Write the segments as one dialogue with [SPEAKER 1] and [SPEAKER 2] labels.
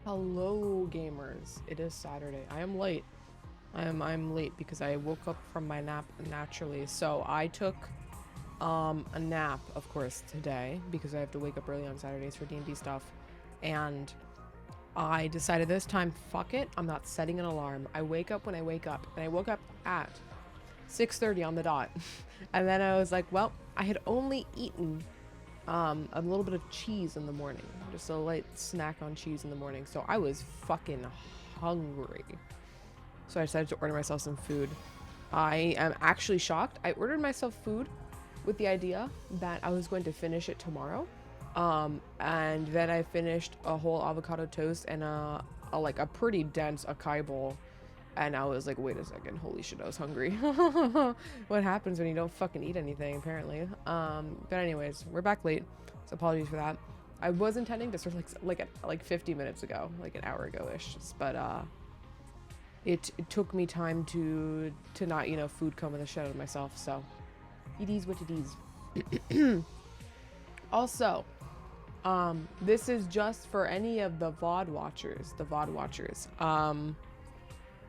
[SPEAKER 1] Hello, gamers. It is Saturday. I am late. I'm late because I woke up from my nap naturally. So I took a nap, of course, today because I have to wake up early on Saturdays for D&D stuff. And I decided this time, fuck it. I'm not setting an alarm. I wake up when I wake up. And I woke up at 6:30 on the dot. And then I was like, well, I had only eaten a little bit of cheese in the morning, just a light snack on cheese in the morning, so I was fucking hungry. So I decided to order myself some food. I am actually shocked. I ordered myself food with the idea that I was going to finish it tomorrow, and then I finished a whole avocado toast and a pretty dense acai bowl. And I was like, wait a second, holy shit, I was hungry. What happens when you don't fucking eat anything, apparently. But anyways, we're back late, so apologies for that. I was intending to start like 50 minutes ago, like an hour ago-ish, but it took me time to not, food coma the shit out of myself, so it is what it is. Also, this is just for any of the VOD watchers.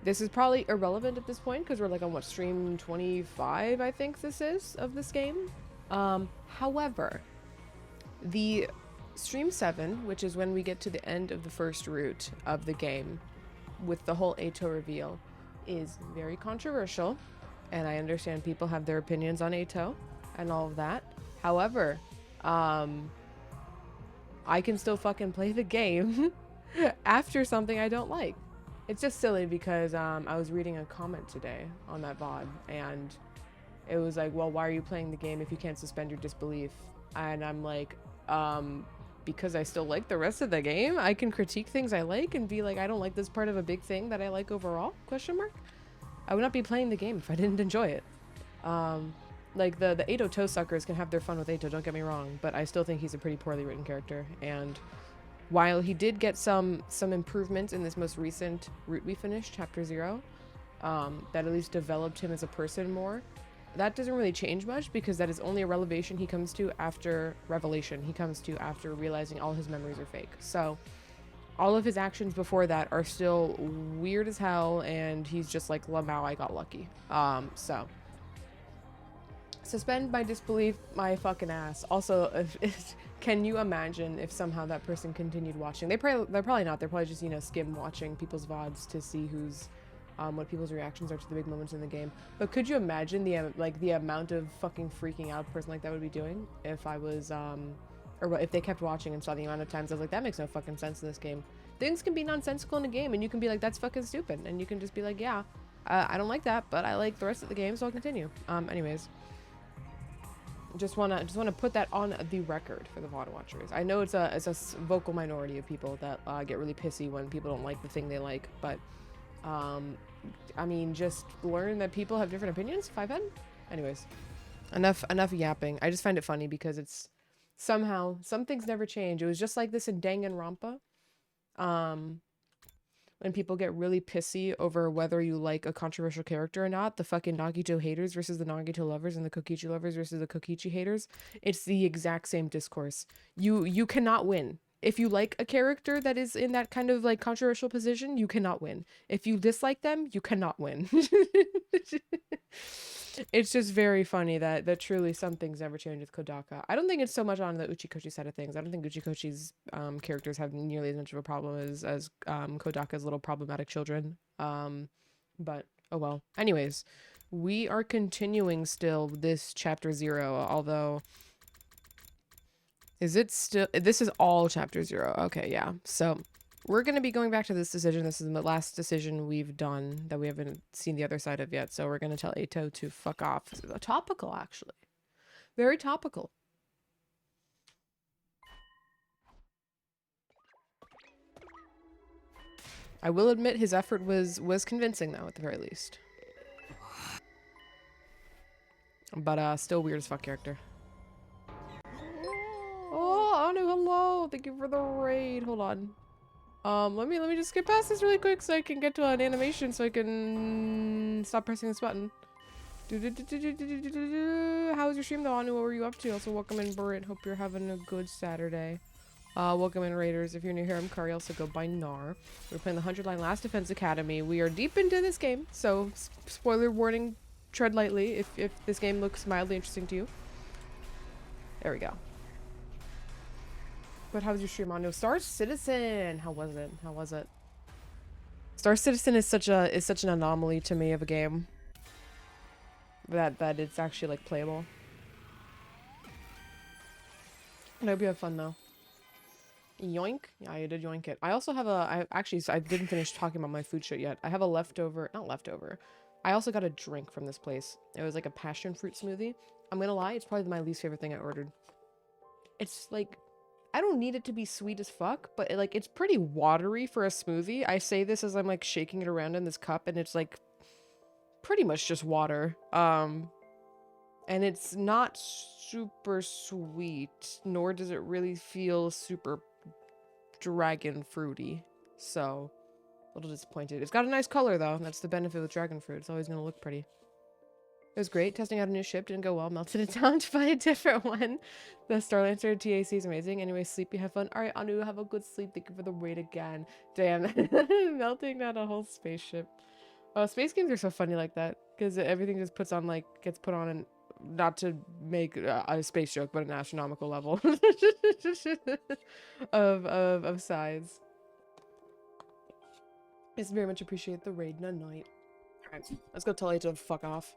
[SPEAKER 1] This is probably irrelevant at this point because we're like on what, stream 25, I think this is, of this game. However, the stream 7, which is when we get to the end of the first route of the game with the whole Ato reveal, is very controversial, and I understand people have their opinions on Ato and all of that. However, I can still fucking play the game after something I don't like. It's just silly because I was reading a comment today on that VOD, and it was like, well, why are you playing the game if you can't suspend your disbelief? And I'm like, because I still like the rest of the game. I can critique things I like and be like, I don't like this part of a big thing that I like overall, question mark. I would not be playing the game if I didn't enjoy it. Like the Ato toe suckers can have their fun with Ato, don't get me wrong, but I still think he's a pretty poorly written character, and while he did get some improvements in this most recent route we finished, chapter 0, that at least developed him as a person more, that doesn't really change much because that is only a revelation he comes to after realizing all his memories are fake. So all of his actions before that are still weird as hell, and he's just like, Lamau, I got lucky. So suspend my disbelief, my fucking ass. Also, can you imagine if somehow that person continued watching? They're probably not. They're probably just, skim watching people's VODs to see who's, what people's reactions are to the big moments in the game. But could you imagine the amount of fucking freaking out a person like that would be doing if I was, or if they kept watching and saw the amount of times I was like, that makes no fucking sense in this game. Things can be nonsensical in a game, and you can be like, that's fucking stupid, and you can just be like, yeah, I don't like that, but I like the rest of the game, so I'll continue. Anyways. Just wanna put that on the record for the VOD watchers. I know it's a vocal minority of people that get really pissy when people don't like the thing they like, but I mean, just learn that people have different opinions. 5 Anyways, enough yapping. I just find it funny because it's somehow some things never change. It was just like this in Danganronpa. When people get really pissy over whether you like a controversial character or not, the fucking Nagito haters versus the Nagito lovers and the Kokichi lovers versus the Kokichi haters, it's the exact same discourse. You cannot win. If you like a character that is in that kind of like controversial position, you cannot win. If you dislike them, you cannot win. It's just very funny that truly some things never change with Kodaka. I don't think it's so much on the Uchikoshi side of things. I don't think Uchikoshi's characters have nearly as much of a problem as Kodaka's little problematic children. But oh well. Anyways, we are continuing still this chapter 0, although is it still, this is all chapter 0. Okay, yeah. So we're going to be going back to this decision. This is the last decision we've done that we haven't seen the other side of yet. So we're going to tell Ato to fuck off. Topical, actually. Very topical. I will admit his effort was convincing, though, at the very least. But still weird as fuck character. Oh, Anu, hello. Thank you for the raid. Hold on. Let me just get past this really quick so I can get to an animation so I can stop pressing this button. How was your stream though, Anu? What were you up to? Also, welcome in, Burrit. Hope you're having a good Saturday. Welcome in, Raiders. If you're new here, I'm Kari. Also go by Nar. We're playing the 100 Line Last Defense Academy. We are deep into this game, so spoiler warning, tread lightly if this game looks mildly interesting to you. There we go. But how was your stream on? No, Star Citizen. How was it? How was it? Star Citizen is such an anomaly to me of a game. That it's actually like playable. I hope you have fun though. Yoink. Yeah, I did yoink it. I also have so I didn't finish talking about my food shit yet. I have a not leftover. I also got a drink from this place. It was like a passion fruit smoothie. I'm gonna lie, it's probably my least favorite thing I ordered. It's like, I don't need it to be sweet as fuck, but it's pretty watery for a smoothie. I say this as I'm like shaking it around in this cup, and it's like pretty much just water. And it's not super sweet, nor does it really feel super dragon fruity. So, a little disappointed. It's got a nice color though. That's the benefit with dragon fruit. It's always gonna look pretty. It was great. Testing out a new ship didn't go well. Melted it down to find a different one. The Starlancer TAC is amazing. Anyway, sleepy, have fun. Alright, Anu, have a good sleep. Thank you for the raid again. Damn. Melting down a whole spaceship. Oh, space games are so funny like that. Because everything just gets put on and not to make a space joke, but an astronomical level of size. I very much appreciate the raid. Night. Alright, let's go tell Ato to fuck off.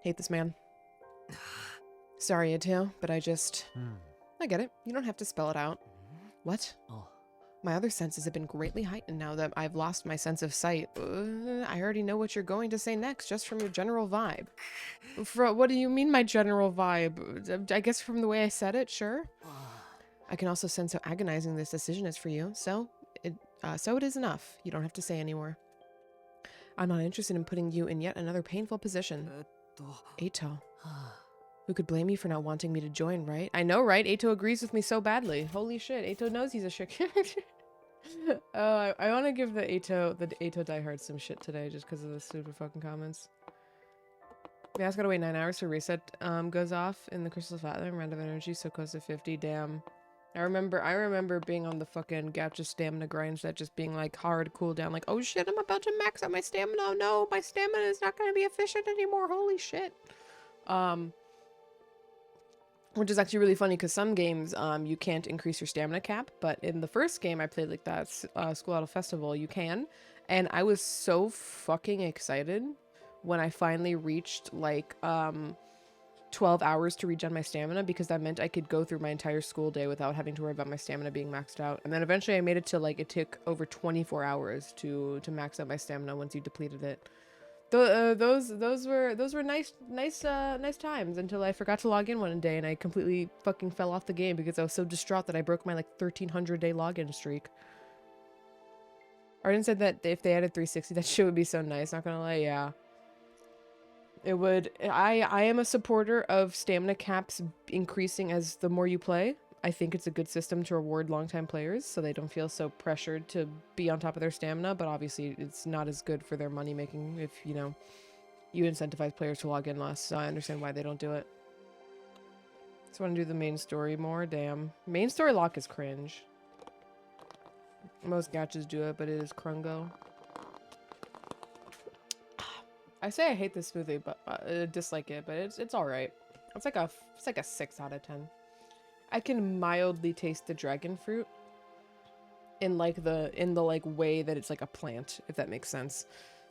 [SPEAKER 1] Hate this man. Sorry, Ato, but I get it. You don't have to spell it out. What? Oh. My other senses have been greatly heightened now that I've lost my sense of sight. I already know what you're going to say next, just from your general vibe. What do you mean, my general vibe? I guess from the way I said it, sure? I can also sense how agonizing this decision is for you, so it is enough. You don't have to say anymore. I'm not interested in putting you in yet another painful position. Ato. Who could blame you for not wanting me to join, right? I know, right? Ato agrees with me so badly. Holy shit, Ato knows he's a shit character. Oh, I want to give the Ato diehard some shit today just because of the stupid fucking comments. Yeah, it's gotta wait 9 hours for reset goes off in the Crystal Flatland. Round of energy so close to 50. Damn. I remember being on the fucking gacha stamina grinds that just being like hard cooldown. Like, oh shit, I'm about to max out my stamina. Oh, no, my stamina is not gonna be efficient anymore. Holy shit. Which is actually really funny because some games you can't increase your stamina cap, but in the first game I played like that, School Idol Festival, you can. And I was so fucking excited when I finally reached like 12 hours to regen my stamina, because that meant I could go through my entire school day without having to worry about my stamina being maxed out. And then eventually I made it to like, it took over 24 hours to max out my stamina once you depleted it. Those were nice times until I forgot to log in one day and I completely fucking fell off the game because I was so distraught that I broke my like 1300 day login streak. Arden said that if they added 360, that shit would be so nice. Not gonna lie, yeah. It would. I am a supporter of stamina caps increasing as the more you play. I think it's a good system to reward longtime players so they don't feel so pressured to be on top of their stamina, but obviously it's not as good for their money making if, you know, you incentivize players to log in less, so I understand why they don't do it. Just want to do the main story more. Damn. Main story lock is cringe. Most gachas do it, but it is crungo. I say I hate this smoothie, but dislike it, but it's all right. It's like a 6 out of 10. I can mildly taste the dragon fruit in the like way that it's like a plant, if that makes sense.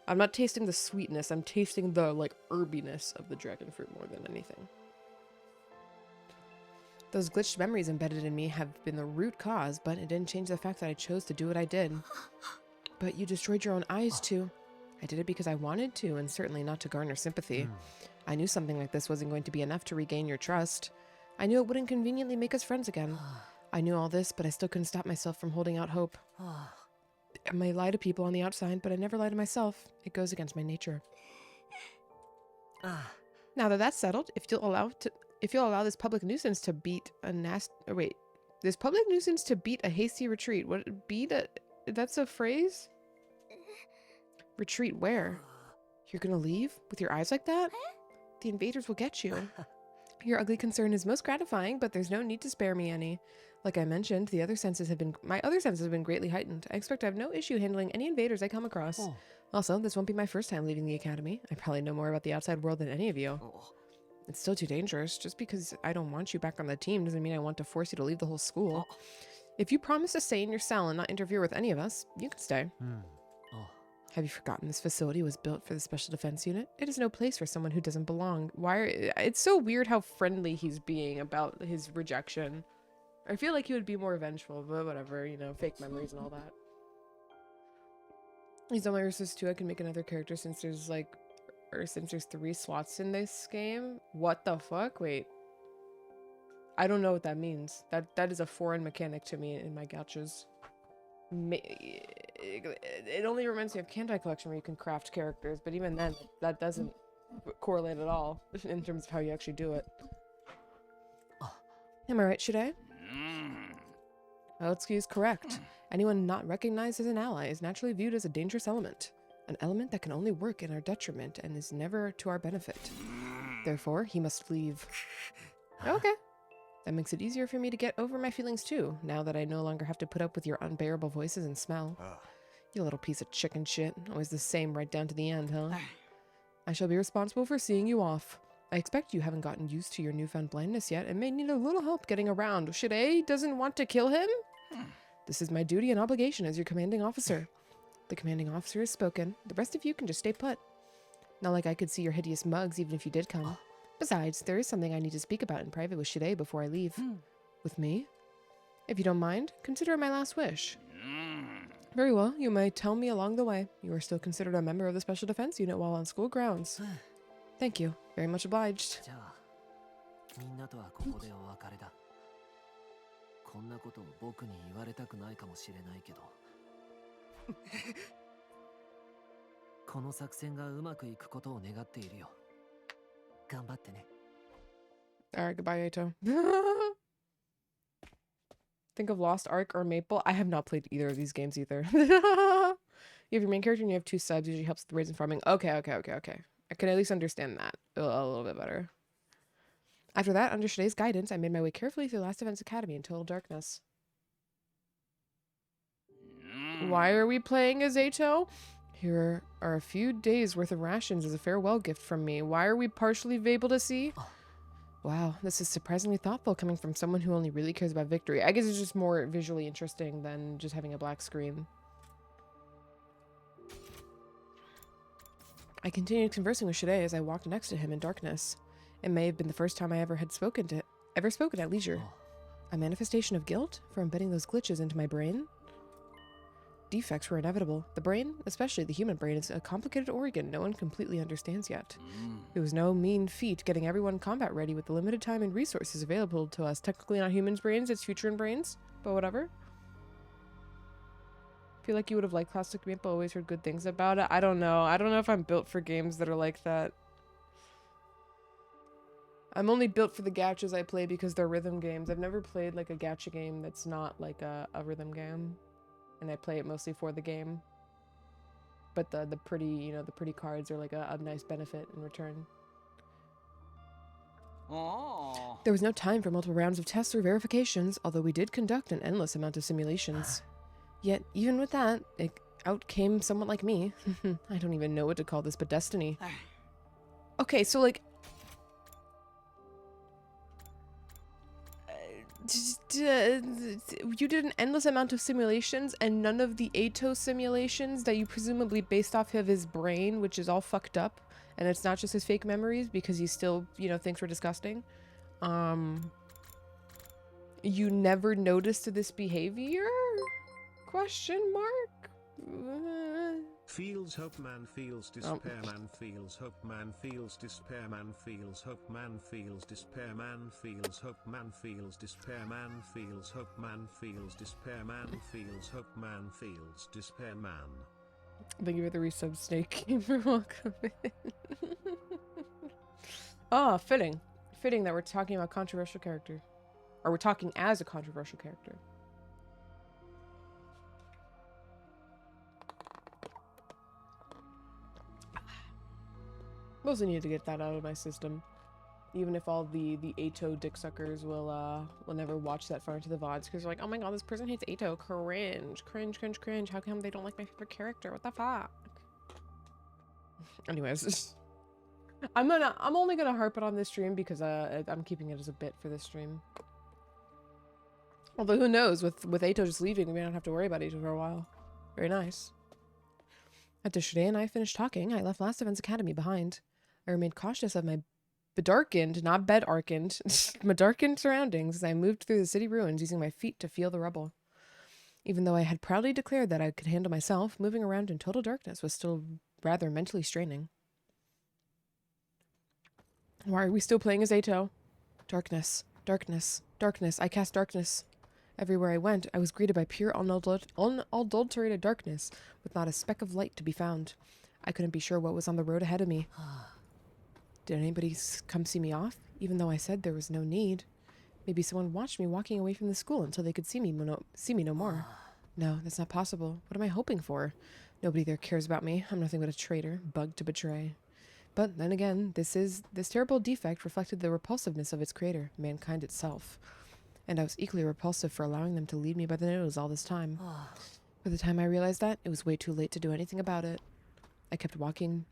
[SPEAKER 1] I'm not tasting the sweetness, I'm tasting the like herbiness of the dragon fruit more than anything. Those glitched memories embedded in me have been the root cause, but it didn't change the fact that I chose to do what I did. But you destroyed your own eyes too. I did it because I wanted to, and certainly not to garner sympathy. I knew something like this wasn't going to be enough to regain your trust. I knew it wouldn't conveniently make us friends again. I knew all this, but I still couldn't stop myself from holding out hope. I may lie to people on the outside, but I never lie to myself. It goes against my nature. Now that that's settled, if you'll allow this public nuisance to beat a hasty retreat. That's a phrase? Retreat where? You're gonna leave? With your eyes like that? The invaders will get you. Your ugly concern is most gratifying, but there's no need to spare me any. Like I mentioned, my other senses have been greatly heightened. I expect I have no issue handling any invaders I come across.
[SPEAKER 2] Oh.
[SPEAKER 1] Also, this won't be my first time leaving the academy. I probably know more about the outside world than any of you.
[SPEAKER 2] Oh.
[SPEAKER 1] It's still too dangerous. Just because I don't want you back on the team doesn't mean I want to force you to leave the whole school.
[SPEAKER 2] Oh.
[SPEAKER 1] If you promise to stay in your cell and not interfere with any of us, you can stay.
[SPEAKER 2] Oh.
[SPEAKER 1] Have you forgotten this facility was built for the Special Defense Unit? It is no place for someone who doesn't belong. It's so weird how friendly he's being about his rejection. I feel like he would be more vengeful, but whatever, you know, fake memories and all that. He's on my research too. I can make another character since there's 3 slots in this game. What the fuck? Wait. I don't know what that means. That is a foreign mechanic to me in my gachas. It only reminds me of Kandai Collection where you can craft characters, but even then, that doesn't correlate at all in terms of how you actually do it. Am I right, Shide? Otsuki is correct. Anyone not recognized as an ally is naturally viewed as a dangerous element. An element that can only work in our detriment and is never to our benefit. Therefore, he must leave. Okay. That makes it easier for me to get over my feelings too, now that I no longer have to put up with your unbearable voices and smell. You little piece of chicken shit. Always the same right down to the end, huh? I shall be responsible for seeing you off. I expect you haven't gotten used to your newfound blindness yet and may need a little help getting around. Shide doesn't want to kill him? This is my duty and obligation as your commanding officer. The commanding officer has spoken. The rest of you can just stay put. Not like I could see your hideous mugs even if you did come. Besides, there is something I need to speak about in private with Shide before I leave. With me? If you don't mind, consider it my last wish. Very well, you may tell me along the way. You are still considered a member of the Special Defense Unit while on school grounds. Thank you. Very much obliged.
[SPEAKER 2] じゃあ、みんなとはここでお別れだ。こんなことを僕に言われたくないかもしれないけど。この作戦がうまくいくことを願っているよ。頑張ってね。
[SPEAKER 1] Alright, goodbye, Aito. Think of Lost Ark or Maple. I have not played either of these games either. You have your main character and you have 2 subs. Usually helps with the raids and farming. Okay. I can at least understand that a little bit better. After that, under Shide's guidance, I made my way carefully through Last Defense Academy in total darkness. Why are we playing as Aito? Here are a few days worth of rations as a farewell gift from me. Why are we partially able to see? Wow, this is surprisingly thoughtful coming from someone who only really cares about victory. I guess it's just more visually interesting than just having a black screen. I continued conversing with Shide as I walked next to him in darkness. It may have been the first time I ever spoken at leisure. A manifestation of guilt for embedding those glitches into my brain? Defects were inevitable. The brain, especially the human brain, is a complicated organ no one completely understands yet. It was no mean feat getting everyone combat ready with the limited time and resources available to us. Technically not humans' brains, it's future brains, but whatever. Feel like you would have liked Classic Maple, always heard good things about it. I don't know. I don't know if I'm built for games that are like that. I'm only built for the gachas I play because they're rhythm games. I've never played like a gacha game that's not like a rhythm game. And I play it mostly for the game. But the pretty, you know, the pretty cards are like a nice benefit in return.
[SPEAKER 2] Oh.
[SPEAKER 1] There was no time for multiple rounds of tests or verifications, although we did conduct an endless amount of simulations. Yet, even with that, out came someone like me. I don't even know what to call this, but destiny. Okay, so like... you did an endless amount of simulations and none of the Aito simulations that you presumably based off of his brain, which is all fucked up, and it's not just his fake memories because he still, you know, thinks we're disgusting. You never noticed this behavior? Question mark?
[SPEAKER 3] Feels hope man feels despair man feels hope man feels despair man feels hope man feels despair man feels hope man feels despair man feels hope man feels despair man feels hope man feels despair man.
[SPEAKER 1] Thank you for the resub, Snake. You're welcome. Ah, fitting. Fitting that we're talking about controversial character. Or we're talking as a controversial character. Mostly needed to get that out of my system. Even if all the Ato dick suckers will never watch that far into the VODs because they're like, oh my god, this person hates Ato. Cringe, cringe, cringe, cringe. How come they don't like my favorite character? What the fuck? Anyways, I'm only gonna harp it on this stream because I'm keeping it as a bit for this stream. Although who knows, with Ato just leaving, we may not have to worry about Ato for a while. Very nice. After Shirei and I finished talking, I left Last Defense Academy behind. I remained cautious of my bedarkened, not bedarkened, bedarkened surroundings as I moved through the city ruins using my feet to feel the rubble. Even though I had proudly declared that I could handle myself, moving around in total darkness was still rather mentally straining. Why are we still playing as Ato? Darkness, darkness, darkness. I cast darkness. Everywhere I went, I was greeted by pure, unadulterated darkness, with not a speck of light to be found. I couldn't be sure what was on the road ahead of me. Did anybody come see me off, even though I said there was no need? Maybe someone watched me walking away from the school until they could see me no more. No, that's not possible. What am I hoping for? Nobody there cares about me. I'm nothing but a traitor, bugged to betray. But then again, this terrible defect reflected the repulsiveness of its creator, mankind itself. And I was equally repulsive for allowing them to lead me by the nose all this time. By the time I realized that, it was way too late to do anything about it. I kept walking.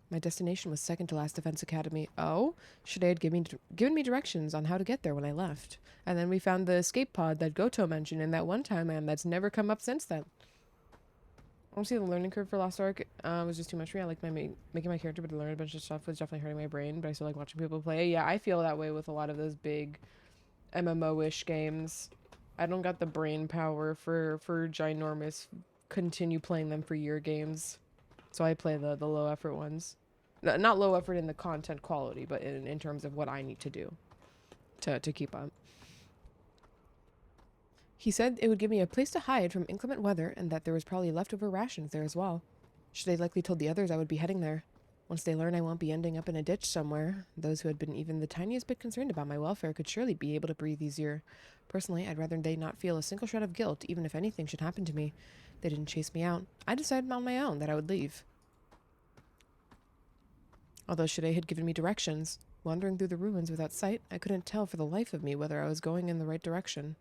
[SPEAKER 1] My destination was second to Last Defense Academy. Oh? Shirei had given me directions on how to get there when I left. And then we found the escape pod that Goto mentioned in that one time, and that's never come up since then. Honestly, the learning curve for Lost Ark was just too much for me. I like making my character, but to learn a bunch of stuff was definitely hurting my brain, but I still like watching people play. Yeah, I feel that way with a lot of those big MMO-ish games. I don't got the brain power for ginormous continue playing them for year games. So I play the low effort ones. Not low effort in the content quality, but in terms of what I need to do to keep up. He said it would give me a place to hide from inclement weather and that there was probably leftover rations there as well. Shirei likely told the others I would be heading there. Once they learn I won't be ending up in a ditch somewhere, those who had been even the tiniest bit concerned about my welfare could surely be able to breathe easier. Personally, I'd rather they not feel a single shred of guilt, even if anything should happen to me. They didn't chase me out. I decided on my own that I would leave. Although Shirei had given me directions, wandering through the ruins without sight, I couldn't tell for the life of me whether I was going in the right direction.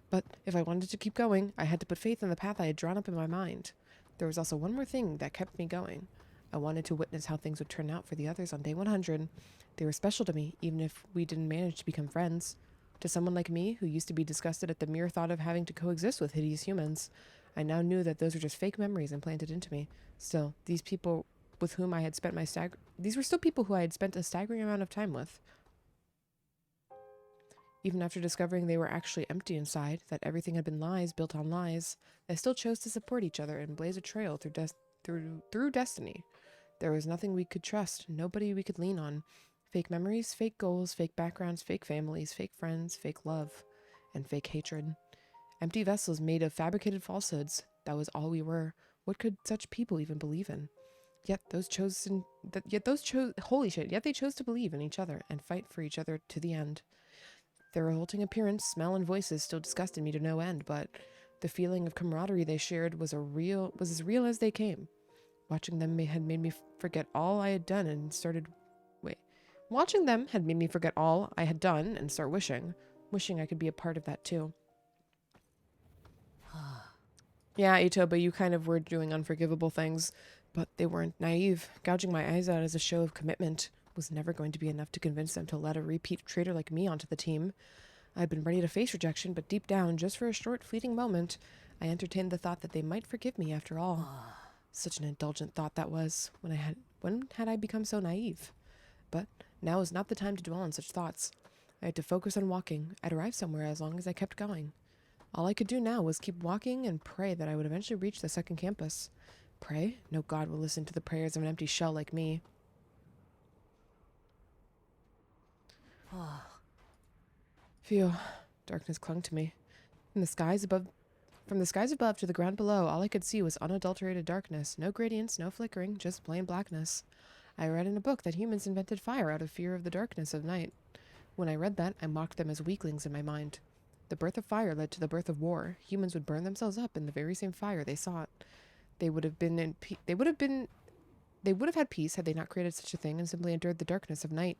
[SPEAKER 1] But if I wanted to keep going, I had to put faith in the path I had drawn up in my mind. There was also one more thing that kept me going. I wanted to witness how things would turn out for the others on day 100. They were special to me, even if we didn't manage to become friends. To someone like me, who used to be disgusted at the mere thought of having to coexist with hideous humans, I now knew that those were just fake memories implanted into me. Still, these people with whom I had spent these were still people who I had spent a staggering amount of time with. Even after discovering they were actually empty inside, that everything had been lies built on lies, they still chose to support each other and blaze a trail through destiny. There was nothing we could trust, nobody we could lean on. Fake memories, fake goals, fake backgrounds, fake families, fake friends, fake love, and fake hatred. Empty vessels made of fabricated falsehoods. That was all we were. What could such people even believe in? Yet they chose to believe in each other and fight for each other to the end. Their revolting appearance, smell, and voices still disgusted me to no end, but the feeling of camaraderie they shared was as real as they came. Watching them had made me forget all I had done and Watching them had made me forget all I had done and start wishing I could be a part of that too. Yeah, Ito, but you kind of were doing unforgivable things, but they weren't naive. Gouging my eyes out as a show of commitment was never going to be enough to convince them to let a repeat traitor like me onto the team. I had been ready to face rejection, but deep down, just for a short, fleeting moment, I entertained the thought that they might forgive me after all. Such an indulgent thought that was. When had I become so naive? But now was not the time to dwell on such thoughts. I had to focus on walking. I'd arrive somewhere as long as I kept going. All I could do now was keep walking and pray that I would eventually reach the second campus. Pray? No god will listen to the prayers of an empty shell like me. Phew. Darkness clung to me. From the skies above to the ground below, all I could see was unadulterated darkness. No gradients, no flickering, just plain blackness. I read in a book that humans invented fire out of fear of the darkness of night. When I read that, I mocked them as weaklings in my mind. The birth of fire led to the birth of war. Humans would burn themselves up in the very same fire they sought. They would have had peace had they not created such a thing and simply endured the darkness of night.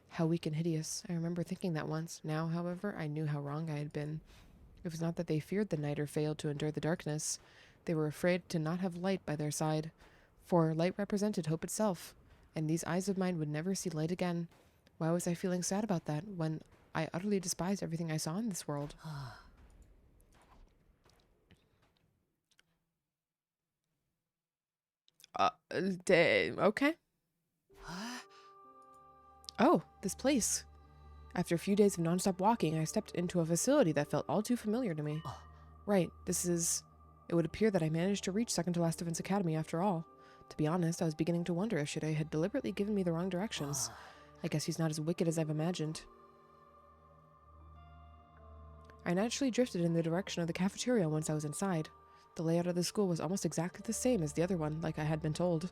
[SPEAKER 1] How weak and hideous. I remember thinking that once. Now, however, I knew how wrong I had been. It was not that they feared the night or failed to endure the darkness. They were afraid to not have light by their side, for light represented hope itself, and these eyes of mine would never see light again. Why was I feeling sad about that, when I utterly despised everything I saw in this world? Okay. Oh, this place. After a few days of nonstop walking, I stepped into a facility that felt all too familiar to me. Right, it would appear that I managed to reach second to last Defense Academy after all. To be honest, I was beginning to wonder if Shide had deliberately given me the wrong directions. I guess he's not as wicked as I've imagined. I naturally drifted in the direction of the cafeteria once I was inside. The layout of the school was almost exactly the same as the other one, like I had been told.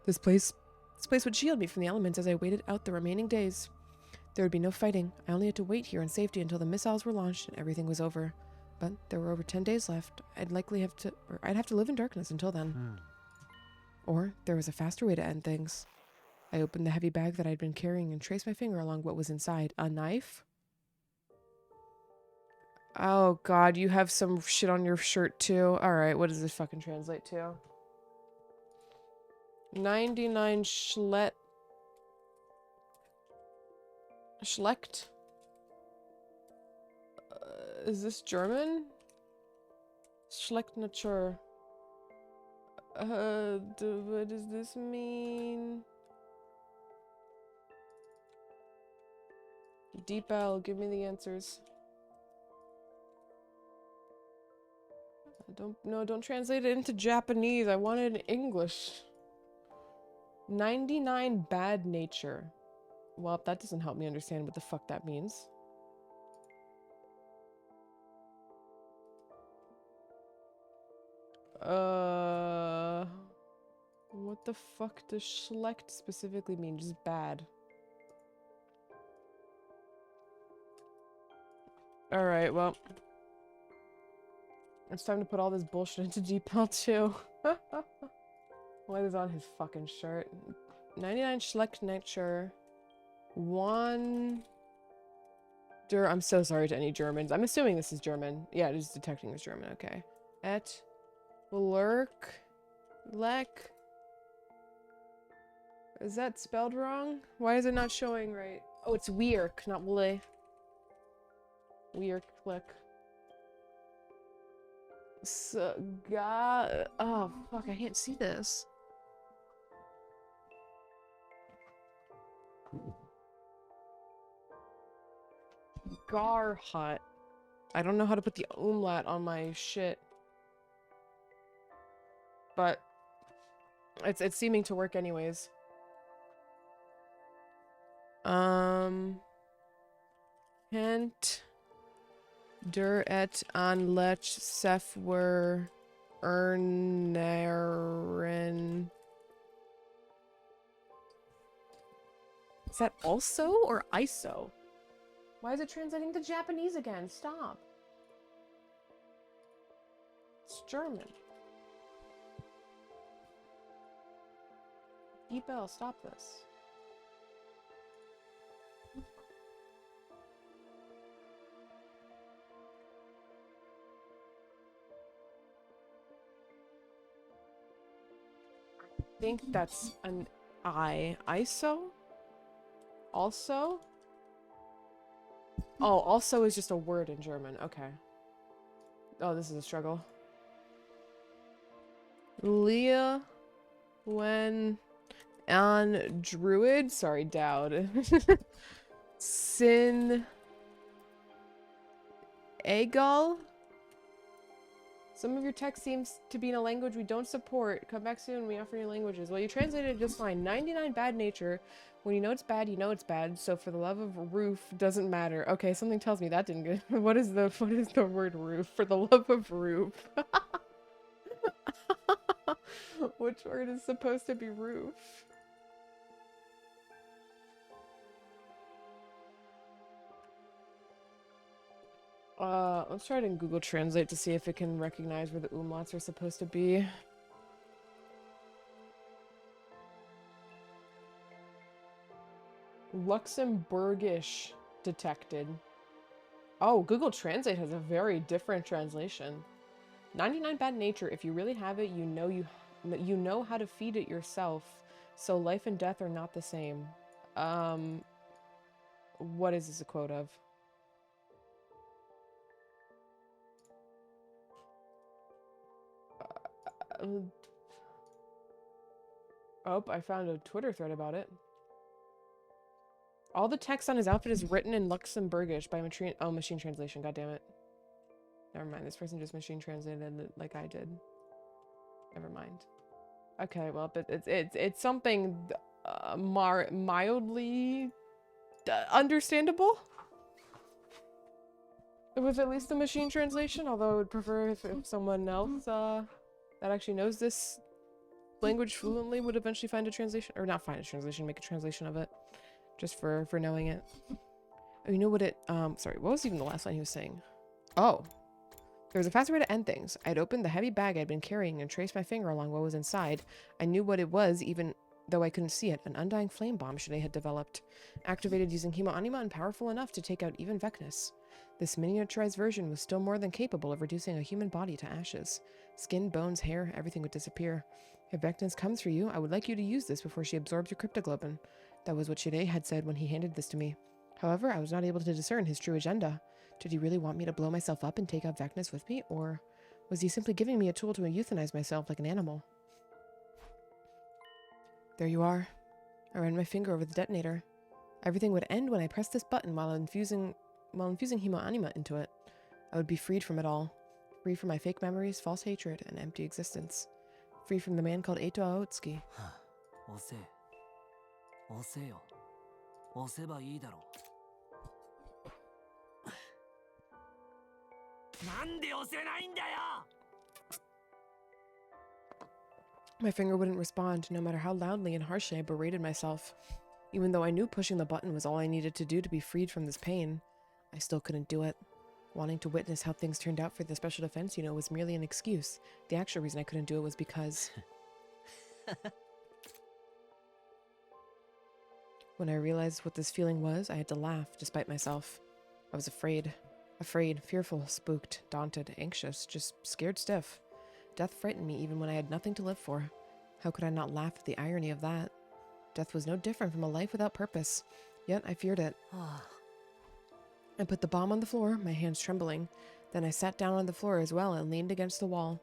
[SPEAKER 1] This place would shield me from the elements as I waited out the remaining days. There would be no fighting. I only had to wait here in safety until the missiles were launched and everything was over. But there were over 10 days left. I'd have to live in darkness until then. Or there was a faster way to end things. I opened the heavy bag that I'd been carrying and traced my finger along what was inside. A knife? Oh god, you have some shit on your shirt too. Alright, what does this fucking translate to? 99 Schlecht? Is this German? Schlechtnatur. What does this mean? Deep L, give me the answers. Don't translate it into Japanese. I want it in English. 99 bad nature. Well, that doesn't help me understand what the fuck that means. What the fuck does Schlecht specifically mean? Just bad. Alright, well. It's time to put all this bullshit into DeepL too. What is on his fucking shirt? 99 Schlecht nature. One... I'm so sorry to any Germans. I'm assuming this is German. Yeah, it is detecting as German. Okay. Et... Lurk... Lek... Is that spelled wrong? Why is it not showing right? Oh, it's Weirk, not Wle. Weirk, click. Oh, fuck, I can't see this. Gar hut. I don't know how to put the umlaut on my shit. But it's seeming to work anyways. Hent der et an lech sefwer erneren. Is that also or ISO? Why is it translating to Japanese again? Stop. It's German. Ebel, stop this. I think that's an I. ISO? Also? Oh, also is just a word in German. Okay. Oh, this is a struggle. Leah when an druid? Sorry, Dowd. Sin Egal? Some of your text seems to be in a language we don't support. Come back soon, we offer new languages. Well, you translated it just fine. 99 bad nature. When you know it's bad, you know it's bad. So for the love of roof, doesn't matter. Okay, something tells me that didn't get... What is the word roof? For the love of roof. Which word is supposed to be roof? Let's try it in Google Translate to see if it can recognize where the umlauts are supposed to be. Luxembourgish detected. Oh, Google Translate has a very different translation. 99 bad nature. If you really have it, you know how to feed it yourself. So life and death are not the same. What is this a quote of? Oh, I found a Twitter thread about it. All the text on his outfit is written in Luxembourgish by machine translation. God damn it. Never mind. This person just machine translated it like I did. Never mind. Okay, well, but it's something mildly understandable. With at least the machine translation, although I would prefer if someone else that actually knows this language fluently would eventually find a translation, or not find a translation, make a translation of it, just for knowing it. Oh, you know what it, sorry, what was even the last line he was saying? Oh, there was a faster way to end things. I'd opened the heavy bag I'd been carrying and traced my finger along what was inside. I knew what it was, even though I couldn't see it. An undying flame bomb Shanae had developed, activated using hemoanima and powerful enough to take out even Vecnus. This miniaturized version was still more than capable of reducing a human body to ashes. Skin, bones, hair, everything would disappear. If Vecnus comes for you, I would like you to use this before she absorbs your cryptoglobin. That was what Shanae had said when he handed this to me. However, I was not able to discern his true agenda. Did he really want me to blow myself up and take out Vecnus with me, or was he simply giving me a tool to euthanize myself like an animal? There you are. I ran my finger over the detonator. Everything would end when I pressed this button while infusing hemoanima into it. I would be freed from it all. Free from my fake memories, false hatred, and empty existence. Free from the man called Eito Aotsuki.
[SPEAKER 2] 押せよ。押せばいいだろう。なんで押せないんだよ!
[SPEAKER 1] My finger wouldn't respond, no matter how loudly and harshly I berated myself. Even though I knew pushing the button was all I needed to do to be freed from this pain, I still couldn't do it. Wanting to witness how things turned out for the Special Defense Unit was merely an excuse. The actual reason I couldn't do it was because... When I realized what this feeling was, I had to laugh, despite myself. I was afraid. Afraid, fearful, spooked, daunted, anxious, just scared stiff. Death frightened me even when I had nothing to live for. How could I not laugh at the irony of that? Death was no different from a life without purpose, yet I feared it. I put the bomb on the floor, my hands trembling. Then I sat down on the floor as well and leaned against the wall.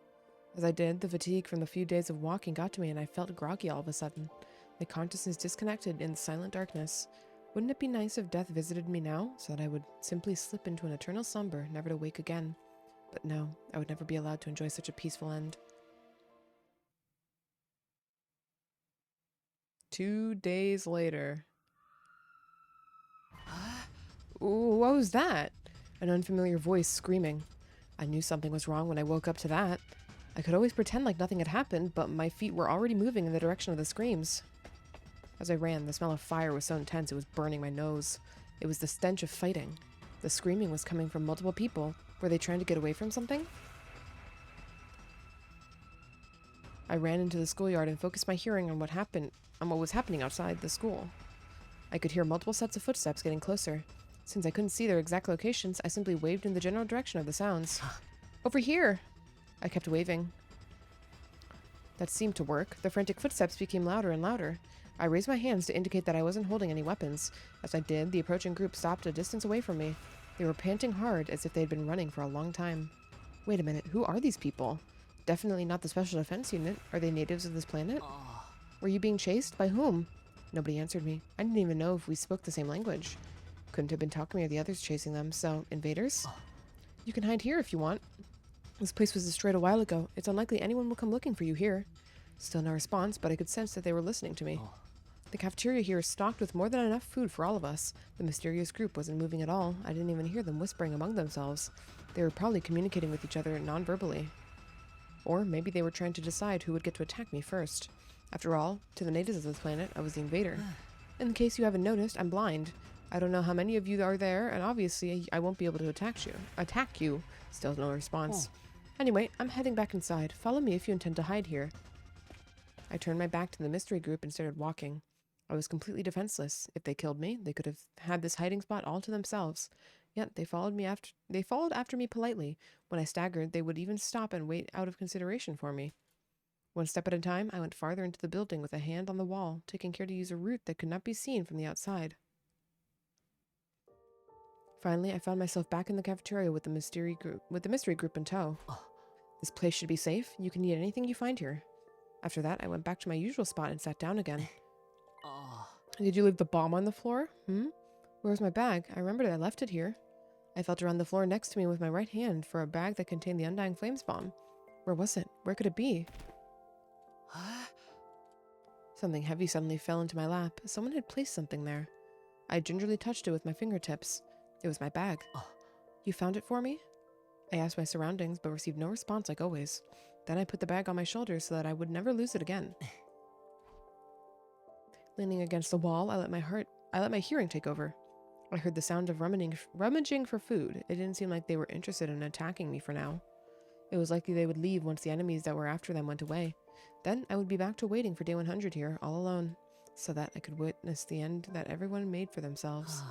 [SPEAKER 1] As I did, the fatigue from the few days of walking got to me and I felt groggy all of a sudden. My consciousness disconnected in the silent darkness. Wouldn't it be nice if death visited me now, so that I would simply slip into an eternal slumber, never to wake again? But no, I would never be allowed to enjoy such a peaceful end. 2 days later. Ooh, what was that? An unfamiliar voice screaming. I knew something was wrong when I woke up to that. I could always pretend like nothing had happened, but my feet were already moving in the direction of the screams. As I ran, the smell of fire was so intense it was burning my nose. It was the stench of fighting. The screaming was coming from multiple people. Were they trying to get away from something? I ran into the schoolyard and focused my hearing on what was happening outside the school. I could hear multiple sets of footsteps getting closer. Since I couldn't see their exact locations, I simply waved in the general direction of the sounds. Over here! I kept waving. That seemed to work. The frantic footsteps became louder and louder. I raised my hands to indicate that I wasn't holding any weapons. As I did, the approaching group stopped a distance away from me. They were panting hard, as if they had been running for a long time. Wait a minute, who are these people? Definitely not the Special Defense Unit. Are they natives of this planet? Were you being chased? By whom? Nobody answered me. I didn't even know if we spoke the same language. Couldn't have been Takumi or the others chasing them, so invaders? You can hide here if you want. This place was destroyed a while ago. It's unlikely anyone will come looking for you here. Still no response, but I could sense that they were listening to me. The cafeteria here is stocked with more than enough food for all of us. The mysterious group wasn't moving at all. I didn't even hear them whispering among themselves. They were probably communicating with each other non-verbally. Or maybe they were trying to decide who would get to attack me first. After all, to the natives of this planet, I was the invader. In case you haven't noticed, I'm blind. I don't know how many of you are there, and obviously I won't be able to attack you. Still no response. Anyway, I'm heading back inside. Follow me if you intend to hide here. I turned my back to the mystery group and started walking. I was completely defenseless. If they killed me, they could have had this hiding spot all to themselves. Yet they followed after me politely. When I staggered, they would even stop and wait out of consideration for me. One step at a time, I went farther into the building with a hand on the wall, taking care to use a route that could not be seen from the outside. Finally, I found myself back in the cafeteria with the mystery group in tow. This place should be safe. You can eat anything you find here. After that, I went back to my usual spot and sat down again. Did you leave the bomb on the floor? Where's my bag? I remembered I left it here. I felt around the floor next to me with my right hand for a bag that contained the Undying Flames bomb. Where was it? Where could it be? Something heavy suddenly fell into my lap. Someone had placed something there. I gingerly touched it with my fingertips. It was my bag. You found it for me? I asked my surroundings, but received no response like always. Then I put the bag on my shoulders so that I would never lose it again. Leaning against the wall, I let my hearing take over. I heard the sound of rummaging for food. It didn't seem like they were interested in attacking me for now. It was likely they would leave once the enemies that were after them went away. Then I would be back to waiting for day 100 here, all alone, so that I could witness the end that everyone made for themselves.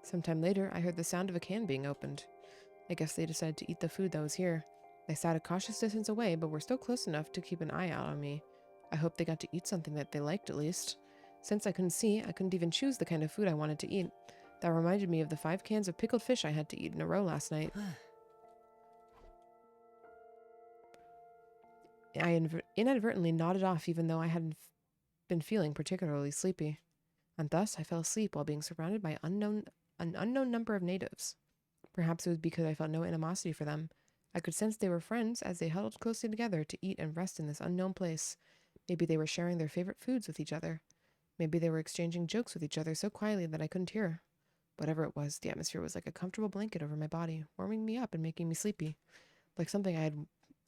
[SPEAKER 1] Sometime later, I heard the sound of a can being opened. I guess they decided to eat the food that was here. They sat a cautious distance away, but were still close enough to keep an eye out on me. I hoped they got to eat something that they liked at least. Since I couldn't see, I couldn't even choose the kind of food I wanted to eat. That reminded me of the 5 cans of pickled fish I had to eat in a row last night. I inadvertently nodded off even though I hadn't been feeling particularly sleepy. And thus I fell asleep while being surrounded by an unknown number of natives. Perhaps it was because I felt no animosity for them. I could sense they were friends as they huddled closely together to eat and rest in this unknown place. Maybe they were sharing their favorite foods with each other. Maybe they were exchanging jokes with each other so quietly that I couldn't hear. Whatever it was, the atmosphere was like a comfortable blanket over my body, warming me up and making me sleepy. Like something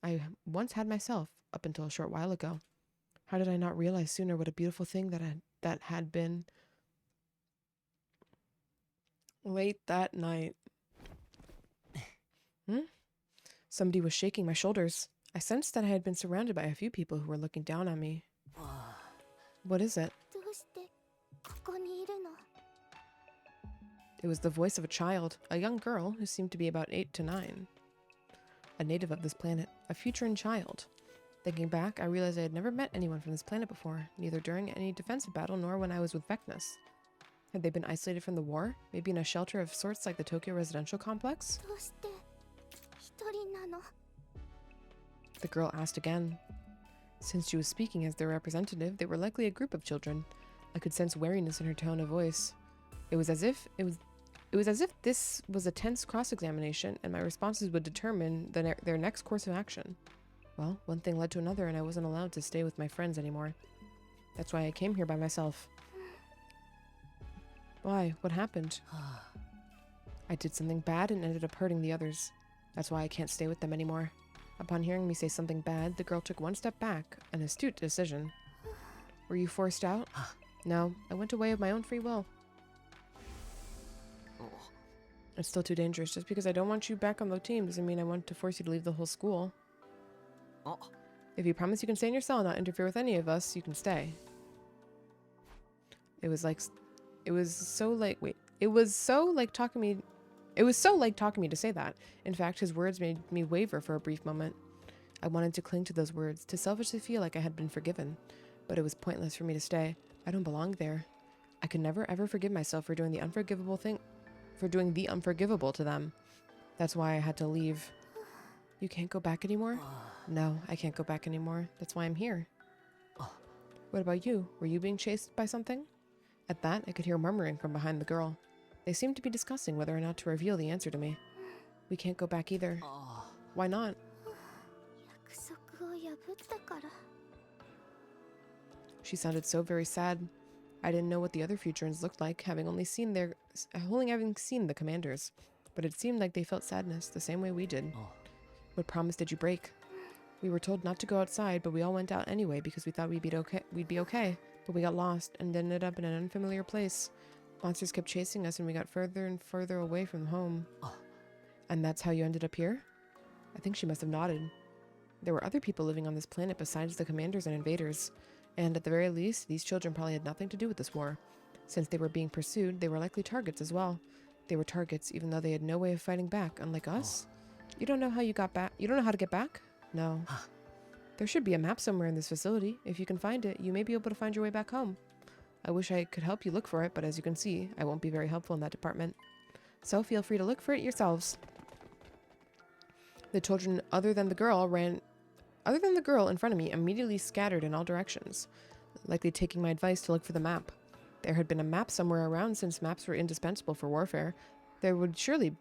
[SPEAKER 1] I once had myself up until a short while ago. How did I not realize sooner what a beautiful thing that had been? Late that night. Somebody was shaking my shoulders. I sensed that I had been surrounded by a few people who were looking down on me. What is it? It was the voice of a child, a young girl who seemed to be about 8 to 9. A native of this planet, a futuran child. Thinking back, I realized I had never met anyone from this planet before, neither during any defensive battle nor when I was with Vecnus. Had they been isolated from the war? Maybe in a shelter of sorts like the Tokyo residential complex? The girl asked again. Since she was speaking as their representative, they were likely a group of children. I could sense wariness in her tone of voice. It was as if this was a tense cross-examination, and my responses would determine their next course of action. Well, one thing led to another, and I wasn't allowed to stay with my friends anymore. That's why I came here by myself. Why? What happened? I did something bad and ended up hurting the others. That's why I can't stay with them anymore. Upon hearing me say something bad, the girl took one step back, an astute decision. Were you forced out? No, I went away of my own free will. It's still too dangerous. Just because I don't want you back on the team doesn't mean I want to force you to leave the whole school. If you promise you can stay in your cell and not interfere with any of us, you can stay. It was so like talking me to say that. In fact, his words made me waver for a brief moment. I wanted to cling to those words, to selfishly feel like I had been forgiven. But it was pointless for me to stay. I don't belong there. I could never ever forgive myself for doing the unforgivable to them. That's why I had to leave. You can't go back anymore? No, I can't go back anymore. That's why I'm here. What about you? Were you being chased by something? At that, I could hear murmuring from behind the girl. They seemed to be discussing whether or not to reveal the answer to me. We can't go back either. Why not? She sounded so very sad. I didn't know what the other Futurans looked like, having only seen the commanders. But it seemed like they felt sadness, the same way we did. What promise did you break? We were told not to go outside, but we all went out anyway because we thought we'd be okay. But we got lost and ended up in an unfamiliar place. Monsters kept chasing us and we got further and further away from home. And that's how you ended up here? I think she must have nodded. There were other people living on this planet besides the commanders and invaders. And at the very least, these children probably had nothing to do with this war. Since they were being pursued, they were likely targets as well. They were targets even though they had no way of fighting back, unlike us. You don't know how you got back? You don't know how to get back? No. There should be a map somewhere in this facility. If you can find it, you may be able to find your way back home. I wish I could help you look for it, but as you can see, I won't be very helpful in that department. So feel free to look for it yourselves. The children, other than the girl in front of me, immediately scattered in all directions, likely taking my advice to look for the map. There had been a map somewhere around since maps were indispensable for warfare. They would surely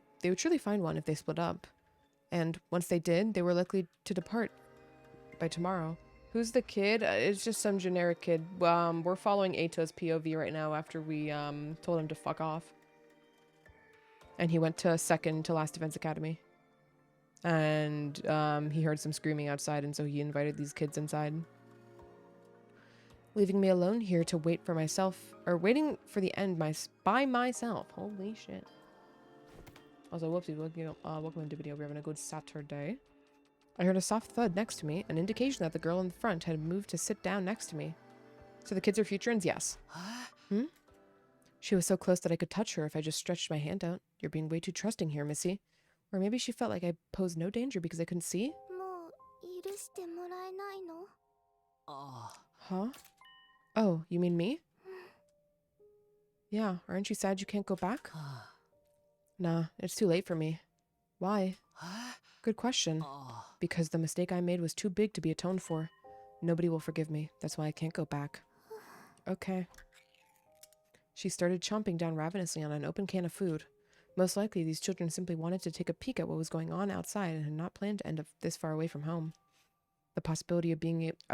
[SPEAKER 1] find one if they split up. And once they did, they were likely to depart by tomorrow. Who's the kid? It's just some generic kid. We're following Ato's POV right now after we told him to fuck off. And he went to second to last Defense Academy. And he heard some screaming outside, and so he invited these kids inside. Leaving me alone here to wait for myself, or waiting for the end by myself. Holy shit. Also, whoopsie, welcome to video. We're having a good Saturday. I heard a soft thud next to me, an indication that the girl in the front had moved to sit down next to me. So the kids are futurans? Yes. Hmm? She was so close that I could touch her if I just stretched my hand out. You're being way too trusting here, Missy. Or maybe she felt like I posed no danger because I couldn't see? Huh? Oh, you mean me? Yeah, aren't you sad you can't go back? Nah, it's too late for me. Why? Good question. Because the mistake I made was too big to be atoned for. Nobody will forgive me. That's why I can't go back. Okay. She started chomping down ravenously on an open can of food. Most likely, these children simply wanted to take a peek at what was going on outside and had not planned to end up this far away from home. The possibility of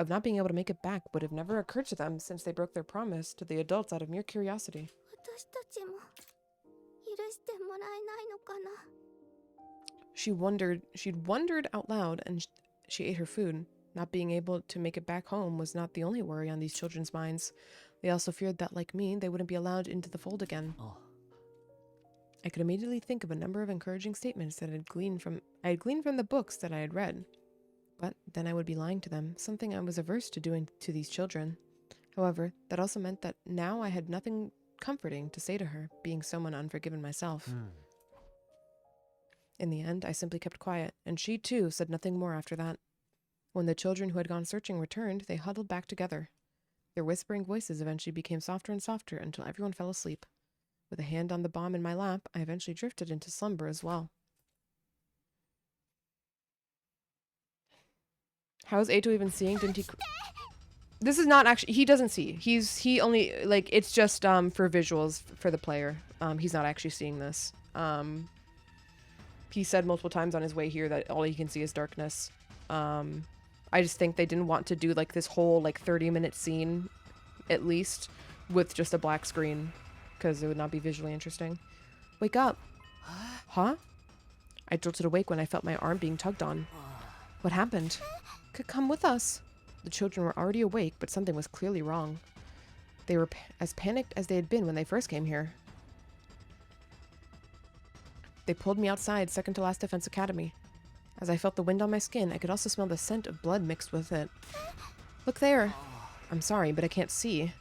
[SPEAKER 1] not being able to make it back would have never occurred to them since they broke their promise to the adults out of mere curiosity. She'd wondered out loud, and she ate her food. Not being able to make it back home was not the only worry on these children's minds. They also feared that, like me, they wouldn't be allowed into the fold again. I could immediately think of a number of encouraging statements that I had gleaned from the books that I had read. But then I would be lying to them, something I was averse to doing to these children. However, that also meant that now I had nothing comforting to say to her, being someone unforgiven myself. In the end, I simply kept quiet, and she too said nothing more after that. When the children who had gone searching returned, they huddled back together. Their whispering voices eventually became softer and softer until everyone fell asleep. With a hand on the bomb in my lap, I eventually drifted into slumber as well. How is Ato even seeing? Didn't he... This is not actually... He doesn't see. He only... Like, it's just for visuals for the player. He's not actually seeing this. He said multiple times on his way here that all he can see is darkness. I just think they didn't want to do, like, this whole, like, 30-minute scene, at least, with just a black screen. Because it would not be visually interesting. Wake up. Huh? I jolted awake when I felt my arm being tugged on. What happened? Come with us. The children were already awake, but something was clearly wrong. They were as panicked as they had been when they first came here. They pulled me outside, second to last Defense Academy. As I felt the wind on my skin, I could also smell the scent of blood mixed with it. Look there. I'm sorry, but I can't see.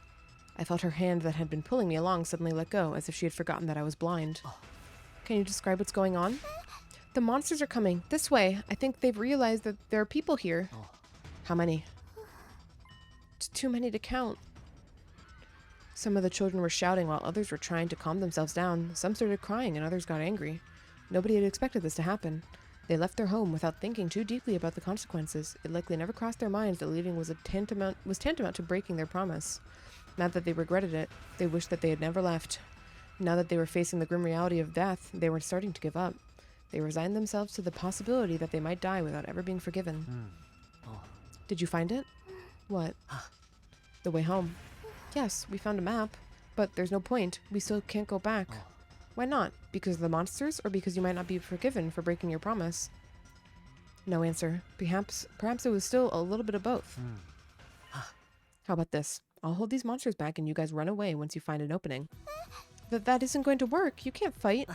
[SPEAKER 1] I felt her hand that had been pulling me along suddenly let go, as if she had forgotten that I was blind. Can you describe what's going on? The monsters are coming. This way. I think they've realized that there are people here. How many? It's too many to count. Some of the children were shouting while others were trying to calm themselves down. Some started crying and others got angry. Nobody had expected this to happen. They left their home without thinking too deeply about the consequences. It likely never crossed their minds that leaving was tantamount to breaking their promise. Not that they regretted it. They wished that they had never left. Now that they were facing the grim reality of death, they were starting to give up. They resigned themselves to the possibility that they might die without ever being forgiven. Did you find it? What? The way home. Yes, we found a map, but there's no point. We still can't go back. Why not? Because of the monsters, or because you might not be forgiven for breaking your promise? No answer. Perhaps it was still a little bit of both. How about this? I'll hold these monsters back and you guys run away once you find an opening. That isn't going to work. You can't fight.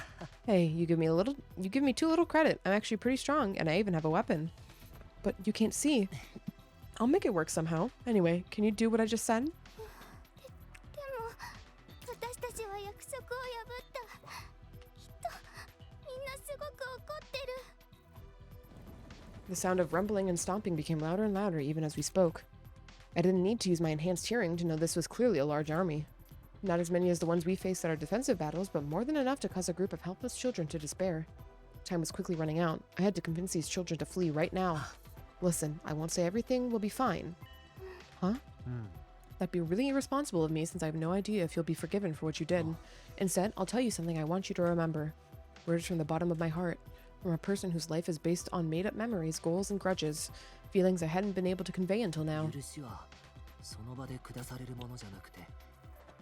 [SPEAKER 1] Hey, you give me too little credit. I'm actually pretty strong, and I even have a weapon. But you can't see. I'll make it work somehow. Anyway, can you do what I just said?
[SPEAKER 4] でも私たちは約束を破ったきっとみんなすごく怒ってる
[SPEAKER 1] The sound of rumbling and stomping became louder and louder even as we spoke. I didn't need to use my enhanced hearing to know this was clearly a large army. Not as many as the ones we faced at our defensive battles, but more than enough to cause a group of helpless children to despair. Time was quickly running out. I had to convince these children to flee right now. Listen, I won't say everything will be fine. Huh? That'd be really irresponsible of me since I have no idea if you'll be forgiven for what you did. Instead, I'll tell you something I want you to remember. Words from the bottom of my heart. From a person whose life is based on made-up memories, goals, and grudges. Feelings I hadn't been able to convey until now.
[SPEAKER 2] 許しはその場で下されるものじゃなくて、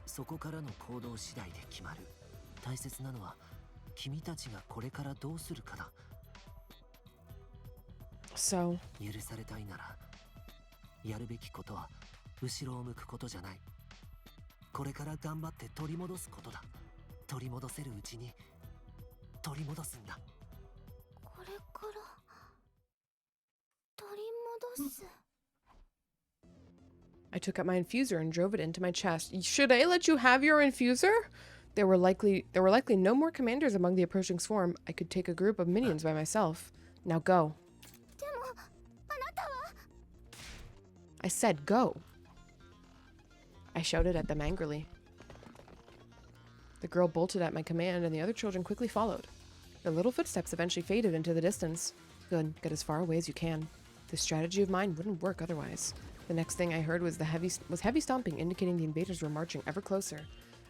[SPEAKER 2] そこからの行動次第で決まる。大切なのは君たちがこれからどうするかだ。
[SPEAKER 1] So,
[SPEAKER 2] 許されたいなら、やるべきことは後ろを向くことじゃない。これから頑張って取り戻すことだ。取り戻せるうちに取り戻すんだ。
[SPEAKER 4] これから取り戻す
[SPEAKER 1] I took out my infuser and drove it into my chest. Should I let you have your infuser? There were likely no more commanders among the approaching swarm. I could take a group of minions by myself. Now go.
[SPEAKER 4] でもあなたは
[SPEAKER 1] I said go. I shouted at them angrily. The girl bolted at my command, and the other children quickly followed. Their little footsteps eventually faded into the distance. Good, get as far away as you can. This strategy of mine wouldn't work otherwise. The next thing I heard was heavy stomping, indicating the invaders were marching ever closer.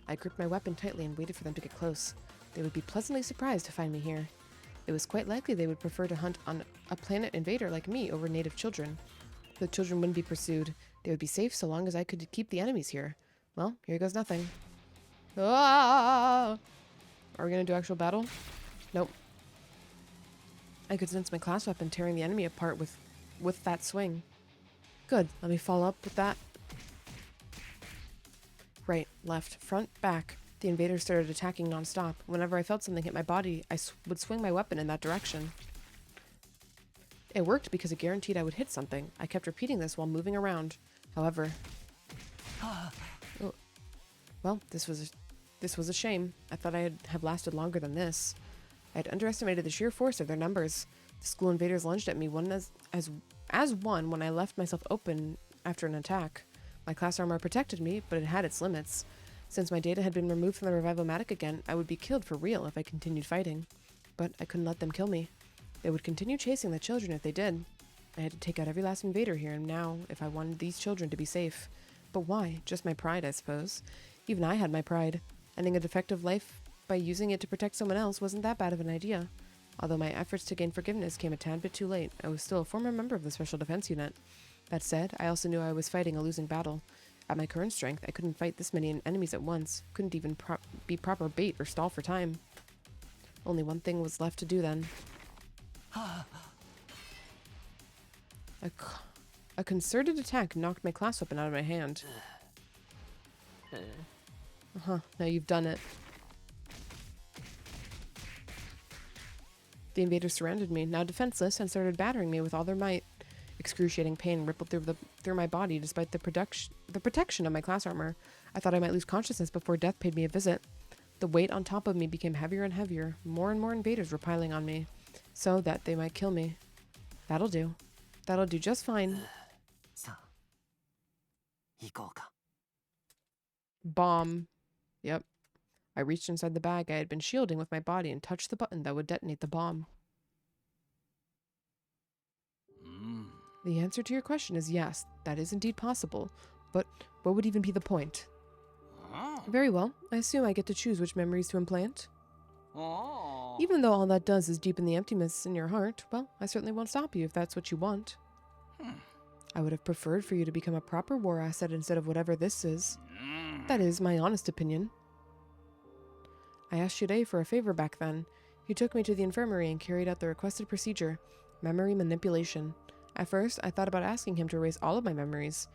[SPEAKER 1] I gripped my weapon tightly and waited for them to get close. They would be pleasantly surprised to find me here. It was quite likely they would prefer to hunt on a planet invader like me over native children. The children wouldn't be pursued. They would be safe so long as I could keep the enemies here. Well, here goes nothing. Ah! Are we gonna do actual battle? Nope. I could sense my class weapon tearing the enemy apart with that swing. Good. Let me follow up with that. Right, left, front, back. The invaders started attacking non-stop. Whenever I felt something hit my body, I would swing my weapon in that direction. It worked because it guaranteed I would hit something. I kept repeating this while moving around. However... Oh. Well, this was a shame. I thought I'd have lasted longer than this. I had underestimated the sheer force of their numbers. The school invaders lunged at me as one when I left myself open after an attack. My class armor protected me, but it had its limits. Since my data had been removed from the revival-matic again, I would be killed for real if I continued fighting. But I couldn't let them kill me. They would continue chasing the children if they did. I had to take out every last invader here and now if I wanted these children to be safe. But why? Just my pride, I suppose. Even I had my pride. Ending a defective life by using it to protect someone else wasn't that bad of an idea. Although my efforts to gain forgiveness came a tad bit too late, I was still a former member of the Special Defense Unit. That said, I also knew I was fighting a losing battle. At my current strength, I couldn't fight this many enemies at once, couldn't even be proper bait or stall for time. Only one thing was left to do then. A concerted attack knocked my class weapon out of my hand. Now you've done it. The invaders surrounded me, now defenseless, and started battering me with all their might. Excruciating pain rippled through my body despite the protection of my class armor. I thought I might lose consciousness before death paid me a visit. The weight on top of me became heavier and heavier. More and more invaders were piling on me, so that they might kill me. That'll do. That'll do just fine.
[SPEAKER 2] さあ、行こうか。
[SPEAKER 1] Bomb. Yep. I reached inside the bag I had been shielding with my body and touched the button that would detonate the bomb. The answer to your question is yes, that is indeed possible. But what would even be the point? Very well. I assume I get to choose which memories to implant. Even though all that does is deepen the emptiness in your heart, well, I certainly won't stop you if that's what you want. I would have preferred for you to become a proper war asset instead of whatever this is. That is my honest opinion. I asked Shirei for a favor back then. He took me to the infirmary and carried out the requested procedure, memory manipulation. At first, I thought about asking him to erase all of my memories.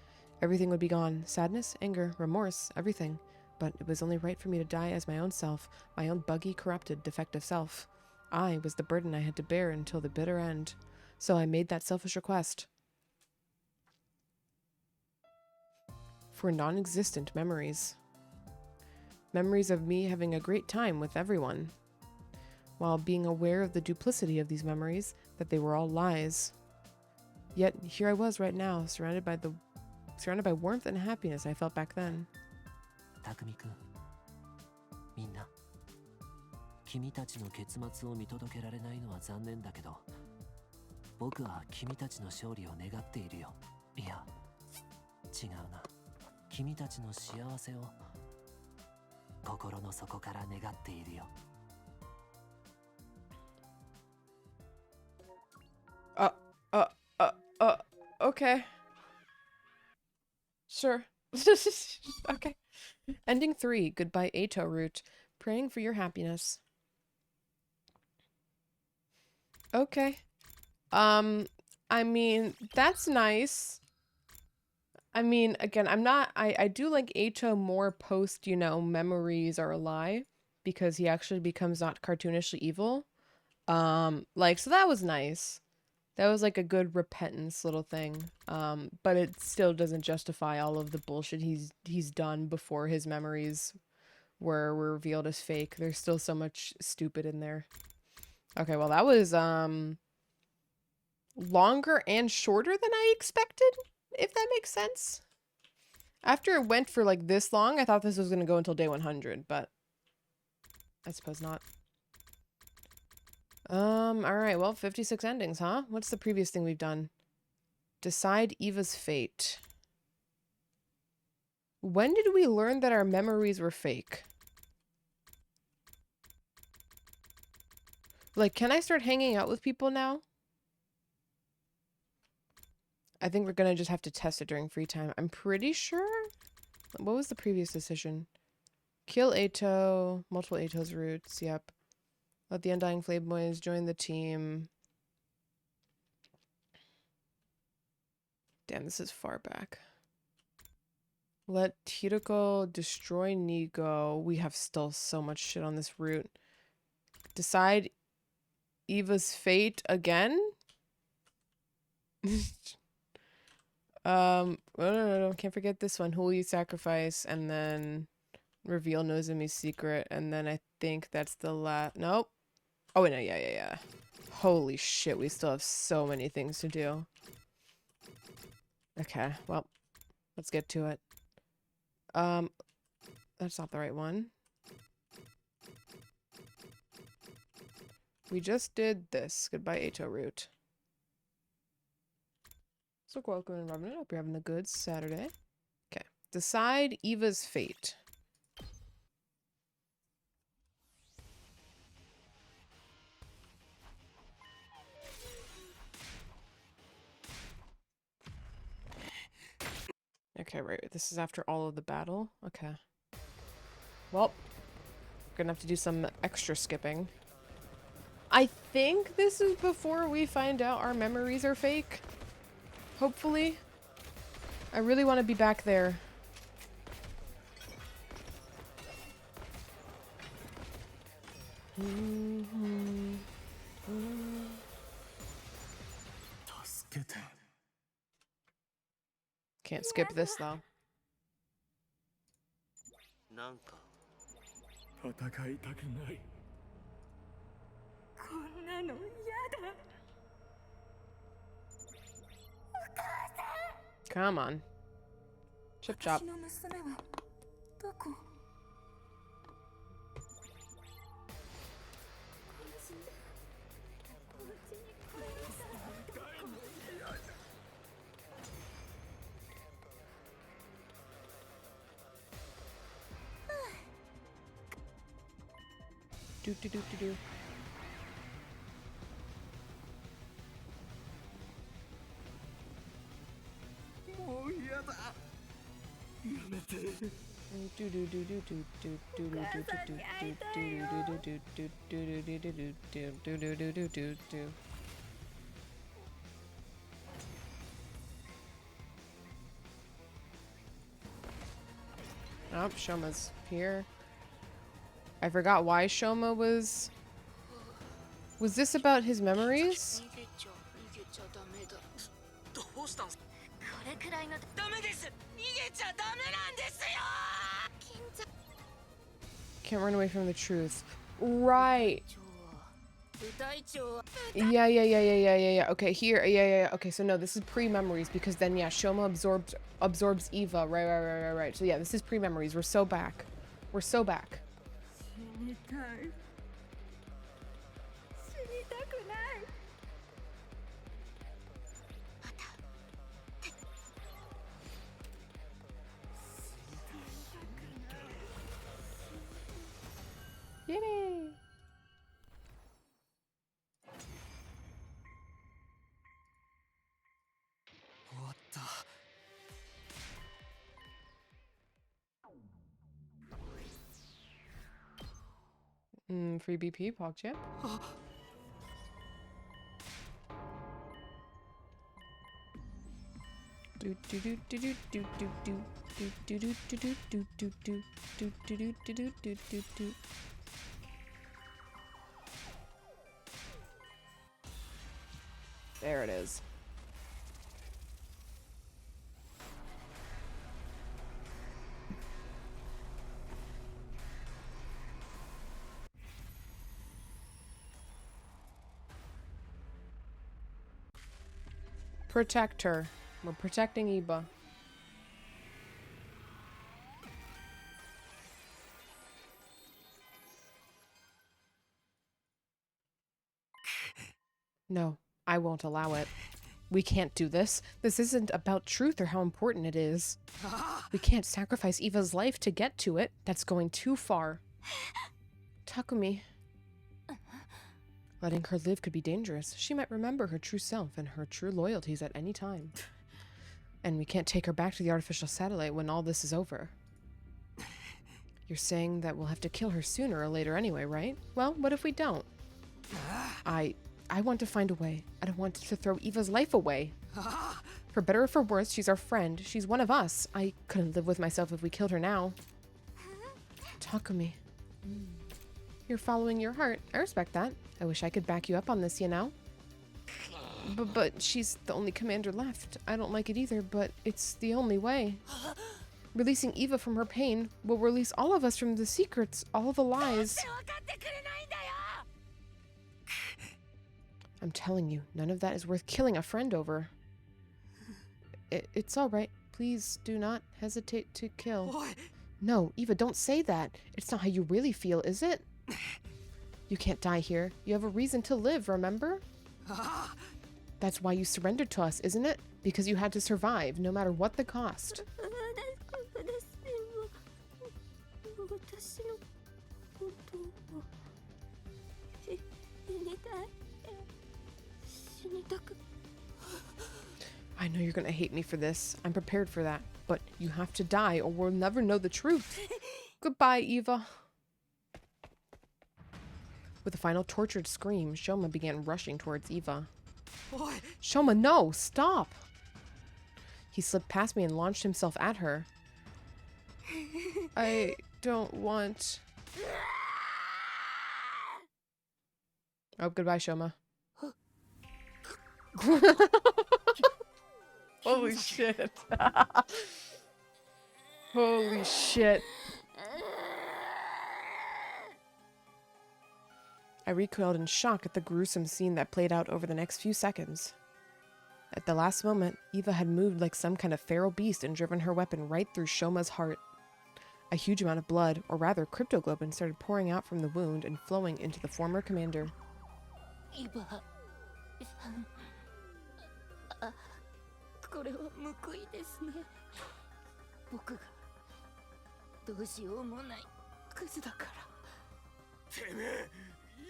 [SPEAKER 1] Everything would be gone. Sadness, anger, remorse, everything. But it was only right for me to die as my own self, my own buggy, corrupted, defective self. I was the burden I had to bear until the bitter end. So I made that selfish request. for non-existent memories. Memories of me having a great time with everyone, while being aware of the duplicity of these memories, that they were all lies. Yet here I was right now, surrounded by warmth and happiness I felt back then.
[SPEAKER 2] たくみくん、みんな、君たちの結末を見届けられないのは残念だけど、僕は君たちの勝利を願っているよ。いや、違うな。君たちの幸せを心の底から願っているよ。
[SPEAKER 1] Okay. Sure. Okay. Ending 3. Goodbye, Ato route. Praying for your happiness. Okay. I mean, that's nice. I mean, again, I do like Ato more post, you know, memories are a lie, because he actually becomes not cartoonishly evil. Like, so that was nice. That was like a good repentance little thing. But it still doesn't justify all of the bullshit he's done before his memories were revealed as fake. There's still so much stupid in there. Okay, well that was longer and shorter than I expected, if that makes sense. After it went for like this long, I thought this was gonna go until day 100, but I suppose not. Alright, well, 56 endings, huh? What's the previous thing we've done? Decide Eva's fate. When did we learn that our memories were fake? Like, can I start hanging out with people now? I think we're gonna just have to test it during free time. I'm pretty sure? What was the previous decision? Kill Ato, multiple Ato's roots, yep. Let the Undying Flame Boys join the team. Damn, this is far back. Let Tiroko destroy Nigo. We have still so much shit on this route. Decide Eva's fate again? No, can't forget this one. Who will you sacrifice? And then reveal Nozomi's secret. And then I think that's the last. Nope. Oh, wait, no, yeah. Holy shit, we still have so many things to do. Okay, well, let's get to it. That's not the right one. We just did this. Goodbye, Ato route. So welcome and Robin. I hope you're having a good Saturday. Okay. Decide Eva's fate. Okay, right. This is after all of the battle. Okay. Well, we're gonna have to do some extra skipping. I think this is before we find out our memories are fake. Hopefully. I really want to be back there. Can't skip this though.
[SPEAKER 2] なんか
[SPEAKER 5] 戦いたくない。
[SPEAKER 4] こんなの嫌だ。
[SPEAKER 1] Come on. Chip chop.
[SPEAKER 4] 私の娘はどこ？
[SPEAKER 1] Do.
[SPEAKER 5] もう嫌だ。やめて。
[SPEAKER 1] Oh, Shoma's here. I forgot why Shoma was... Was this about his memories?
[SPEAKER 4] これくらいの
[SPEAKER 5] ダメです。逃げちゃダメなんですよ。
[SPEAKER 1] Can't run away from the truth. Right.
[SPEAKER 4] 部隊長
[SPEAKER 1] Yeah. Okay, here. Yeah. Okay, so no, this is pre-memories because then yeah, Shoma absorbs Eva. Right. So yeah, this is pre-memories. We're so back. We're so back.
[SPEAKER 4] 死にたい死にたくないまた
[SPEAKER 1] Yay!
[SPEAKER 2] What the?
[SPEAKER 1] Free BP, PogChamp. There it is. Protect her. We're protecting Iba. No, I won't allow it. We can't do this. This isn't about truth or how important it is. We can't sacrifice Eva's life to get to it. That's going too far. Takumi. Letting her live could be dangerous. She might remember her true self and her true loyalties at any time. And we can't take her back to the artificial satellite when all this is over. You're saying that we'll have to kill her sooner or later anyway, right? Well, what if we don't? I want to find a way. I don't want to throw Eva's life away. For better or for worse, she's our friend. She's one of us. I couldn't live with myself if we killed her now. Takumi. You're following your heart. I respect that. I wish I could back you up on this, you know? But she's the only commander left. I don't like it either, but it's the only way. Releasing Eva from her pain will release all of us from the secrets, all the lies. I'm telling you, none of that is worth killing a friend over. It's all right. Please do not hesitate to kill. No, Eva, don't say that. It's not how you really feel, is it? You can't die here. You have a reason to live, remember? That's why you surrendered to us, isn't it? Because you had to survive, no matter what the cost. I know you're gonna hate me for this. I'm prepared for that. But you have to die or we'll never know the truth. Goodbye, Eva. With a final tortured scream, Shoma began rushing towards Eva. Shoma, no! Stop! He slipped past me and launched himself at her. I don't want... Oh, goodbye, Shoma. Holy shit. Holy shit. I recoiled in shock at the gruesome scene that played out over the next few seconds. At the last moment, Eva had moved like some kind of feral beast and driven her weapon right through Shoma's heart. A huge amount of blood, or rather cryptoglobin, started pouring out from the wound and flowing into the former commander.
[SPEAKER 4] Eva. これは報いですね。僕がどうしようもないクズだから。
[SPEAKER 5] てめえ、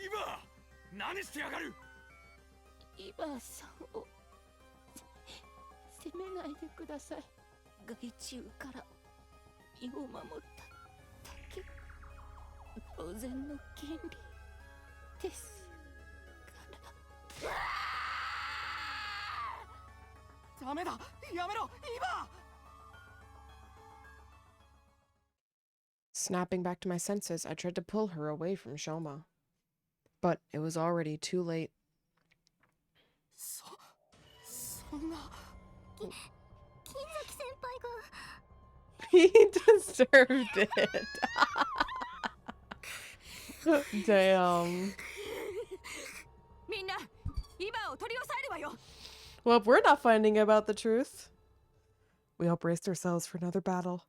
[SPEAKER 5] 今何してやがる。
[SPEAKER 4] イバーさんを責めないでください。害虫から身を守っただけ当然の権利ですから。
[SPEAKER 5] ダメだ、やめろ、今。
[SPEAKER 1] Snapping back to my senses, I tried to pull her away from Shoma. But it was already too late.
[SPEAKER 5] そんな。
[SPEAKER 1] He deserved it. Damn.
[SPEAKER 4] みんな今を取り押さえるわよ
[SPEAKER 1] Well, we're not finding about the truth. We all braced ourselves for another battle.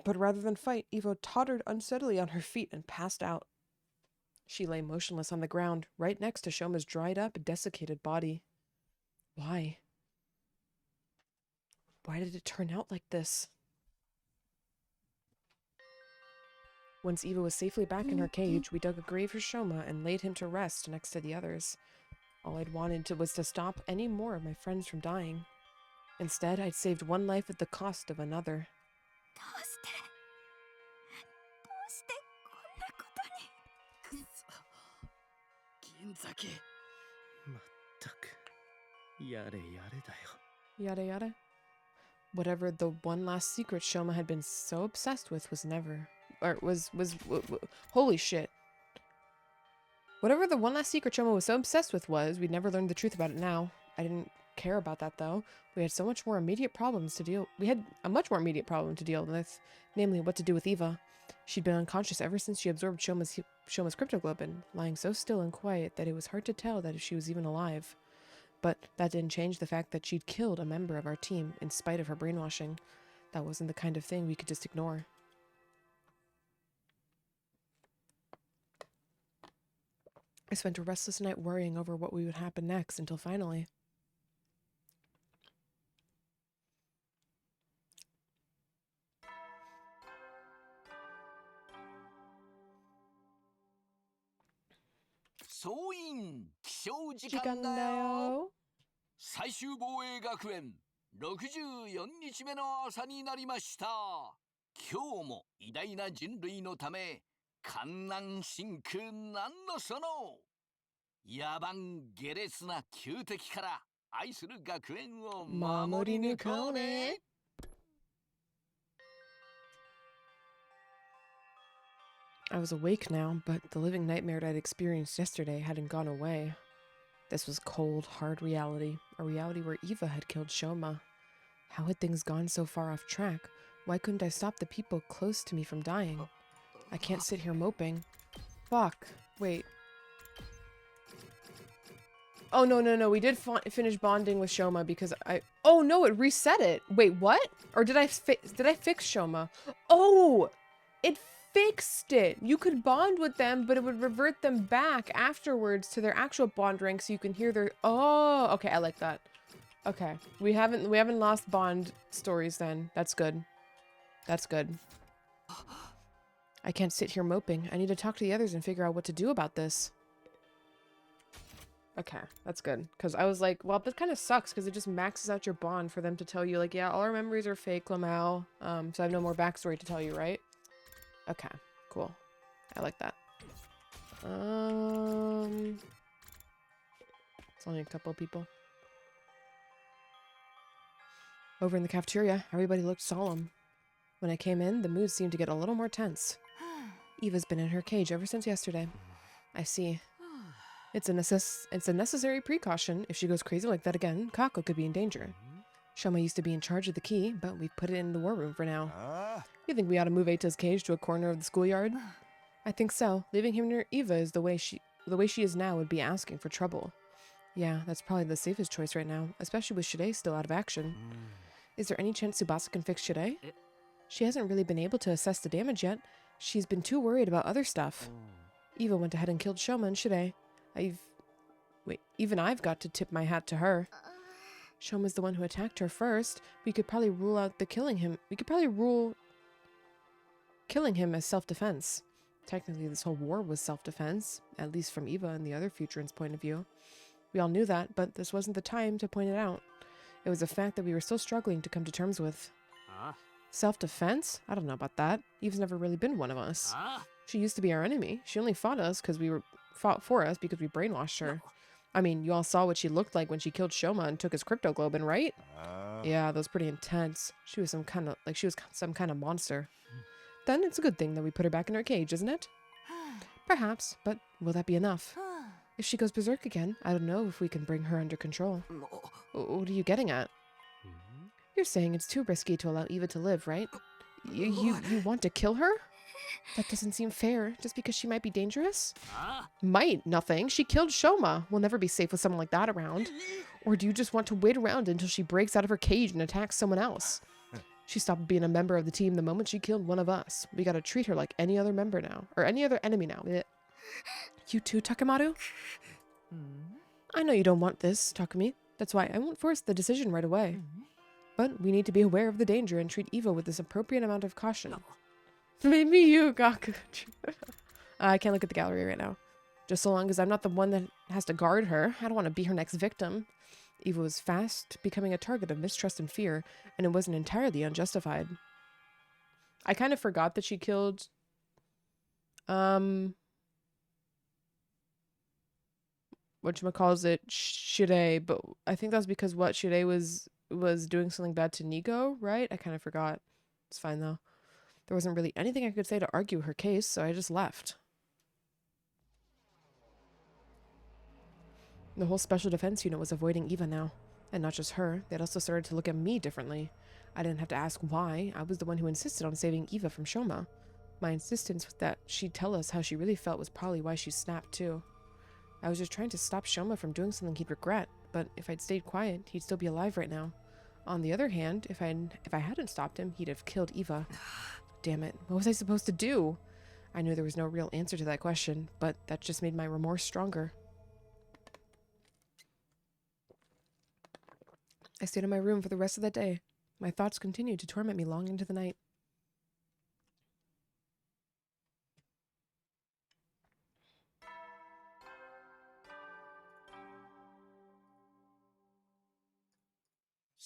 [SPEAKER 1] But rather than fight, Evo tottered unsteadily on her feet and passed out. She lay motionless on the ground, right next to Shoma's dried up, desiccated body. Why? Why did it turn out like this? Once Eva was safely back in her cage, we dug a grave for Shoma and laid him to rest next to the others. All I'd wanted was to stop any more of my friends from dying. Instead, I'd saved one life at the cost of another.
[SPEAKER 4] どうしてこんなことに
[SPEAKER 5] 銀崎まったくやれやれだよ
[SPEAKER 1] Yada yada. Whatever the one last secret Shoma had been so obsessed with holy shit. Whatever the one last secret Shoma was so obsessed with we'd never learned the truth about it now. I didn't care about that though. We had a much more immediate problem to deal with, namely what to do with Eva. She'd been unconscious ever since she absorbed Shoma's cryptoglobin, lying so still and quiet that it was hard to tell that if she was even alive. But that didn't change the fact that she'd killed a member of our team in spite of her brainwashing. That wasn't the kind of thing we could just ignore. I spent a restless night worrying over what would happen next until finally. Jikandayo.
[SPEAKER 5] 最終防衛学園64日目の朝になりました。今日も偉大な人類のため観難深空なんのその野蛮下劣な旧敵から愛する学園を守り抜こうね。
[SPEAKER 1] I was awake now, but the living nightmare I'd experienced yesterday hadn't gone away. This was cold, hard reality, a reality where Eva had killed Shoma. How had things gone so far off track? Why couldn't I stop the people close to me from dying? I can't sit here moping. Fuck. Wait. Oh, no. We did finish bonding with Shoma because Oh, no, it reset it. Wait, what? Or did I fix Shoma? Oh! It fixed it. You could bond with them, but it would revert them back afterwards to their actual bond rank so you can hear their... Oh, okay, I like that. Okay. We haven't lost bond stories then. That's good. That's good. I can't sit here moping. I need to talk to the others and figure out what to do about this. Okay, that's good. Because I was like, well, that kind of sucks because it just maxes out your bond for them to tell you, like, yeah, all our memories are fake, Lamau. So I have no more backstory to tell you, right? Okay, cool. I like that. It's only a couple people. Over in the cafeteria, everybody looked solemn. When I came in, the mood seemed to get a little more tense. Eva's been in her cage ever since yesterday. I see. It's a necessary precaution. If she goes crazy like that again, Kako could be in danger. Shoma used to be in charge of the key, but we've put it in the war room for now. You think we ought to move Eita's cage to a corner of the schoolyard? I think so. Leaving him near Eva is the way she is now would be asking for trouble. Yeah, that's probably the safest choice right now, especially with Shide still out of action. Is there any chance Tsubasa can fix Shide? She hasn't really been able to assess the damage yet. She's been too worried about other stuff. Eva went ahead and killed Shoma and Shide. Even I've got to tip my hat to her. Shoma's the one who attacked her first. We could probably rule out killing him as self-defense. Technically, this whole war was self-defense, at least from Eva and the other Futurans' point of view. We all knew that, but this wasn't the time to point it out. It was a fact that we were still struggling to come to terms with. Self-defense? I don't know about that. Eve's never really been one of us. She used to be our enemy. She only fought for us because we brainwashed her. I mean, you all saw what she looked like when she killed Shoma and took his cryptoglobin, right? Yeah, that was pretty intense. She was some kind of monster. Then it's a good thing that we put her back in her cage, isn't it? Perhaps, but will that be enough? If she goes berserk again, I don't know if we can bring her under control. What are you getting at? You're saying it's too risky to allow Eva to live, right? You want to kill her? That doesn't seem fair, just because she might be dangerous? Might? Nothing. She killed Shoma. We'll never be safe with someone like that around. Or do you just want to wait around until she breaks out of her cage and attacks someone else? She stopped being a member of the team the moment she killed one of us. We gotta treat her like any other member now. Or any other enemy now. Blech. You too, Takemaru? I know you don't want this, Takumi. That's why I won't force the decision right away. But we need to be aware of the danger and treat Eva with this appropriate amount of caution. Maybe you, Gaku. I can't look at the gallery right now. Just so long as I'm not the one that has to guard her. I don't want to be her next victim. Eva was fast becoming a target of mistrust and fear, and it wasn't entirely unjustified. I kind of forgot that she killed... whatchamacallit, Shirei, but I think that's because Shirei was doing something bad to Nigo, right? I kind of forgot. It's fine, though. There wasn't really anything I could say to argue her case, so I just left. The whole special defense unit was avoiding Eva now. And not just her, they'd also started to look at me differently. I didn't have to ask why. I was the one who insisted on saving Eva from Shoma. My insistence that she'd tell us how she really felt was probably why she snapped, too. I was just trying to stop Shoma from doing something he'd regret, but if I'd stayed quiet, he'd still be alive right now. On the other hand, if I hadn't stopped him, he'd have killed Eva. Damn it, what was I supposed to do? I knew there was no real answer to that question, but that just made my remorse stronger. I stayed in my room for the rest of that day. My thoughts continued to torment me long into the night.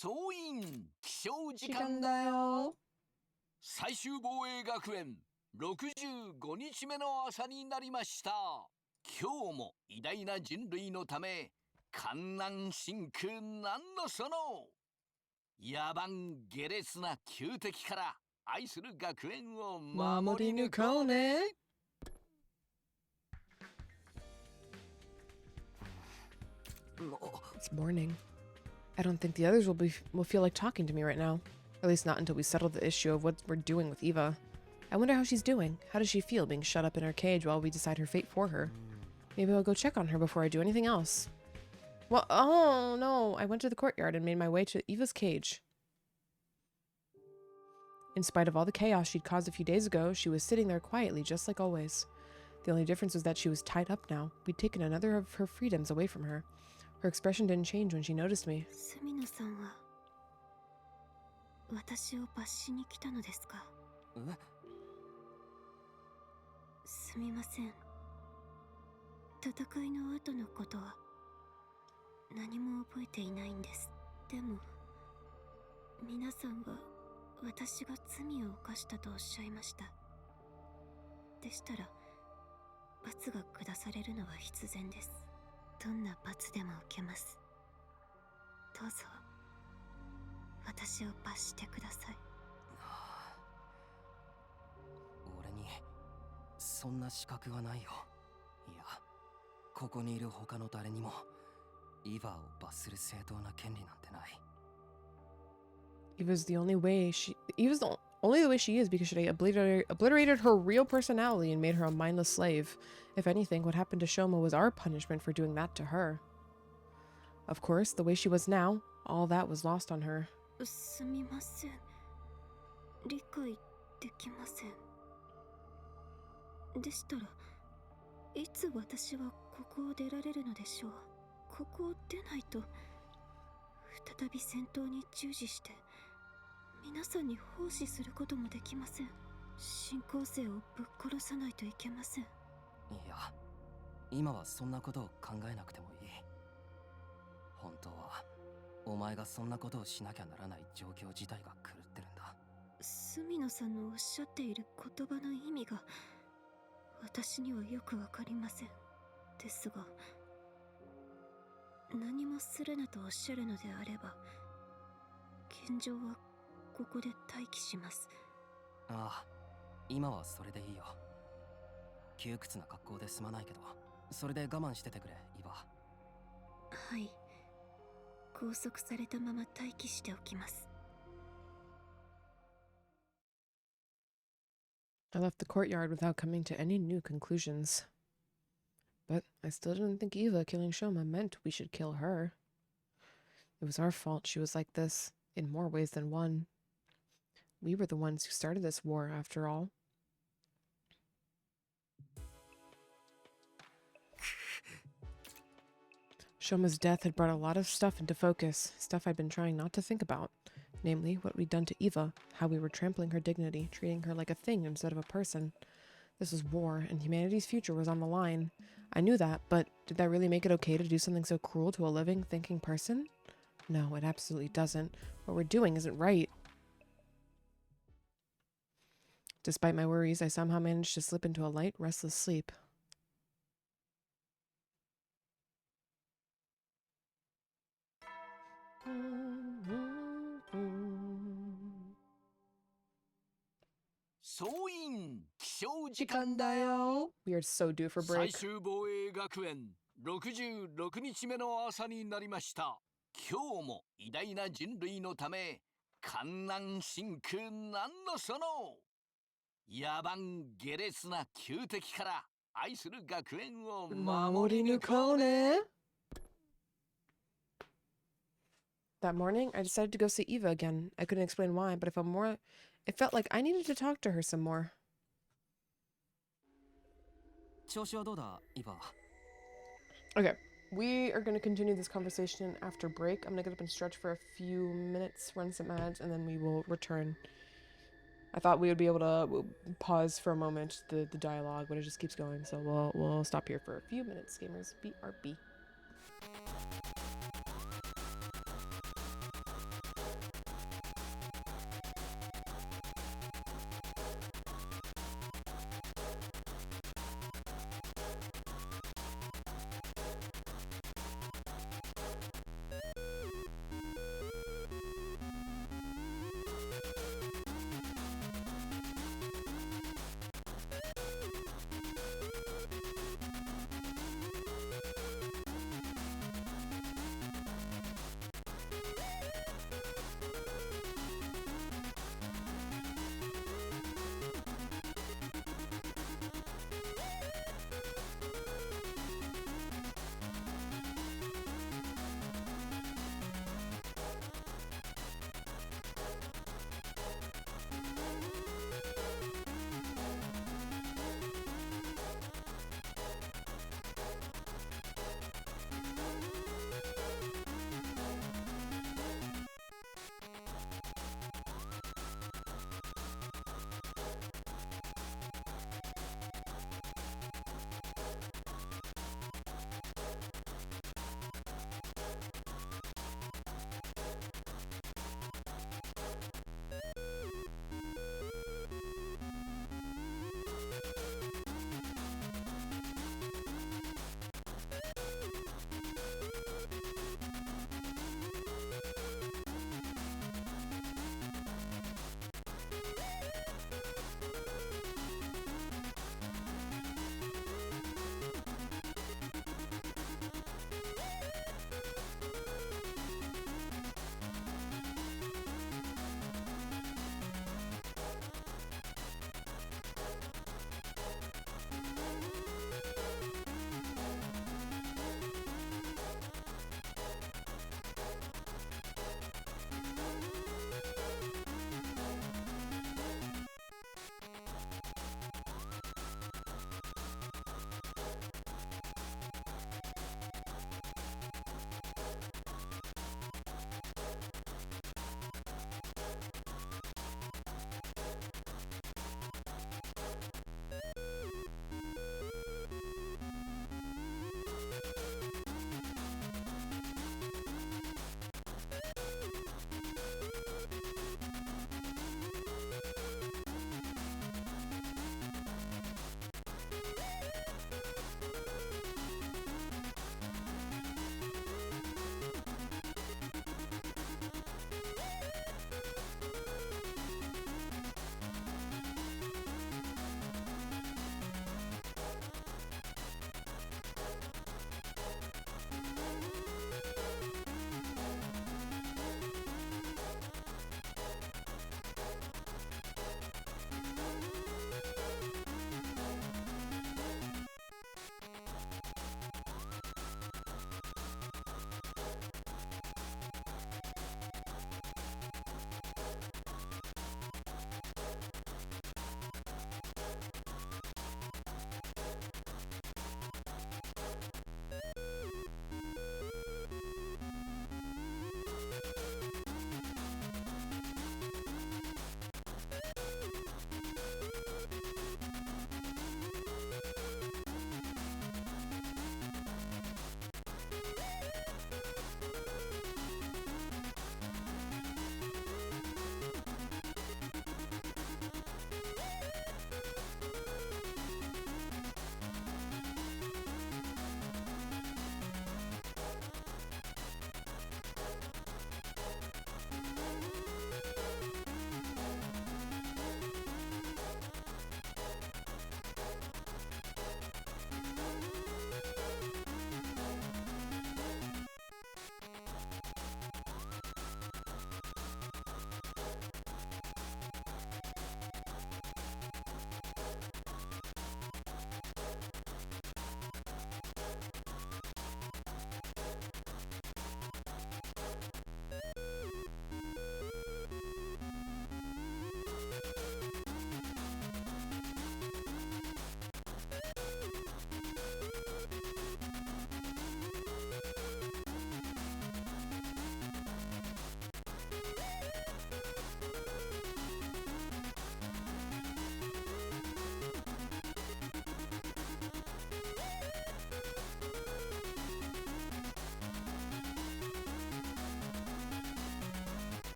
[SPEAKER 5] 総員起床時間だよ。最終防衛学園65日目の朝になりました。今日も偉大な人類のため観南真空なんのその野蛮下劣な旧敵から愛する学園を守り抜こうね。
[SPEAKER 1] It's morning. I don't think the others will feel like talking to me right now. At least not until we settle the issue of what we're doing with Eva. I wonder how she's doing. How does she feel being shut up in her cage while we decide her fate for her? Maybe I'll go check on her before I do anything else. Well, oh no, I went to the courtyard and made my way to Eva's cage. In spite of all the chaos she'd caused a few days ago, she was sitting there quietly, just like always. The only difference was that she was tied up now. We'd taken another of her freedoms away from her. Her expression didn't change when she noticed me.
[SPEAKER 4] 私を罰しに来たのですか？すみません。戦いの後のことは何も覚えていないんです。でも皆さんは私が罪を犯したとおっしゃいました。でしたら罰が下されるのは必然です。どんな罰でも受けます。どうぞ私を罰してください。
[SPEAKER 2] 俺にそんな資格はないよ。いや、ここにいる他の誰にもイヴァを罰する正当な権利なんてない。
[SPEAKER 1] Eva's the only way she is because she obliterated her real personality and made her a mindless slave. If anything, what happened to Shoma was our punishment for doing that to her. Of course, the way she was now, all that was lost on her.
[SPEAKER 4] すみません。理解できません。でしたら、いつ私はここを出られるのでしょう。ここを出ないと、再び戦闘に従事して、皆さんに奉仕することもできません。新校生をぶっ殺さないといけません。い
[SPEAKER 2] や、今はそんなことを考えなくてもいい。本当はお前がそんなことをしなきゃならない状況自体が狂ってるんだ。
[SPEAKER 4] 隅野さんのおっしゃっている言葉の意味が私にはよくわかりません。ですが、何もするなとおっしゃるのであれば、現状はここで待機します。
[SPEAKER 2] ああ、今はそれでいいよ。窮屈な格好で済まないけど、それで我慢しててくれ、イヴァ。
[SPEAKER 4] はい。拘束されたまま待機しておきます。
[SPEAKER 1] I left the courtyard without coming to any new conclusions. But I still didn't think Eva killing Shoma meant we should kill her. It was our fault she was like this, in more ways than one. We were the ones who started this war, after all. Shoma's death had brought a lot of stuff into focus, stuff I'd been trying not to think about. Namely, what we'd done to Eva, how we were trampling her dignity, treating her like a thing instead of a person. This was war, and humanity's future was on the line. I knew that, but did that really make it okay to do something so cruel to a living, thinking person? No, it absolutely doesn't. What we're doing isn't right. Despite my worries, I somehow managed to slip into a light, restless sleep. We are so due for
[SPEAKER 5] 最
[SPEAKER 1] break.
[SPEAKER 5] 終防衛学園66日目の朝になりました。今日も偉大な人類のため観南真空なんのその野蛮下劣な旧敵から愛する学園を守り抜こうね。
[SPEAKER 1] That morning, I decided to go see Eva again. I couldn't explain why, but it felt like I needed to talk to her some more.
[SPEAKER 2] 調子はどうだ、イヴァ。
[SPEAKER 1] Okay, we are going to continue this conversation after break. I'm going to get up and stretch for a few minutes, run some ads, and then we will return. I thought we would be able to pause for a moment the dialogue, but it just keeps going, so we'll stop here for a few minutes. Gamers, BRB.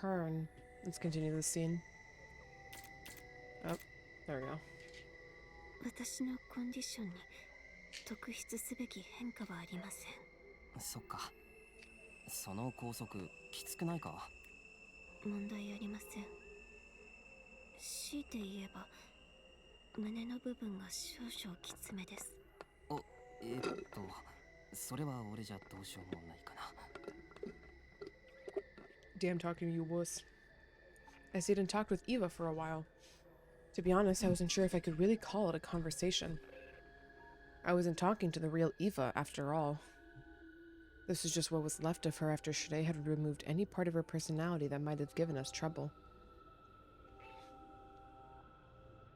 [SPEAKER 1] turn. Let's continue the scene. Oh, there we go.
[SPEAKER 4] 私のコンディションに特筆すべき変化はありません。
[SPEAKER 6] そっか。その拘束きつくないか？
[SPEAKER 4] 問題ありません。強いて言えば胸の部分が少々きつめです。
[SPEAKER 6] それは俺じゃどうしようもないかな。
[SPEAKER 1] Damn talking to you, wuss. I stayed and talked with Eva for a while. To be honest, I wasn't sure if I could really call it a conversation. I wasn't talking to the real Eva, after all. This was just what was left of her after Shirei had removed any part of her personality that might have given us trouble.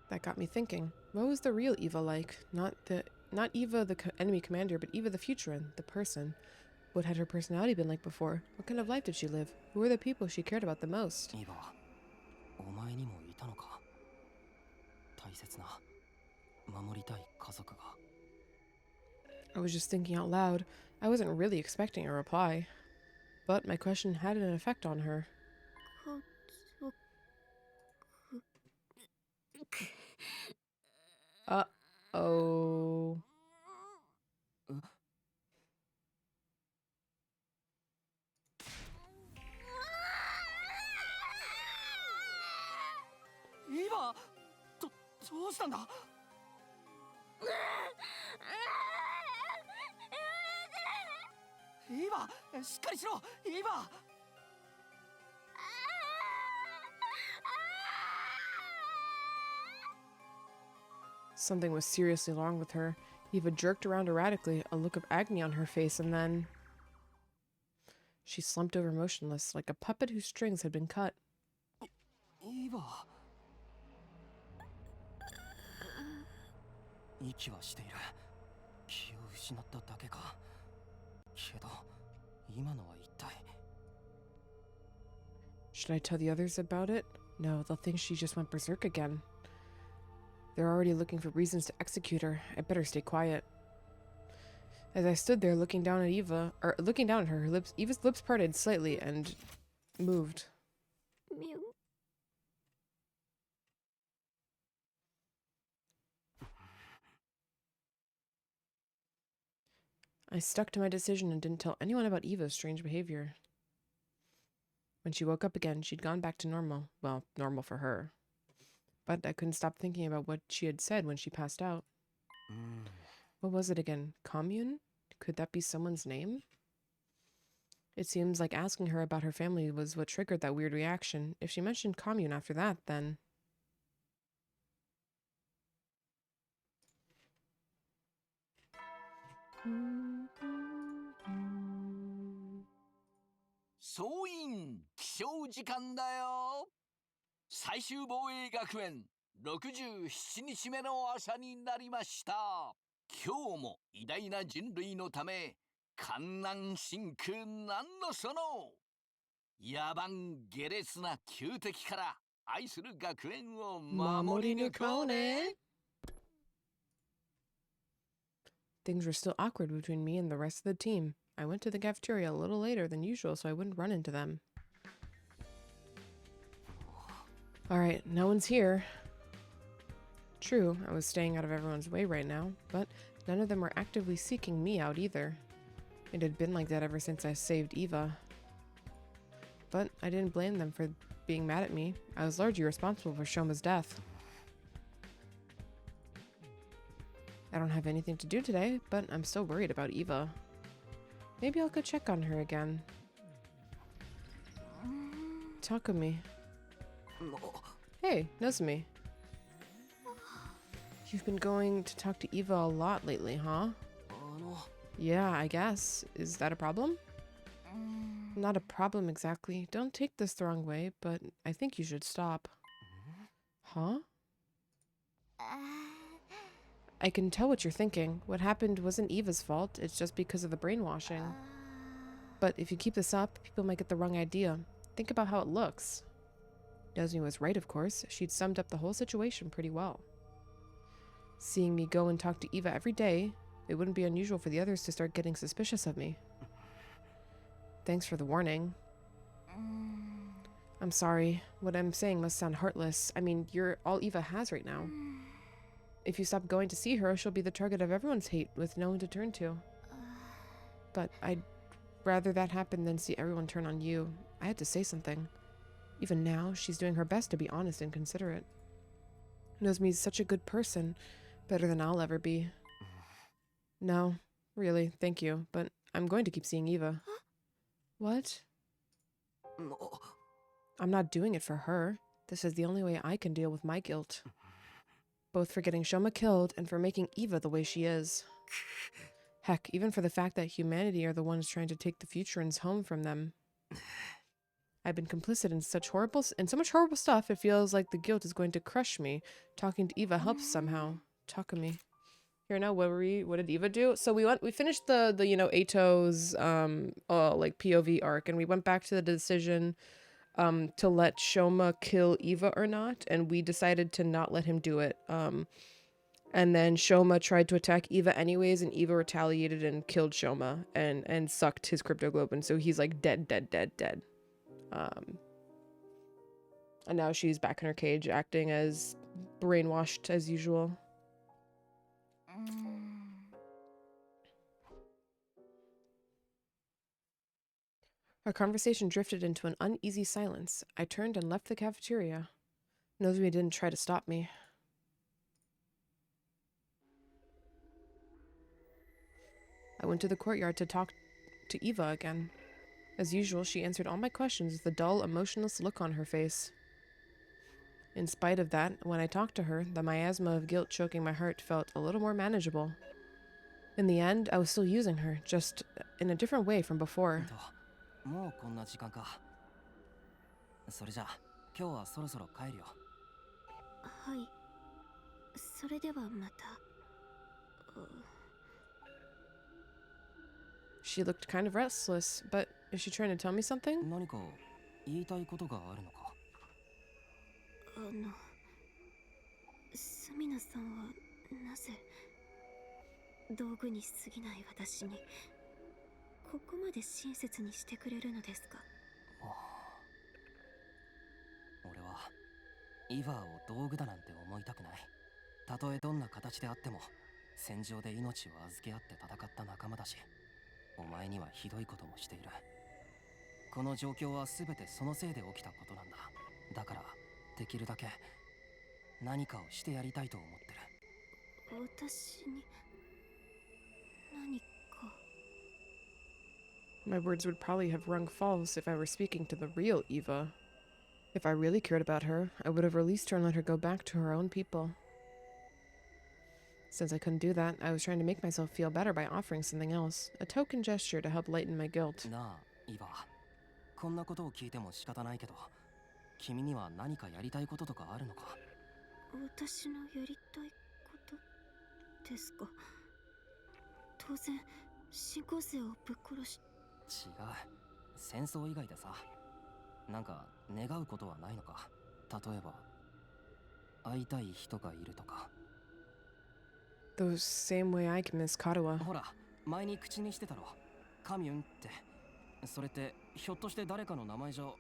[SPEAKER 1] That got me thinking, what was the real Eva like? Not Eva the enemy commander, but Eva the Futuran, the person. What had her personality been like before? What kind of life did she live? Who were the people she cared about the most?
[SPEAKER 6] イーバはお前にもいたのか？大切な守りたい家族が。
[SPEAKER 1] I was just thinking out loud. I wasn't really expecting a reply. But my question had an effect on her.
[SPEAKER 4] 家族
[SPEAKER 1] Uh-oh.
[SPEAKER 6] イーバどうしたんだ？イーバしっかりしろイーバ。
[SPEAKER 1] Something was seriously wrong with her. Eva jerked around erratically, a look of agony on her face, and then she slumped over motionless, like a puppet whose strings had been cut.
[SPEAKER 6] イーバ息はしている。気を失っただけか。けど今のは一体。
[SPEAKER 1] Should I tell the others about it? No, they'll think she just went berserk again. They're already looking for reasons to execute her. I better stay quiet. As I stood there looking down at her, Eva's lips parted slightly and moved. I stuck to my decision and didn't tell anyone about Eva's strange behavior. When she woke up again, she'd gone back to normal. Well, normal for her. But I couldn't stop thinking about what she had said when she passed out. What was it again? Commune? Could that be someone's name? It seems like asking her about her family was what triggered that weird reaction. If she mentioned commune after that, then...
[SPEAKER 5] 総員起床時間だよ。最終防衛学園67日目の朝になりました。今日も偉大な人類のため艱難辛苦なんのその野蛮下劣な旧敵から愛する学園を守り抜こうね。
[SPEAKER 1] Things were still awkward between me and the rest of the team. I went to the cafeteria a little later than usual so I wouldn't run into them. Alright, no one's here. True, I was staying out of everyone's way right now, but none of them were actively seeking me out either. It had been like that ever since I saved Eva. But I didn't blame them for being mad at me. I was largely responsible for Shoma's death. I don't have anything to do today, but I'm still worried about Eva. Maybe I'll go check on her again. Takumi. Hey, Nozomi. You've been going to talk to Eva a lot lately, huh? Yeah, I guess. Is that a problem? Not a problem exactly. Don't take this the wrong way, but I think you should stop. Huh? I can tell what you're thinking. What happened wasn't Eva's fault. It's just because of the brainwashing. But if you keep this up, people might get the wrong idea. Think about how it looks. Nozomi was right, of course. She'd summed up the whole situation pretty well. Seeing me go and talk to Eva every day, it wouldn't be unusual for the others to start getting suspicious of me. Thanks for the warning. I'm sorry. What I'm saying must sound heartless. I mean, you're all Eva has right now. If you stop going to see her, she'll be the target of everyone's hate with no one to turn to. But I'd rather that happen than see everyone turn on you. I had to say something. Even now, she's doing her best to be honest and considerate. Knows me as such a good person. Better than I'll ever be. No, really, thank you. But I'm going to keep seeing Eva. What? I'm not doing it for her. This is the only way I can deal with my guilt. Both for getting Shoma killed and for making Eva the way she is. Heck, even for the fact that humanity are the ones trying to take the Futurans home from them. I've been complicit in so much horrible stuff, it feels like the guilt is going to crush me. Talking to Eva helps somehow. Takumi. Here now, what did Eva do? So we finished the Ato's like POV arc, and we went back to the decision to let Shoma kill Eva or not, and we decided to not let him do it. And then Shoma tried to attack Eva anyways, and Eva retaliated and killed Shoma and sucked his crypto globe, and so he's like dead. And now she's back in her cage, acting as brainwashed as usual. Our conversation drifted into an uneasy silence. I turned and left the cafeteria. Nozomi didn't try to stop me. I went to the courtyard to talk to Eva again. As usual, she answered all my questions with a dull, emotionless look on her face. In spite of that, when I talked to her, the miasma of guilt choking my heart felt a little more manageable. In the end, I was still using her, just in a different way from before.
[SPEAKER 6] もうこんな時間か。それじゃあ今日はそろそろ帰るよ。
[SPEAKER 4] はい。それではまた。
[SPEAKER 1] She looked kind of restless, but is she trying to tell me something?
[SPEAKER 6] 何か言いたいことがあるのか。
[SPEAKER 4] スミナさんはなぜ道具に過ぎない私にここまで親切にしてくれるのですか。
[SPEAKER 6] 俺はイヴァーを道具だなんて思いたくない。たとえどんな形であっても戦場で命を預け合って戦った仲間だし、お前にはひどいこともしている。この状況は全てそのせいで起きたことなんだ。だからできるだけ何かをしてやりたいと思ってる。
[SPEAKER 4] 私に何か。
[SPEAKER 1] My words would probably have rung false if I were speaking to the real Eva. If I really cared about her, I would have released her and let her go back to her own people. Since I couldn't do that, I was trying to make myself feel better by offering something else, a token gesture to help lighten my guilt.
[SPEAKER 6] なあ、イヴァー。こんなことを聞いても仕方ないけど、君には何かやりたいこととかあるのか？
[SPEAKER 4] 私のやりたいことですか。当然、新校生をぶっ殺し。
[SPEAKER 6] 違う。戦争以外でさ、なんか願うことはないのか？例えば、会いたい人がいるとか。
[SPEAKER 1] The same way I can miss Karawa.
[SPEAKER 6] ほら、前に口にしてたろ。カミュンって。それってひょっとして誰かの名前じゃ。
[SPEAKER 4] カ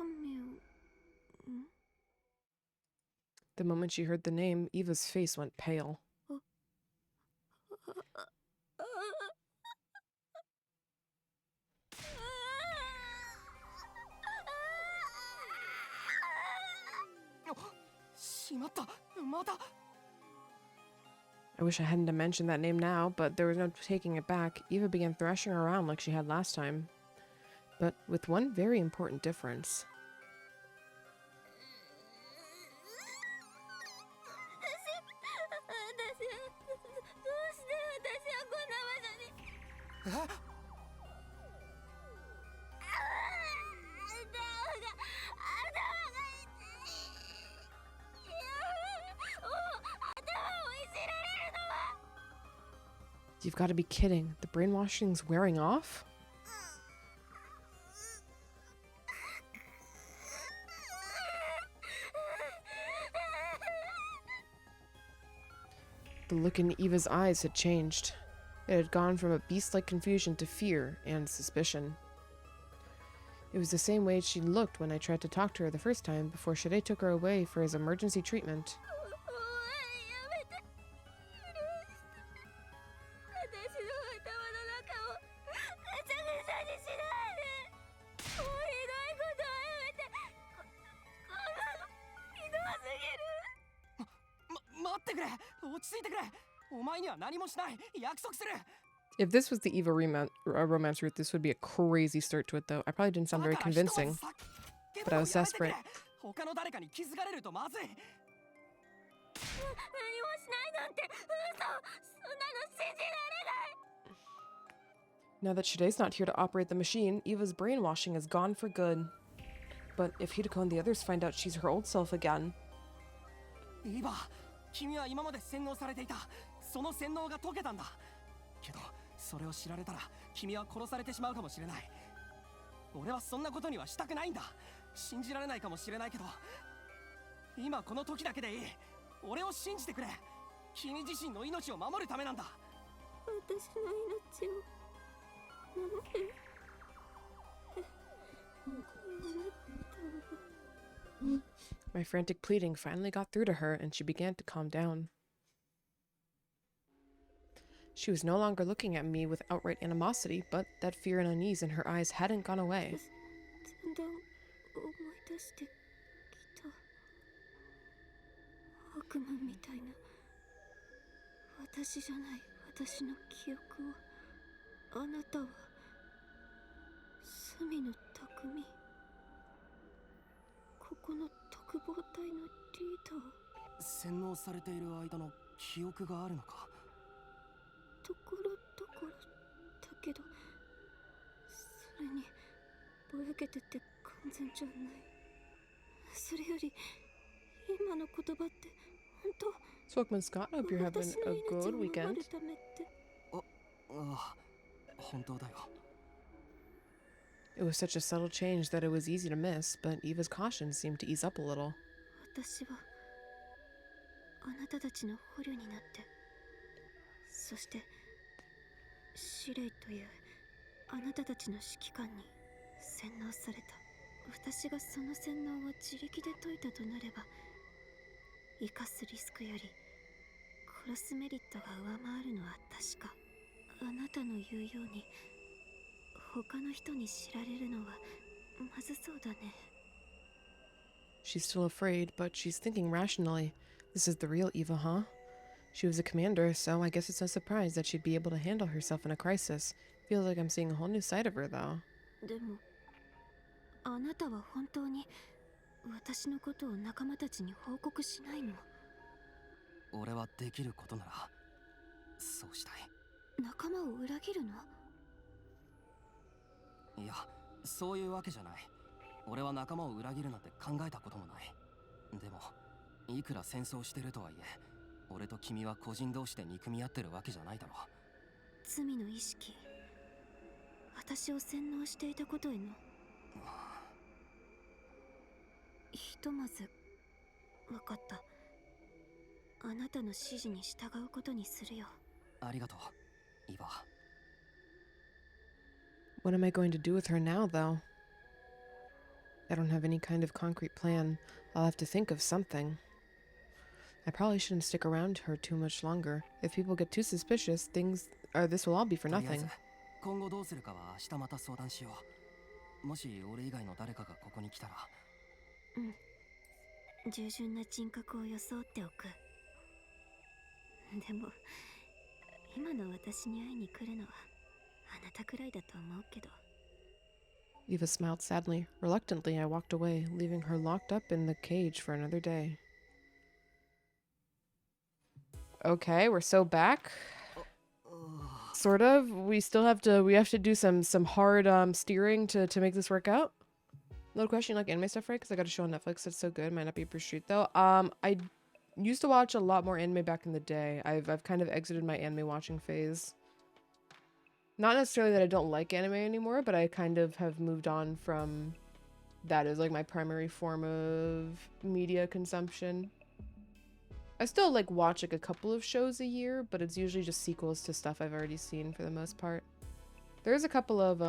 [SPEAKER 4] ミュン。
[SPEAKER 1] The moment she heard the name, Eva's face went pale. I wish I hadn't mentioned that name now, but there was no taking it back. Eva began thrashing around like she had last time. But with one very important difference. You've got to be kidding. The brainwashing's wearing off? The look in Eva's eyes had changed. It had gone from a beast-like confusion to fear and suspicion. It was the same way she looked when I tried to talk to her the first time before Shide took her away for his emergency treatment.
[SPEAKER 6] 待ってくれ、落ち着いてくれ。お前には何もしない。約束する。
[SPEAKER 1] If this was the Eva romance route, this would be a crazy start to it, though. I probably didn't sound very convincing, but I was desperate.
[SPEAKER 6] 他の誰かに気づかれるとまずい。
[SPEAKER 4] 何もしないなんて嘘。そんなの信じられない。
[SPEAKER 1] Now that Shide's not here to operate the machine, Eva's brainwashing is gone for good. But if Hideko and the others find out she's her old self again...
[SPEAKER 6] イヴァ、君は今まで洗脳されていた。その洗脳が解けたんだ。けど、それを知られたら君は殺されてしまうかもしれない。俺はそんなことにはしたくないんだ。信じられないかもしれないけど、今この時だけでいい。俺を信じてくれ。君自身の命を守るためなんだ。
[SPEAKER 4] 私の命を守る。
[SPEAKER 1] My frantic pleading finally got through to her, and she began to calm down. She was no longer looking at me with outright animosity, but that fear and unease in her eyes hadn't gone away.
[SPEAKER 4] だんだん思い出してきた。悪魔みたいな。私じゃない私の記憶を。あなたは隅の匠。ここの特防隊のリーダー。
[SPEAKER 6] 洗脳されている間の記憶があるのか。
[SPEAKER 4] ところどころだけど、それにぼやけてて完全じゃない。それより今の言葉って本当。
[SPEAKER 1] Swokman Scott, I hope you're having a good weekend.
[SPEAKER 6] ああ、本当だよ。
[SPEAKER 1] It was such a subtle change that it was easy to miss, but Eva's caution seemed to ease up a little.
[SPEAKER 4] 私はあなたたちの捕虜になって、そして司令というあなたたちの指揮官に洗脳された。私がその洗脳を自力で解いたとなれば、生かすリスクより殺すメリットが上回るのは確か。あなたの言うように他の人に知られるのはまずそうだね。
[SPEAKER 1] She's still afraid, but she's thinking rationally. This is the real Eva, huh? She was a commander, so I guess it's no surprise that she'd be able to handle herself in a crisis. Feels like I'm seeing a whole new side of her, though.
[SPEAKER 4] でもあなたは本当に私のことを仲間たちに報告しないの？
[SPEAKER 6] 俺はできることならそうしたい。
[SPEAKER 4] 仲間を裏切るの？
[SPEAKER 6] いや、そういうわけじゃない。俺は仲間を裏切るなんて考えたこともない。でも、いくら戦争してるとはいえ、俺と君は個人同士で憎み合ってるわけじゃないだろう。
[SPEAKER 4] 罪の意識、私を洗脳していたことへの。ひとまず分かった。あなたの指示に従うことにするよ。
[SPEAKER 6] ありがとう、イヴァ。
[SPEAKER 1] What am I going to do with her now, though? I don't have any kind of concrete plan. I'll have to think of something. I probably shouldn't stick around her too much longer. If people get too suspicious, this will all be for nothing.
[SPEAKER 6] 今後どうするかは明日また相談しよう。もし俺以外の誰かがここに来たら。
[SPEAKER 4] うん。従順な人格を装っておく。でも、今の私に会いに来るのはあなたくらいだと思うけど。
[SPEAKER 1] Eva smiled sadly. Reluctantly, I walked away, leaving her locked up in the cage for another day. Okay, we're so back. Sort of. We have to do some hard steering to make this work out. Little question, like anime stuff, right? Because I got a show on Netflix that's so good. Might not be per street though. I used to watch a lot more anime back in the day. I've kind of exited my anime watching phase. Not necessarily that I don't like anime anymore, but I kind of have moved on from that as like my primary form of media consumption. I still like watch like a couple of shows a year, but it's usually just sequels to stuff I've already seen for the most part. There's a couple of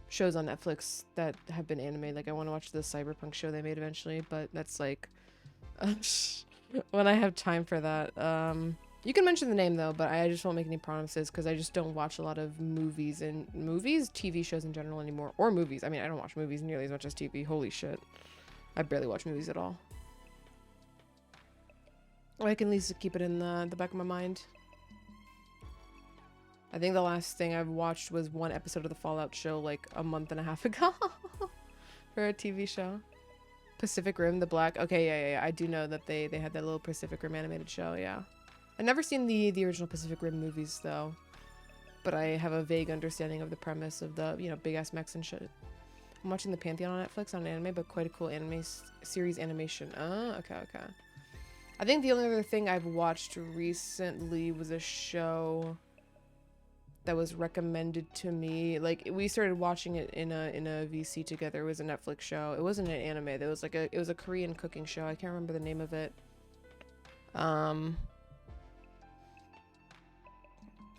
[SPEAKER 1] shows on Netflix that have been anime. Like I want to watch the cyberpunk show they made eventually, but that's like when I have time for that. You can mention the name though, but I just won't make any promises because I just don't watch a lot of TV shows in general anymore, or movies. I mean, I don't watch movies nearly as much as TV. Holy shit. I barely watch movies at all. Or I can at least keep it in the back of my mind. I think the last thing I've watched was one episode of the Fallout show like a month and a half ago for a TV show. Pacific Rim, the Black. Okay, yeah. I do know that they had that little Pacific Rim animated show, yeah. I've never seen the original Pacific Rim movies though, but I have a vague understanding of the premise of the, you know, big ass mechs and shit. I'm watching The Pantheon on Netflix on anime, but quite a cool anime series animation. Oh, okay. I think the only other thing I've watched recently was a show that was recommended to me. Like we started watching it in a VC together. It was a Netflix show. It wasn't an anime. It was a Korean cooking show. I can't remember the name of it.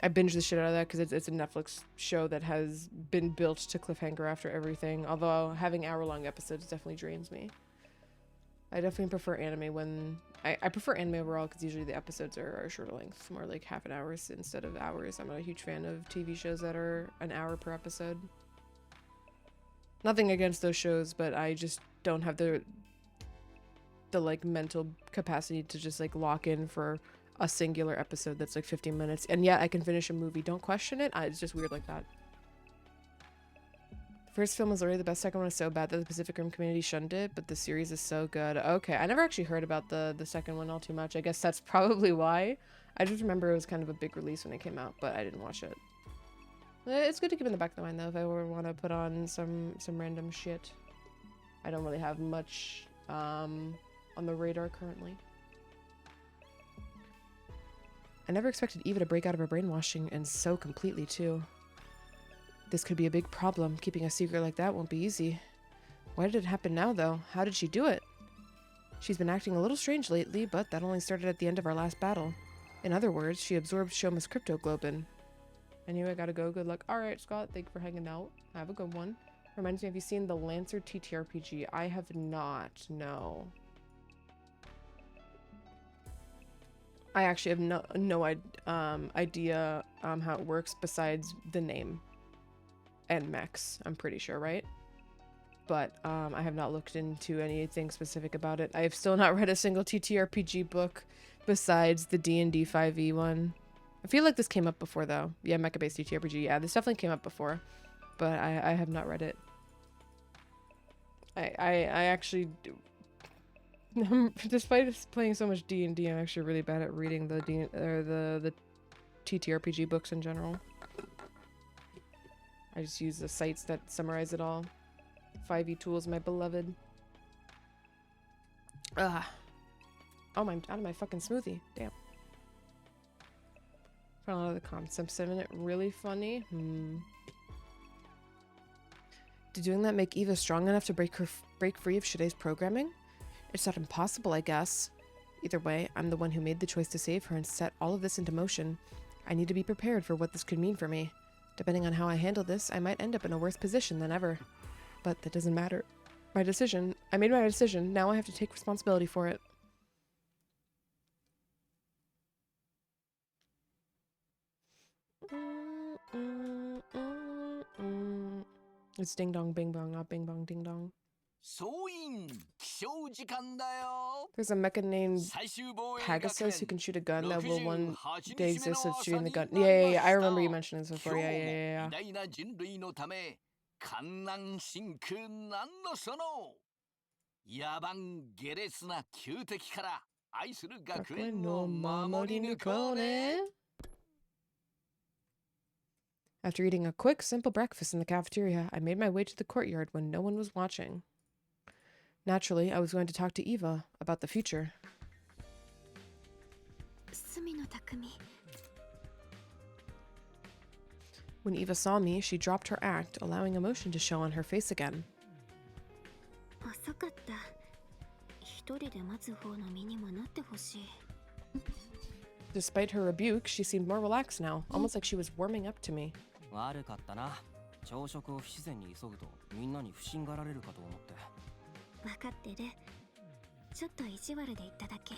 [SPEAKER 1] I binged the shit out of that because it's a Netflix show that has been built to cliffhanger after everything. Although having hour-long episodes definitely drains me. I definitely prefer anime when... I prefer anime overall because usually the episodes are shorter length, more like half an hour instead of hours. I'm not a huge fan of TV shows that are an hour per episode. Nothing against those shows, but I just don't have the like mental capacity to just like lock in for a singular episode that's like 15 minutes, and yet I can finish a movie. Don't question it. It's just weird like that. The first film was already the best. Second one was so bad that the Pacific Rim community shunned it, but the series is so good. Okay, I never actually heard about the second one all too much. I guess that's probably why. I just remember it was kind of a big release when it came out, but I didn't watch it. It's good to keep in the back of the mind though if I ever want to put on some random shit. I don't really have much on the radar currently. I never expected Eva to break out of her brainwashing, and so completely too. This could be a big problem. Keeping a secret like that won't be easy. Why did it happen now, though? How did she do it? She's been acting a little strange lately, but that only started at the end of our last battle. In other words, she absorbed Shoma's cryptoglobin. Anyway, I gotta go. Good luck. Alright, Scott. Thank you for hanging out. Have a good one. Reminds me, have you seen the Lancer TTRPG? I have not. No. I actually have no idea how it works besides the name and mechs, I'm pretty sure, right? But I have not looked into anything specific about it. I have still not read a single TTRPG book besides the D&D 5e one. I feel like this came up before though. Yeah, mecha-based TTRPG. Yeah, this definitely came up before, but I have not read it. I actually do. Despite playing so much D&D, I'm actually really bad at reading the TTRPG books in general. I just use the sites that summarize it all. 5e tools, my beloved. Ugh. Oh, I'm out of my fucking smoothie. Damn. Found a lot of the concepts in it really funny. Did doing that make Eva strong enough to break free of Shide's programming? It's not impossible, I guess. Either way, I'm the one who made the choice to save her and set all of this into motion. I need to be prepared for what this could mean for me. Depending on how I handle this, I might end up in a worse position than ever. But that doesn't matter. My decision. I made my decision. Now I have to take responsibility for it. It's ding dong bing bong, not bing bong ding dong. There's a mecha named Pegasus who can shoot a gun that will one day exist of shooting the gun. Yeah, I remember you mentioning this before. Yeah. After eating a quick, simple breakfast in the cafeteria, I made my way to the courtyard when no one was watching. Naturally, I was going to talk to Eva about the future. When Eva saw me, she dropped her act, allowing emotion to show on her face again. Despite her rebuke, she seemed more relaxed now, almost like she was warming up to me.
[SPEAKER 6] 朝食を不自然に急ぐとみんなに不審がられるかと思って。
[SPEAKER 4] 分かってる。ちょっと意地悪で言っただけ。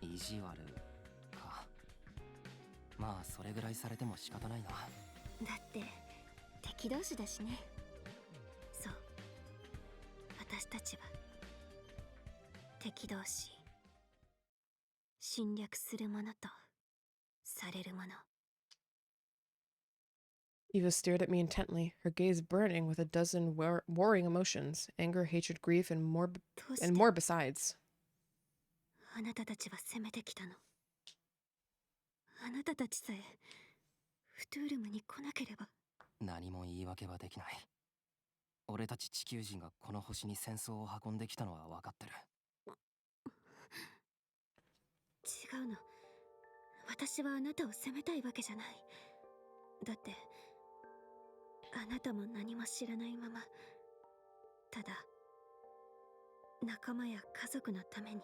[SPEAKER 6] 意地悪か。まあそれぐらいされても仕方ないな。
[SPEAKER 4] だって敵同士だしね。そう、私たちは敵同士。侵略するものとされるもの。
[SPEAKER 1] Eva stared at me intently, her gaze burning with a dozen warring emotions: anger, hatred, grief, and more
[SPEAKER 4] どうし
[SPEAKER 1] and
[SPEAKER 4] て
[SPEAKER 1] more besides.
[SPEAKER 4] あなたたちは攻めてきたの。あなたたちさえフトゥールムに来なければ。
[SPEAKER 6] 何も言い訳はできない。俺たち地球人がこの星に戦争を運んできたのは分かってる。
[SPEAKER 4] 違うの。私はあなたを責めたいわけじゃない。だってあなたも何も知らないまま、ただ仲間や家族のために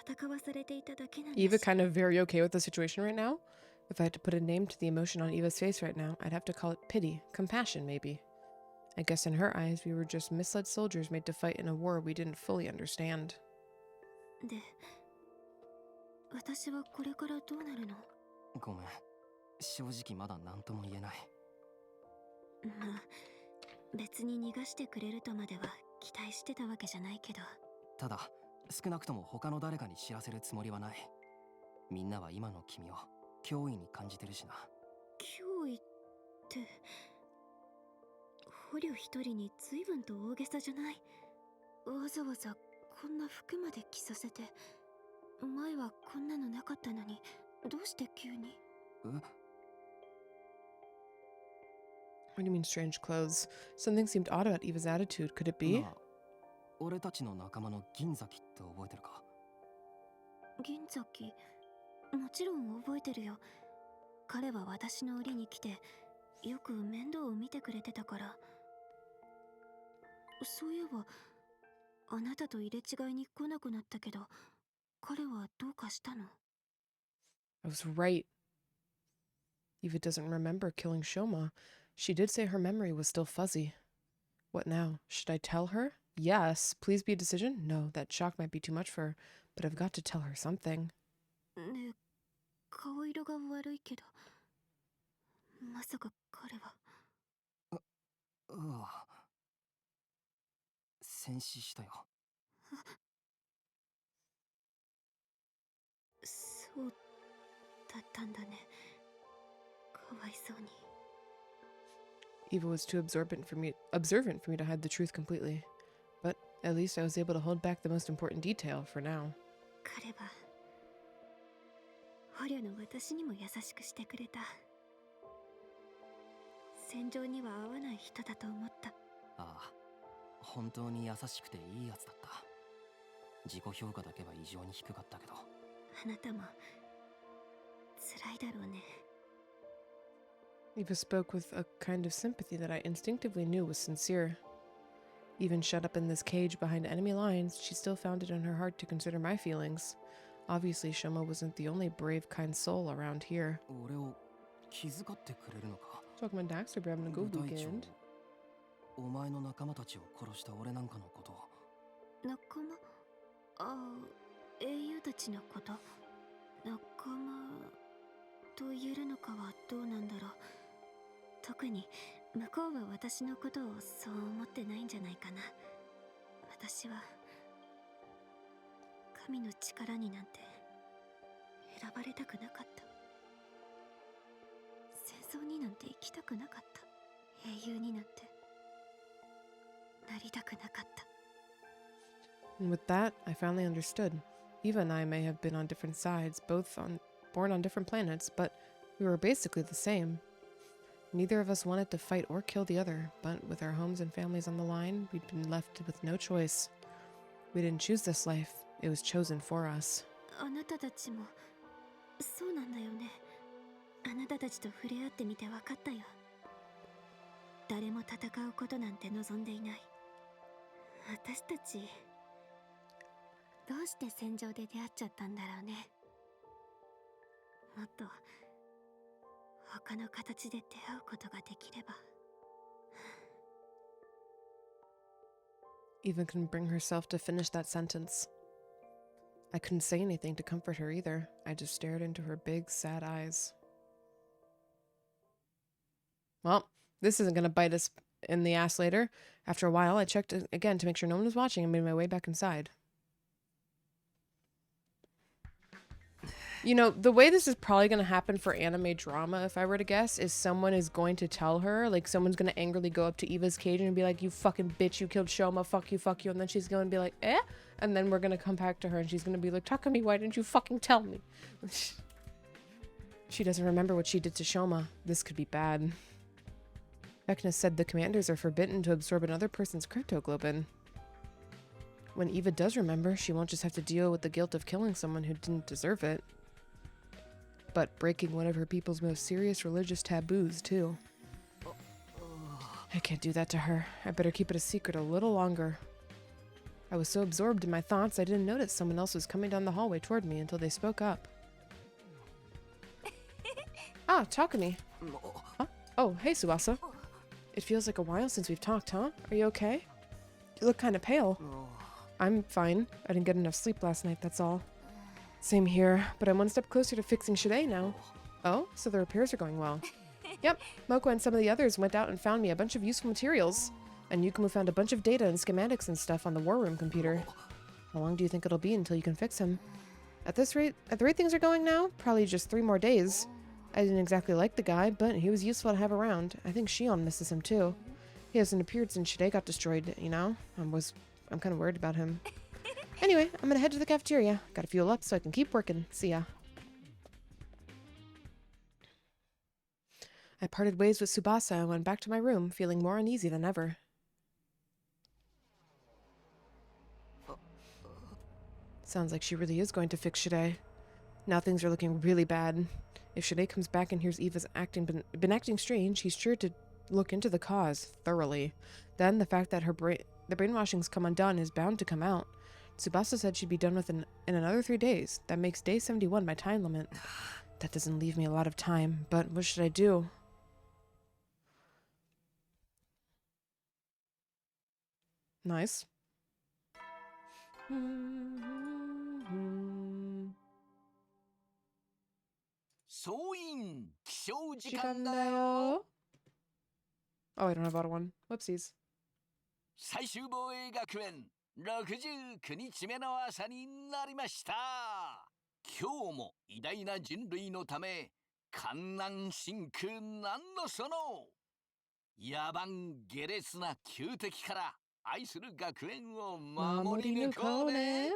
[SPEAKER 4] 戦わされていただけなんだし。
[SPEAKER 1] Eva kind of very okay with the situation right now. If I had to put a name to the emotion on Eva's face right now, I'd have to call it pity, compassion maybe. I guess in her eyes, we were just misled soldiers made to fight in a war we didn't fully understand.
[SPEAKER 4] で、私はこれからどうなるの？
[SPEAKER 6] ごめん、正直まだ何とも言えない。
[SPEAKER 4] まあ、別に逃がしてくれるとまでは期待してたわけじゃないけど。
[SPEAKER 6] ただ、少なくとも他の誰かに知らせるつもりはない。みんなは今の君を脅威に感じてるしな。
[SPEAKER 4] 脅威って、捕虜一人に随分と大げさじゃない？わざわざこんな服まで着させて。前はこんなのなかったのに、どうして急に？
[SPEAKER 6] え？
[SPEAKER 1] What do you mean strange clothes? Something seemed odd about Eva's attitude. Could it be?
[SPEAKER 6] なあ、俺たちの仲間の銀崎って覚えてるか？
[SPEAKER 4] 銀崎、もちろん覚えてるよ。彼は私の檻に来てよく面倒を見てくれてたから。そういえばあなたと入れ違いに来なくなったけど、彼はどうかしたの？
[SPEAKER 1] I was right. Eva doesn't remember killing Shoma. She did say her memory was still fuzzy. What now? Should I tell her? Yes. Please be a decision? No, that shock might be too much for her, but I've got to tell her something.
[SPEAKER 4] ねえ、顔色が悪いけど、まさか彼は。
[SPEAKER 6] うわ、戦死したよ。
[SPEAKER 4] そうだったんだね。かわいそうに。
[SPEAKER 1] Eva was too observant for me to hide the truth completely. But at least I was able to hold back the most important detail for now.
[SPEAKER 4] 彼は捕虜の私にも優しくしてくれた。戦場には合わない人だと思った。
[SPEAKER 6] ああ、本当に優しくていいやつだった。自己評価だけは異常に低かったけど。
[SPEAKER 4] あなたも辛いだろうね。
[SPEAKER 1] Eva spoke with a kind of sympathy that I instinctively knew was sincere. Even shut up in this cage behind enemy lines, she still found it in her heart to consider my feelings. Obviously, Shoma wasn't the only brave, kind soul around here.
[SPEAKER 6] 俺を気遣ってくれるのか？
[SPEAKER 1] Talking about Daxter, we're having a good
[SPEAKER 6] 部隊長、
[SPEAKER 1] weekend.
[SPEAKER 6] お前の仲間たちを殺した俺なんかのことを。
[SPEAKER 4] 仲間？ああ、英雄たちのこと。仲間と言えるのかはどうなんだろう。特に向こうは私のことをそう思ってないんじゃないかな。私は神の力になんて選ばれたくなかった。戦争になんて行きたくなかった。英雄になんてなりたくなかった。
[SPEAKER 1] And with that, I finally understood. Eva and I may have been on different sides, born on different planets, but we were basically the same. Neither of us wanted to fight or kill the other, but with our homes and families on the line, we'd been left with no choice. We didn't choose this life. It was chosen for us.
[SPEAKER 4] あなたたちもそうなんだよね。あなたたちと触れ合ってみて分かったよ。誰も戦うことなんて望んでいない。私たちどうして戦場で出会っちゃったんだろうね。もっと他の形で出会うことができれば。
[SPEAKER 1] Eva couldn't bring herself to finish that sentence. I couldn't say anything to comfort her either. I just stared into her big, sad eyes. Well, this isn't going to bite us in the ass later. After a while, I checked again to make sure no one was watching and made my way back inside. You know, the way this is probably going to happen for anime drama, if I were to guess, is someone is going to tell her, like, someone's going to angrily go up to Eva's cage and be like, you fucking bitch, you killed Shoma, fuck you, and then she's going to be like, eh? And then we're going to come back to her and she's going to be like, Takumi, why didn't you fucking tell me? She doesn't remember what she did to Shoma. This could be bad. Vecna said the commanders are forbidden to absorb another person's cryptoglobin. When Eva does remember, she won't just have to deal with the guilt of killing someone who didn't deserve it, but breaking one of her people's most serious religious taboos, too. I can't do that to her. I better keep it a secret a little longer. I was so absorbed in my thoughts, I didn't notice someone else was coming down the hallway toward me until they spoke up. Ah, Takumi. Huh? Oh, hey, Suasa. It feels like a while since we've talked, huh? Are you okay? You look kind of pale. I'm fine. I didn't get enough sleep last night, that's all. Same here, but I'm one step closer to fixing Shide now. Oh, so the repairs are going well. Yep, Moko and some of the others went out and found me a bunch of useful materials. And Yukumu found a bunch of data and schematics and stuff on the war room computer. How long do you think it'll be until you can fix him? At the rate things are going now, probably just 3 more days. I didn't exactly like the guy, but he was useful to have around. I think Shion misses him too. He hasn't appeared since Shide got destroyed, you know? I'm kind of worried about him. Anyway, I'm gonna head to the cafeteria. Gotta fuel up so I can keep working. See ya. I parted ways with Tsubasa and went back to my room, feeling more uneasy than ever. Sounds like she really is going to fix Shide. Now things are looking really bad. If Shide comes back and hears Eva's been acting strange, he's sure to look into the cause thoroughly. Then the fact that the brainwashing's come undone is bound to come out. Tsubasa said she'd be done with in another 3 days. That makes day 71 my time limit. That doesn't leave me a lot of time, but what should I do? Nice. Oh, I don't have auto one. Whoopsies.
[SPEAKER 5] 最終防衛学園69日目の朝になりました。今日も偉大な人類のため観南真空なんのその野蛮下劣な旧敵から愛する学園を守り抜こうね。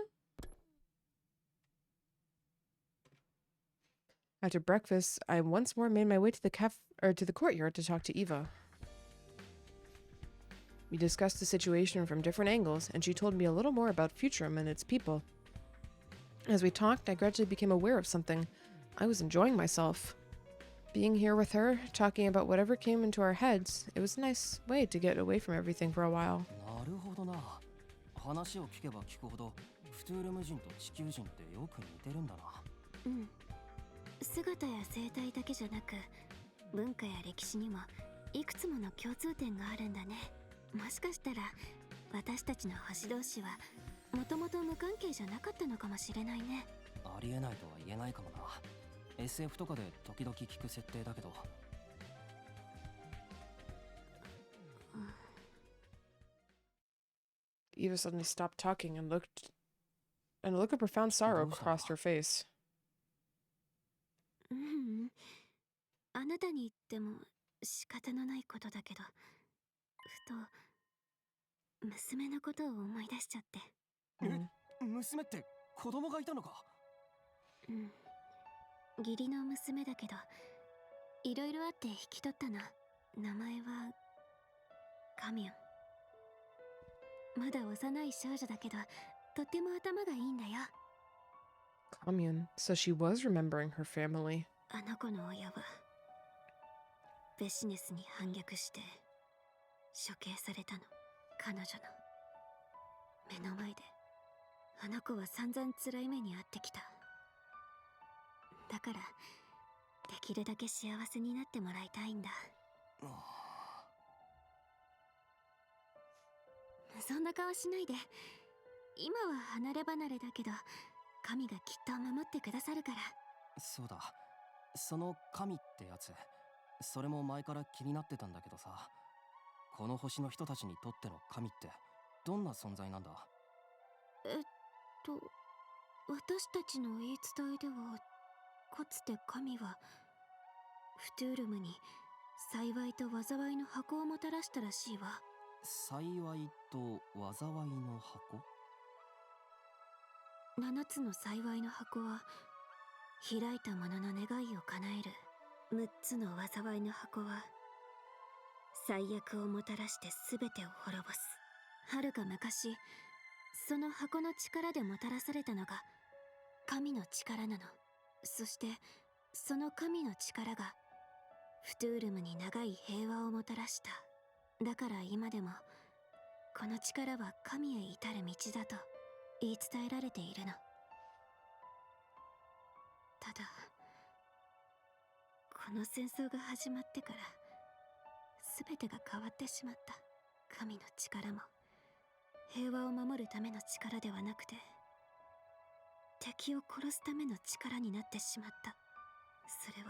[SPEAKER 1] After breakfast, I once more made my way to the courtyard to talk to Eva. We discussed the situation from different angles, and she told me a little more about Futurum and its people. As we talked, I gradually became aware of something. I was enjoying myself. Being here with her, talking about whatever came into our heads, it was a nice way to get away from everything for a while.
[SPEAKER 6] なるほどな。話を聞けば聞くほど、フトゥールム人と地球人ってよく似てるんだな。
[SPEAKER 4] うん。姿や生態だけじゃなく、文化や歴史にもいくつもの共通点があるんだね。もしかしたら私たちの星同士はもともと無関係じゃなかったのかもしれないね。
[SPEAKER 6] ありえないとは言えないかもな。SF とかで時々聞く設定だけど。
[SPEAKER 1] Eva suddenly stopped talking and a look of profound sorrow crossed her face.
[SPEAKER 4] うん。あなたに言っても仕方のないことだけど、ふと娘のことを思い出しちゃって。
[SPEAKER 6] 娘って子供がいたのか？
[SPEAKER 4] うん。義理の娘だけど、いろいろあって引き取ったの。名前はカミュン。まだ幼い少女だけど、とっても頭がいいんだよ。
[SPEAKER 1] Commune, so she was remembering her family.
[SPEAKER 4] あの子の親はベシネスに反逆して処刑されたの。彼女の目の前であの子は散々辛い目に遭ってきた。だからできるだけ幸せになってもらいたいんだ。そんな顔しないで。今は離れ離れだけど、神がきっと守ってくださるから。
[SPEAKER 6] そうだ、その神ってやつ、それも前から気になってたんだけどさ、この星の人たちにとっての神ってどんな存在なんだ？
[SPEAKER 4] 私たちの言い伝えでは、かつて神はフトゥールムに幸いと災いの箱をもたらしたらしいわ。
[SPEAKER 6] 幸いと災いの箱？7
[SPEAKER 4] つの幸いの箱は開いた者の願いを叶える。6つの災いの箱は最悪をもたらして全てを滅ぼす。遥か昔、その箱の力でもたらされたのが神の力なの。そしてその神の力がフトゥールムに長い平和をもたらした。だから今でもこの力は神へ至る道だと言い伝えられているの。ただ、この戦争が始まってから全てが変わってしまった。神の力も平和を守るための力ではなくて、敵を殺すための力になってしまった。それを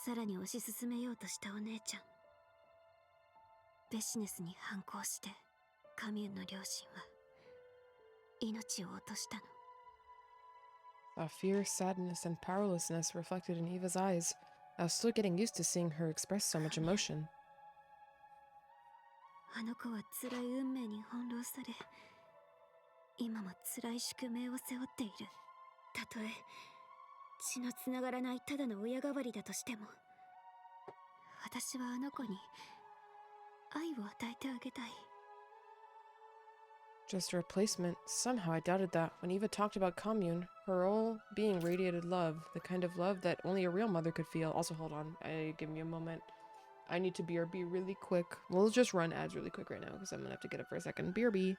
[SPEAKER 4] さらに推し進めようとしたお姉ちゃん、ベシネスに反抗してカミュンの両親は命を落としたの。
[SPEAKER 1] Fear, sadness, and powerlessness reflected in Eva's eyes. I was still getting used to seeing her express so much emotion.
[SPEAKER 4] あの子は辛い運命に翻弄され、今も辛い宿命を背負っている。たとえ血のつながらないただの親代わりだとしても、私はあの子に愛を与えてあげたい。
[SPEAKER 1] Just a replacement. Somehow I doubted that. When Eva talked about commune, her whole being radiated love, the kind of love that only a real mother could feel. Also, hold on. Give me a moment. I need to BRB really quick. We'll just run ads really quick right now because I'm gonna have to get up for a second. BRB.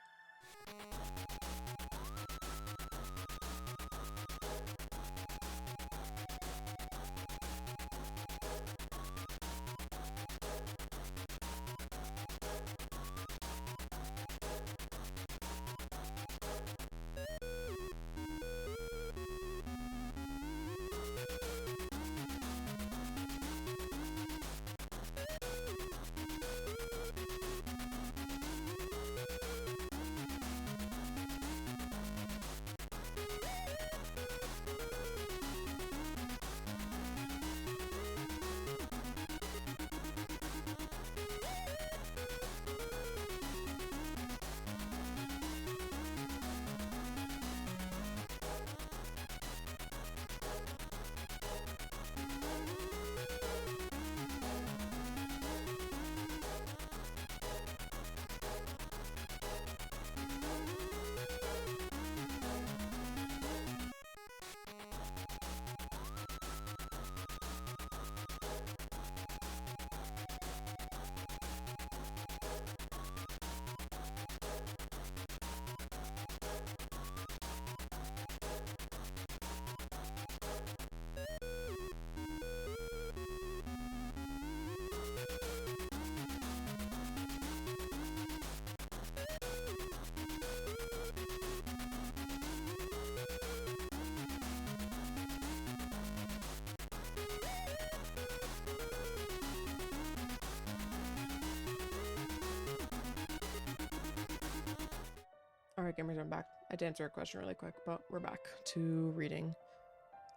[SPEAKER 1] Alright, gamers, I'm back. I had to answer a question really quick, but we're back to reading.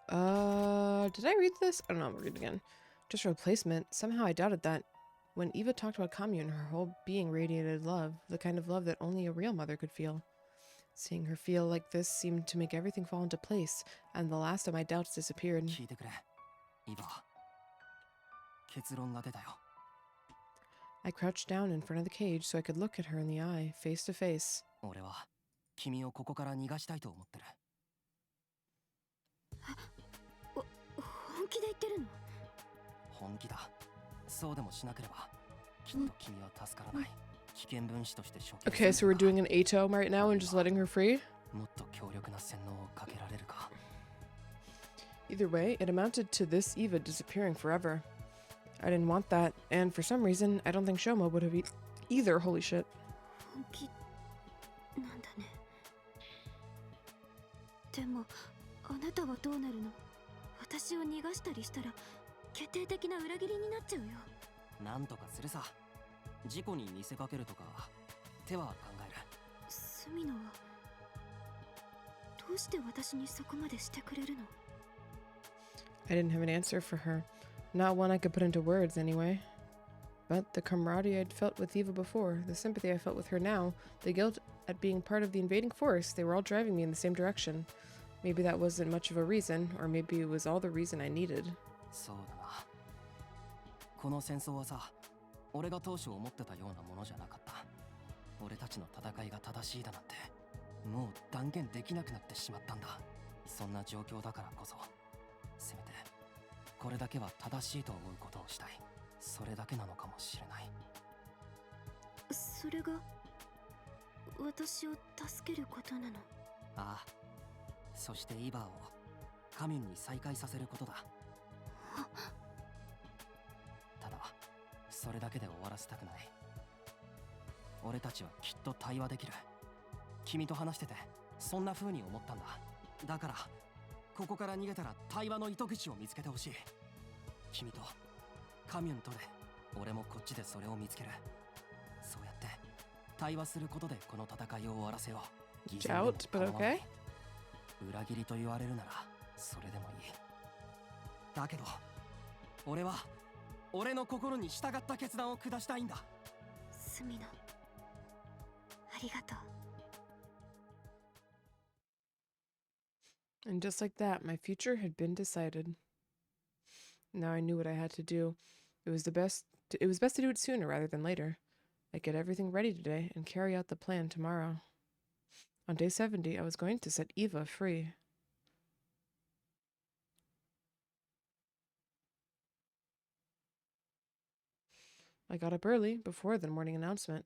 [SPEAKER 1] Did I read this? I don't know, I'm gonna read it again. Just a replacement. Somehow I doubted that. When Eva talked about commune, her whole being radiated love, the kind of love that only a real mother could feel. Seeing her feel like this seemed to make everything fall into place, and the last of my doubts disappeared.
[SPEAKER 6] 聞いてくれ、イヴァ。結論が出たよ。
[SPEAKER 1] I crouched down in front of the cage so I could look at her in the eye, face to face.
[SPEAKER 6] 俺は君をここから逃がしたいと思ってる。
[SPEAKER 4] 本気で言ってるの？
[SPEAKER 6] 本気だ。そうでもしなければきっと君は助からない。危険分子として処刑。
[SPEAKER 1] Okay, so we're doing an ATOM right now and just letting her free?
[SPEAKER 6] もっと強力な洗脳をかけられるか。
[SPEAKER 1] Either way, it amounted to this Eva disappearing forever. I didn't want that, and for some reason, I don't think Shoma would have either. Holy shit.
[SPEAKER 4] なたはどうなるの？私を逃がしたりしたら決定的な裏切りになっちゃうよ。
[SPEAKER 6] なんとかするさ。事故に見せかけるとか手は考える。
[SPEAKER 4] スミノはどうして私にそこまでしてくれるの？
[SPEAKER 1] I didn't have an answer for her. Not one I could put into words, anyway. But the camaraderie I'd felt with Eva before, the sympathy I felt with her now, the guilt at being part of the invading force, they were all driving me in the same direction. Maybe that wasn't much of a reason, or maybe it was all the reason I needed.
[SPEAKER 6] そうだな。この戦争はさ、俺が当初思ってたようなものじゃなかった。俺たちの戦いが正しいだなんて、もう断言できなくなってしまったんだ。そんな状況だからこそ、せめてこれだけは正しいと思うことをしたい。それだけなのかもしれない。
[SPEAKER 4] それが私を助けることなの？
[SPEAKER 6] ああ。そしてイバーをカミュンに再会させることだ。ただそれだけで終わらせたくない。俺たちはきっと対話できる。君と話しててそんな風に思ったんだ。だからここから逃げたら対話の糸口を見つけてほしい。君とカミュンとで、俺もこっちでそれを見つける。そうやって対話することでこの戦いを終わらせよう。偽善でも
[SPEAKER 1] Doubt, but
[SPEAKER 6] 構わない。
[SPEAKER 1] okay.
[SPEAKER 6] 裏切りと言われるならそれでもいい。だけど俺は俺の心に従った決断を下したいんだ。
[SPEAKER 4] スミノ、ありがとう。
[SPEAKER 1] And just like that, my future had been decided. Now I knew what I had to do. It was best to do it sooner rather than later. I'd get everything ready today and carry out the plan tomorrow. On day 70, I was going to set Eva free. I got up early, before the morning announcement.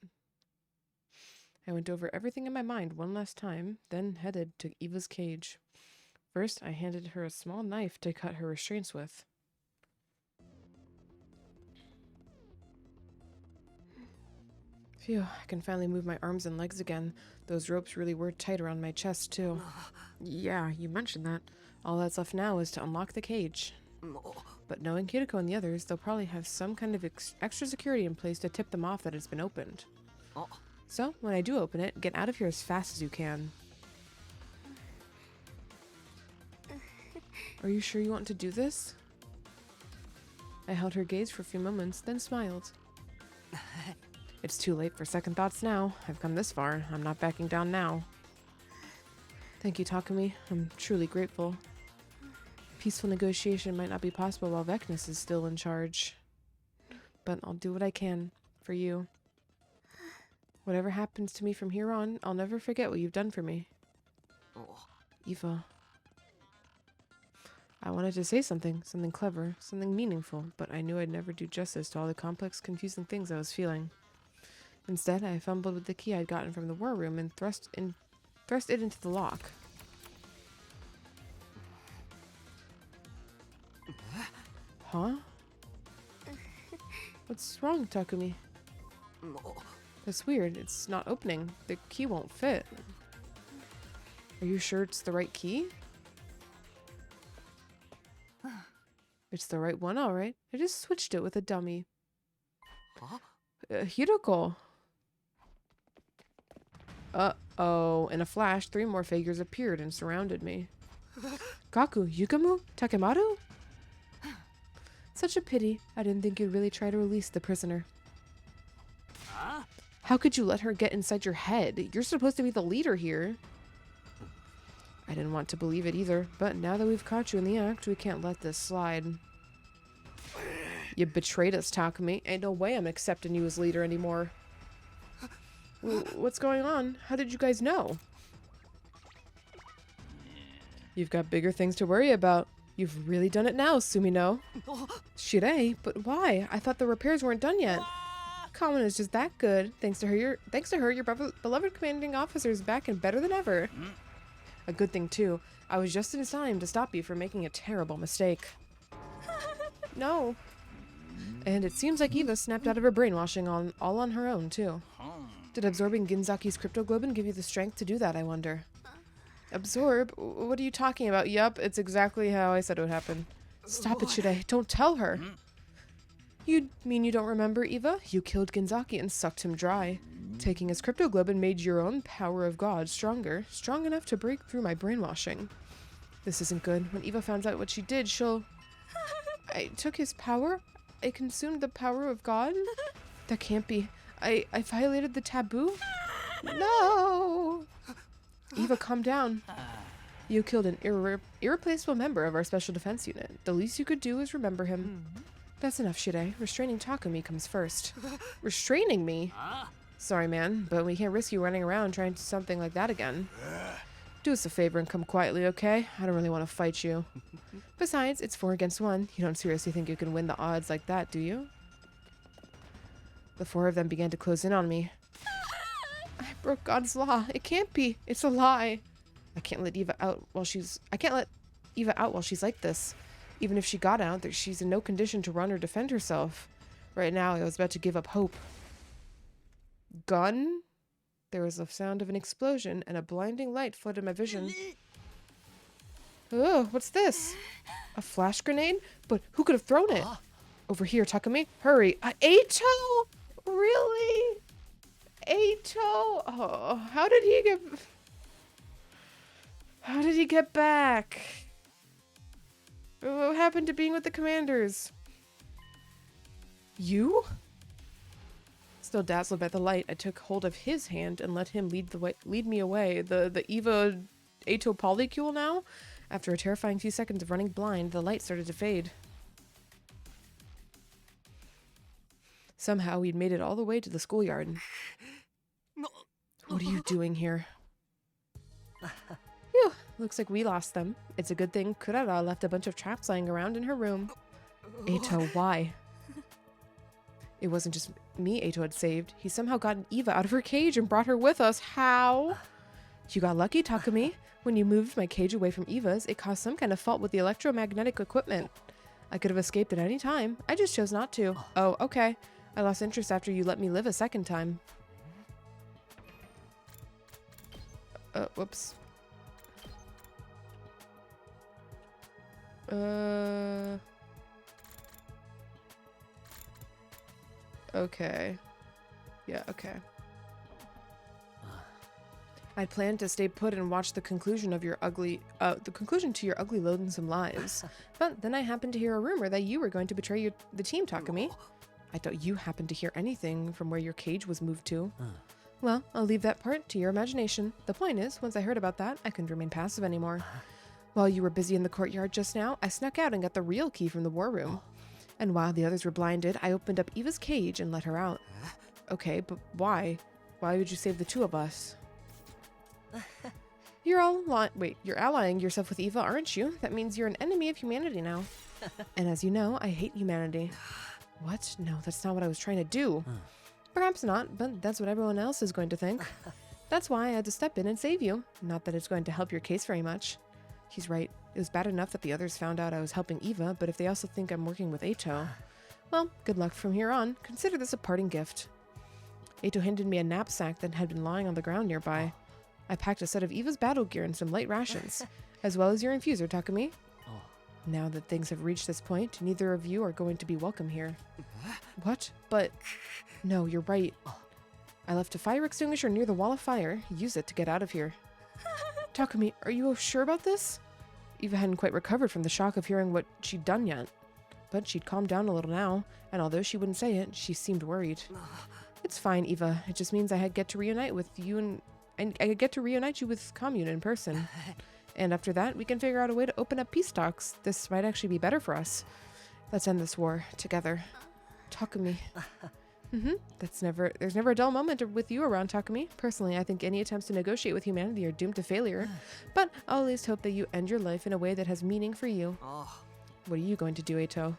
[SPEAKER 1] I went over everything in my mind one last time, then headed to Eva's cage. First, I handed her a small knife to cut her restraints with. Phew, I can finally move my arms and legs again. Those ropes really were tight around my chest, too. Yeah, you mentioned that. All that's left now is to unlock the cage. But knowing Kiriko and the others, they'll probably have some kind of extra security in place to tip them off that it's been opened. So, when I do open it, get out of here as fast as you can. Are you sure you want to do this? I held her gaze for a few moments, then smiled. It's too late for second thoughts now. I've come this far. I'm not backing down now. Thank you, Takumi. I'm truly grateful. Peaceful negotiation might not be possible while Vecnus is still in charge. But I'll do what I can for you. Whatever happens to me from here on, I'll never forget what you've done for me. Eva. I wanted to say something clever, something meaningful, but I knew I'd never do justice to all the complex, confusing things I was feeling. Instead, I fumbled with the key I'd gotten from the war room and thrust it into the lock. Huh? What's wrong, Takumi? That's weird. It's not opening. The key won't fit. Are you sure it's the right key? It's the right one, all right. I just switched it with a dummy. Hiroko. Uh-oh. In a flash, 3 more figures appeared and surrounded me. Gaku, Yukamu, Takemaru? Such a pity. I didn't think you'd really try to release the prisoner. How could you let her get inside your head? You're supposed to be the leader here. I didn't want to believe it either, but now that we've caught you in the act, we can't let this slide. You betrayed us, Takumi. Ain't no way I'm accepting you as leader anymore. What's going on? How did you guys know? You've got bigger things to worry about. You've really done it now, Sumino. Shirei? But why? I thought the repairs weren't done yet. Kamen is just that good. Thanks to her, your beloved commanding officer is back and better than ever. A good thing, too. I was just in time to stop you from making a terrible mistake. No. And it seems like Eva snapped out of her brainwashing all on her own, too. Did absorbing Ginzaki's cryptoglobin give you the strength to do that, I wonder? Absorb? What are you talking about? Yup, it's exactly how I said it would happen. Stop it, Shide. Don't tell her. You mean you don't remember, Eva? You killed Genzaki and sucked him dry. Taking his crypto globe and made your own power of God stronger. Strong enough to break through my brainwashing. This isn't good. When Eva finds out what she did, she'll... I took his power? I consumed the power of God? That can't be. I violated the taboo? No! Eva, calm down. You killed an irreplaceable member of our special defense unit. The least you could do is remember him. That's enough, Shide. Restraining Takumi comes first. Restraining me? Sorry, man, but we can't risk you running around trying something like that again. Do us a favor and come quietly, okay? I don't really want to fight you. Besides, it's 4 against 1. You don't seriously think you can win the odds like that, do you? The 4 of them began to close in on me. I broke God's law. It can't be. It's a lie. I can't let Eva out while she's like this. Even if she got out, she's in no condition to run or defend herself. Right now, I was about to give up hope. Gun? There was the sound of an explosion, and a blinding light flooded my vision. Oh, what's this? A flash grenade? But who could have thrown it? Over here, Takumi. Hurry. Eito? Really? Eito? Oh, how did he get back? What happened to being with the commanders? You? Still dazzled by the light, I took hold of his hand and let him lead me away. The Eva Eito polycule now? After a terrifying few seconds of running blind, the light started to fade. Somehow we'd made it all the way to the schoolyard. What are you doing here? Phew, looks like we lost them. It's a good thing Kurara left a bunch of traps lying around in her room. Eito, why? It wasn't just me Eito had saved. He somehow gotten Eva out of her cage and brought her with us. How? You got lucky, Takumi. When you moved my cage away from Eva's, it caused some kind of fault with the electromagnetic equipment. I could have escaped at any time. I just chose not to. Oh, okay. I lost interest after you let me live a second time. Whoops. Okay. Yeah, okay. I'd planned to stay put and watch the conclusion to your ugly, loathsome lives. But then I happened to hear a rumor that you were going to betray the team, Takumi. I thought you happened to hear anything from where your cage was moved to. Well, I'll leave that part to your imagination. The point is, once I heard about that, I couldn't remain passive anymore. While you were busy in the courtyard just now, I snuck out and got the real key from the war room. And while the others were blinded, I opened up Eva's cage and let her out. Okay, but why? Why would you save the 2 of us? You're allying yourself with Eva, aren't you? That means you're an enemy of humanity now. And as you know, I hate humanity. What? No, that's not what I was trying to do. Perhaps not, but that's what everyone else is going to think. That's why I had to step in and save you. Not that it's going to help your case very much. He's right. It was bad enough that the others found out I was helping Eva, but if they also think I'm working with Eito... Well, good luck from here on. Consider this a parting gift. Eito handed me a knapsack that had been lying on the ground nearby. I packed a set of Eva's battle gear and some light rations, as well as your infuser, Takumi. Now that things have reached this point, neither of you are going to be welcome here. What? But... No, you're right. I left a fire extinguisher near the wall of fire. Use it to get out of here. Takumi, are you sure about this? Eva hadn't quite recovered from the shock of hearing what she'd done yet. But she'd calmed down a little now, and although she wouldn't say it, she seemed worried. It's fine, Eva. It just means I get to reunite with you and I get to reunite you with Commune in person. And after that, we can figure out a way to open up peace talks. This might actually be better for us. Let's end this war together. Takumi. There's never a dull moment with you around, Takumi. Personally, I think any attempts to negotiate with humanity are doomed to failure. But I'll at least hope that you end your life in a way that has meaning for you. What are you going to do, Eito?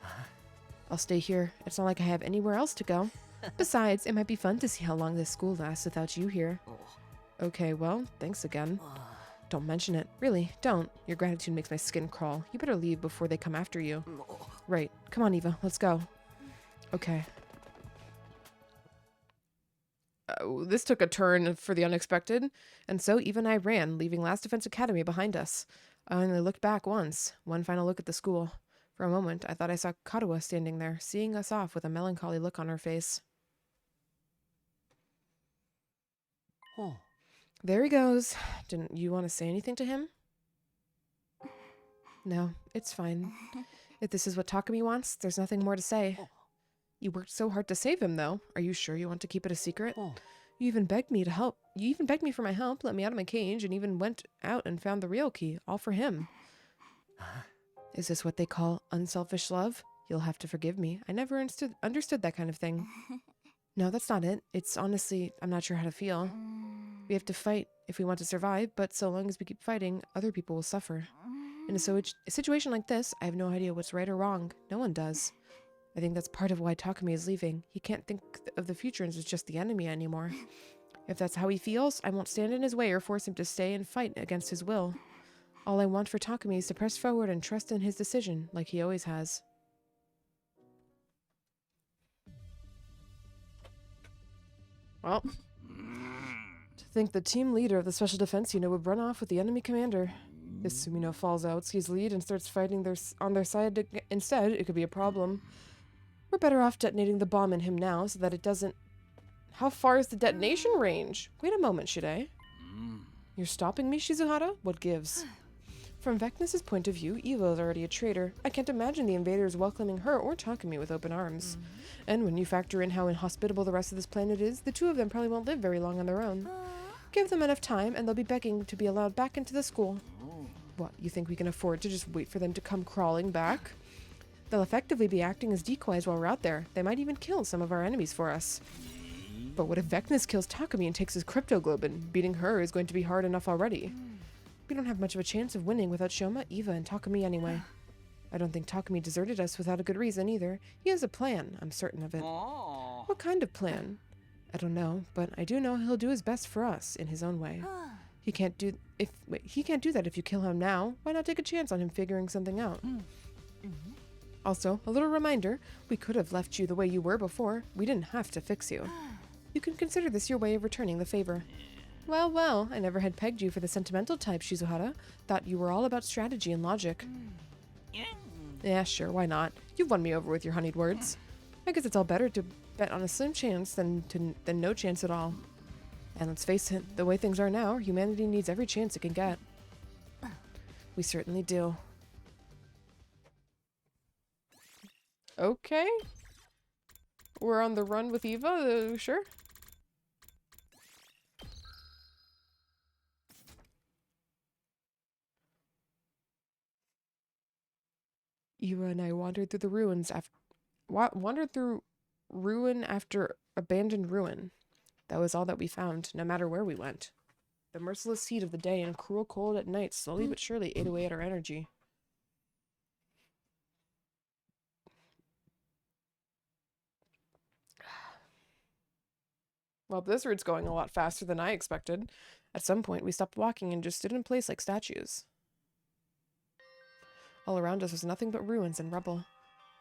[SPEAKER 1] I'll stay here. It's not like I have anywhere else to go. Besides, it might be fun to see how long this school lasts without you here. Okay, well, thanks again. Don't mention it. Really, don't. Your gratitude makes my skin crawl. You better leave before they come after you. Right. Come on, Eva. Let's go. Okay. This took a turn for the unexpected, and so Eva and I ran, leaving Last Defense Academy behind us. I only looked back once, one final look at the school. For a moment, I thought I saw Katawa standing there, seeing us off with a melancholy look on her face.
[SPEAKER 6] Oh.
[SPEAKER 1] There he goes. Didn't you want to say anything to him? No, it's fine. If this is what Takumi wants, there's nothing more to say. You worked so hard to save him, though. Are you sure you want to keep it a secret?
[SPEAKER 6] Oh.
[SPEAKER 1] You even begged me to help. You even begged me for my help, let me out of my cage, and even went out and found the real key, all for him. Is this what they call unselfish love? You'll have to forgive me. I never understood that kind of thing. No, that's not it. It's honestly, I'm not sure how to feel. We have to fight if we want to survive, but so long as we keep fighting, other people will suffer. In a situation like this, I have no idea what's right or wrong. No one does. I think that's part of why Takumi is leaving. He can't think of the future as just the enemy anymore. If that's how he feels, I won't stand in his way or force him to stay and fight against his will. All I want for Takumi is to press forward and trust in his decision, like he always has. Well, to think the team leader of the Special Defense Unit would run off with the enemy commander. If Sumino falls out, sees lead, and starts fighting on their side instead, it could be a problem. We're better off detonating the bomb in him now so that it doesn't... How far is the detonation range? Wait a moment, Shide. You're stopping me, Shizuhara? What gives? From Vecnus's point of view, Eva is already a traitor. I can't imagine the invaders welcoming her or Takumi with open arms. And when you factor in how inhospitable the rest of this planet is, the two of them probably won't live very long on their own. Give them enough time, and they'll be begging to be allowed back into the school. What, you think we can afford to just wait for them to come crawling back? They'll effectively be acting as decoys while we're out there. They might even kill some of our enemies for us. But what if Vecnus kills Takumi and takes his cryptoglobin? Beating her is going to be hard enough already. We don't have much of a chance of winning without Shoma, Eva, and Takumi anyway. I don't think Takumi deserted us without a good reason either. He has a plan, I'm certain of it. What kind of plan? I don't know, but I do know he'll do his best for us in his own way. He can't do that if you kill him now. Why not take a chance on him figuring something out? Also, a little reminder, we could have left you the way you were before. We didn't have to fix you. You can consider this your way of returning the favor. Well, well, I never had pegged you for the sentimental type, Shizuhara. Thought you were all about strategy and logic. Yeah, sure, why not? You've won me over with your honeyed words. I guess it's all better to bet on a slim chance than no chance at all. And let's face it, the way things are now, humanity needs every chance it can get. We certainly do. Okay. We're on the run with Eva, sure. Eva and I wandered through the ruins ruin after abandoned ruin. That was all that we found, no matter where we went. The merciless heat of the day and cruel cold at night slowly but surely ate away at our energy. Well, Blizzard's going a lot faster than I expected. At some point, we stopped walking and just stood in place like statues. All around us was nothing but ruins and rubble.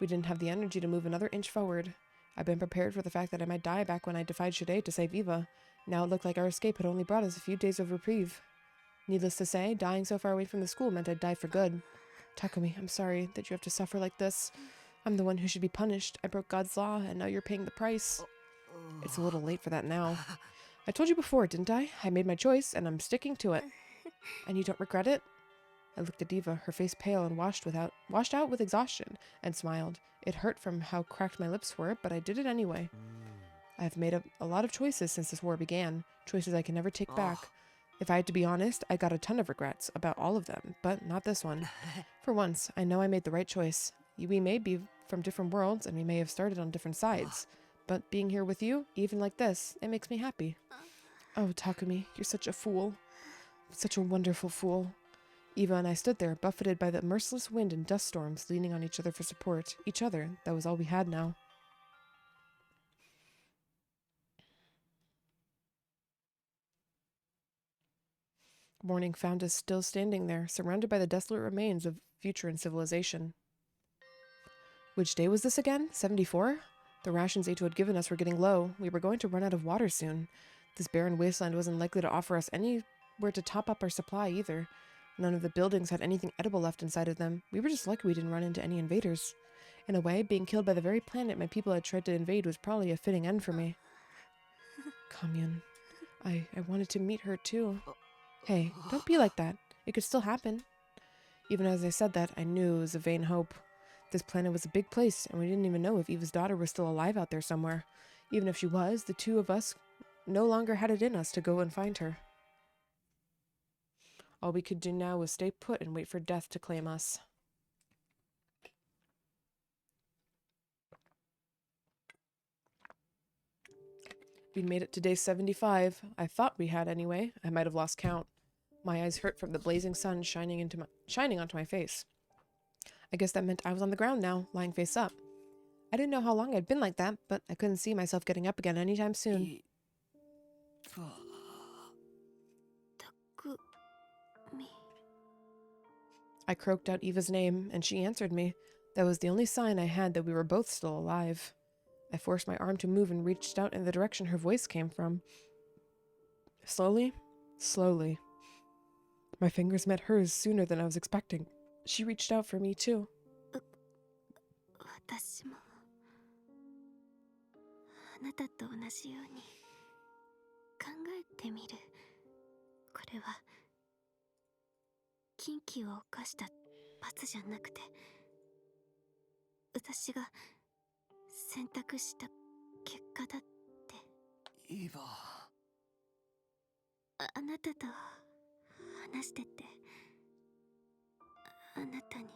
[SPEAKER 1] We didn't have the energy to move another inch forward. I'd been prepared for the fact that I might die back when I defied Shide to save Eva. Now it looked like our escape had only brought us a few days of reprieve. Needless to say, dying so far away from the school meant I'd die for good. Takumi, I'm sorry that you have to suffer like this. I'm the one who should be punished. I broke God's law, and now you're paying the price. It's a little late for that now. I told you before, didn't I? I made my choice, and I'm sticking to it. And you don't regret it? I looked at Eva, her face pale and washed out with exhaustion, and smiled. It hurt from how cracked my lips were, but I did it anyway. I have made a lot of choices since this war began, choices I can never take back. If I had to be honest, I got a ton of regrets about all of them, but not this one. For once, I know I made the right choice. We may be from different worlds, and we may have started on different sides, but being here with you, even like this, it makes me happy. Oh, Takumi, you're such a fool. Such a wonderful fool. Eva and I stood there, buffeted by the merciless wind and dust storms, leaning on each other for support. Each other, that was all we had now. Morning found us still standing there, surrounded by the desolate remains of future and civilization. Which day was this again? 74? The rations Ato had given us were getting low. We were going to run out of water soon. This barren wasteland wasn't likely to offer us anywhere to top up our supply either. None of the buildings had anything edible left inside of them. We were just lucky we didn't run into any invaders. In a way, being killed by the very planet my people had tried to invade was probably a fitting end for me. Kamyun. I wanted to meet her too. Hey, don't be like that. It could still happen. Even as I said that, I knew it was a vain hope. This planet was a big place, and we didn't even know if Eva's daughter was still alive out there somewhere. Even if she was, the two of us no longer had it in us to go and find her. All we could do now was stay put and wait for death to claim us. We'd made it to day 75. I thought we had anyway. I might have lost count. My eyes hurt from the blazing sun shining onto my face. I guess that meant I was on the ground now, lying face up. I didn't know how long I'd been like that, but I couldn't see myself getting up again anytime soon. I croaked out Eva's name, and she answered me. That was the only sign I had that we were both still alive. I forced my arm to move and reached out in the direction her voice came from. Slowly, slowly. My fingers met hers sooner than I was expecting. She reached out for me too.
[SPEAKER 4] 私もあなたと同じように考えてみる。これは禁忌を犯した罰じゃなくて、私が選択した結果だって。
[SPEAKER 6] イヴァ。
[SPEAKER 4] あなたと話してて、あなたに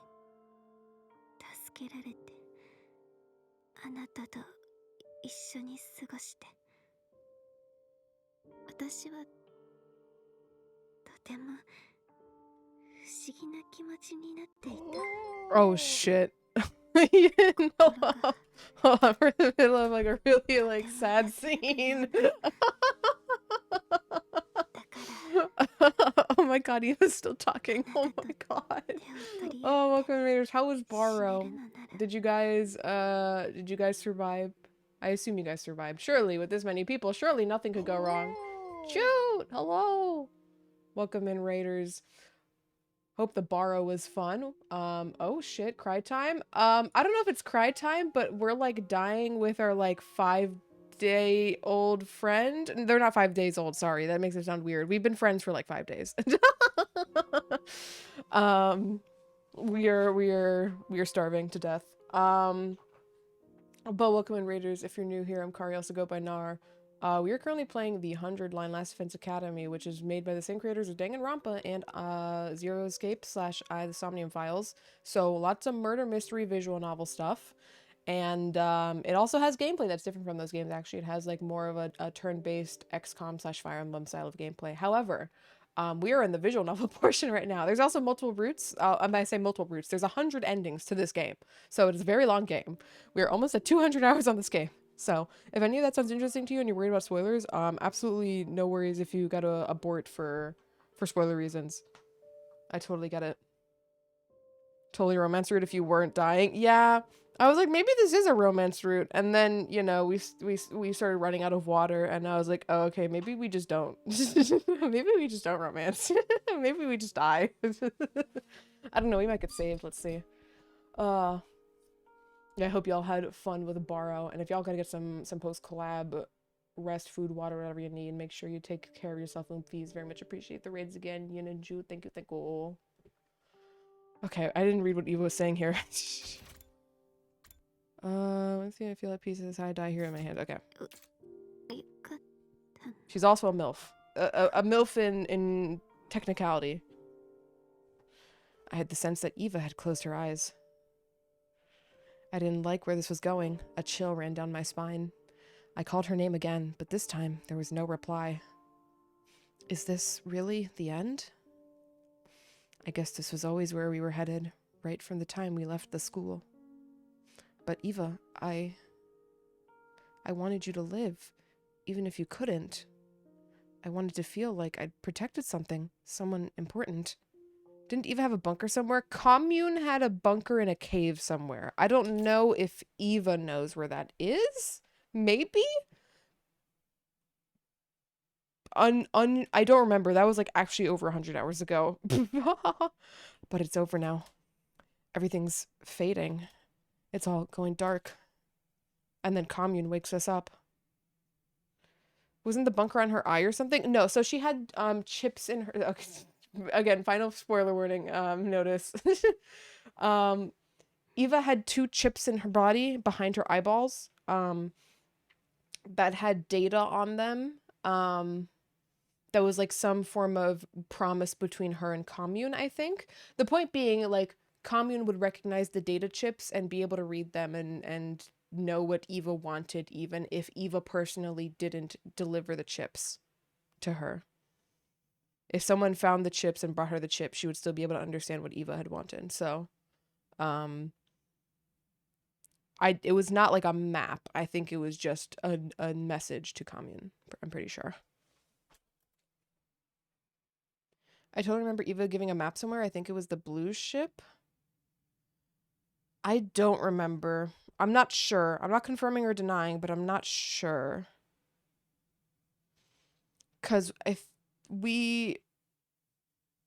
[SPEAKER 4] 助けられて、あなたと一緒に過ごして、私はとても不思議な気持ちになっていた。
[SPEAKER 1] Oh shit. You didn't know. Hold on, we're in the middle of like a really like sad scene. Oh my god, Eva's still talking. Oh my god. Oh, welcome Raiders. How was Barrow? Did you guys survive? I assume you guys survived. Surely with this many people, surely nothing could go wrong. Shoot! Hello! Welcome in Raiders. Hope the Barrow was fun. Oh shit, cry time? I don't know if it's cry time, but we're like dying with our like 5-day-old friend. They're not 5 days old, sorry. That makes it sound weird. We've been friends for like 5 days. We are starving to death. But welcome in Raiders. If you're new here, I'm Kari, also go by Nar. We are currently playing the 100 Line Last Defense Academy, which is made by the same creators as Danganronpa and Zero Escape / I the Somnium Files. So lots of murder mystery visual novel stuff. And it also has gameplay that's different from those games, actually. It has like more of a turn-based XCOM / Fire Emblem style of gameplay. However, we are in the visual novel portion right now. There's also multiple routes. I say multiple routes. There's 100 endings to this game. So it is a very long game. We are almost at 200 hours on this game. So if any of that sounds interesting to you and you're worried about spoilers, absolutely no worries if you gotta abort for spoiler reasons. I totally get it. Totally romance route if you weren't dying. Yeah, I was like, maybe this is a romance route. And then, you know, we started running out of water and I was like, oh, okay, maybe we just don't. Maybe we just don't romance. Maybe we just die. I don't know, we might get saved. Let's see. Yeah, I hope y'all had fun with Barrow, and if y'all gotta get some post-collab rest, food, water, whatever you need, make sure you take care of yourself, and please very much appreciate the raids again. Yin and Ju, thank you. Okay, I didn't read what Eva was saying here. Let's see, I feel at peace as I die here in my hand. Okay. She's also a MILF. A MILF in technicality. I had the sense that Eva had closed her eyes. I didn't like where this was going. A chill ran down my spine. I called her name again, but this time there was no reply. Is this really the end? I guess this was always where we were headed, right from the time we left the school. But Eva, I wanted you to live, even if you couldn't. I wanted to feel like I'd protected something, someone important. Didn't Eva have a bunker somewhere? Commune had a bunker in a cave somewhere. I don't know if Eva knows where that is. Maybe? I don't remember. That was like actually over 100 hours ago. But it's over now. Everything's fading. It's all going dark. And then Commune wakes us up. Wasn't the bunker on her eye or something? No, so she had chips in her. Okay. Again, final spoiler warning notice. Eva had 2 chips in her body behind her eyeballs that had data on them. That was like some form of promise between her and Commune, I think. The point being, like, Commune would recognize the data chips and be able to read them and know what Eva wanted, even if Eva personally didn't deliver the chips to her. If someone found the chips and brought her the chips, she would still be able to understand what Eva had wanted. So, it was not like a map. I think it was just a message to Commune. I'm pretty sure. I totally remember Eva giving a map somewhere. I think it was the blue ship. I don't remember. I'm not sure. I'm not confirming or denying, but I'm not sure. Because we...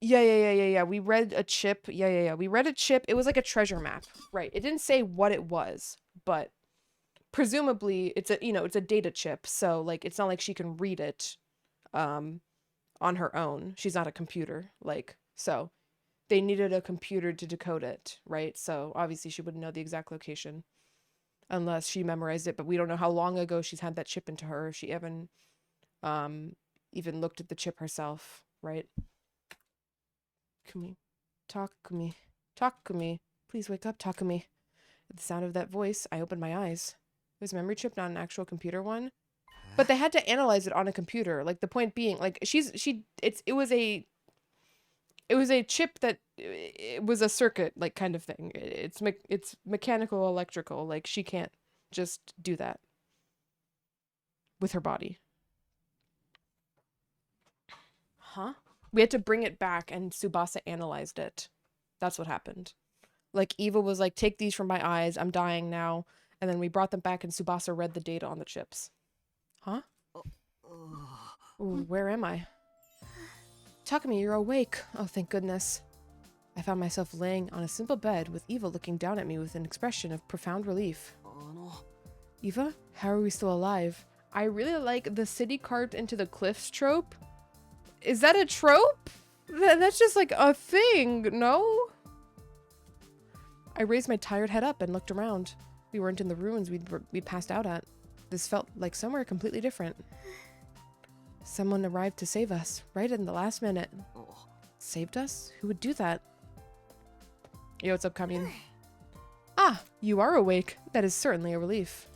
[SPEAKER 1] Yeah. We read a chip. Yeah. We read a chip. It was like a treasure map. Right. It didn't say what it was, but presumably it's a data chip. So, like, it's not like she can read it on her own. She's not a computer. Like, so they needed a computer to decode it, right? So obviously she wouldn't know the exact location unless she memorized it, but we don't know how long ago she's had that chip into her. If she even looked at the chip herself, right? Takumi. Takumi. Please wake up, Takumi. At the sound of that voice, I opened my eyes. It was a memory chip, not an actual computer one. But they had to analyze it on a computer. Like, the point being, like, it was a chip that it was a circuit, like, kind of thing. It's mechanical, electrical. Like, she can't just do that with her body. Huh? We had to bring it back, and Tsubasa analyzed it. That's what happened. Like, Eva was like, take these from my eyes, I'm dying now. And then we brought them back, and Tsubasa read the data on the chips. Huh? Ooh, where am I? Takumi, you're awake. Oh, thank goodness. I found myself laying on a simple bed with Eva looking down at me with an expression of profound relief. Eva, how are we still alive? I really like the city carved into the cliffs trope. Is that a trope? That's just like a thing, no? I raised my tired head up and looked around. We weren't in the ruins we passed out at. This felt like somewhere completely different. Someone arrived to save us, right in the last minute. Saved us? Who would do that? Yo, what's up, Commune? Ah, you are awake. That is certainly a relief.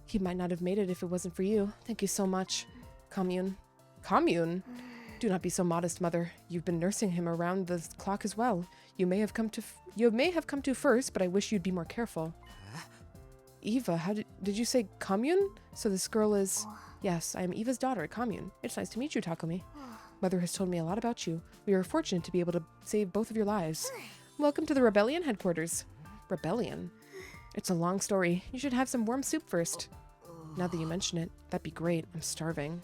[SPEAKER 1] He might not have made it if it wasn't for you. Thank you so much. Commune. Commune? Do not be so modest, Mother. You've been nursing him around the clock as well. You may have come to first, but I wish you'd be more careful. Eva, how did you say Commune? So this girl is... Yes, I am Eva's daughter, Commune. It's nice to meet you, Takumi. Mother has told me a lot about you. We are fortunate to be able to save both of your lives. Welcome to the Rebellion headquarters. Rebellion? It's a long story. You should have some warm soup first. Now that you mention it, that'd be great. I'm starving.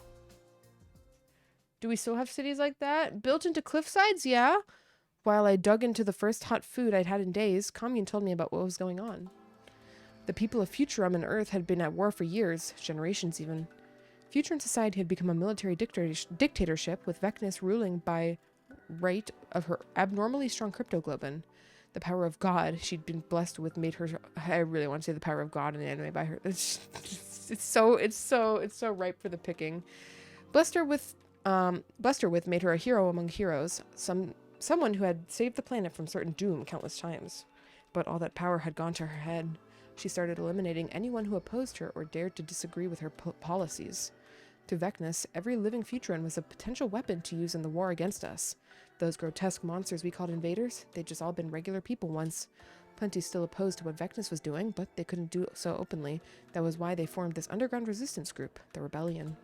[SPEAKER 1] Do we still have cities like that? Built into cliffsides? Yeah. While I dug into the first hot food I'd had in days, Commune told me about what was going on. The people of Futurum and Earth had been at war for years, generations even. Futurum society had become a military dictatorship, with Vecnus ruling by right of her abnormally strong cryptoglobin. The power of God she'd been blessed with made her... I really want to say the power of God in the anime by her. It's so ripe for the picking. Blessed her with made her a hero among heroes, someone who had saved the planet from certain doom countless times. But all that power had gone to her head. She started eliminating anyone who opposed her or dared to disagree with her policies. To Vecnus, every living Futuran was a potential weapon to use in the war against us. Those grotesque monsters we called invaders, they'd just all been regular people once. Plenty still opposed to what Vecnus was doing, but they couldn't do so openly. That was why they formed this underground resistance group, the Rebellion.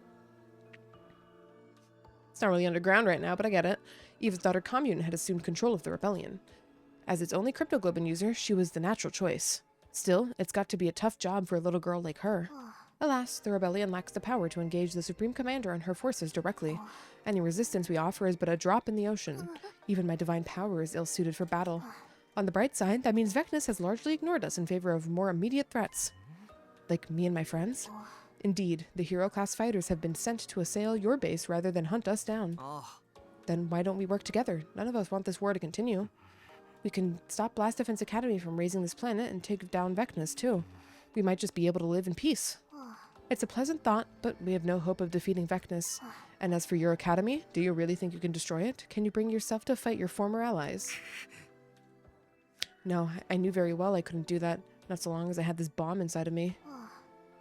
[SPEAKER 1] It's not really underground right now, but I get it. Eva's daughter Commune had assumed control of the rebellion. As its only cryptoglobin user, she was the natural choice. Still, it's got to be a tough job for a little girl like her. Alas, the rebellion lacks the power to engage the Supreme Commander and her forces directly. Any resistance we offer is but a drop in the ocean. Even my divine power is ill-suited for battle. On the bright side, that means Vecnus has largely ignored us in favor of more immediate threats. Like me and my friends? Indeed, the hero-class fighters have been sent to assail your base rather than hunt us down. Then why don't we work together? None of us want this war to continue. We can stop Blast Defense Academy from raising this planet and take down Vecnus, too. We might just be able to live in peace. It's a pleasant thought, but we have no hope of defeating Vecnus. And as for your academy, do you really think you can destroy it? Can you bring yourself to fight your former allies? No, I knew very well I couldn't do that, not so long as I had this bomb inside of me.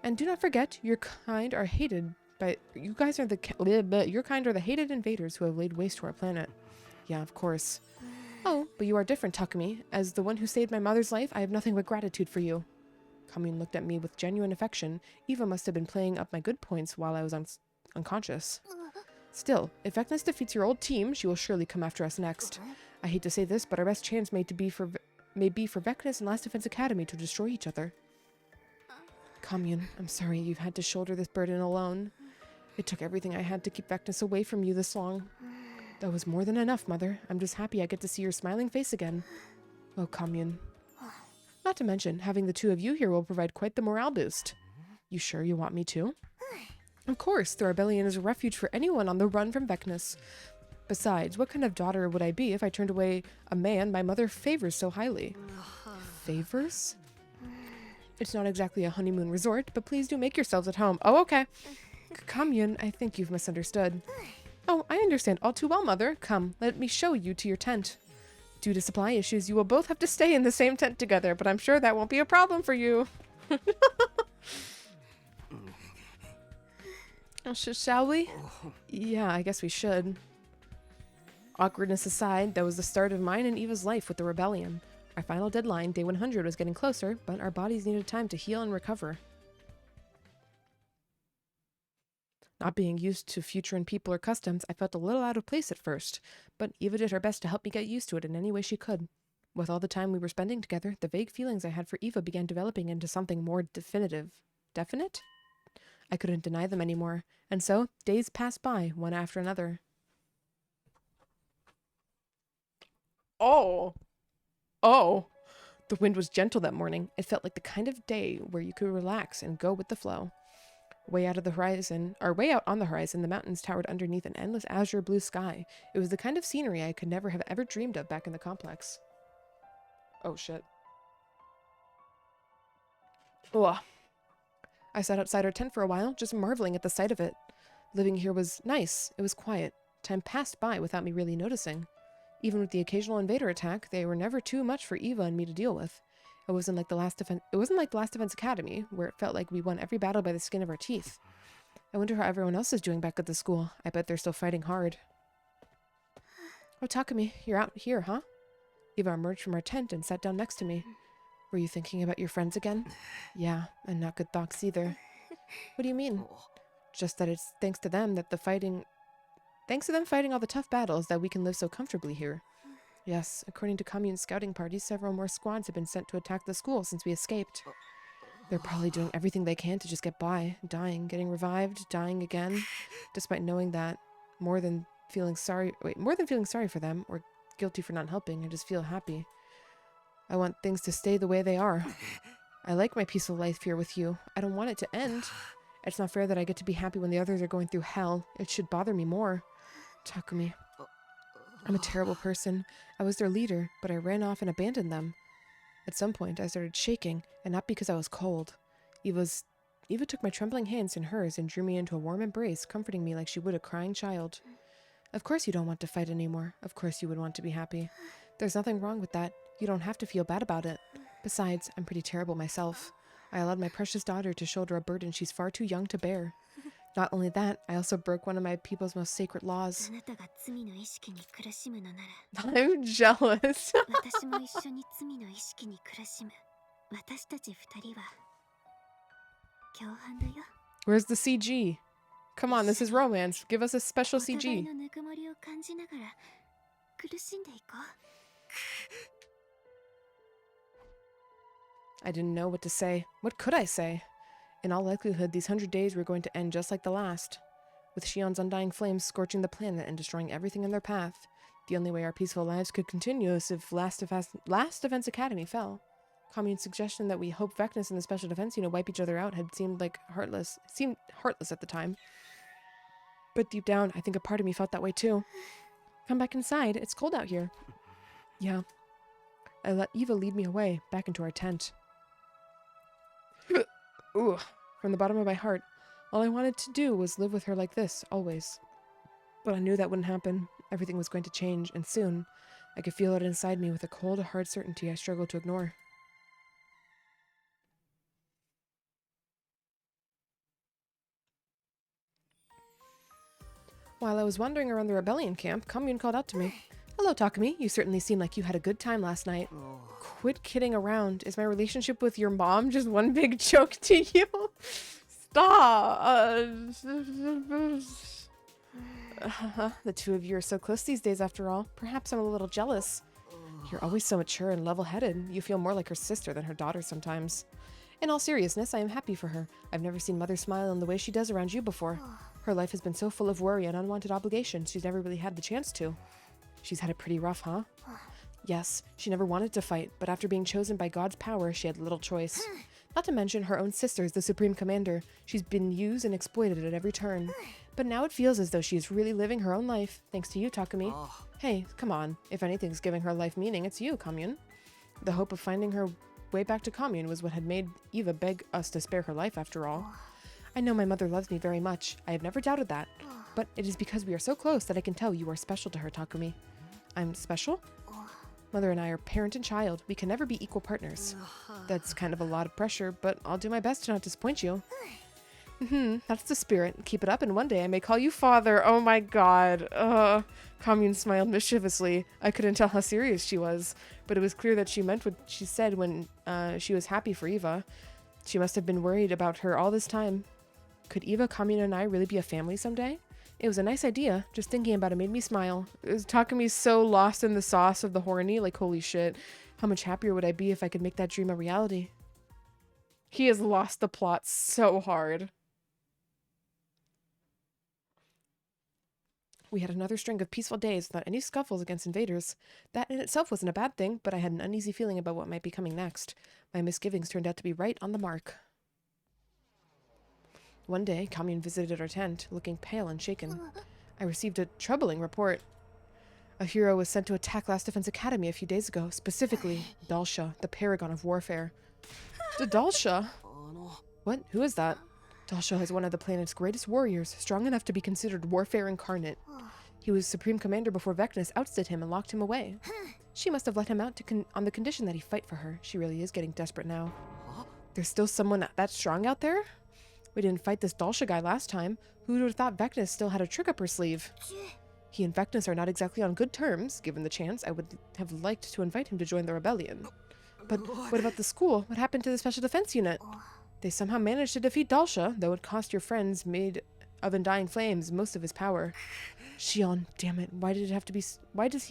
[SPEAKER 1] And do not forget, your kind are hated by... your kind are the hated invaders who have laid waste to our planet. Yeah, of course. Oh, but you are different, Takumi. As the one who saved my mother's life, I have nothing but gratitude for you. Commune looked at me with genuine affection. Eva must have been playing up my good points while I was unconscious. Still, if Vecnus defeats your old team, she will surely come after us next. I hate to say this, but our best chance may be for Vecnus and Last Defense Academy to destroy each other. Commune, I'm sorry you've had to shoulder this burden alone. It took everything I had to keep Vecnus away from you this long. That was more than enough, Mother. I'm just happy I get to see your smiling face again. Oh, Commune. Not to mention, having the two of you here will provide quite the morale boost. You sure you want me to? Of course, the rebellion is a refuge for anyone on the run from Vecnus. Besides, what kind of daughter would I be if I turned away a man my mother favors so highly? Favors? It's not exactly a honeymoon resort, but please do make yourselves at home. Oh, okay. Commune, I think you've misunderstood. Oh, I understand all too well, Mother. Come, let me show you to your tent. Due to supply issues, you will both have to stay in the same tent together, but I'm sure that won't be a problem for you. Shall we? Yeah, I guess we should. Awkwardness aside, that was the start of mine and Eva's life with the rebellion. Our final deadline, day 100, was getting closer, but our bodies needed time to heal and recover. Not being used to Futuran people or customs, I felt a little out of place at first, but Eva did her best to help me get used to it in any way she could. With all the time we were spending together, the vague feelings I had for Eva began developing into something more definitive. Definite? I couldn't deny them anymore, and so days passed by, one after another. Oh! The wind was gentle that morning. It felt like the kind of day where you could relax and go with the flow. Way out on the horizon, the mountains towered underneath an endless azure blue sky. It was the kind of scenery I could never have ever dreamed of back in the complex. Oh shit. Ugh. I sat outside our tent for a while, just marveling at the sight of it. Living here was nice. It was quiet. Time passed by without me really noticing. Even with the occasional invader attack, they were never too much for Eva and me to deal with. It wasn't like the Last Defense Academy, where it felt like we won every battle by the skin of our teeth. I wonder how everyone else is doing back at the school. I bet they're still fighting hard. Oh, Takumi, you're out here, huh? Eva emerged from our tent and sat down next to me. Were you thinking about your friends again? Yeah, and not good thoughts either. What do you mean? Just that it's thanks to them fighting all the tough battles that we can live so comfortably here. Yes, according to commune scouting parties, several more squads have been sent to attack the school since we escaped. They're probably doing everything they can to just get by, dying, getting revived, dying again, despite knowing that more than feeling sorry for them or guilty for not helping, I just feel happy. I want things to stay the way they are. I like my peaceful life here with you. I don't want it to end. It's not fair that I get to be happy when the others are going through hell. It should bother me more. Takumi. I'm a terrible person. I was their leader, but I ran off and abandoned them. At some point, I started shaking, and not because I was cold. Eva took my trembling hands in hers and drew me into a warm embrace, comforting me like she would a crying child. Of course you don't want to fight anymore. Of course you would want to be happy. There's nothing wrong with that. You don't have to feel bad about it. Besides, I'm pretty terrible myself. I allowed my precious daughter to shoulder a burden she's far too young to bear. Not only that, I also broke one of my people's most sacred laws. I'm jealous. Where's the CG? Come on, this is romance. Give us a special
[SPEAKER 4] お互い
[SPEAKER 1] CG.
[SPEAKER 4] のぬくもりを感じながら苦しんでいこう。
[SPEAKER 1] I didn't know what to say. What could I say? In all likelihood, these 100 days were going to end just like the last, with Shion's undying flames scorching the planet and destroying everything in their path. The only way our peaceful lives could continue is if Last Defense Academy fell. Commune's suggestion that we hope Vecnus and the Special Defense Unit wipe each other out had seemed heartless at the time. But deep down, I think a part of me felt that way too. Come back inside. It's cold out here. Yeah. I let Eva lead me away, back into our tent. Ooh, from the bottom of my heart, all I wanted to do was live with her like this, always. But I knew that wouldn't happen. Everything was going to change, and soon, I could feel it inside me with a cold, hard certainty I struggled to ignore. While I was wandering around the rebellion camp, Commune called out to me. Hello, Takumi. You certainly seem like you had a good time last night. Quit kidding around. Is my relationship with your mom just one big joke to you? Stop. The two of you are so close these days, after all. Perhaps I'm a little jealous. You're always so mature and level-headed. You feel more like her sister than her daughter sometimes. In all seriousness, I am happy for her. I've never seen Mother smile in the way she does around you before. Her life has been so full of worry and unwanted obligations, she's never really had the chance to. She's had it pretty rough, huh? Yes, she never wanted to fight, but after being chosen by God's power, she had little choice. Not to mention her own sister is the Supreme Commander. She's been used and exploited at every turn. But now it feels as though she is really living her own life, thanks to you, Takumi. Hey, come on. If anything's giving her life meaning, it's you, Commune. The hope of finding her way back to Commune was what had made Eva beg us to spare her life, after all. I know my mother loves me very much. I have never doubted that. But it is because we are so close that I can tell you are special to her, Takumi. I'm special? Mother and I are parent and child. We can never be equal partners. That's kind of a lot of pressure, but I'll do my best to not disappoint you. That's the spirit. Keep it up and one day I may call you father. Oh my god. Commune smiled mischievously. I couldn't tell how serious she was, but it was clear that she meant what she said when she was happy for Eva. She must have been worried about her all this time. Could Eva, Commune, and I really be a family someday? It was a nice idea. Just thinking about it made me smile. Takumi's so lost in the sauce of the horny, like holy shit. How much happier would I be if I could make that dream a reality? He has lost the plot so hard. We had another string of peaceful days without any scuffles against invaders. That in itself wasn't a bad thing, but I had an uneasy feeling about what might be coming next. My misgivings turned out to be right on the mark. One day, Commune visited our tent, looking pale and shaken. I received a troubling report. A hero was sent to attack Last Defense Academy a few days ago, specifically Dalsha, the paragon of warfare. Dalsha? What? Who is that? Dalsha is one of the planet's greatest warriors, strong enough to be considered warfare incarnate. He was Supreme Commander before Vecnus ousted him and locked him away. She must have let him out on the condition that he fight for her. She really is getting desperate now. There's still someone that strong out there? We didn't fight this Dalsha guy last time. Who would have thought Vecnus still had a trick up her sleeve? He and Vecnus are not exactly on good terms. Given the chance, I would have liked to invite him to join the rebellion. But what about the school? What happened to the Special Defense Unit? They somehow managed to defeat Dalsha, though it cost your friends made of Undying Flames most of his power. Shion, damn it, why does he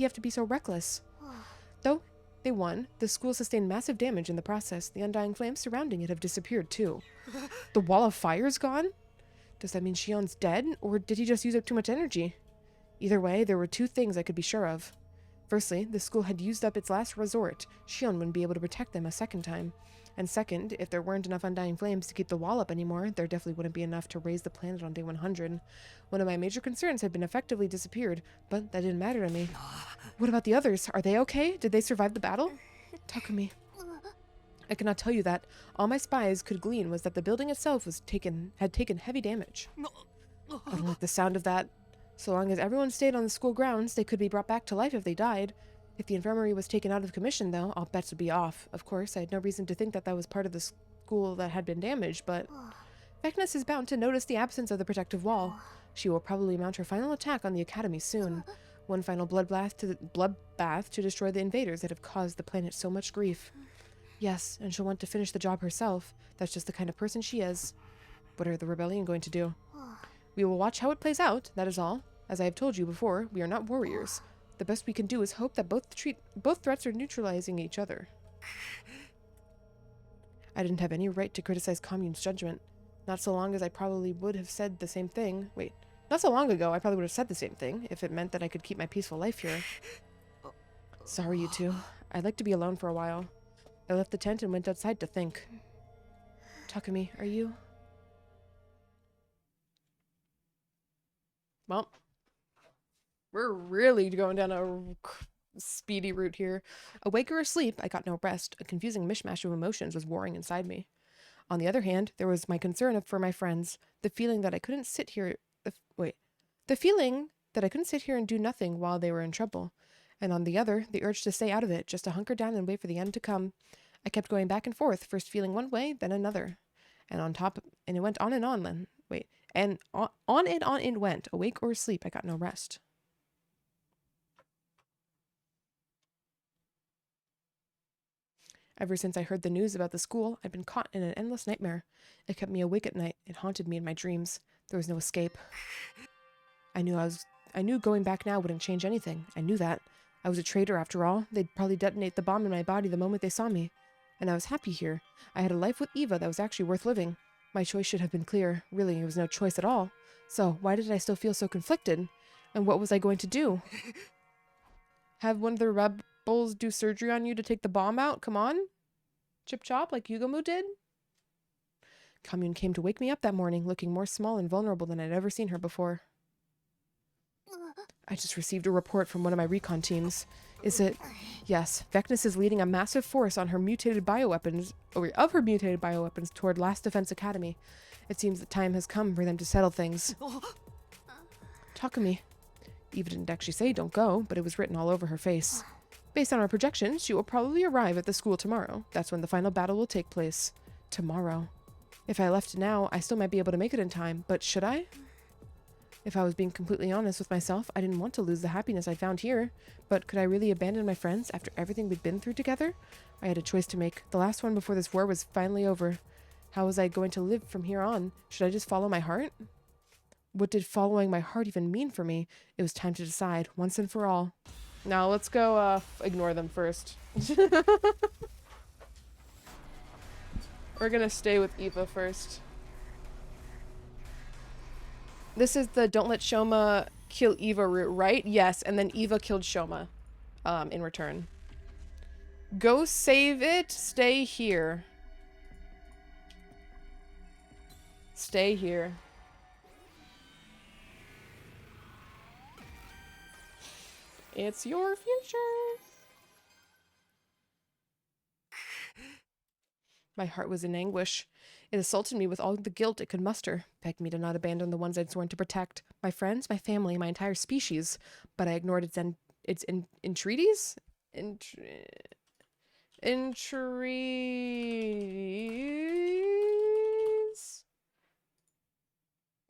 [SPEAKER 1] have to be so reckless? Though they won, the school sustained massive damage in the process. The Undying Flames surrounding it have disappeared too. The wall of fire is gone? Does that mean Shion's dead, or did he just use up too much energy? Either way, there were two things I could be sure of. Firstly, the school had used up its last resort. Shion wouldn't be able to protect them a second time. And second, if there weren't enough Undying Flames to keep the wall up anymore, there definitely wouldn't be enough to raise the planet on day 100. One of my major concerns had been effectively disappeared, but that didn't matter to me. What about the others? Are they okay? Did they survive the battle? Takumi. I cannot tell you that. All my spies could glean was that the building itself had taken heavy damage. I don't like the sound of that. So long as everyone stayed on the school grounds, they could be brought back to life if they died. If the infirmary was taken out of commission, though, all bets would be off. Of course, I had no reason to think that that was part of the school that had been damaged, but Vecnus is bound to notice the absence of the protective wall. She will probably mount her final attack on the academy soon. One final bloodbath to destroy the invaders that have caused the planet so much grief. Yes, and she'll want to finish the job herself. That's just the kind of person she is. What are the rebellion going to do? We will watch how it plays out, that is all. As I have told you before, we are not warriors. The best we can do is hope that both threats are neutralizing each other. I didn't have any right to criticize Commune's judgment. Not so long as I probably would have said the same thing. Wait, not so long ago I probably would have said the same thing if it meant that I could keep my peaceful life here. Sorry, you two. I'd like to be alone for a while. I left the tent and went outside to think. Takumi, are you? Well, we're really going down a speedy route here. Awake or asleep, I got no rest. A confusing mishmash of emotions was warring inside me. On the other hand, there was my concern for my friends, the feeling that I couldn't sit here. The feeling that I couldn't sit here and do nothing while they were in trouble. And on the other, the urge to stay out of it, just to hunker down and wait for the end to come. I kept going back and forth, first feeling one way, then another. And it went on and on then. And on and on it went. Awake or asleep, I got no rest. Ever since I heard the news about the school, I'd been caught in an endless nightmare. It kept me awake at night. It haunted me in my dreams. There was no escape. I knew going back now wouldn't change anything. I knew that. I was a traitor after all. They'd probably detonate the bomb in my body the moment they saw me. And I was happy here. I had a life with Eva that was actually worth living. My choice should have been clear. Really, it was no choice at all. So, why did I still feel so conflicted? And what was I going to do? Have one of the rebels do surgery on you to take the bomb out? Come on? Chip chop like Yugomu did? Commune came to wake me up that morning, looking more small and vulnerable than I'd ever seen her before. I just received a report from one of my recon teams. Is it? Yes, Vecnus is leading a massive force on her mutated bioweapons, toward Last Defense Academy. It seems the time has come for them to settle things. Takumi. Eva didn't actually say don't go, but it was written all over her face. Based on our projections, she will probably arrive at the school tomorrow. That's when the final battle will take place. Tomorrow. If I left now, I still might be able to make it in time, but should I? If I was being completely honest with myself, I didn't want to lose the happiness I found here. But could I really abandon my friends after everything we'd been through together? I had a choice to make. The last one before this war was finally over. How was I going to live from here on? Should I just follow my heart? What did following my heart even mean for me? It was time to decide, once and for all. Now let's go ignore them first. We're gonna stay with Eva first. This is the don't let Shoma kill Eva route, right? Yes, and then Eva killed Shoma in return. Go save it. Stay here. Stay here. It's your future. My heart was in anguish. It assaulted me with all the guilt it could muster, begged me to not abandon the ones I'd sworn to protect, my friends, my family, my entire species, but I ignored its entreaties?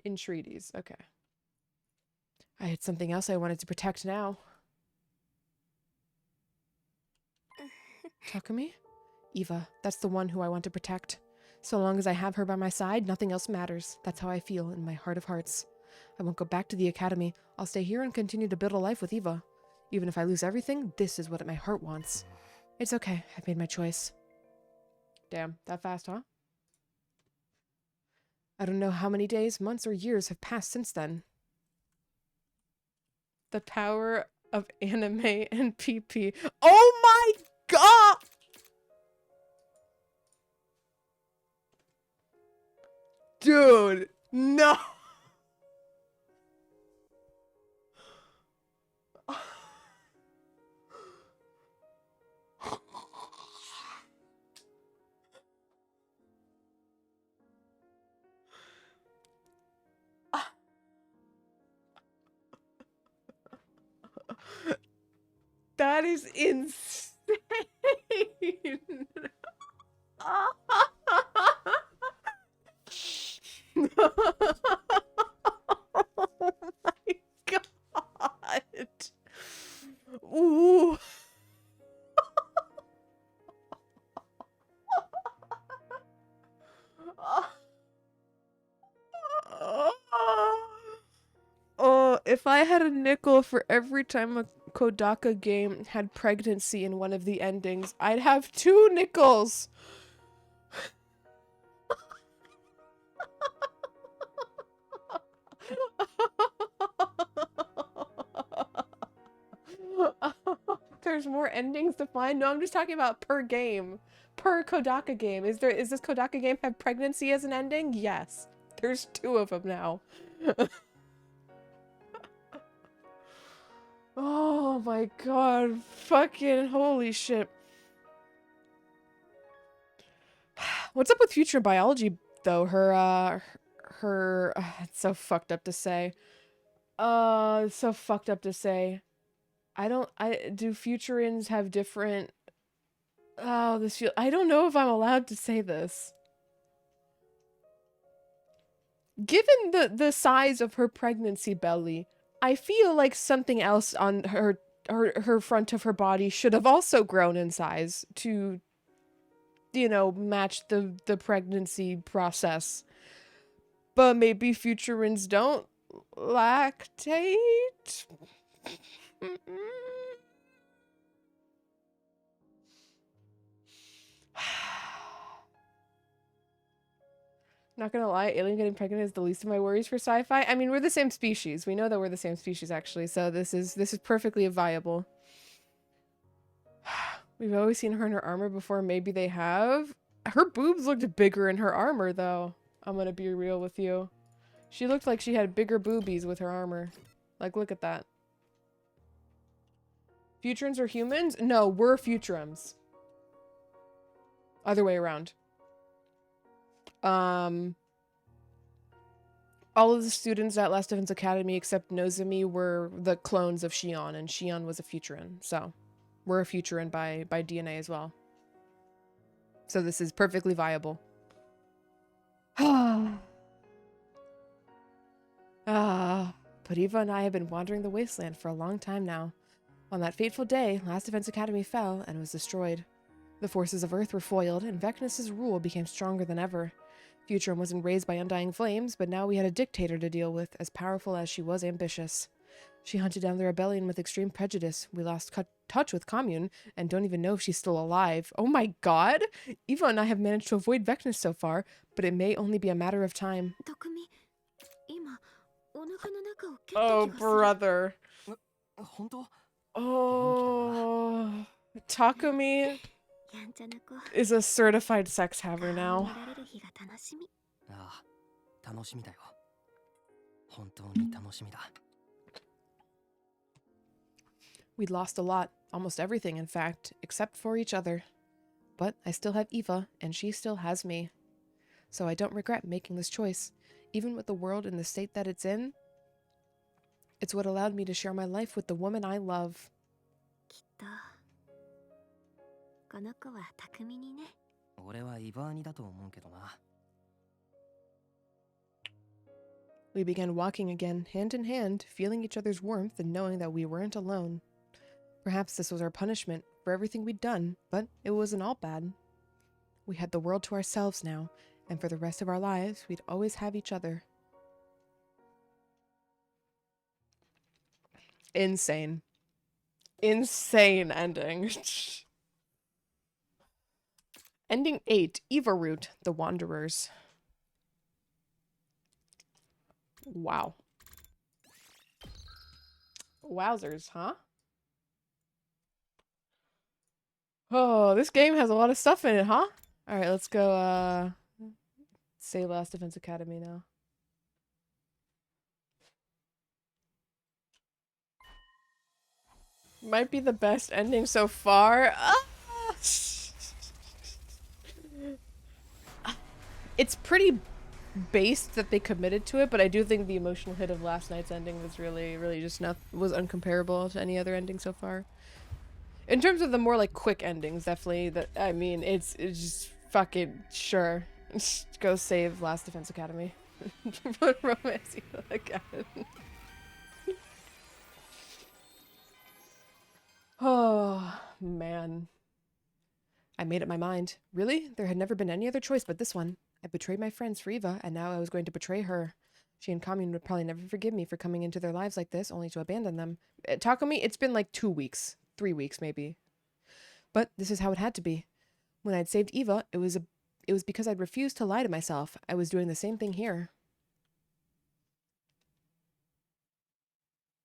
[SPEAKER 1] Entreaties, okay. I had something else I wanted to protect now. Takumi? Eva, that's the one who I want to protect. So long as I have her by my side, nothing else matters. That's how I feel in my heart of hearts. I won't go back to the academy. I'll stay here and continue to build a life with Eva. Even if I lose everything, this is what my heart wants. It's okay. I've made my choice. Damn, that fast, huh? I don't know how many days, months, or years have passed since then. The power of anime and PP. Oh my god! Dude, no. That is insane. Oh my god. Ooh. If I had a nickel for every time a Kodaka game had pregnancy in one of the endings, I'd have 2 nickels. There's more endings to find? No, I'm just talking about per game. Per Kodaka game. Is this Kodaka game have pregnancy as an ending? Yes. There's 2 of them now. Oh my god. Fucking holy shit. What's up with future biology though? It's so fucked up to say. It's so fucked up to say. Do futurins have different... Oh, I don't know if I'm allowed to say this. Given the size of her pregnancy belly, I feel like something else on her front of her body should have also grown in size to, you know, match the pregnancy process. But maybe futurins don't lactate? Not gonna lie, alien getting pregnant is the least of my worries for sci-fi. I mean, we're the same species. We know that we're the same species, actually, so this is perfectly viable. We've always seen her in her armor before. Maybe they have. Her boobs looked bigger in her armor, though. I'm gonna be real with you. She looked like she had bigger boobies with her armor. Like, look at that. Futurins are humans? No, we're Futurums. Other way around. All of the students at Last Defense Academy except Nozomi were the clones of Shion, and Shion was a Futurin, so we're a Futurin by DNA as well. So this is perfectly viable. But Eva and I have been wandering the wasteland for a long time now. On that fateful day, Last Defense Academy fell and was destroyed. The forces of Earth were foiled, and Vecnus's rule became stronger than ever. Futurum wasn't raised by undying flames, but now we had a dictator to deal with, as powerful as she was ambitious. She hunted down the rebellion with extreme prejudice. We lost touch with Commune, and don't even know if she's still alive. Oh my god! Eva and I have managed to avoid Vecnus so far, but it may only be a matter of time. Oh, brother. Oh, Takumi is a certified sex haver now. We'd lost a lot, almost everything in fact, except for each other. But I still have Eva, and she still has me. So I don't regret making this choice. Even with the world in the state that it's in, it's what allowed me to share my life with the woman I love. We began walking again, hand in hand, feeling each other's warmth and knowing that we weren't alone. Perhaps this was our punishment for everything we'd done, but it wasn't all bad. We had the world to ourselves now, and for the rest of our lives, we'd always have each other. Insane. Insane ending. Ending 8, Eva Root, The Wanderers. Wow. Wowzers, huh? Oh, this game has a lot of stuff in it, huh? Alright, let's go, say Last Defense Academy now. Might be the best ending so far. It's pretty based that they committed to it, but I do think the emotional hit of last night's ending was really just was uncomparable to any other ending so far. In terms of the more like quick endings, definitely I mean it's just fucking sure. Just go save Last Defense Academy. Romance again. Oh man. I made up my mind. Really? There had never been any other choice but this one. I betrayed my friends for Eva, and now I was going to betray her. She and Commune would probably never forgive me for coming into their lives like this, only to abandon them. Takumi, it's been like 2 weeks. 3 weeks, maybe. But this is how it had to be. When I'd saved Eva, it was because I'd refused to lie to myself. I was doing the same thing here.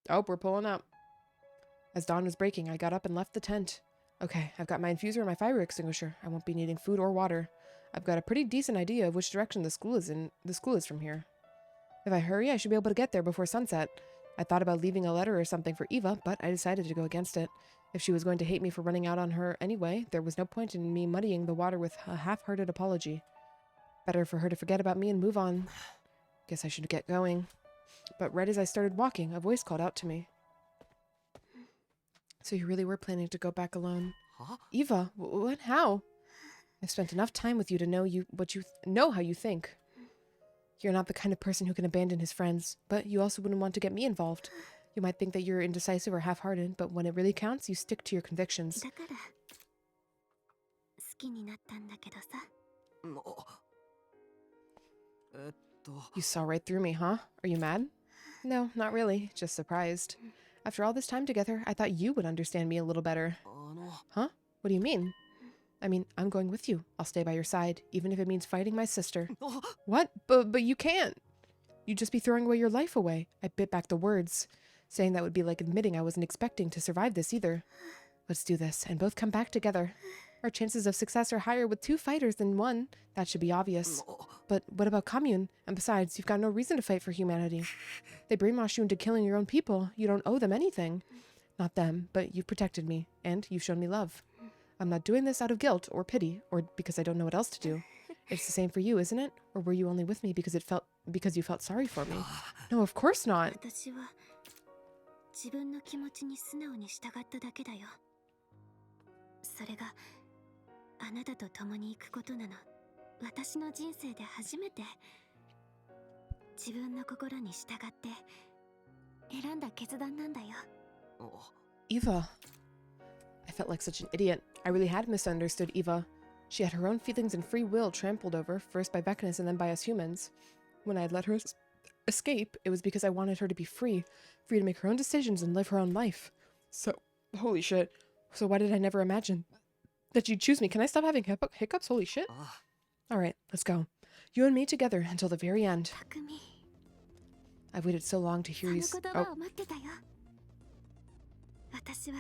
[SPEAKER 1] Oh, we're pulling up. As dawn was breaking, I got up and left the tent. Okay, I've got my infuser and my fire extinguisher. I won't be needing food or water. I've got a pretty decent idea of which direction the school is from here. If I hurry, I should be able to get there before sunset. I thought about leaving a letter or something for Eva, but I decided to go against it. If she was going to hate me for running out on her anyway, there was no point in me muddying the water with a half-hearted apology. Better for her to forget about me and move on. Guess I should get going. But right as I started walking, a voice called out to me. So you really were planning to go back alone?
[SPEAKER 6] Huh?
[SPEAKER 1] Eva, what? How? I've spent enough time with you to know how you think. You're not the kind of person who can abandon his friends, but you also wouldn't want to get me involved. You might think that you're indecisive or half-hearted, but when it really counts, you stick to your convictions.
[SPEAKER 4] だから好きになったんだけどさ。
[SPEAKER 6] もう
[SPEAKER 1] You saw right through me, huh? Are you mad? No, not really. Just surprised. After all this time together, I thought you would understand me a little better. Huh? What do you mean? I mean, I'm going with you. I'll stay by your side, even if it means fighting my sister. What? But you can't. You'd just be throwing away your life away. I bit back the words. Saying that would be like admitting I wasn't expecting to survive this either. Let's do this, and both come back together. Our chances of success are higher with 2 fighters than 1. That should be obvious. But what about Commune? And besides, you've got no reason to fight for humanity. They brainwashed you into killing your own people. You don't owe them anything. Not them, but you've protected me, and you've shown me love. I'm not doing this out of guilt or pity, or because I don't know what else to do. It's the same for you, isn't it? Or were you only with me because you felt sorry for me? No, of course not.
[SPEAKER 4] 私は自分の気持ちに素直に従っただけだよ。それがあなたと共に行くことなの。私の人生で初めて自分の心に従って選んだ決断なんだよ。
[SPEAKER 1] Eva. I felt like such an idiot. I really had misunderstood Eva. She had her own feelings and free will trampled over, first by Vecnus and then by us humans. When I had let her escape, it was because I wanted her to be free to make her own decisions and live her own life. So, holy shit. So why did I never imagine that you'd choose me? Can I stop having hiccups? Holy shit. Alright, let's go. You and me together until the very end.
[SPEAKER 4] 匠、
[SPEAKER 1] I've waited so long to
[SPEAKER 4] そ
[SPEAKER 1] hear
[SPEAKER 4] の
[SPEAKER 1] you
[SPEAKER 4] 言葉を待ってたよ。私は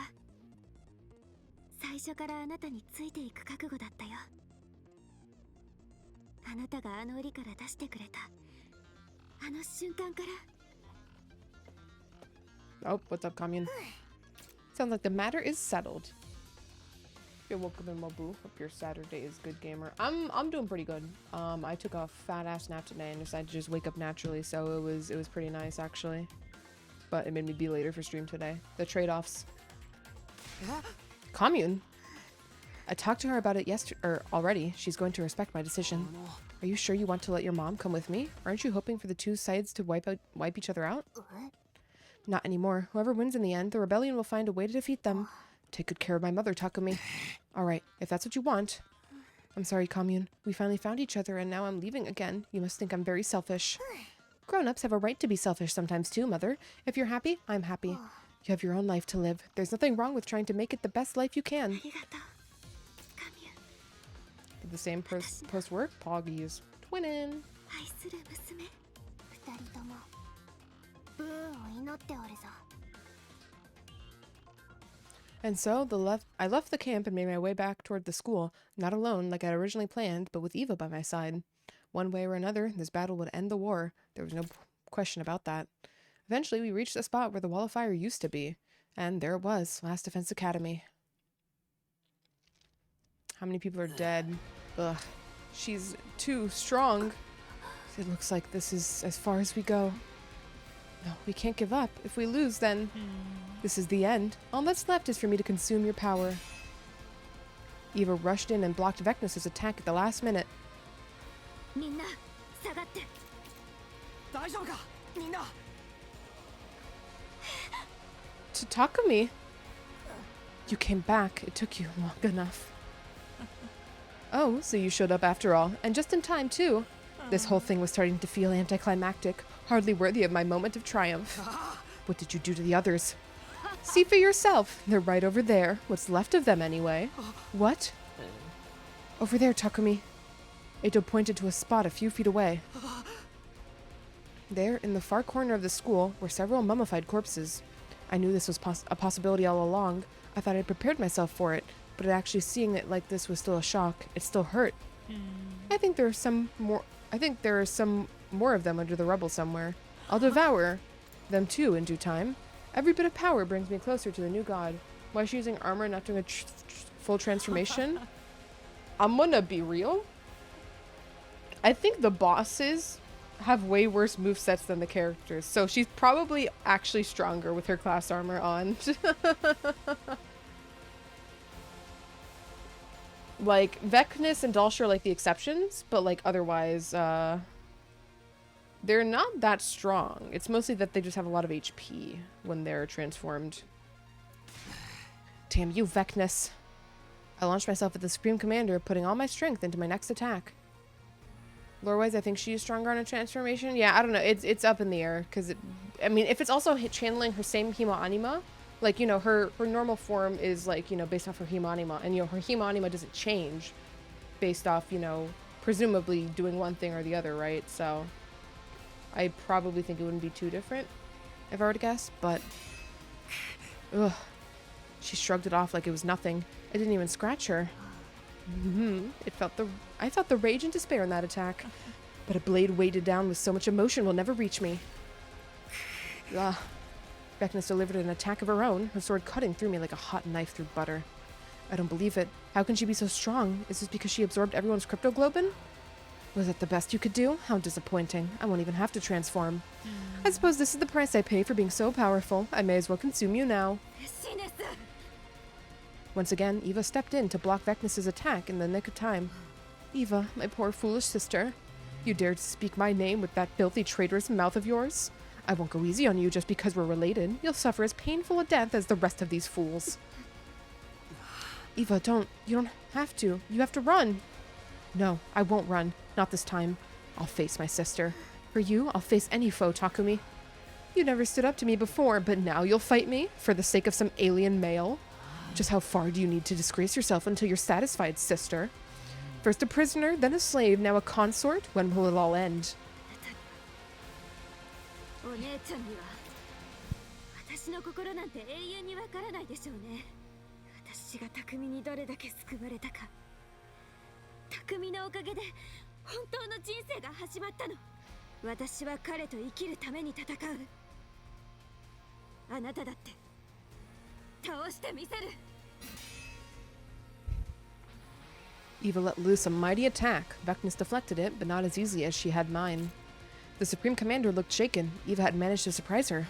[SPEAKER 4] 最初からあなたについていく覚悟だったよ。あなたがあの檻から出してくれたあの瞬間から。
[SPEAKER 1] Oh, what's up, Commune? Sounds like the matter is settled. You're welcome in Mobu. Hope your Saturday is good, gamer. I'm doing pretty good. I took a fat ass nap today and decided to just wake up naturally, so it was pretty nice actually. But it made me be later for stream today. The trade-offs. Commune. I talked to her about it already. She's going to respect my decision. Are you sure you want to let your mom come with me? Aren't you hoping for the 2 sides to wipe each other out? Not anymore. Whoever wins in the end, the rebellion will find a way to defeat them. Take good care of my mother, Takumi. Alright, if that's what you want. I'm sorry, Commune. We finally found each other and now I'm leaving again. You must think I'm very selfish. Grown-ups have a right to be selfish sometimes too, Mother. If you're happy, I'm happy. You have your own life to live. There's nothing wrong with trying to make it the best life you can.
[SPEAKER 4] ありがとう、神谷。
[SPEAKER 1] Did the same post-work? Poggies. Twinning.
[SPEAKER 4] 愛する娘、二人ともブーンを祈っておるぞ。
[SPEAKER 1] And so I left the camp and made my way back toward the school, not alone like I'd originally planned, but with Eva by my side. One way or another, this battle would end the war. There was no question about that. Eventually, we reached the spot where the Wall of Fire used to be, and there it was, Last Defense Academy. How many people are dead? Ugh, she's too strong. It looks like this is as far as we go. No, we can't give up. If we lose, then this is the end. All that's left is for me to consume your power. Eva rushed in and blocked Vecnus' attack at the last minute.
[SPEAKER 4] みんな下がって。
[SPEAKER 6] 大丈夫かみんな。
[SPEAKER 1] To Takumi? You came back. It took you long enough. Oh, so you showed up after all. And just in time, too. This whole thing was starting to feel anticlimactic, hardly worthy of my moment of triumph. What did you do to the others? See for yourself. They're right over there. What's left of them, anyway. What? Over there, Takumi. Eito pointed to a spot a few feet away. There, in the far corner of the school, were several mummified corpses. I knew this was a possibility all along. I thought I'd prepared myself for it, but actually seeing it like this was still a shock. It still hurt. I think there are some more of them under the rubble somewhere. I'll devour them too in due time. Every bit of power brings me closer to the new god. Why is she using armor, not doing a full transformation? I'm gonna be real. I think the bosses have way worse movesets than the characters, so she's probably actually stronger with her class armor on. Like, Vecnus and Dalsh are like the exceptions, but like otherwise, they're not that strong. It's mostly that they just have a lot of HP when they're transformed. Damn you, Vecnus. I launched myself at the Supreme Commander, putting all my strength into my next attack. Lore-wise, I think she's stronger on a transformation. Yeah, I don't know. It's up in the air, because I mean, if it's also channeling her same Himo Anima, like, you know, her normal form is, like, you know, based off her Himo Anima, and, you know, her Himo Anima doesn't change based off, you know, presumably doing one thing or the other, right? So I probably think it wouldn't be too different, if I were to guess, but ugh. She shrugged it off like it was nothing. I didn't even scratch her. I felt the rage and despair in that attack. But a blade weighted down with so much emotion will never reach me. Ugh. Vecnus delivered an attack of her own, her sword cutting through me like a hot knife through butter. I don't believe it. How can she be so strong? Is this because she absorbed everyone's cryptoglobin? Was that the best you could do? How disappointing. I won't even have to transform. I suppose this is the price I pay for being so powerful. I may as well consume you now. Once again, Eva stepped in to block Vecnus' attack in the nick of time. Eva, my poor foolish sister. You dared to speak my name with that filthy traitorous mouth of yours? I won't go easy on you just because we're related. You'll suffer as painful a death as the rest of these fools. Eva, don't. You don't have to. You have to run. No, I won't run. Not this time. I'll face my sister. For you, I'll face any foe, Takumi. You never stood up to me before, but now you'll fight me? For the sake of some alien male? Just how far do you need to disgrace yourself until you're satisfied, sister? First a prisoner, then a slave, now a consort? When will it all end? Eva let loose a mighty attack. Vecnus deflected it, but not as easily as she had mine. The Supreme Commander looked shaken. Eva had managed to surprise her.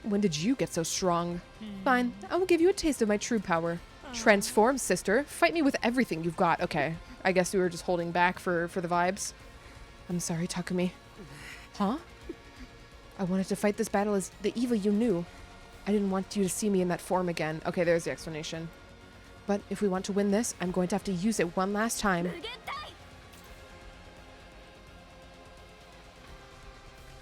[SPEAKER 1] When did you get so strong? Fine, I will give you a taste of my true power. Transform, sister. Fight me with everything you've got. Okay, I guess we were just holding back for the vibes. I'm sorry, Takumi. Huh? I wanted to fight this battle as the Eva you knew. I didn't want you to see me in that form again. Okay, there's the explanation. But if we want to win this, I'm going to have to use it one last time.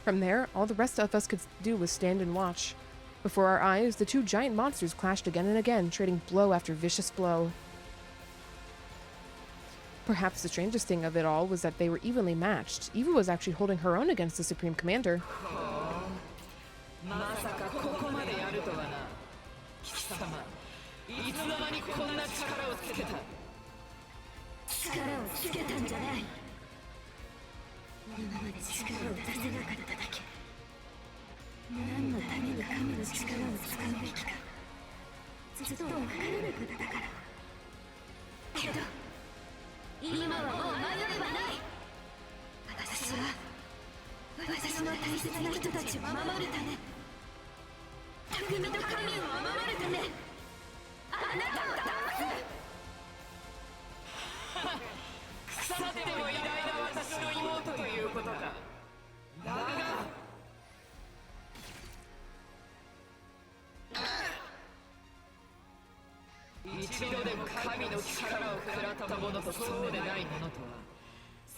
[SPEAKER 1] From there, all the rest of us could do was stand and watch. Before our eyes, the two giant monsters clashed again and again, trading blow after vicious blow. Perhaps the strangest thing of it all was that they were evenly matched. Eva was actually holding her own against the Supreme Commander.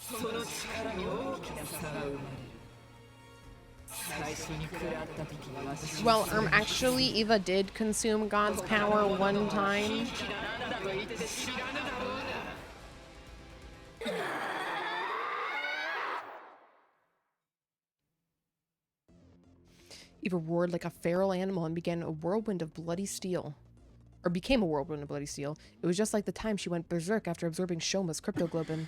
[SPEAKER 7] その力に大きな差が生まれる。最初に触れ合った時に私
[SPEAKER 1] Well, actually, Eva did consume God's power one time. Eva roared like a feral animal and began a whirlwind of bloody steel. Or became a whirlwind of bloody steel. It was just like the time she went berserk after absorbing Shoma's cryptoglobin.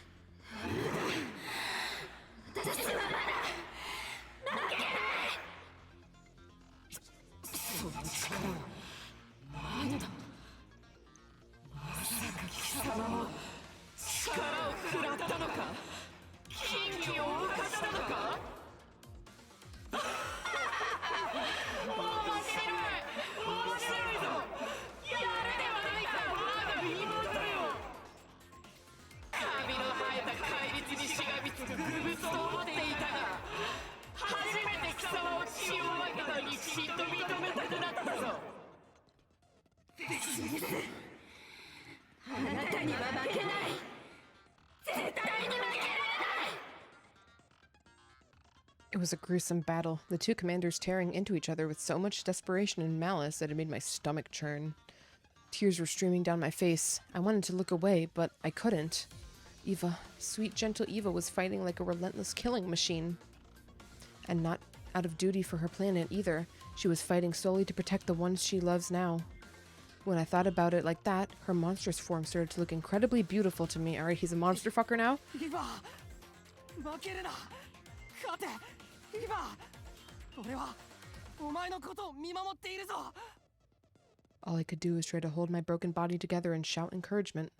[SPEAKER 1] It was a gruesome battle, the two commanders tearing into each other with so much desperation and malice that it made my stomach churn. Tears were streaming down my face. I wanted to look away, but I couldn't. Eva, sweet, gentle Eva, was fighting like a relentless killing machine. And not out of duty for her planet either. She was fighting solely to protect the ones she loves now. When I thought about it like that, her monstrous form started to look incredibly beautiful to me. Alright, he's a monster fucker now?
[SPEAKER 6] Eva! 負けるな! 勝て! Eva! 俺はお前のことを見守っているぞ!
[SPEAKER 1] All I could do was try to hold my broken body together and shout encouragement.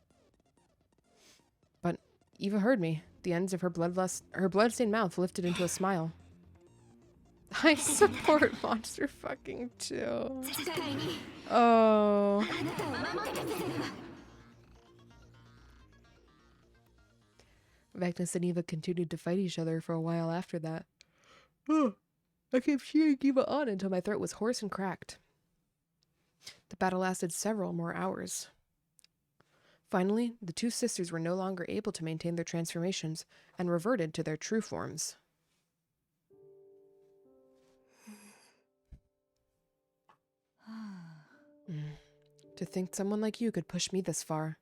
[SPEAKER 1] But Eva heard me. The ends of her bloodstained mouth lifted into a smile. I support monster fucking too. Oh. Vectus and Eva continued to fight each other for a while after that. I kept cheering Eva on until my throat was hoarse and cracked. The battle lasted several more hours. Finally, the two sisters were no longer able to maintain their transformations and reverted to their true forms. To think someone like you could push me this far.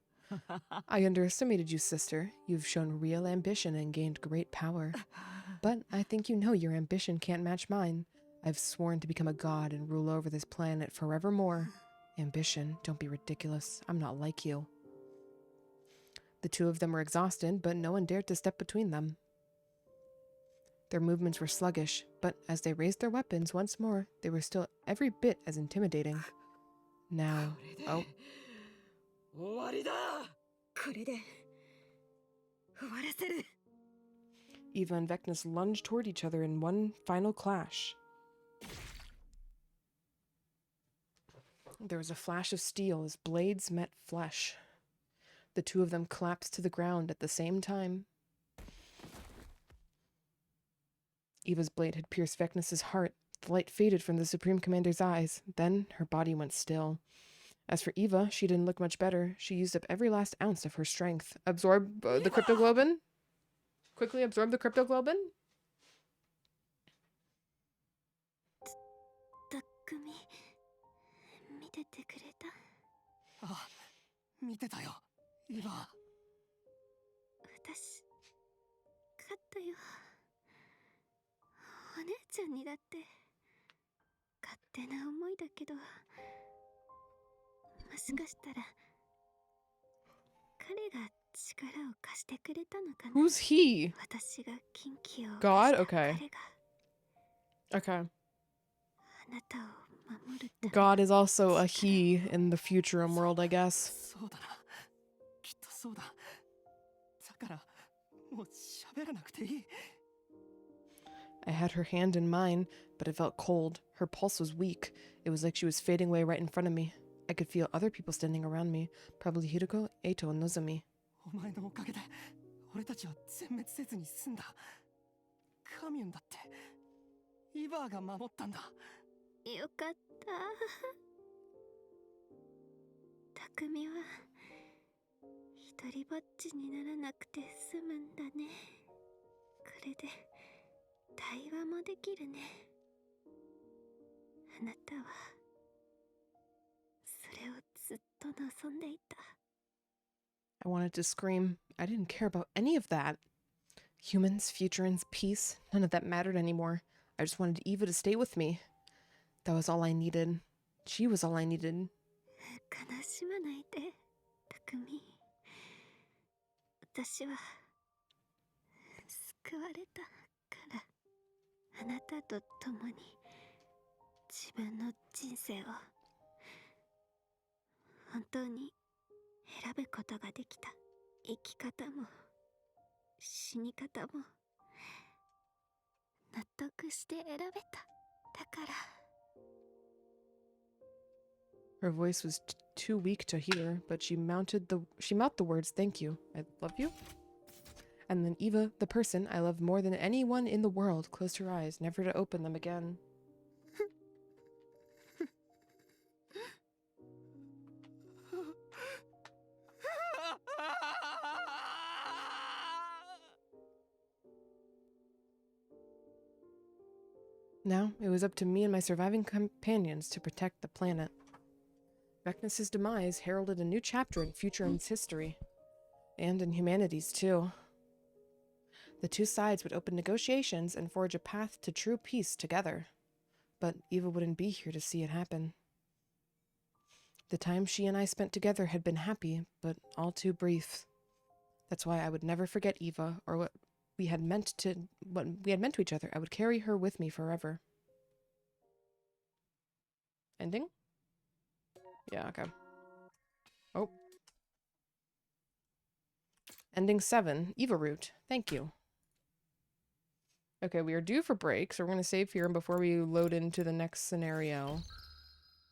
[SPEAKER 1] I underestimated you, sister. You've shown real ambition and gained great power. But I think you know your ambition can't match mine. I've sworn to become a god and rule over this planet forevermore. Ambition, don't be ridiculous. I'm not like you. The two of them were exhausted, but no one dared to step between them. Their movements were sluggish, but as they raised their weapons once more, they were still every bit as intimidating. Now, oh. Eva and Vectus lunged toward each other in one final clash. There was a flash of steel as blades met flesh. The two of them collapsed to the ground at the same time. Eva's blade had pierced Vectus's heart. The light faded from the Supreme Commander's eyes. Then her body went still. As for Eva, she didn't look much better. She used up every last ounce of her strength. Absorb the cryptoglobin? Quickly absorb the cryptoglobin?
[SPEAKER 4] 見ててくれた？
[SPEAKER 6] あ、見てたよ、イヴァ。
[SPEAKER 4] 私、勝ったよ。お姉ちゃんにだって勝手な思いだけど、もしかしたら彼が力を貸してくれたのかな。
[SPEAKER 1] Who's he?
[SPEAKER 4] 私が禁忌を
[SPEAKER 1] God?
[SPEAKER 4] 犯した彼
[SPEAKER 1] Okay.
[SPEAKER 4] が
[SPEAKER 1] Okay.
[SPEAKER 4] あなたを守るため。
[SPEAKER 1] God is also a he in the Futurum world, I guess.
[SPEAKER 6] そうだな、きっとそうだ。だからもう喋らなくていい。
[SPEAKER 1] I had her hand in mine, but it felt cold. Her pulse was weak. It was like she was fading away right in front of me. I could feel other people standing around me, probably Hiroko, Eito, and Nozomi.
[SPEAKER 6] お前のおかげで俺たちは全滅せずに済んだ。カミュンだってイヴァーが守ったんだ。
[SPEAKER 4] よかった。匠は一人ぼっちにならなくて済むんだね。れで対話もできるね。あなたはそれをずっと望んでいた。
[SPEAKER 1] I wanted to scream. I didn't care about any of that. Humans, futurans, peace, none of that mattered anymore. I just wanted Eva to stay with me. That was all I needed. She was all I needed.
[SPEAKER 4] 悲しまないで、匠。私は救われたから、あなたと共に自分の人生を本当に選ぶことができた。生き方も死に方も納得して選べた。だから。
[SPEAKER 1] Her voice was too weak to hear, but she mouthed the words, "Thank you. I love you." And then Eva, the person I love more than anyone in the world, closed her eyes, never to open them again. Now, it was up to me and my surviving companions to protect the planet. Vecnus's demise heralded a new chapter in Futuran's history. And in humanity's, too. The two sides would open negotiations and forge a path to true peace together. But Eva wouldn't be here to see it happen. The time she and I spent together had been happy, but all too brief. That's why I would never forget Eva or what we had meant to each other. I would carry her with me forever. Ending? Yeah, okay. Oh. Ending 7. Eva route. Thank you. Okay, we are due for break, so we're going to save here, and before we load into the next scenario,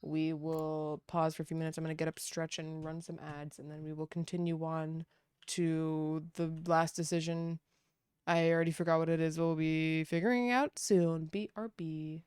[SPEAKER 1] we will pause for a few minutes. I'm going to get up, stretch, and run some ads, and then we will continue on to the last decision. I already forgot what it is. We'll be figuring out soon. BRB.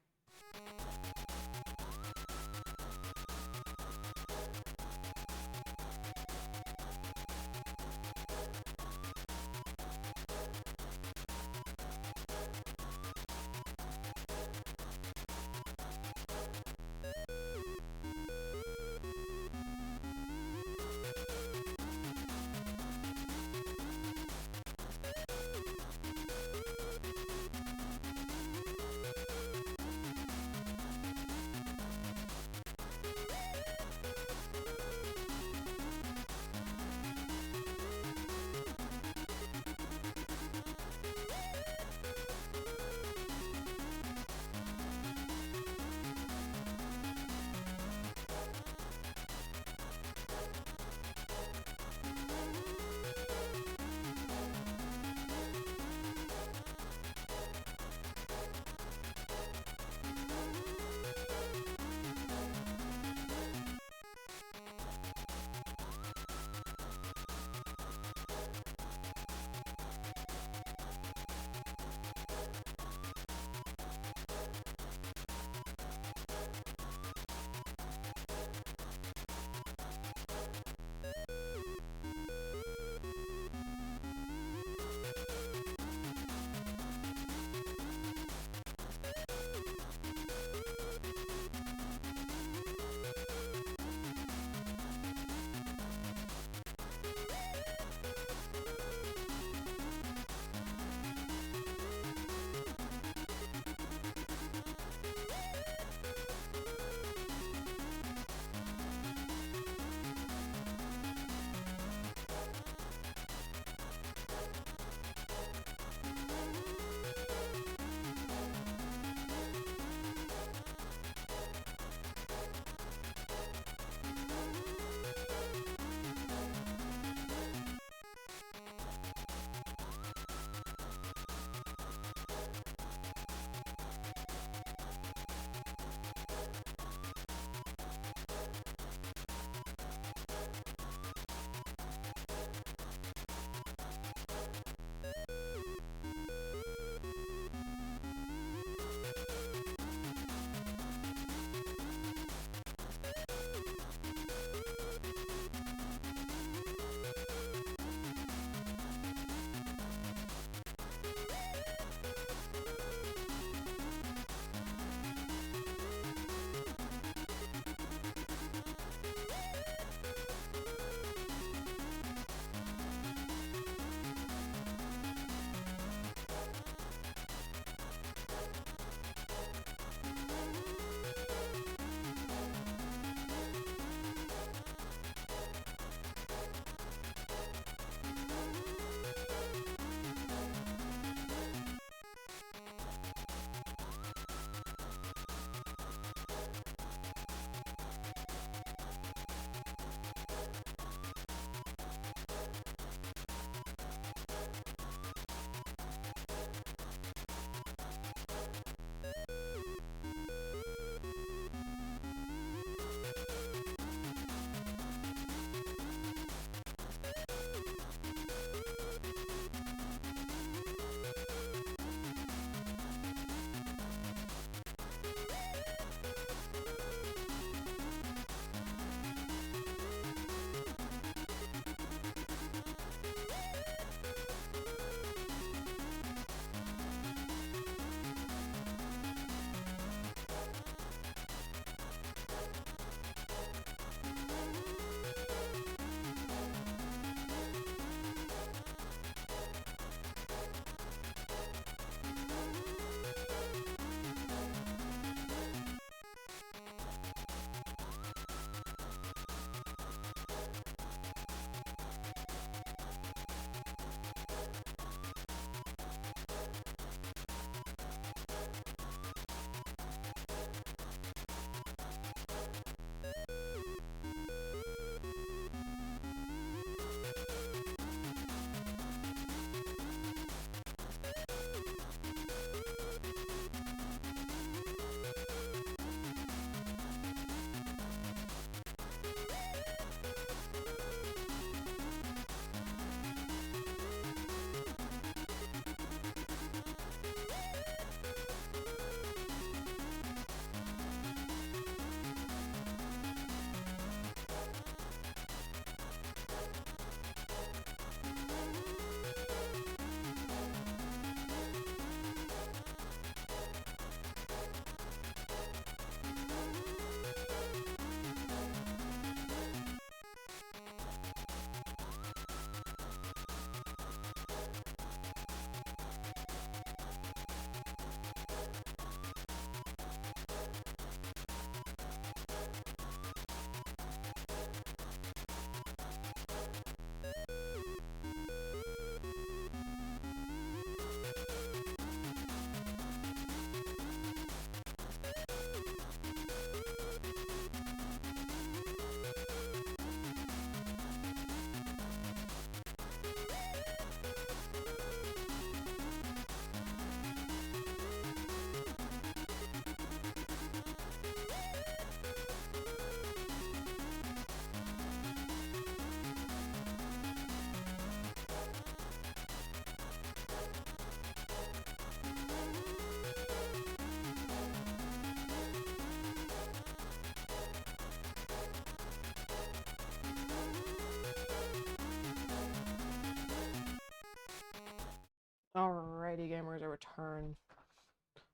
[SPEAKER 1] Alrighty, gamers, a return.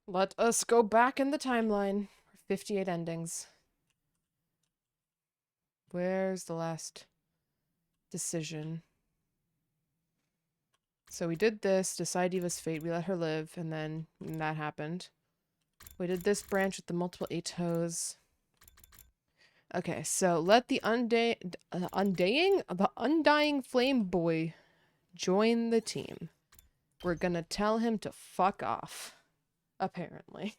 [SPEAKER 1] Let us go back in the timeline. 58 endings. Where's the last decision? So we did this, decide Diva's fate, we let her live, and then that happened. We did this branch with the multiple Atos. Okay, so let the undying flame boy join the team. We're gonna tell him to fuck off. Apparently.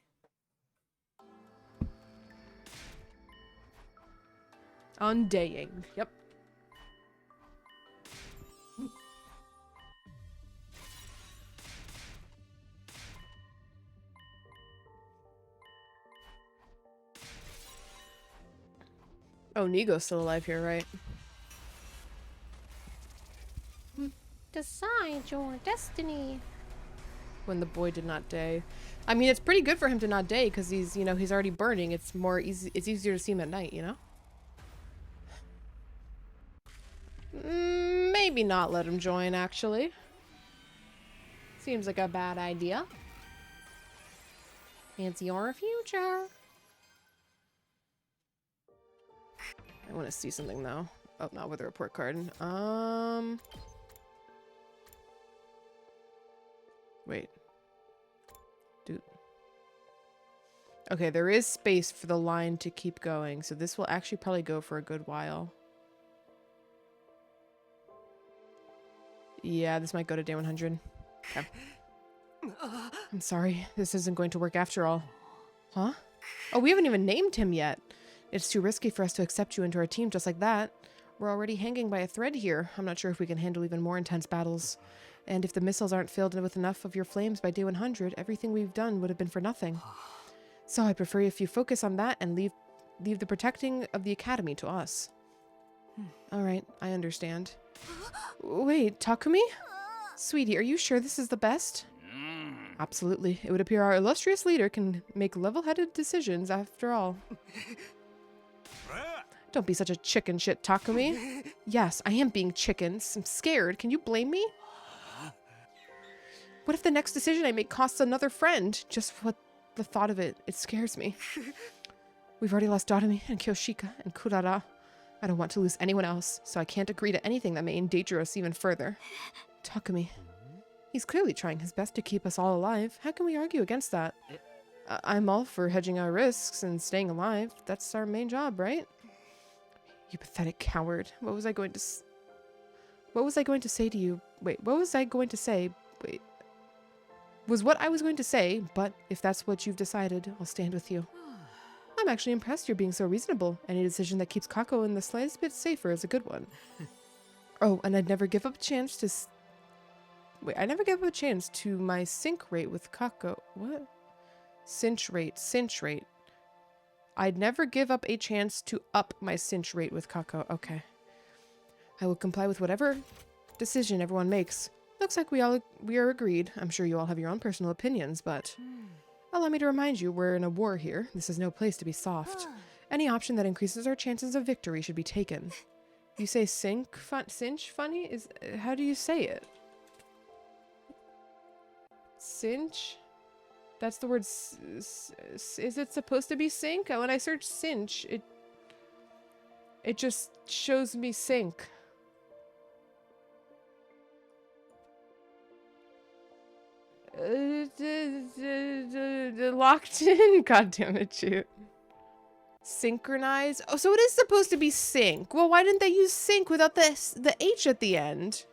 [SPEAKER 1] Undaying. Yep. Oh, Nigo's still alive here, right? Decide your destiny. When the boy did not day. I mean, it's pretty good for him to not day because he's, you know, he's already burning. It's more easy. It's easier to see him at night, you know? Maybe not let him join, actually. Seems like a bad idea. Fancy your future. I want to see something, though. Oh, not with a report card. Wait. Dude. Okay, there is space for the line to keep going, so this will actually probably go for a good while. Yeah, this might go to day 100. Okay. I'm sorry. This isn't going to work after all. Huh? Oh, we haven't even named him yet. It's too risky for us to accept you into our team just like that. We're already hanging by a thread here. I'm not sure if we can handle even more intense battles. And if the missiles aren't filled with enough of your flames by day 100, everything we've done would have been for nothing. So I'd prefer if you focus on that and leave the protecting of the academy to us. Alright, I understand. Wait, Takumi? Sweetie, are you sure this is the best? Absolutely. It would appear our illustrious leader can make level-headed decisions after all. Don't be such a chicken shit, Takumi. Yes, I am being chickens. I'm scared. Can you blame me? What if the next decision I make costs another friend? Just what the thought of it, it scares me. We've already lost Dotami and Kyoshika and Kurara. I don't want to lose anyone else, so I can't agree to anything that may endanger us even further. Takumi. He's clearly trying his best to keep us all alive. How can we argue against that? I'm all for hedging our risks and staying alive. That's our main job, right? You pathetic coward. What was I going to say to you? Wait, what was I going to say? Wait. Was what I was going to say, but if that's what you've decided, I'll stand with you. I'm actually impressed you're being so reasonable. Any decision that keeps Kako in the slightest bit safer is a good one. Oh, and I'd never give up a chance to... Wait, I never give up a chance to my sync rate with Kako. What? Cinch rate. I'd never give up a chance to up my cinch rate with Kako. Okay. I will comply with whatever decision everyone makes. Looks like we are agreed. I'm sure you all have your own personal opinions, but... Allow me to remind you, we're in a war here. This is no place to be soft. Any option that increases our chances of victory should be taken. You say cinch funny? How do you say it? Cinch? That's the word. Is it supposed to be sync? When I search cinch, it just shows me sync. Locked in? God damn it, shoot. Synchronize? Oh, so it is supposed to be sync. Well, why didn't they use sync without the H at the end?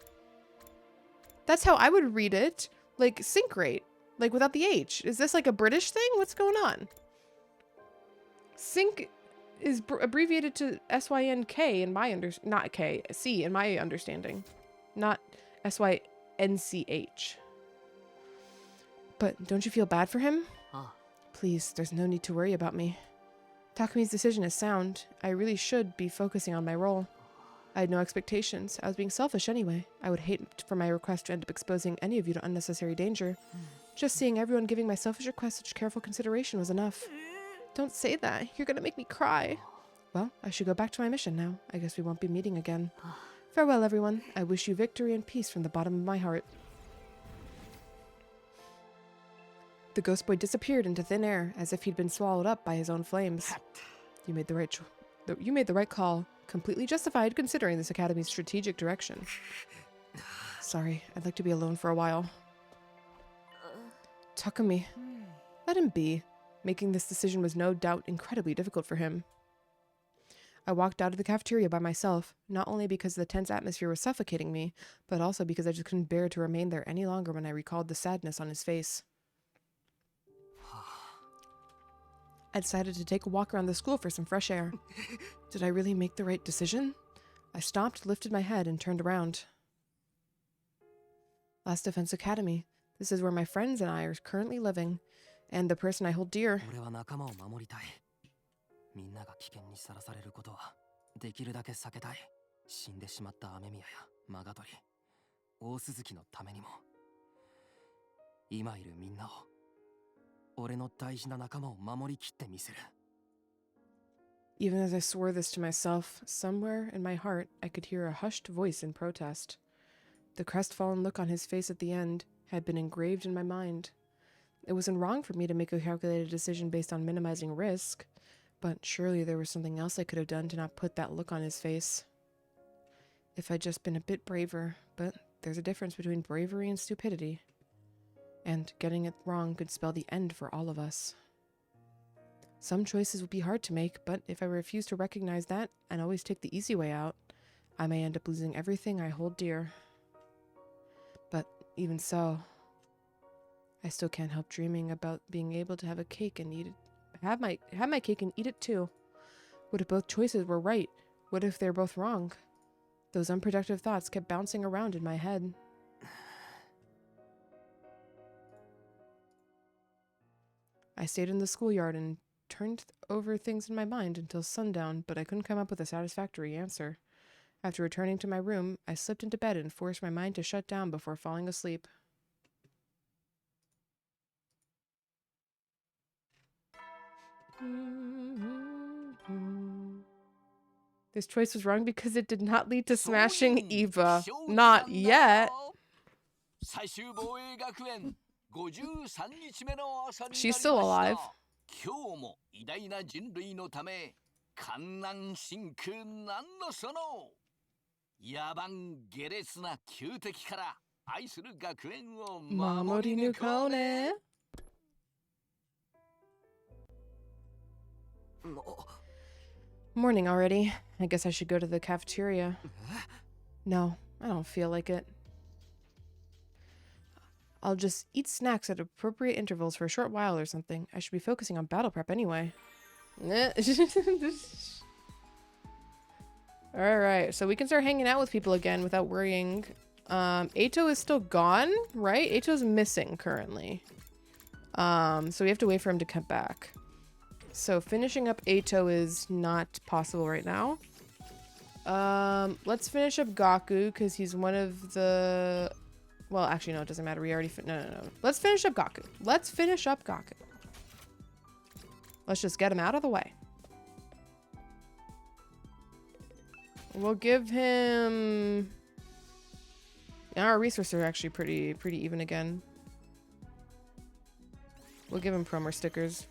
[SPEAKER 1] That's how I would read it. Like, sync rate. Like, without the H. Is this like a British thing? What's going on? Sync is abbreviated to SYNK in my not K, C in my understanding. Not SYNCH. But don't you feel bad for him? Please, there's no need to worry about me. Takumi's decision is sound. I really should be focusing on my role. I had no expectations. I was being selfish anyway. I would hate for my request to end up exposing any of you to unnecessary danger. Just seeing everyone giving my selfish request such careful consideration was enough. Don't say that. You're gonna make me cry. Well, I should go back to my mission now. I guess we won't be meeting again. Farewell, everyone. I wish you victory and peace from the bottom of my heart. The ghost boy disappeared into thin air as if he'd been swallowed up by his own flames. You made the right call. Completely justified considering this academy's strategic direction. Sorry, I'd like to be alone for a while. Takumi. Let him be. Making this decision was no doubt incredibly difficult for him. I walked out of the cafeteria by myself, not only because the tense atmosphere was suffocating me, but also because I just couldn't bear to remain there any longer when I recalled the sadness on his face. I decided to take a walk around the school for some fresh air. Did I really make the right decision? I stopped, lifted my head, and turned around. Last Defense Academy. This is where my friends and I are currently living, and the person I hold dear.
[SPEAKER 6] 俺は仲間を守りたい。みんなが危険にさらされることはできるだけ避けたい。死んでしまった雨宮やマガトリ、大鈴木のためにも。今いるみんなを、俺の大事な仲間を守りきってみせる。
[SPEAKER 1] Even as I swore this to myself, somewhere in my heart I could hear a hushed voice in protest. The crestfallen look on his face at the end had been engraved in my mind. It wasn't wrong for me to make a calculated decision based on minimizing risk, but surely there was something else I could have done to not put that look on his face. If I'd just been a bit braver, but there's a difference between bravery and stupidity. And getting it wrong could spell the end for all of us. Some choices would be hard to make, but if I refuse to recognize that and always take the easy way out, I may end up losing everything I hold dear. But even so, I still can't help dreaming about being able to have a cake and eat it. Have my cake and eat it too. What if both choices were right? What if they're both wrong? Those unproductive thoughts kept bouncing around in my head. I stayed in the schoolyard and turned over things in my mind until sundown, but I couldn't come up with a satisfactory answer. After returning to my room, I slipped into bed and forced my mind to shut down before falling asleep. This choice was wrong because it did not lead to smashing Eva. Not yet. She's still alive.
[SPEAKER 5] 今日も偉大な人類のため観南真空なんのその野蛮下劣な旧敵から愛する学園を守り抜こうね。
[SPEAKER 1] Morning already. I guess I should go to the cafeteria. No, I don't feel like it. I'll just eat snacks at appropriate intervals for a short while or something. I should be focusing on battle prep anyway. Alright, so we can start hanging out with people again without worrying. Eito is still gone, right? Eito's missing currently. So we have to wait for him to come back. So finishing up Eito is not possible right now. Let's finish up Gaku because he's one of the... Well, actually, no, it doesn't matter. We already... No. Let's finish up Gaku. Let's just get him out of the way. We'll give him... Yeah, our resources are actually pretty even again. We'll give him promo stickers.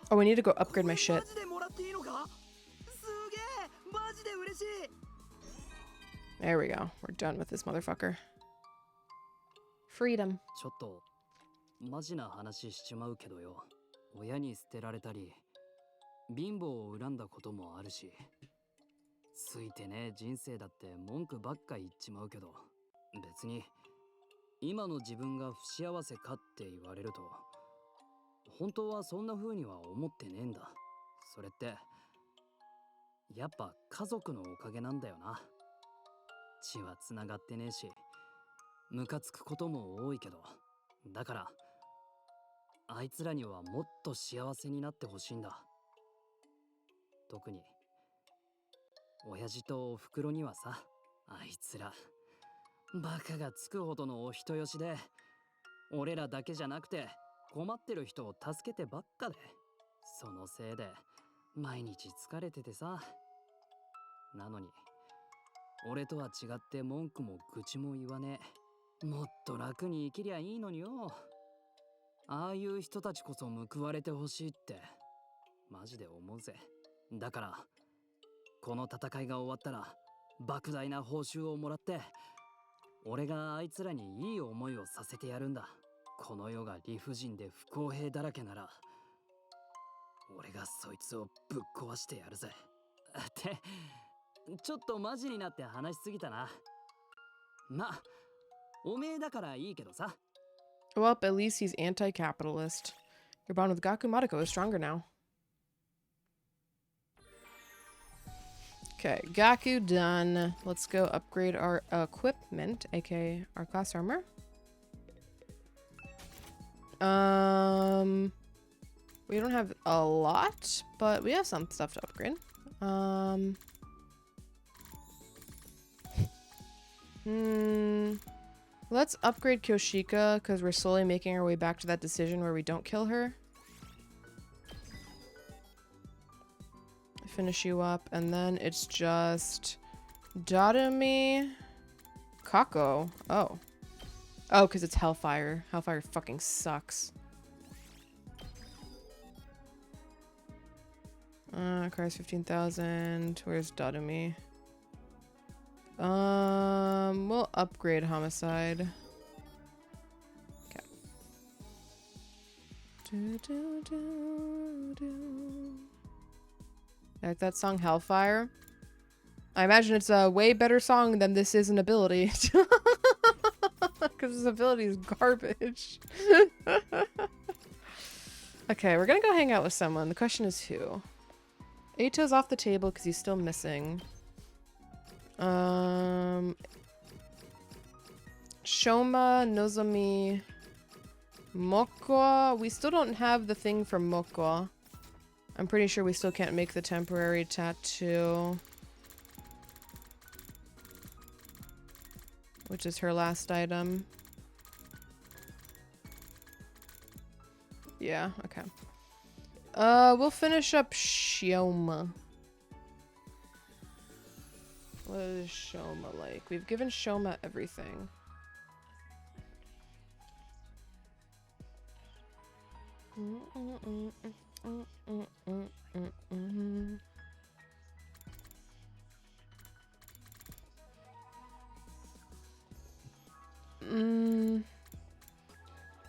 [SPEAKER 1] Oh, I need to go upgrade my shit. There we go. We're done with this motherfucker. Freedom.
[SPEAKER 6] ちょっとマジな話しちまうけどよ。親に捨てられたり、貧乏を恨んだこともあるし、ついてね人生だって文句ばっか言っちまうけど、別に今の自分が不幸せかって言われると、本当はそんな風には思ってねえんだ。それってやっぱ家族のおかげなんだよな。血はつながってねえし、ムカつくことも多いけど、だからあいつらにはもっと幸せになってほしいんだ。特に親父とおふくろにはさ、あいつらバカがつくほどのお人よしで、俺らだけじゃなくて困ってる人を助けてばっかで、そのせいで毎日疲れててさ。
[SPEAKER 8] なのに俺とは違って文句も愚痴も言わねえ。もっと楽に生きりゃいいのによ。ああいう人たちこそ報われてほしいってマジで思うぜ。だからこの戦いが終わったら莫大な報酬をもらって俺があいつらにいい思いをさせてやるんだ。この世が理不尽で不公平だらけなら俺がそいつをぶっ壊してやるぜ。ってちょっとマジになって話しすぎたな。ま、おめえだからいいけどさ。
[SPEAKER 1] Well, at least he's anti-capitalist. Your bond with Gaku Mariko is stronger now. Okay, Gaku done. Let's go upgrade our equipment, aka our class armor. We don't have a lot, but we have some stuff to upgrade. Let's upgrade Kyoshika because we're slowly making our way back to that decision where we don't kill her. Finish you up, and then it's just Darumi, Kako. Oh, because it's Hellfire. Hellfire fucking sucks. Requires 15,000. Where's Darumi? We'll upgrade Homicide. Okay. Like that song Hellfire. I imagine it's a way better song than this is an ability. Because this ability is garbage. Okay, we're gonna go hang out with someone. The question is who? Eito's off the table because he's still missing. Shoma, Nozomi, Mokwa. We still don't have the thing for Mokwa. I'm pretty sure we still can't make the temporary tattoo. Which is her last item. Yeah, okay. We'll finish up Shioma. What is Shoma like? We've given Shoma everything.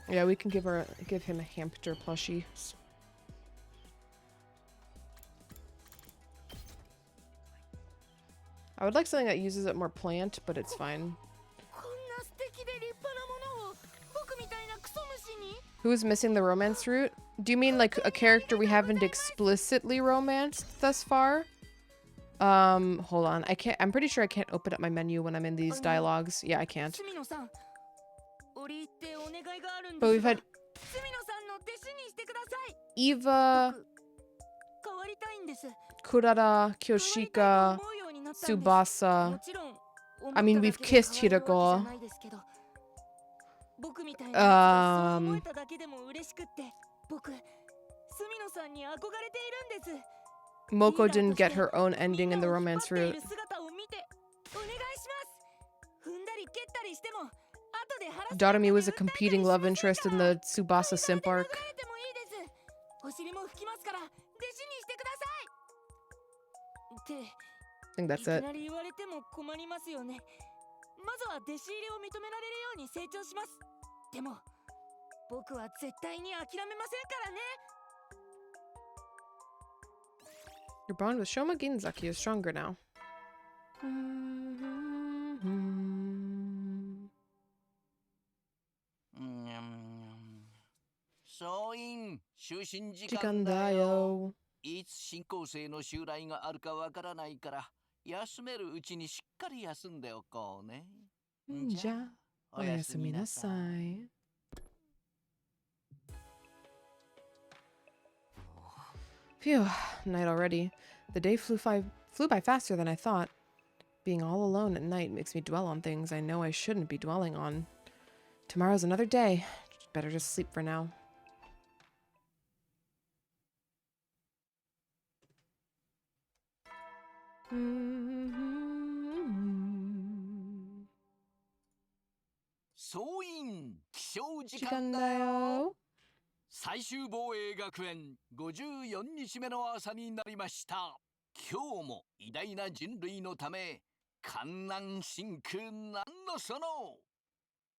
[SPEAKER 1] Yeah, we can give him a hamster plushie. I would like something that uses up more plant, but it's fine. Who is missing the romance route? Do you mean like a character we haven't explicitly romanced thus far? Hold on. I'm pretty sure I can't open up my menu when I'm in these dialogues. Yeah, I can't. But we've had Eva, Kurara, Kyoshika, Tsubasa. I mean, we've kissed Hirako. Moko didn't get her own ending in the romance route. Darumi was a competing love interest in the Tsubasa simp arc. I think that's it. Your bond with Shoma Ginzaki is stronger now. Jikandayo.
[SPEAKER 5] いつ新校生の襲来があるかわからないから休めるうちにしっかり休んでおこうね。じゃあおやすみなさい。
[SPEAKER 1] Phew, night already. The day flew by faster than I thought. Being all alone at night makes me dwell on things I know I shouldn't be dwelling on. Tomorrow's another day. Better just sleep for now.
[SPEAKER 5] 起床時
[SPEAKER 1] 時間
[SPEAKER 5] 間だよ。
[SPEAKER 1] だよ。
[SPEAKER 5] 最終防衛学園54日目の朝になりました。今日も偉大な人類のため観南真空なんのその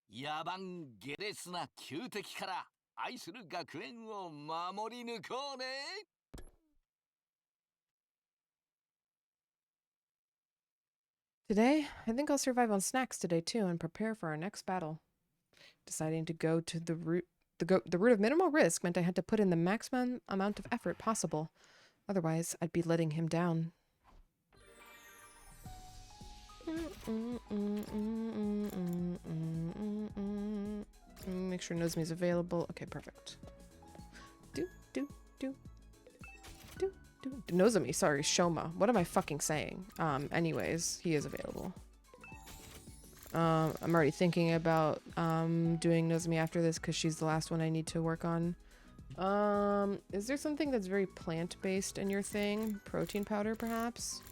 [SPEAKER 5] 野蛮下劣な旧敵から愛する学園を守り抜こうね。
[SPEAKER 1] Today, I think I'll survive on snacks today too and prepare for our next battle. Deciding to go to the route of minimal risk meant I had to put in the maximum amount of effort possible. Otherwise, I'd be letting him down. Make sure Nozomi's available. Okay, perfect. Nozomi, sorry, Shoma. What am I fucking saying? Anyways, he is available. I'm already thinking about doing Nozomi after this because she's the last one I need to work on. Is there something that's very plant-based in your thing? Protein powder, perhaps?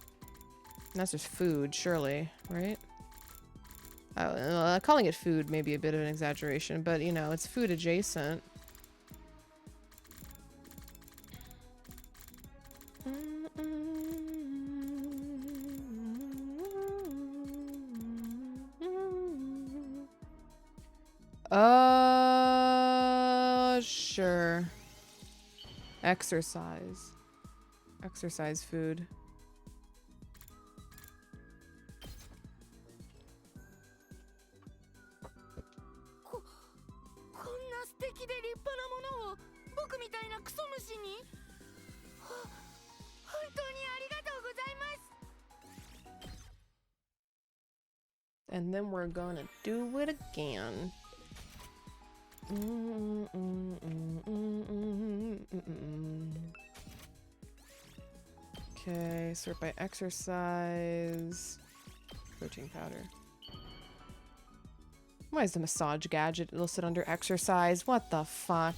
[SPEAKER 1] That's just food, surely, right? Calling it food may be a bit of an exaggeration, but you know, it's food adjacent. Sure. Exercise. Exercise food.
[SPEAKER 4] こんな素敵で立派なものを僕みたいなクソ虫に。本当にありがとうございます。
[SPEAKER 1] And then we're gonna do it again. Okay, sort by exercise. Protein powder. Why is the massage gadget listed under exercise? What the fuck?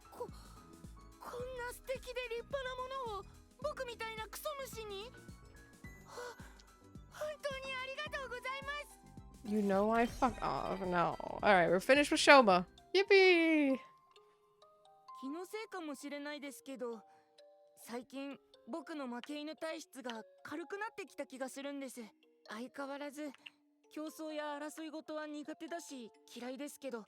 [SPEAKER 4] こんな素敵で立派なものを僕みたいなクソ虫に。本当にありがとうございます。
[SPEAKER 1] You know I fuck off. No. Alright, we're finished with Shoma. Yippee!
[SPEAKER 4] 気のせいかもしれないですけど、最近僕の負け犬体質が軽くなってきた気がするんです。相変わらず競争や争い事は苦手だし嫌いですけど、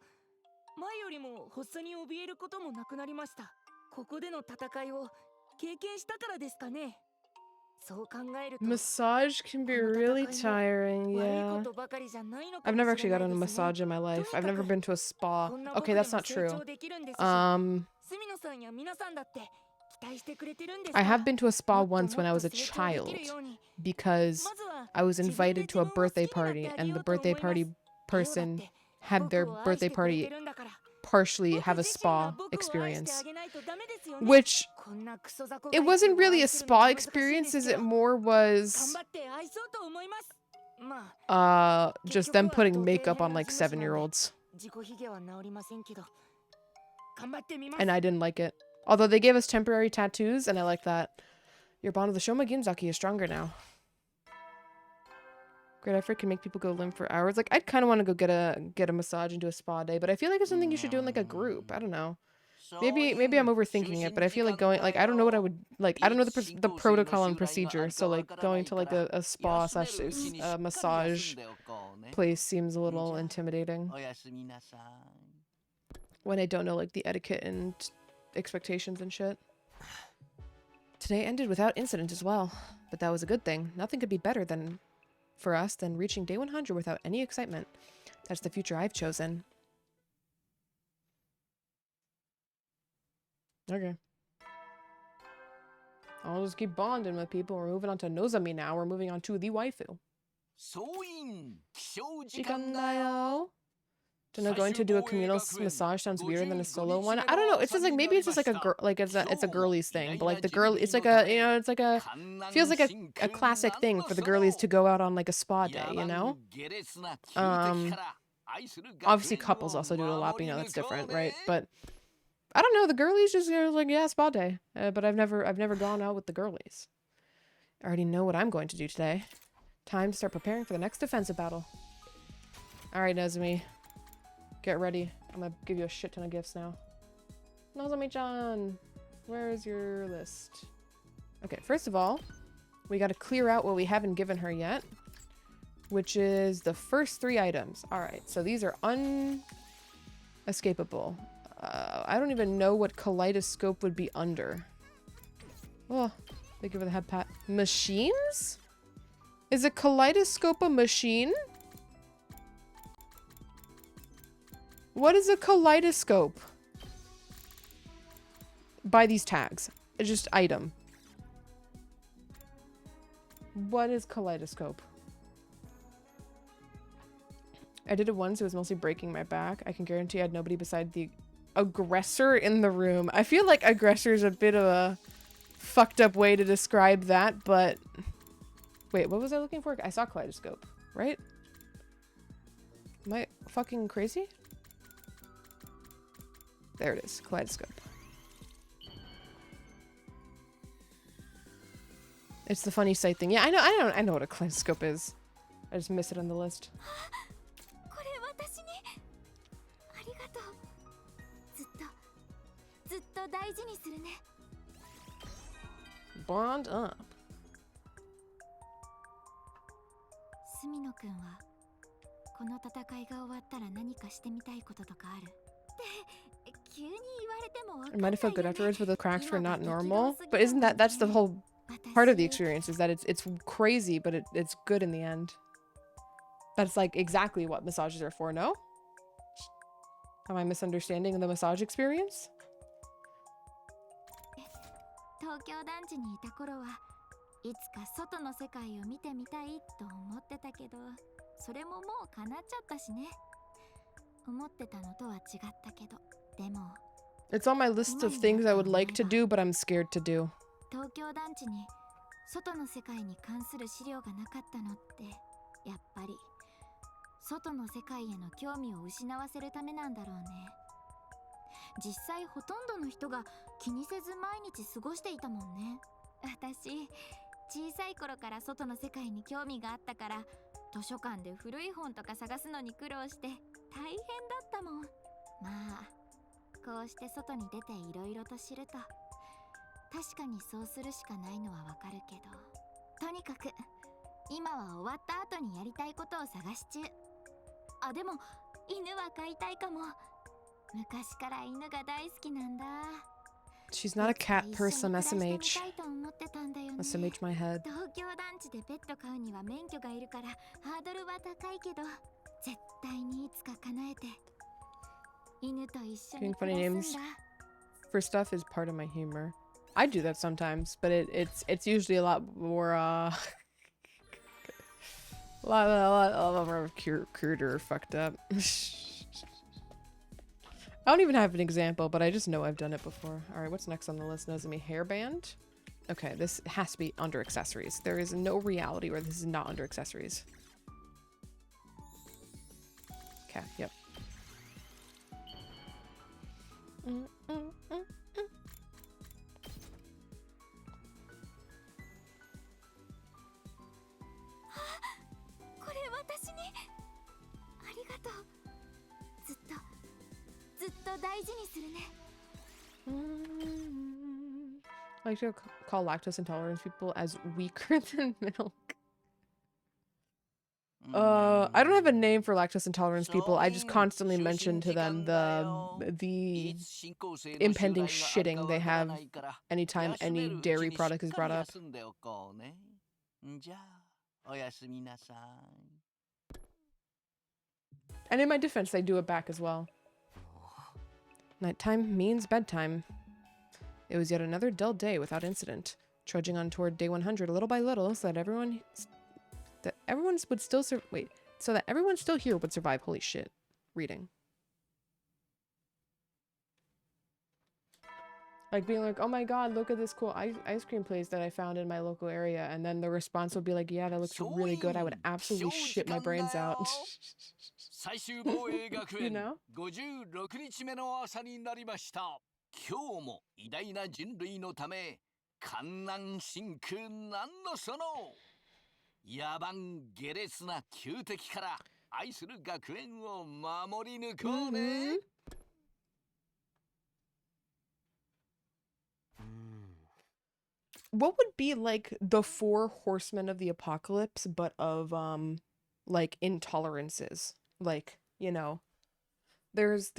[SPEAKER 4] 前よりも発作に怯えることもなくなりました。ここでの戦いを経験したからですかね。そう考えると
[SPEAKER 1] Massage can be really tiring, yeah. I've never actually gotten a massage in my life. I've never been to a spa. Okay, that's not true. I have been to a spa once when I was a child because I was invited to a birthday party and the birthday party person had their birthday party partially have a spa experience, which it wasn't really a spa experience as it more was just them putting makeup on like 7-year-olds, and I didn't like it. Although they gave us temporary tattoos and I like that. Your bond with the Shoma Ginzaki is stronger now. Great effort can make people go limp for hours. Like, I'd kind of want to go get a massage and do a spa day, but I feel like it's something you should do in like a group. I don't know. Maybe I'm overthinking it, but I feel like going, like, I don't know what I would like. I don't know the protocol and procedure. So like going to like a spa / massage place seems a little intimidating when I don't know like the etiquette and expectations and shit. Today ended without incident as well, but that was a good thing. Nothing could be better for us than reaching day 100 without any excitement. That's the future I've chosen. Okay. I'll just keep bonding with people. We're moving on to Nozomi now. We're moving on to the waifu. Shikandayo. Don't know, going to do a communal massage sounds weirder than a solo one. I don't know. It's just like, maybe it's just like a girl, like it's a girlies thing, but like the girl, it's like a, you know, it's like a, feels like a classic thing for the girlies to go out on like a spa day, you know? Obviously couples also do it a lot, but you know, that's different, right? But I don't know, the girlies just, you know, like, yeah, spa day. But I've never gone out with the girlies. I already know what I'm going to do today. Time to start preparing for the next defensive battle. Alright, Nozomi. Get ready. I'm gonna give you a shit ton of gifts now. Nozomi-chan, where is your list? Okay, first of all, we gotta clear out what we haven't given her yet, which is the first 3 items. All right, so these are unescapable. I don't even know what kaleidoscope would be under. Oh, thank you for the head pat. Machines? Is a kaleidoscope a machine? What is a kaleidoscope? Buy these tags. It's just item. What is kaleidoscope? I did it once. It was mostly breaking my back. I can guarantee I had nobody beside the aggressor in the room. I feel like aggressor is a bit of a fucked up way to describe that, but... Wait, what was I looking for? I saw kaleidoscope, right? Am I fucking crazy? There it is, kaleidoscope. It's the funny sight thing. Yeah, I know what a kaleidoscope is. I just miss it on the list. Bond up.
[SPEAKER 4] 住野くんはこの戦いが終わったら何かしてみたいこととかある？って急に言われてもわかん
[SPEAKER 1] It
[SPEAKER 4] ない
[SPEAKER 1] might have felt good
[SPEAKER 4] よね。
[SPEAKER 1] afterwards, but the cracks were not normal. But isn't that's the whole part of the experience, is that it's crazy, but it's good in the end. That's like exactly what massages are for, no? Am I misunderstanding the massage experience?
[SPEAKER 4] 東京団地にいた頃はいつか外の世界を見てみたいと思ってたけど、それももう叶っちゃったしね。思ってたのとは違ったけど、でも
[SPEAKER 1] It's on my list of things I would like to do, but I'm scared to do.
[SPEAKER 4] 東京団地に外の世界に関する資料がなかったのってやっぱり外の世界への興味を失わせるためなんだろうね。実際ほとんどの人が気にせず毎日過ごしていたもんね。私小さい頃から外の世界に興味があったから図書館で古い本とか探すのに苦労して大変だったもん。まあこうして外に出ていろいろと知ると確かにそうするしかないのはわかるけど、とにかく今は終わった後にやりたいことを探し中。あ、でも犬は飼いたいかも。昔から犬が大好きなんだ。
[SPEAKER 1] She's not a cat person, SMH.
[SPEAKER 4] と思ってたんだよね。
[SPEAKER 1] SMH my head.
[SPEAKER 4] 東京団地でペット飼うには免許がいるからハードルは高いけど絶対にいつか叶えて犬と一緒に
[SPEAKER 1] Getting funny
[SPEAKER 4] 暮らすんだ。
[SPEAKER 1] for stuff is part of my humor. I do that sometimes, but it's usually a lot more a lot more crude or fucked up. I don't even have an example, but I just know I've done it before. All right, what's next on the list? Nozomi hairband. Okay, this has to be under accessories. There is no reality where this is not under accessories. Okay, yep.
[SPEAKER 4] これ私にありがとう。ずっと大事にするね。
[SPEAKER 1] I like to call lactose intolerance people as weaker than milk. I don't have a name for lactose intolerance people. I just constantly mention to them the impending shitting they have anytime any dairy product is brought up. And in my defense, they do it back as well. Nighttime means bedtime. It was yet another dull day without incident, trudging on toward day 100 little by little so that everyone would still so that everyone still here would survive. Holy shit. Reading. Like being like, oh my god, look at this cool ice cream place that I found in my local area. And then the response would be like, yeah, that looks really good. I would absolutely shit my brains out. You know?
[SPEAKER 5] 56日目の朝になりました。今日も偉大な人類のため観南真空なんのその野蛮下劣な旧敵から愛する学園を守り抜こうね。
[SPEAKER 1] What would be like the 4 horsemen of the apocalypse, but of like intolerances? Like, you know, there's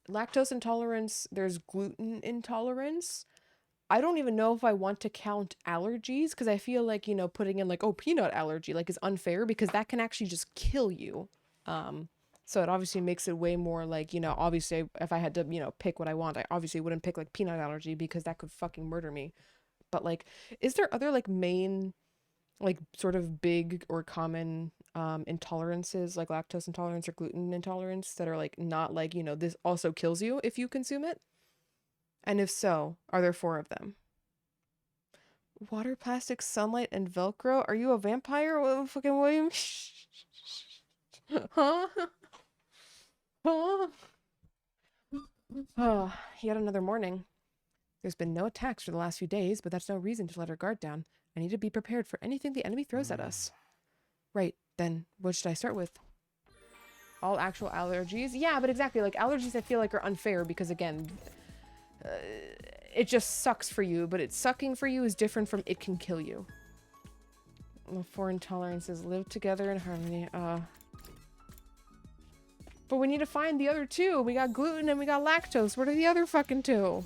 [SPEAKER 1] lactose intolerance, there's gluten intolerance. I don't even know if I want to count allergies because I feel like, you know, putting in like, oh, peanut allergy like is unfair because that can actually just kill you. So it obviously makes it way more like, you know, obviously if I had to, you know, pick what I want, I obviously wouldn't pick like peanut allergy because that could fucking murder me. But like, is there other like main, like sort of big or common intolerances like lactose intolerance or gluten intolerance that are like not like, you know, this also kills you if you consume it? And if so, are there 4 of them? Water, plastic, sunlight, and Velcro? Are you a vampire? What fucking William? Huh? Huh? Oh, yet another morning. There's been no attacks for the last few days, but that's no reason to let our guard down. I need to be prepared for anything the enemy throws at us. Right, then what should I start with? All actual allergies? Yeah, but exactly, like allergies I feel like are unfair because again, it just sucks for you, but it's sucking for you is different from it can kill you. The 4 intolerances live together in harmony. But we need to find the other 2. We got gluten and we got lactose. What are the other fucking 2?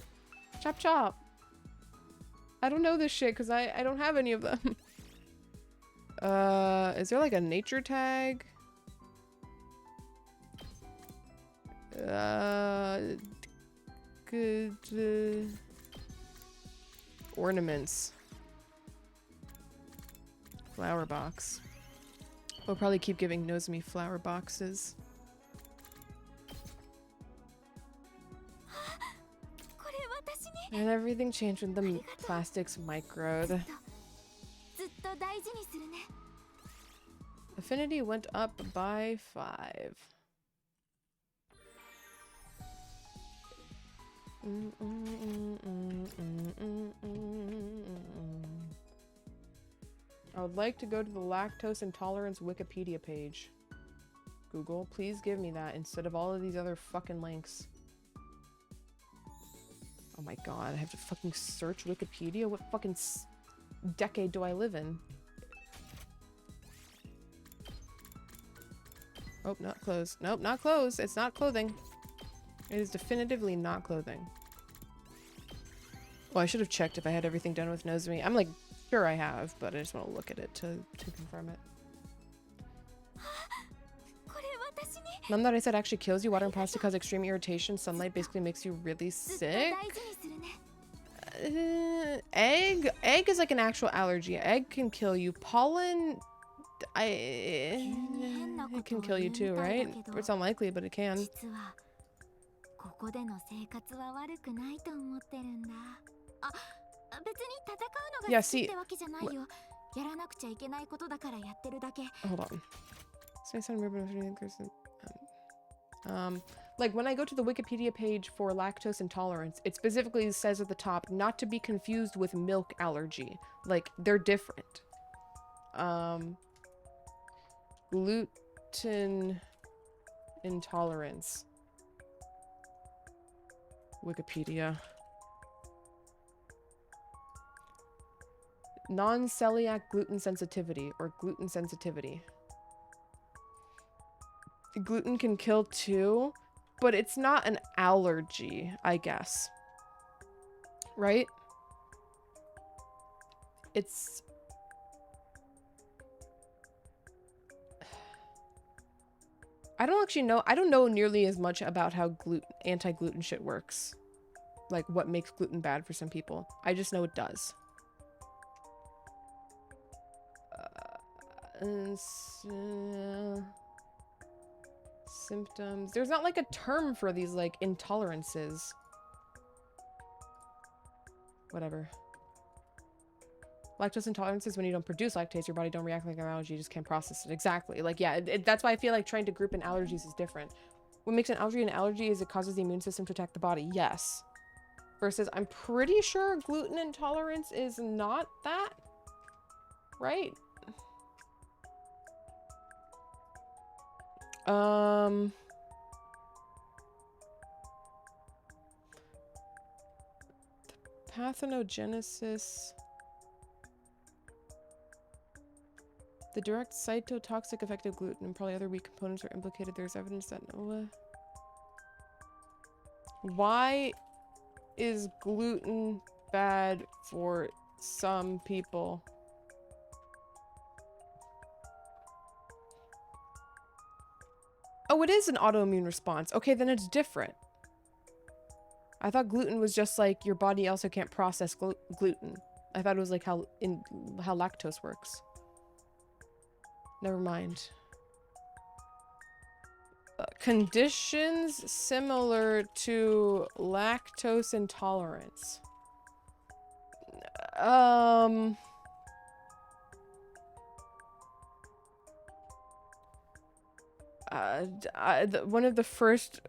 [SPEAKER 1] Chop chop. I don't know this shit because I don't have any of them. Is there like a nature tag? Good. Ornaments. Flower box. We'll probably keep giving Nozomi flower boxes. And everything changed when the plastics microed. Affinity went up by 5. I would like to go to the lactose intolerance Wikipedia page. Google, please give me that instead of all of these other fucking links. Oh my god, I have to fucking search Wikipedia? What fucking decade do I live in? Oh, not clothes. Nope, not clothes. It's not clothing. It is definitively not clothing. Well, I should have checked if I had everything done with Nozomi. I'm like, sure I have, but I just want to look at it to confirm it. None that I said actually kills you. Water and plastic cause extreme irritation. Sunlight basically makes you really sick. Egg is like an actual allergy. Egg can kill you. Pollen, it can kill you too, right? It's unlikely, but it can. Yeah, see. Hold on. Like when I go to the Wikipedia page for lactose intolerance, it specifically says at the top, not to be confused with milk allergy. Like, they're different. Gluten intolerance. Wikipedia. Non-celiac gluten sensitivity or gluten sensitivity. Gluten can kill too, but it's not an allergy, I guess. Right? It's... I don't actually know. I don't know nearly as much about how anti-gluten shit works. Like what makes gluten bad for some people. I just know it does. Symptoms. There's not like a term for these like intolerances. Whatever. Lactose intolerance is when you don't produce lactase, your body don't react like an allergy, you just can't process it. Exactly. Like, yeah, that's why I feel like trying to group in allergies is different. What makes an allergy is it causes the immune system to attack the body. Yes. Versus, I'm pretty sure gluten intolerance is not that. Right? Parthenogenesis. The direct cytotoxic effect of gluten and probably other weak components are implicated. There's evidence that why is gluten bad for some people? Oh, it is an autoimmune response. Okay, then it's different. I thought gluten was just like your body also can't process gluten. I thought it was like how lactose works. Never mind. Conditions similar to lactose intolerance. One of the first,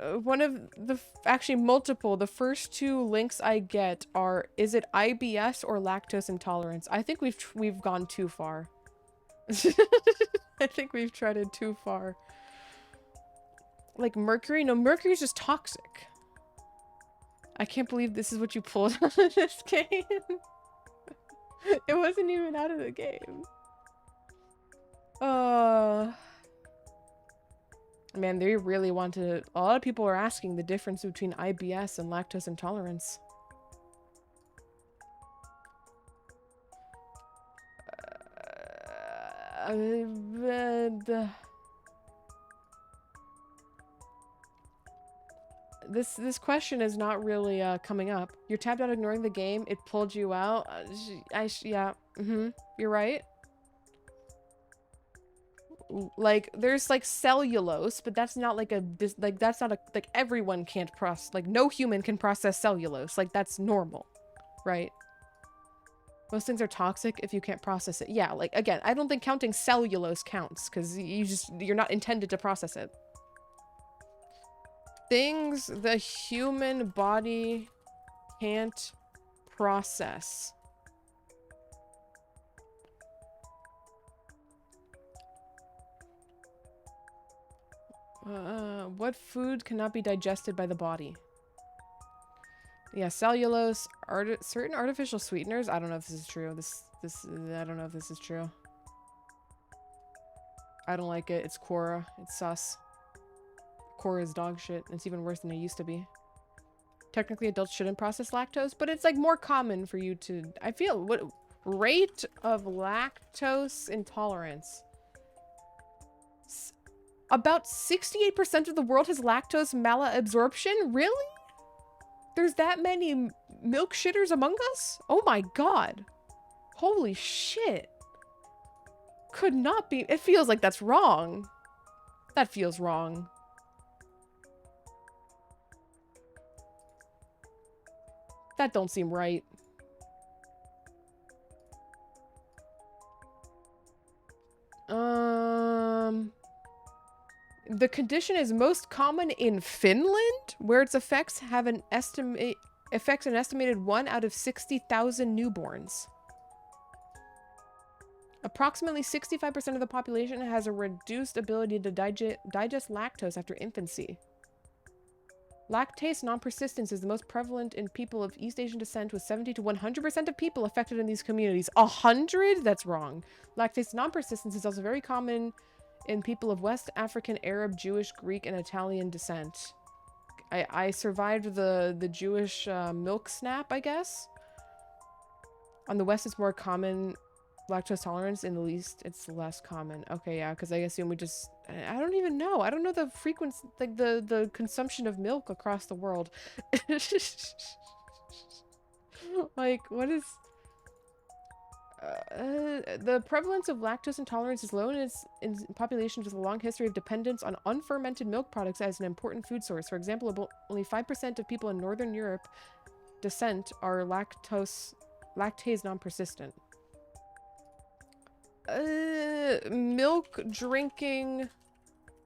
[SPEAKER 1] actually multiple, the first two links I get are, is it IBS or lactose intolerance? I think we've gone too far. I think we've treaded too far. Like mercury? No, mercury's just toxic. I can't believe this is what you pulled out of this game. It wasn't even out of the game. Man, they really want to... A lot of people are asking the difference between IBS and lactose intolerance. This question is not really coming up. You're tapped out ignoring the game. It pulled you out. Yeah. You're right. Like there's like cellulose, but that's not like like everyone can't process, like no human can process cellulose. Like that's normal, right? Most things are toxic if you can't process it. Yeah, like again, I don't think counting cellulose counts because you're not intended to process it. Things the human body can't process. What food cannot be digested by the body? Yeah, cellulose, certain artificial sweeteners. I don't know if this is true. I don't know if this is true. I don't like it. It's Quora. It's sus. Quora is dog shit. It's even worse than it used to be. Technically, adults shouldn't process lactose, but it's like more common for you to... I feel... What rate of lactose intolerance? About 68% of the world has lactose malabsorption? Really? There's that many milk shitters among us? Oh my god. Holy shit. Could not be. It feels like that's wrong. That feels wrong. That don't seem right. The condition is most common in Finland, where its effects have affects an estimated 1 out of 60,000 newborns. Approximately 65% of the population has a reduced ability to digest lactose after infancy. Lactase non-persistence is the most prevalent in people of East Asian descent, with 70 to 100% of people affected in these communities. 100? That's wrong. Lactase non-persistence is also very common in people of West African, Arab, Jewish, Greek, and Italian descent. I survived the Jewish milk snap, I guess. On the West, it's more common lactose tolerance. In the East, it's less common. Okay, yeah, because I assume we just... I don't even know. I don't know the frequency, like the consumption of milk across the world. Like, what is... the prevalence of lactose intolerance is low in populations with a long history of dependence on unfermented milk products as an important food source. For example, only 5% of people in Northern Europe descent are lactase non-persistent. Milk drinking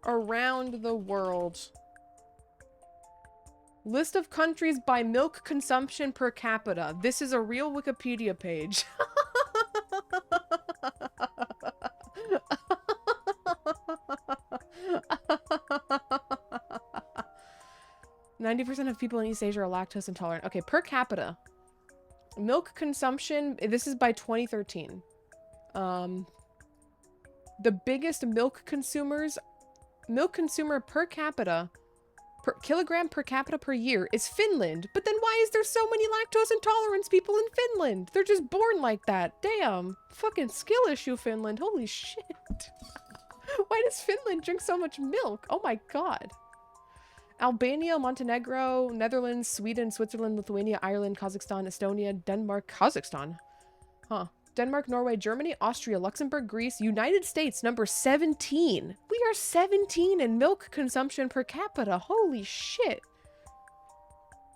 [SPEAKER 1] around the world. List of countries by milk consumption per capita. This is a real Wikipedia page. 90% of people in East Asia are lactose intolerant. Okay, per capita. Milk consumption, this is by 2013. The biggest milk consumer per capita, per kilogram per capita per year is Finland. But then why is there so many lactose intolerance people in Finland? They're just born like that. Damn. Fucking skill issue, Finland. Holy shit. Why does Finland drink so much milk? Oh my god. Albania, Montenegro, Netherlands, Sweden, Switzerland, Lithuania, Ireland, Kazakhstan, Estonia, Denmark, Kazakhstan. Huh. Denmark, Norway, Germany, Austria, Luxembourg, Greece, United States, number 17. We are 17 in milk consumption per capita. Holy shit.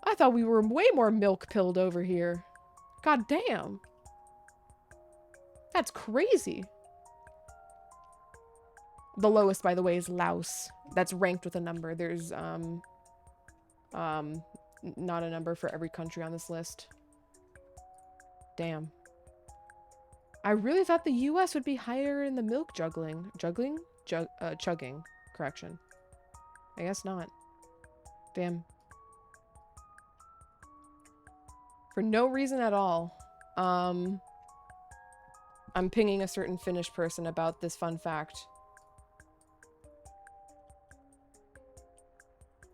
[SPEAKER 1] I thought we were way more milk-pilled over here. God damn. That's crazy. The lowest, by the way, is Laos. That's ranked with a number. There's, not a number for every country on this list. Damn. I really thought the US would be higher in the milk chugging. Correction. I guess not. Damn. For no reason at all. I'm pinging a certain Finnish person about this fun fact.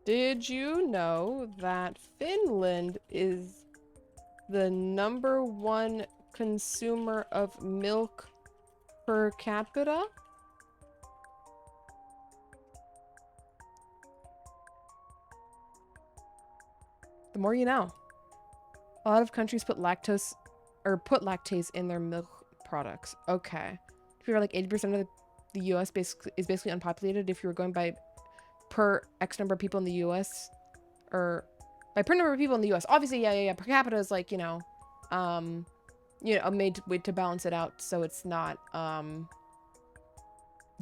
[SPEAKER 1] Did you know that Finland is the #1 consumer of milk per capita? The more you know. A lot of countries put lactase in their milk products. Okay. If you're like 80% of the US is basically unpopulated, if you were going by per X number of people in the US, or by per number of people in the US. Obviously, yeah. Per capita is like, made to balance it out so it's not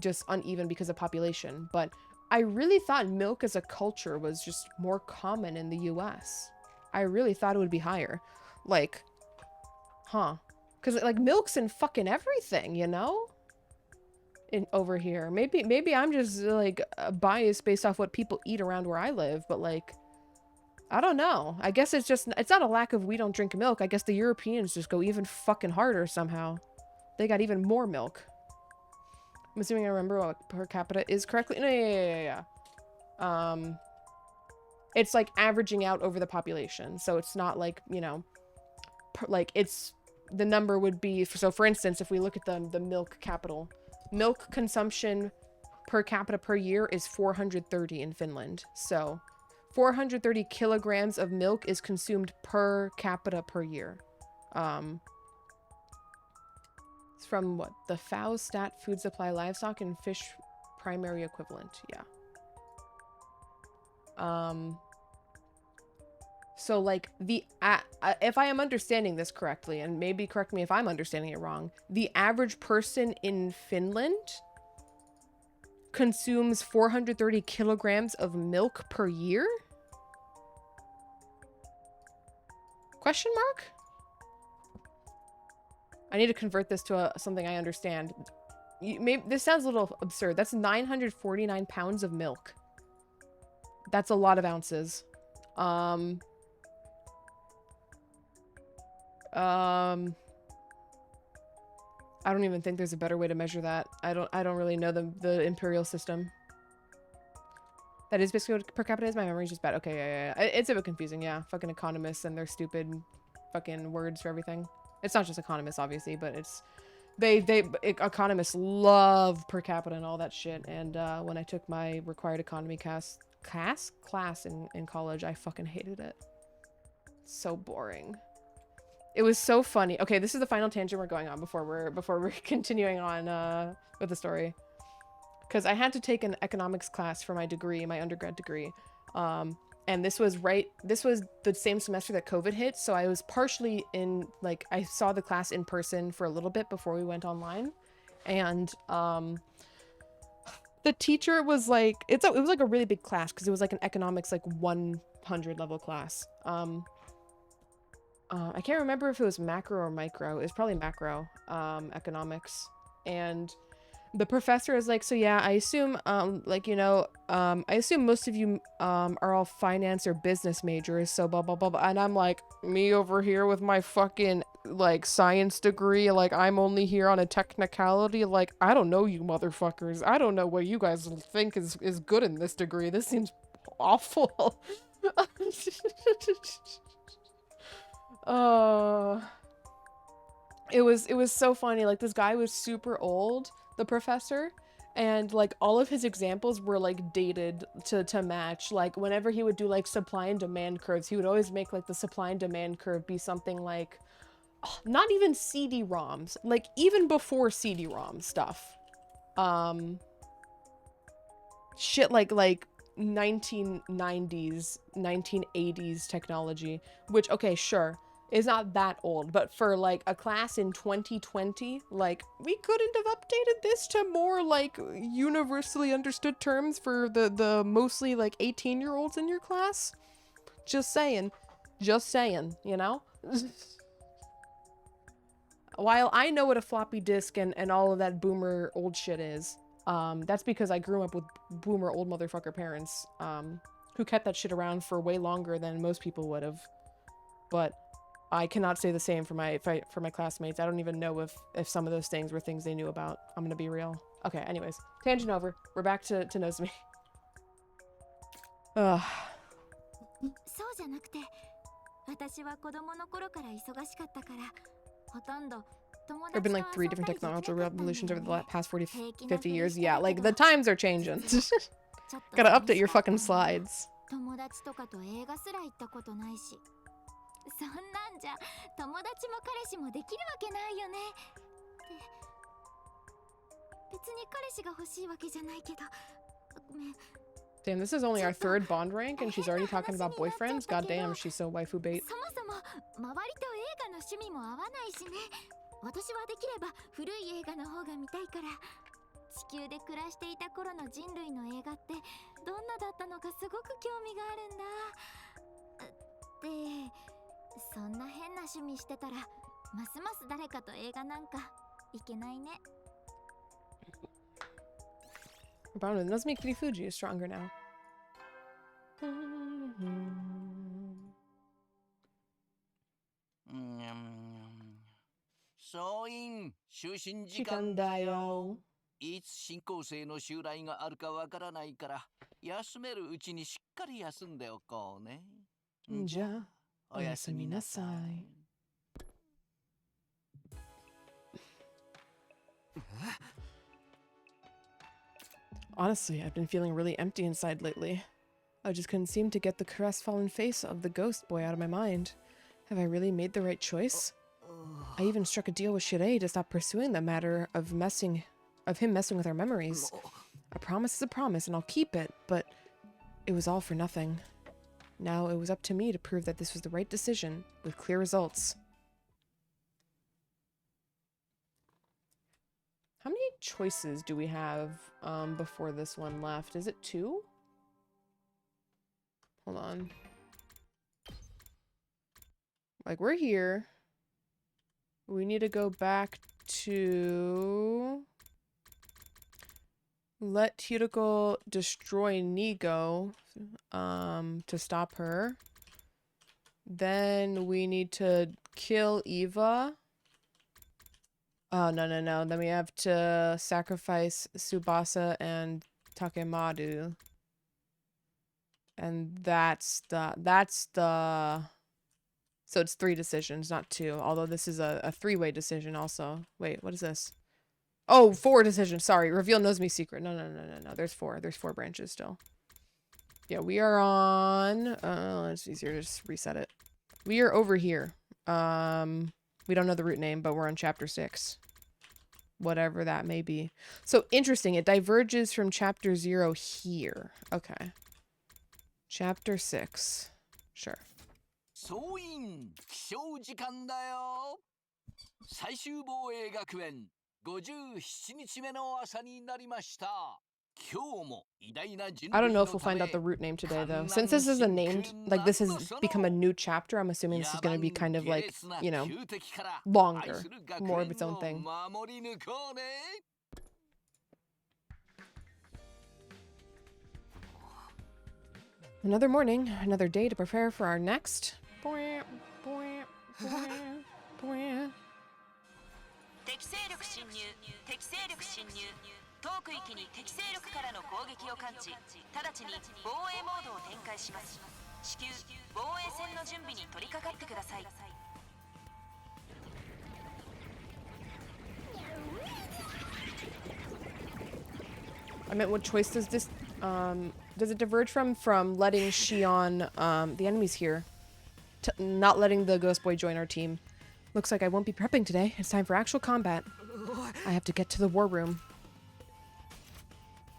[SPEAKER 1] just uneven because of population. But I really thought milk as a culture was just more common in the US. I really thought it would be higher. Like, huh. Because, like, milk's in fucking everything, you know? Over here. Maybe I'm just, like, biased based off what people eat around where I live, but, like, I don't know. I guess it's not a lack of we don't drink milk. I guess the Europeans just go even fucking harder somehow. They got even more milk. I'm assuming I remember what per capita is correctly. No, yeah. It's like averaging out over the population. So it's not like, it's, the number would be, so for instance, if we look at the milk capital, milk consumption per capita per year is 430 in Finland. So 430 kilograms of milk is consumed per capita per year. It's from what? The FAO Stat Food Supply Livestock and Fish Primary Equivalent. Yeah. So like if I am understanding this correctly, and maybe correct me if I'm understanding it wrong, the average person in Finland consumes 430 kilograms of milk per year? Question mark? I need to convert this to something I understand. This sounds a little absurd. That's 949 pounds of milk. That's a lot of ounces. I don't even think there's a better way to measure that. I don't really know the imperial system. That is basically what per capita is. My memory's just bad. Okay, yeah. It's a bit confusing, yeah. Fucking economists and their stupid fucking words for everything. It's not just economists, obviously, but it's economists love per capita and all that shit. And when I took my required economy class in college, I fucking hated it. So boring. It was so funny. Okay, this is the final tangent we're going on before we're continuing on with the story. Because I had to take an economics class for my degree, my undergrad degree. And this was the same semester that COVID hit, so I was partially in, like, I saw the class in person for a little bit before we went online. And the teacher was like, it was like a really big class because it was like an economics like 100 level class. I can't remember if it was macro or micro. It was probably macro economics. And The professor is like, so yeah, I assume, like, you know, I assume most of you, are all finance or business majors, so blah, blah, blah, blah. And I'm like, me over here with my fucking, like, science degree, like, I'm only here on a technicality, like, I don't know you motherfuckers. I don't know what you guys think is good in this degree. This seems awful. uh... It was so funny. Like, this guy was super old, the professor, and like all of his examples were like dated to match. Like, whenever he would do like supply and demand curves, he would always make like the supply and demand curve be something like not even CD-ROMs, like even before CD-ROM stuff. Shit like 1990s, 1980s technology, which, okay, sure, is not that old, but for like a class in 2020, like, we couldn't have updated this to more like universally understood terms for the mostly like 18-year-olds in your class. Just saying, you know. While I know what a floppy disk and all of that boomer old shit is, that's because I grew up with boomer old motherfucker parents, who kept that shit around for way longer than most people would have. But I cannot say the same for my classmates. I don't even know if some of those things were things they knew about. I'm gonna be real. Okay, anyways. Tangent over. We're back to Nozomi. Ugh.
[SPEAKER 4] そうじゃなくて、私は子供の頃から忙しかったから、ほとんど
[SPEAKER 1] There have been like 3 different technological revolutions over the past 40, 50 years. Yeah, like the times are changing. Gotta update your fucking slides.
[SPEAKER 4] 友達とかと映画すら行ったことないし、そんなんじゃ友達も彼氏もできるわけないよね。別に彼氏が欲しいわけじゃないけど、ごめん。
[SPEAKER 1] Damn, this is only our 3rd bond rank and she's already talking about boyfriends? God damn, she's so waifu bait.
[SPEAKER 4] そもそも周りと映画の趣味も合わないしね。私はできれば古い映画の方が見たいから。地球で暮らしていた頃の人類の映画ってどんなだったのかすごく興味があるんだ。で、そんな変な趣味してたらますます誰かと映画なんかいけないね。
[SPEAKER 1] Brown with Nozomi Fuji is stronger now.
[SPEAKER 5] 総員就寝時間だよ。いつ新校生の襲来があるかわからないから休めるうちにしっかり休んでおこうね。
[SPEAKER 1] じゃあおやすみなさい。Honestly, I've been feeling really empty inside lately. I just couldn't seem to get the crestfallen face of the ghost boy out of my mind. Have I really made the right choice? I even struck a deal with Shirei to stop pursuing the matter of him messing with our memories. A promise is a promise, and I'll keep it, but it was all for nothing. Now it was up to me to prove that this was the right decision, with clear results. How many choices do we have before this one left? Is it 2? Hold on. Like, we're here. We need to go back to... Let Hiroko destroy Nigo to stop her. Then we need to kill Eva. Oh, no. Then we have to sacrifice Tsubasa and Takemaru. And that's the... So it's 3 decisions, not 2. Although this is a 3-way decision also. Wait, what is this? Oh, 4 decisions. Sorry. Reveal Nozomi's secret. No. There's 4. There's 4 branches still. Yeah, we are on... it's easier to just reset it. We are over here. We don't know the root name, but we're on chapter 6. Whatever that may be. So, interesting. It diverges from chapter 0 here. Okay. Chapter 6. Sure.
[SPEAKER 5] 総員起床時間だよ。最終防衛学園57日目の朝になりました。今日も偉大な人類のため
[SPEAKER 1] I don't know if we'll find out the root name today, though. Since this is a named, like, this has become a new chapter, I'm assuming this is going to be kind of like, you know, longer. More of its own thing. Another morning, another day to prepare for our next.
[SPEAKER 9] 敵勢力侵入敵勢力侵入当区域に敵勢力からの攻撃を感知直ちに防衛モードを展開します至急防衛戦の準備に取り掛かってください
[SPEAKER 1] I meant, what choice does this, does it diverge from letting Shion, the enemies here, to not letting the Ghost Boy join our team? Looks like I won't be prepping today. It's time for actual combat. I have to get to the war room.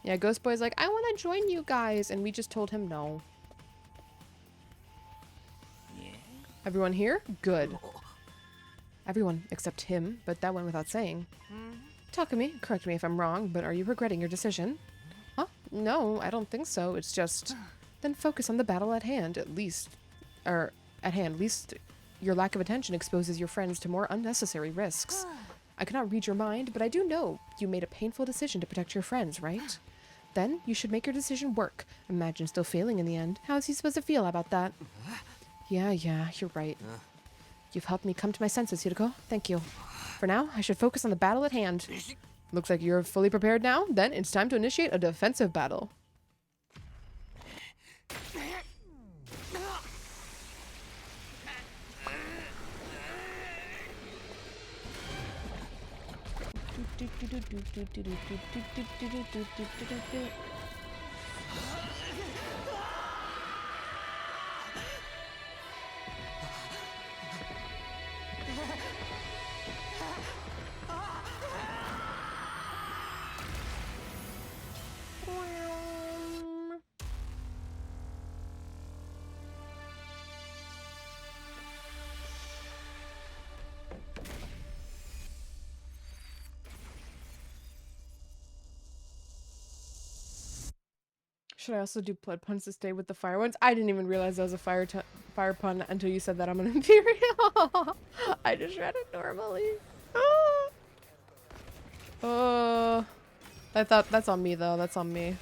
[SPEAKER 1] Yeah, Ghost Boy's like, I want to join you guys, and we just told him no. Everyone here? Good. Everyone except him, but that went without saying. Takumi, correct me if I'm wrong, but are you regretting your decision? Huh? No, I don't think so. It's just... Then focus on the battle at hand, at least. At least your lack of attention exposes your friends to more unnecessary risks. I cannot read your mind, but I do know you made a painful decision to protect your friends, right? Then you should make your decision work. Imagine still failing in the end. How is he supposed to feel about that? Yeah, you're right. You've helped me come to my senses, Hideko. Thank you. For now, I should focus on the battle at hand. Looks like you're fully prepared now. Then it's time to initiate a defensive battle. Should I also do blood puns to stay with the fire ones? I didn't even realize that was a fire pun until you said that I'm an Imperial. I just read it normally. I thought that's on me though. That's on me.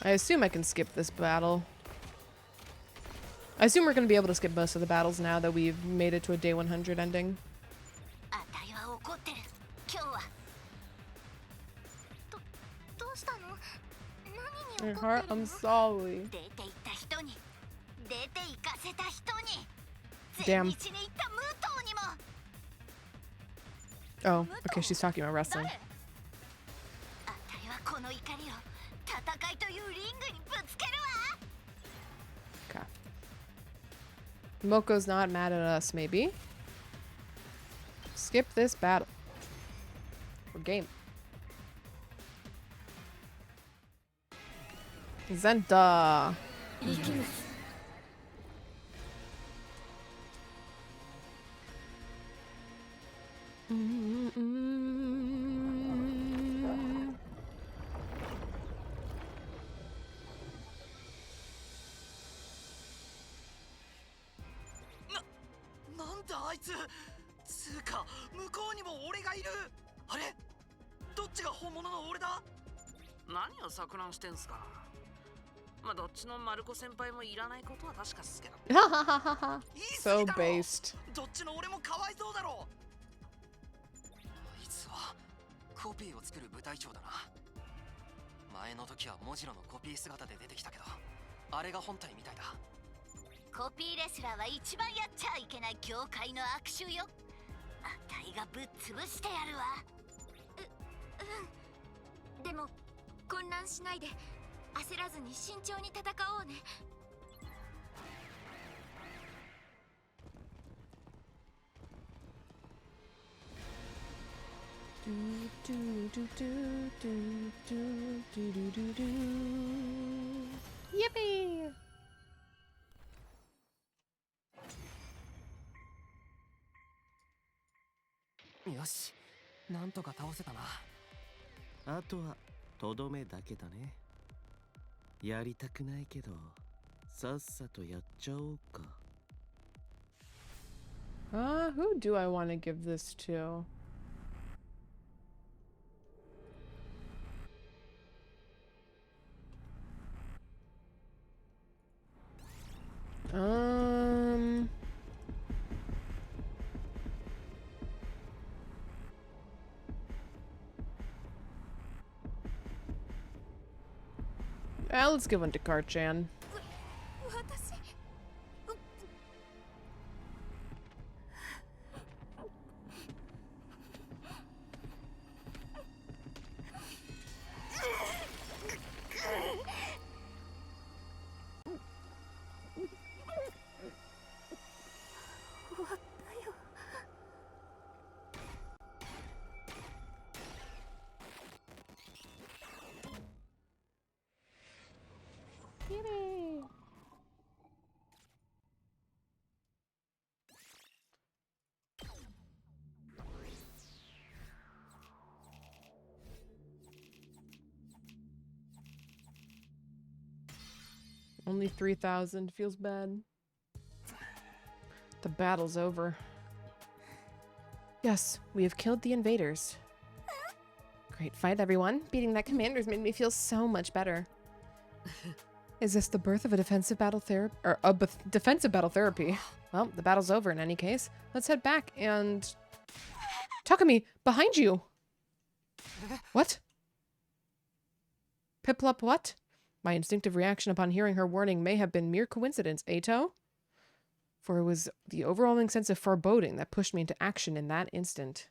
[SPEAKER 1] I assume I can skip this battle. I assume we're gonna be able to skip most of the battles now that we've made it to a day 100 ending. My heart, I'm sorry. Damn. Oh, okay, she's talking about wrestling. Okay. Moko's not mad at us, maybe. Skip this battle. We're game. Zenta. So based.
[SPEAKER 6] コピーを作る部隊長だな。前の時はモジロのコピー姿で出てきたけど、あれが本体みたいだ。
[SPEAKER 4] コピーレスラーは一番やっちゃいけない業界の悪臭よ。あたいがぶっ潰してやるわ。でも混乱しないで、焦らずに慎重に戦おうね。
[SPEAKER 1] Yippee!
[SPEAKER 6] よし、なんとか倒せたな。
[SPEAKER 10] あとはとどめだけだね。やりたくないけど、さっさとやっちゃおうか。
[SPEAKER 1] Who do I want to give this to? Let's give one to Karchan.
[SPEAKER 4] 私
[SPEAKER 1] Only 3,000. Feels bad. The battle's over. Yes, we have killed the invaders. Great fight, everyone. Beating that commander's made me feel so much better. Is this the birth of a defensive battle therapy? Or a defensive battle therapy? Well, the battle's over in any case. Let's head back and... Takumi, behind you! What? Piplup what? My instinctive reaction upon hearing her warning may have been mere coincidence, Ato? For it was the overwhelming sense of foreboding that pushed me into action in that instant.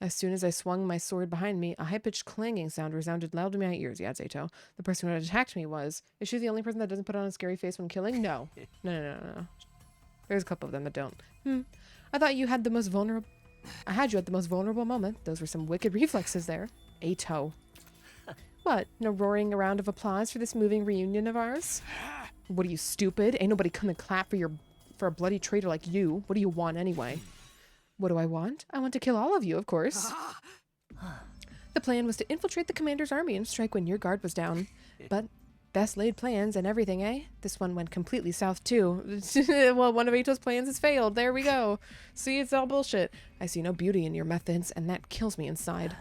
[SPEAKER 1] As soon as I swung my sword behind me, a high-pitched clanging sound resounded loudly in my ears. Yeah, it's Ato. The person who had attacked me was... Is she the only person that doesn't put on a scary face when killing? No. No. There's a couple of them that don't. I thought you had the most vulnerable... I had you at the most vulnerable moment. Those were some wicked reflexes there. Ato. What? No roaring round of applause for this moving reunion of ours? What are you, stupid? Ain't nobody gonna clap for a bloody traitor like you. What do you want anyway? What do I want? I want to kill all of you, of course. The plan was to infiltrate the commander's army and strike when your guard was down. But best laid plans and everything, eh? This one went completely south too. Well, one of Ato's plans has failed. There we go. See, it's all bullshit. I see no beauty in your methods, and that kills me inside.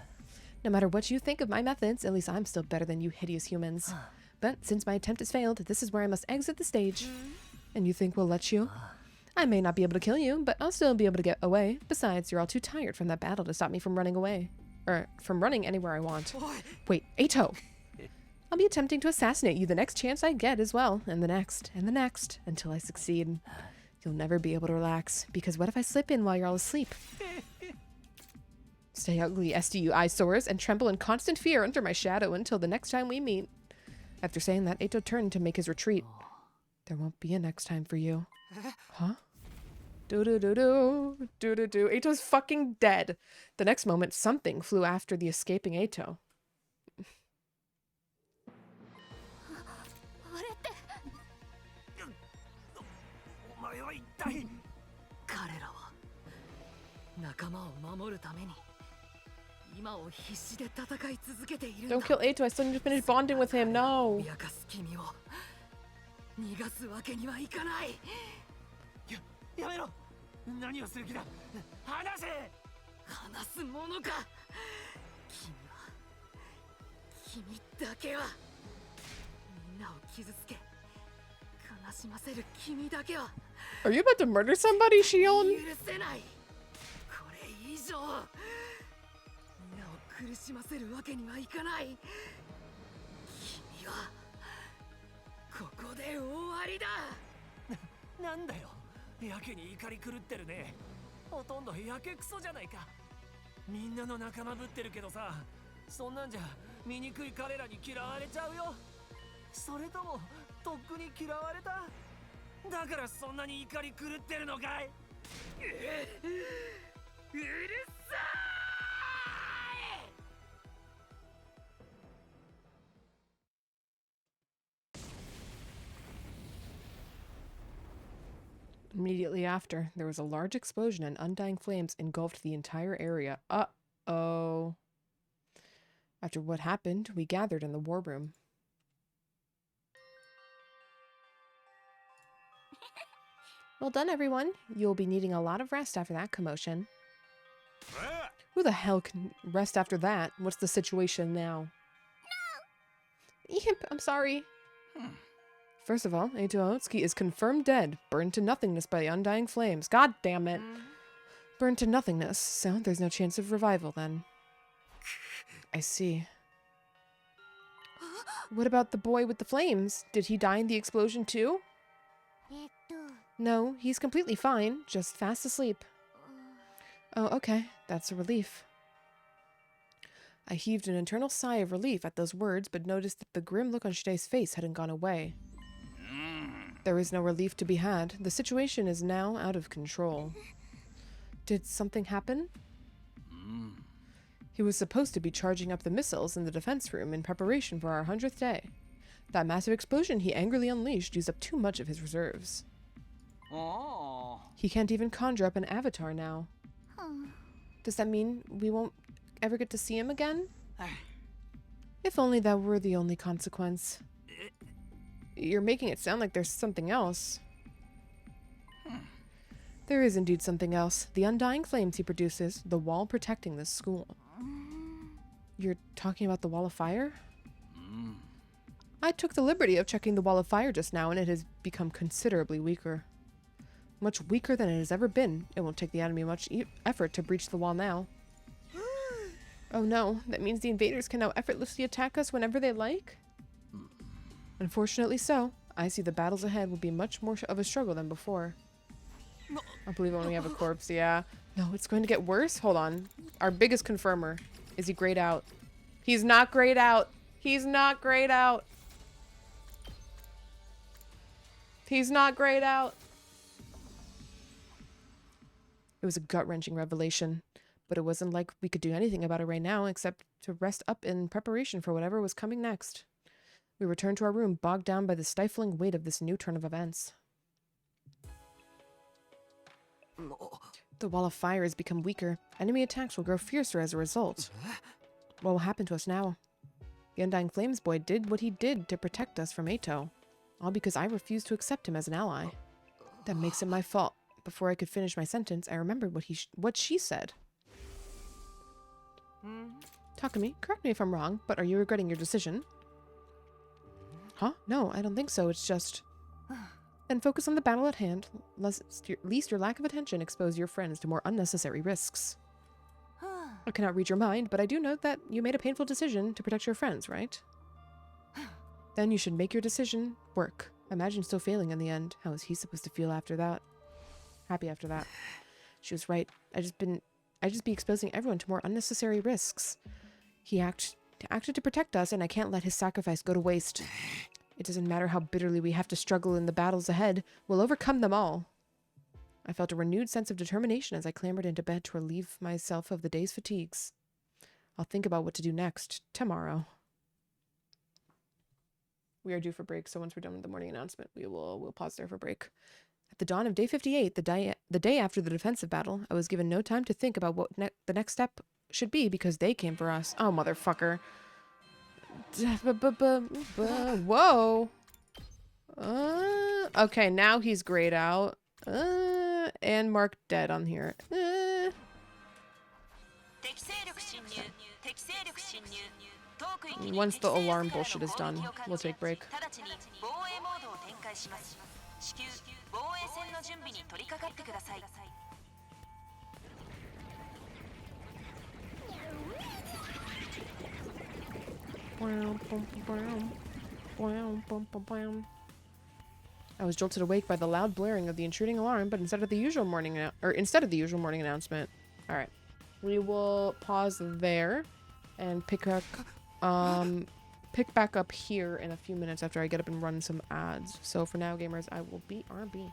[SPEAKER 1] No matter what you think of my methods, at least I'm still better than you hideous humans. But since my attempt has failed, this is where I must exit the stage. And you think we'll let you? I may not be able to kill you, but I'll still be able to get away. Besides, you're all too tired from that battle to stop me from running away. Or from running anywhere I want. Wait, Ato! I'll be attempting to assassinate you the next chance I get as well. And the next, until I succeed. You'll never be able to relax, because what if I slip in while you're all asleep? Stay ugly, SDU eyesores, and tremble in constant fear under my shadow until the next time we meet. After saying that, Ato turned to make his retreat. There won't be a next time for you. Huh? Do-do-do-do. Do-do-do. Ato's fucking dead. The next moment, something flew after the escaping Ato.
[SPEAKER 4] あれって
[SPEAKER 6] お前は一体彼らは仲間を守るために今を必死で戦い続けているんだ。
[SPEAKER 1] Don't kill Ato. I still need to finish bonding with him. No.
[SPEAKER 6] 脅かす君を逃がすわけにはいかない。やめろ。何をする気だ。話せ。話すものか。君だけはみんなを傷つけ悲しませる君だけは
[SPEAKER 1] Are you about to murder somebody, Shion?
[SPEAKER 6] 許せない。これ以上みんなを苦しませるわけにはいかない。君はここで終わりだ。なんだよ。やけに怒り狂ってるね。ほとんどやけくそじゃないか。みんなの仲間ぶってるけどさ、そんなんじゃ醜い彼らに嫌われちゃうよ。それともとっくに嫌われた。だからそんなに怒り狂ってるのかい。うるさい。
[SPEAKER 1] Immediately after, there was a large explosion and undying flames engulfed the entire area. Uh-oh. After what happened, we gathered in the war room. Well done, everyone. You'll be needing a lot of rest after that commotion. Who the hell can rest after that? What's the situation now? No! Yep, I'm sorry. First of all, Ato Aotsuki is confirmed dead, burned to nothingness by the undying flames. God damn it. Burned to nothingness, so there's no chance of revival then. I see. What about the boy with the flames? Did he die in the explosion too?
[SPEAKER 4] えっと
[SPEAKER 1] No, he's completely fine, just fast asleep. Oh, okay. That's a relief. I heaved an internal sigh of relief at those words, but noticed that the grim look on Shide's face hadn't gone away. There is no relief to be had. The situation is now out of control. Did something happen? He was supposed to be charging up the missiles in the defense room in preparation for our 100th day. That massive explosion he angrily unleashed used up too much of his reserves.
[SPEAKER 5] Oh.
[SPEAKER 1] He can't even conjure up an avatar now. Does that mean we won't ever get to see him again? If only that were the only consequence. You're making it sound like there's something else. There is indeed something else. The undying flames he produces, the wall protecting this school. You're talking about the wall of fire? I took the liberty of checking the wall of fire just now, and it has become considerably weaker. Much weaker than it has ever been. It won't take the enemy much effort to breach the wall now. Oh no, that means the invaders can now effortlessly attack us whenever they like? Unfortunately so. I see the battles ahead will be much more of a struggle than before. I believe it when we have a corpse, yeah. No, it's going to get worse? Hold on. Our biggest confirmer. Is he grayed out? He's not grayed out. He's not grayed out. He's not grayed out. It was a gut-wrenching revelation, but it wasn't like we could do anything about it right now except to rest up in preparation for whatever was coming next. We returned to our room, bogged down by the stifling weight of this new turn of events. The wall of fire has become weaker. Enemy attacks will grow fiercer as a result. What will happen to us now? The Undying Flames boy did what he did to protect us from Ato, all because I refused to accept him as an ally. That makes it my fault. Before I could finish my sentence, I remembered what she said. Takumi, correct me if I'm wrong, but are you regretting your decision? Huh? No, I don't think so. It's just... Then focus on the battle at hand, lest your lack of attention expose your friends to more unnecessary risks. I cannot read your mind, but I do note that you made a painful decision to protect your friends, right? Then you should make your decision work. Imagine still failing in the end. How is he supposed to feel after that? Happy after that. She was right. I just be exposing everyone to more unnecessary risks. He acted to protect us, and I can't let his sacrifice go to waste. It doesn't matter how bitterly we have to struggle in the battles ahead. We'll overcome them all. I felt a renewed sense of determination as I clambered into bed to relieve myself of the day's fatigues. I'll think about what to do next tomorrow. We are due for break, so once we're done with the morning announcement, we'll pause there for break. At the dawn of day 58, the day after the defensive battle, I was given no time to think about what the next step should be because they came for us. Oh, motherfucker. Whoa. Okay, now he's grayed out. And marked dead on here. Once the alarm bullshit is done, we'll take break. I was jolted awake by the loud blaring of the intruding alarm, but instead of the usual morning announcement. All right, we will pause there and pick back up here in a few minutes after I get up and run some ads. So for now, gamers, I will be RB.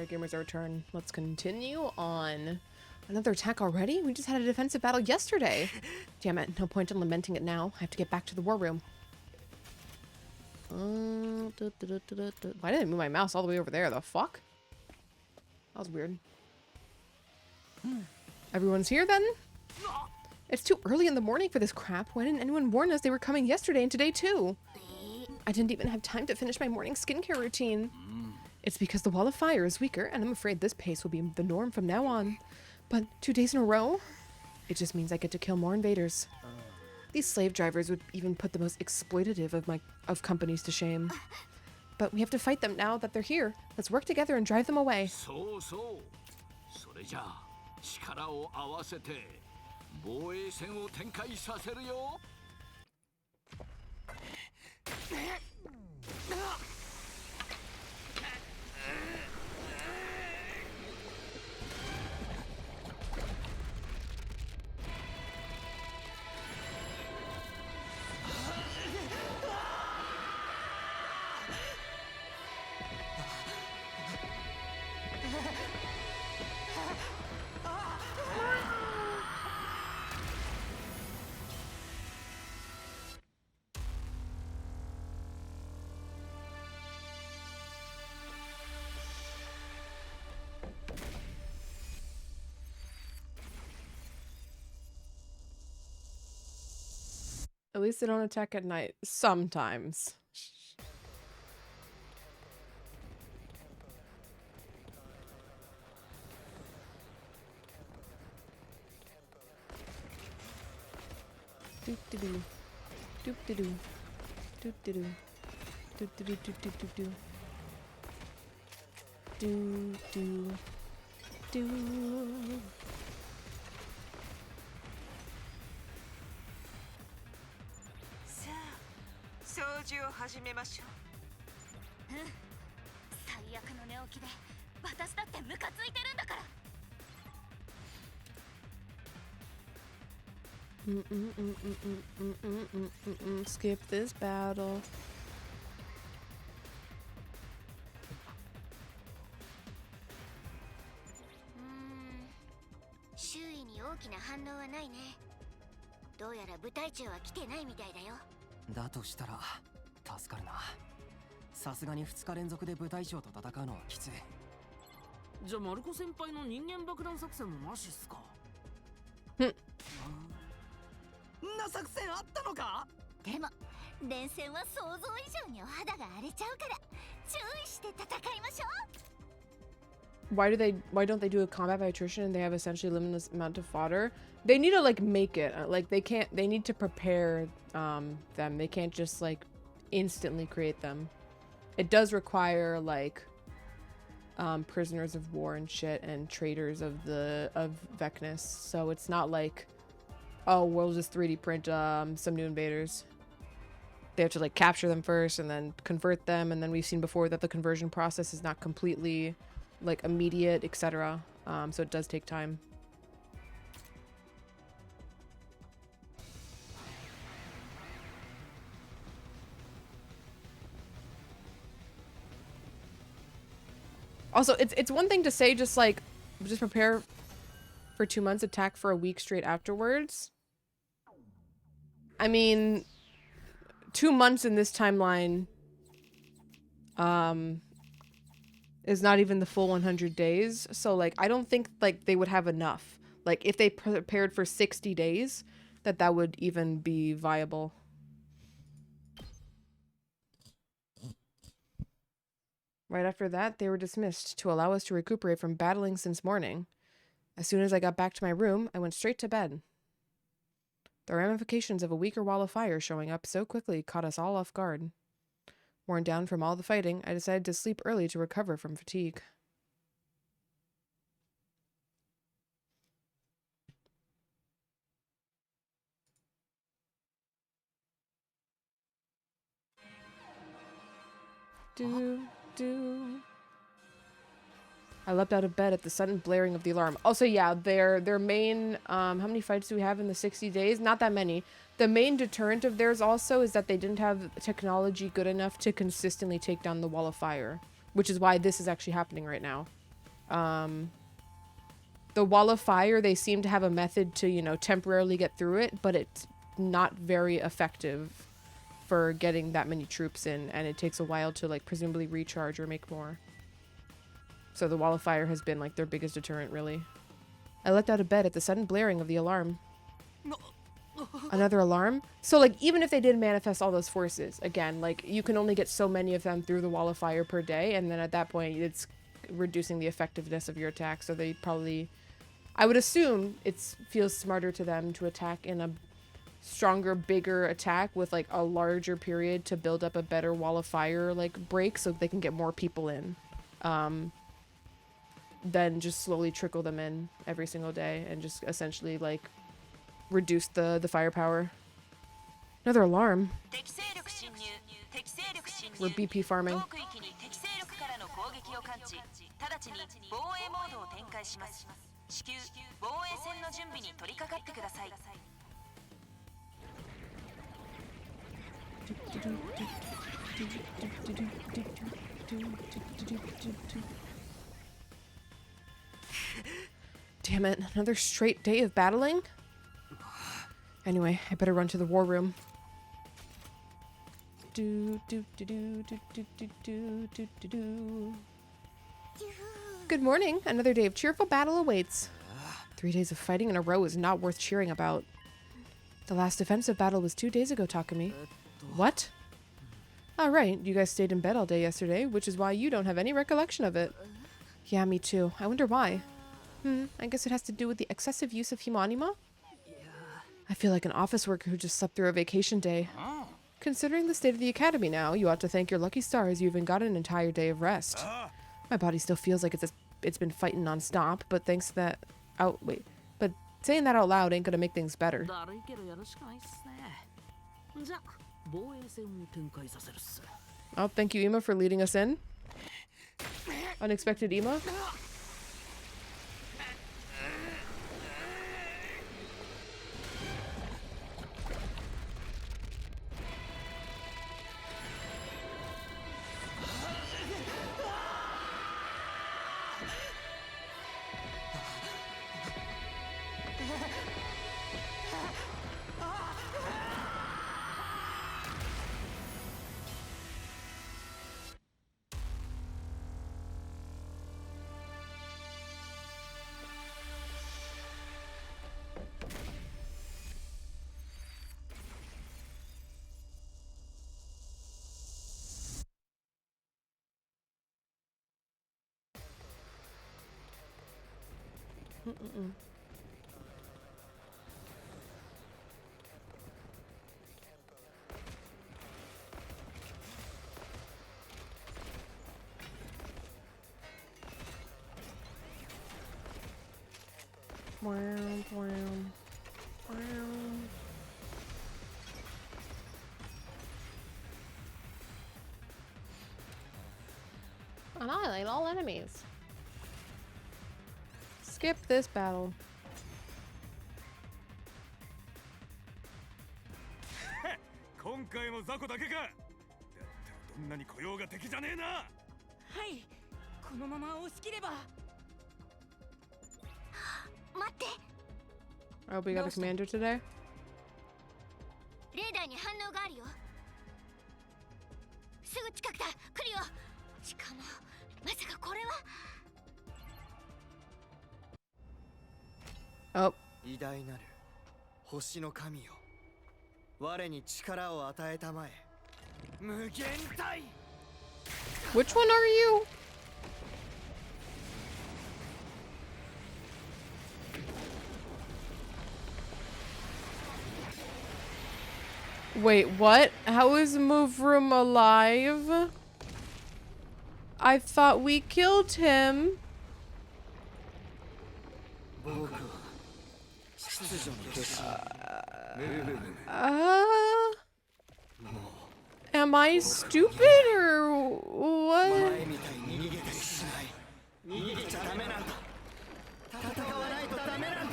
[SPEAKER 1] Alright, gamers, our turn. Let's continue on. Another attack already? We just had a defensive battle yesterday. Damn it, no point in lamenting it now. I have to get back to the war room. Why did I move my mouse all the way over there? The fuck? That was weird. Everyone's here then? It's too early in the morning for this crap. Why didn't anyone warn us they were coming yesterday and today too? I didn't even have time to finish my morning skincare routine. It's because the wall of fire is weaker, and I'm afraid this pace will be the norm from now on. But 2 days in a row? It just means I get to kill more invaders. These slave drivers would even put the most exploitative of companies to shame. But we have to fight them now that they're here. Let's work together and drive them away.
[SPEAKER 5] それじゃあ力を合わせて防衛戦を展開させるよ。
[SPEAKER 1] At least they don't attack at night. Sometimes. Doop de doo. Doop de doo. Doop de doo. Doop de doo doop doop doop doo. Doo doo. Doo.
[SPEAKER 9] 掃除を始めましょう。うん。最悪の寝起きで私だってムカついてるんだから。
[SPEAKER 1] Skip this battle.
[SPEAKER 4] 周囲に大きな反応はないね。どうやら部隊長は来てないみたいだよ。
[SPEAKER 6] だとしたら助かるな。さすがに2日連続で部隊長と戦うのはきつい。
[SPEAKER 8] じゃあマルコ先輩の人間爆弾作戦もなしっすか。
[SPEAKER 6] な作戦あったのか。
[SPEAKER 4] でも連戦は想像以上にお肌が荒れちゃうから注意して戦いましょう。
[SPEAKER 1] Why don't they do a combat by attrition and they have essentially limitless amount of fodder? They need to like make it like they need to prepare them. They can't just like instantly create them. It does require like prisoners of war and shit and traitors of Vecnus. So it's not like, oh, we'll just 3D print some new invaders. They have to like capture them first and then convert them, and then we've seen before that the conversion process is not completely like immediate, etc. So it does take time. Also, it's one thing to say just prepare for 2 months, attack for a week straight afterwards. I mean, 2 months in this timeline is not even the full 100 days. So like I don't think like they would have enough. Like if they prepared for 60 days, that would even be viable. Right after that, they were dismissed to allow us to recuperate from battling since morning. As soon as I got back to my room, I went straight to bed. The ramifications of a weaker wall of fire showing up so quickly caught us all off guard. Worn down from all the fighting, I decided to sleep early to recover from fatigue. I leapt out of bed at the sudden blaring of the alarm. Also, yeah, their main, how many fights do we have in the 60 days? Not that many. The main deterrent of theirs also is that they didn't have technology good enough to consistently take down the wall of fire, which is why this is actually happening right now. The wall of fire, they seem to have a method to, you know, temporarily get through it, but it's not very effective for getting that many troops in, and it takes a while to, like, presumably recharge or make more. So the wall of fire has been, like, their biggest deterrent, really. I leapt out of bed at the sudden blaring of the alarm. Another alarm? So, like, even if they did manifest all those forces, again, like, you can only get so many of them through the wall of fire per day, and then at that point, it's reducing the effectiveness of your attack, so they probably... I would assume it feels smarter to them to attack in a stronger, bigger attack with, like, a larger period to build up a better wall of fire, like, break so they can get more people in. Then just slowly trickle them in every single day and just essentially, like, reduce the firepower. Another alarm. We're BP farming. Damn it, another straight day of battling? Anyway, I better run to the war room. Good morning. Another day of cheerful battle awaits. 3 days of fighting in a row is not worth cheering about. The last defensive battle was 2 days ago, Takumi. What? All right, you guys stayed in bed all day yesterday, which is why you don't have any recollection of it. Yeah, me too. I wonder why. I guess it has to do with the excessive use of Himanima? I feel like an office worker who just slept through a vacation day. Considering the state of the academy now, you ought to thank your lucky stars you even got an entire day of rest. My body still feels like it's been fighting non-stop, but thanks to that... But saying that out loud ain't gonna make things better. Oh, thank you, Ima, for leading us in. Unexpected Ima. Annihilate all enemies. Skip this battle. Oh, we got a commander today? Oh. Which one are you? Wait, what? How is Movroom alive? I thought we killed him. Am I stupid or what?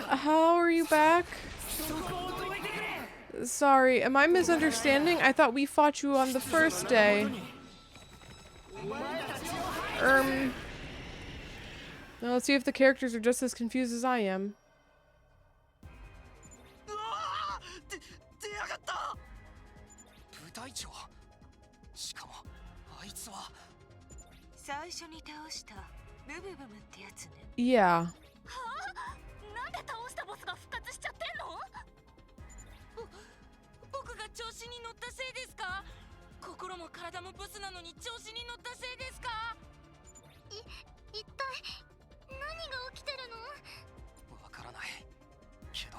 [SPEAKER 1] How are you back? Sorry, am I misunderstanding? I thought we fought you on the first day. Now let's see if the characters are just as confused as I am.
[SPEAKER 6] うわー出やがった。部隊長。しかもあいつは
[SPEAKER 9] 最初に倒したブブブムってやつね。
[SPEAKER 1] Yeah.
[SPEAKER 4] はあ、なんで倒したボスが復活しちゃってんの？僕が調子に乗ったせいですか？心も体もブスなのに調子に乗ったせいですか？一体何が起きてるの？
[SPEAKER 6] わからないけど、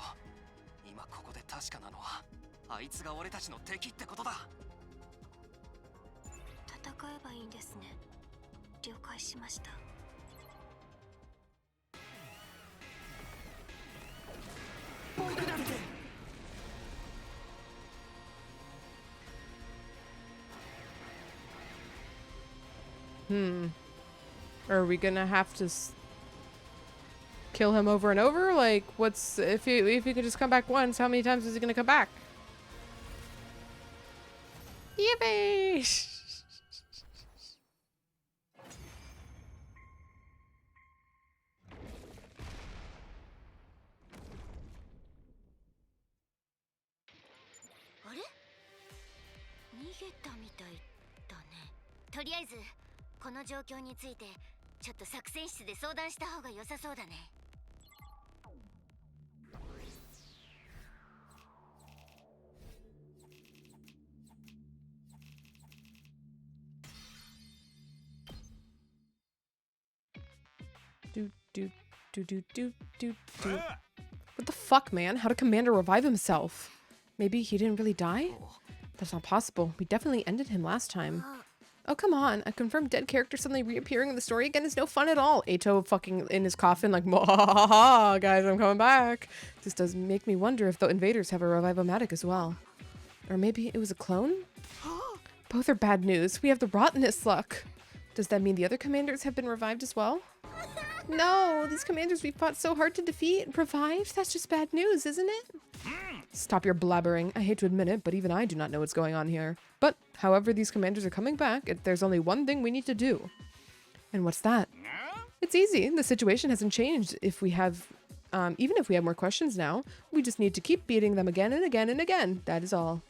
[SPEAKER 6] 今ここで確かなのはあいつが俺たちの敵ってことだ。
[SPEAKER 4] 戦えばいいんですね。了解しました。
[SPEAKER 6] 僕だって。
[SPEAKER 1] Are we gonna have to kill him over and over? Like, what's if he could just come back once? How many times is he gonna come back? Yippee!
[SPEAKER 4] What? 逃げたみたいだね。とりあえずこの状況についてちょっと作戦室で相談した方が良さそうだね。
[SPEAKER 1] What the fuck, man? How did Commander revive himself? Maybe he didn't really die? That's not possible. We definitely ended him last time. Oh, come on. A confirmed dead character suddenly reappearing in the story again is no fun at all. Ato fucking in his coffin like, ha guys, I'm coming back. This does make me wonder if the invaders have a revive-o-matic as well. Or maybe it was a clone? Both are bad news. We have the rottenest luck. Does that mean the other commanders have been revived as well? No, these commanders we fought so hard to defeat revived? That's just bad news, isn't it? Stop your blabbering. I hate to admit it, but even I do not know what's going on here. But, however these commanders are coming back, there's only one thing we need to do. And what's that? It's easy. The situation hasn't changed. If we have, even if we have more questions now, we just need to keep beating them again and again and again. That is all.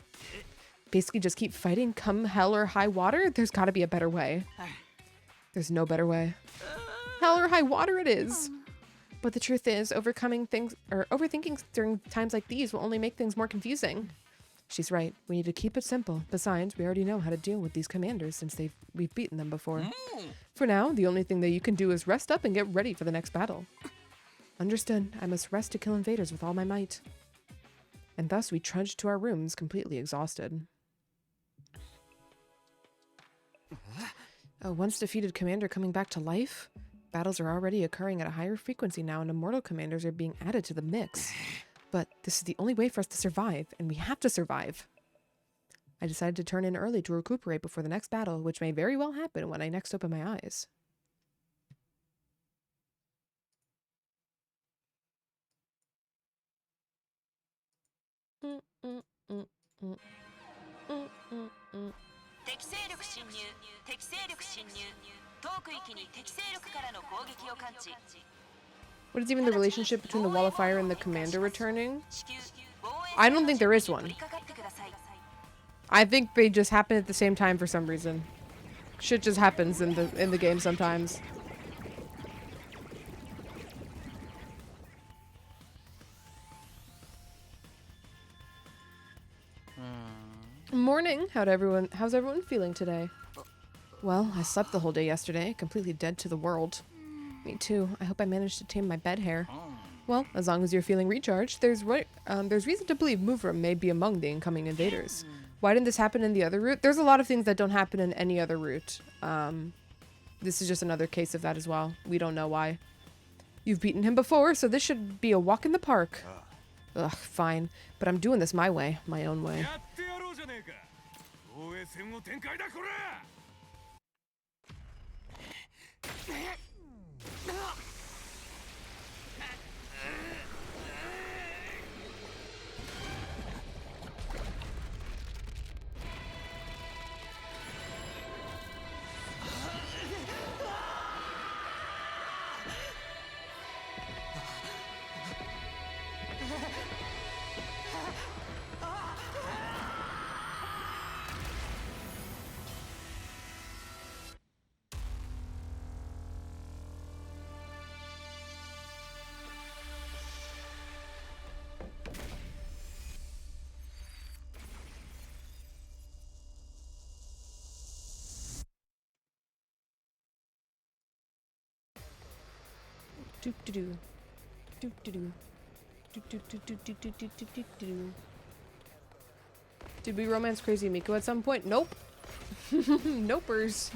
[SPEAKER 1] Basically just keep fighting, come hell or high water. There's gotta be a better way. There's no better way. Hell or high water it is. But the truth is, overthinking during times like these will only make things more confusing. She's right. We need to keep it simple. Besides, we already know how to deal with these commanders since we've beaten them before. For now, the only thing that you can do is rest up and get ready for the next battle. Understood. I must rest to kill invaders with all my might. And thus we trudged to our rooms completely exhausted. A once defeated commander coming back to life? Battles are already occurring at a higher frequency now and immortal commanders are being added to the mix. But this is the only way for us to survive, and we have to survive. I decided to turn in early to recuperate before the next battle, which may very well happen when I next open my eyes. What is even the relationship between the wall of fire and the commander returning? I don't think there is one. I think they just happen at the same time for some reason. Shit just happens in the game sometimes. Morning. How's everyone feeling today? Well, I slept the whole day yesterday, completely dead to the world. Me too. I hope I managed to tame my bed hair. Well, as long as you're feeling recharged, there's reason to believe Muvra may be among the incoming invaders. Why didn't this happen in the other route? There's a lot of things that don't happen in any other route. This is just another case of that as well. We don't know why. You've beaten him before, so this should be a walk in the park. Ugh, fine. But I'm doing this my way, my own way. Doop doo doo. Doop doo doo. Doop doop doop doop doop doop doop doop doop doo. Did we romance Crazy Miko at some point? Nope. Nopers.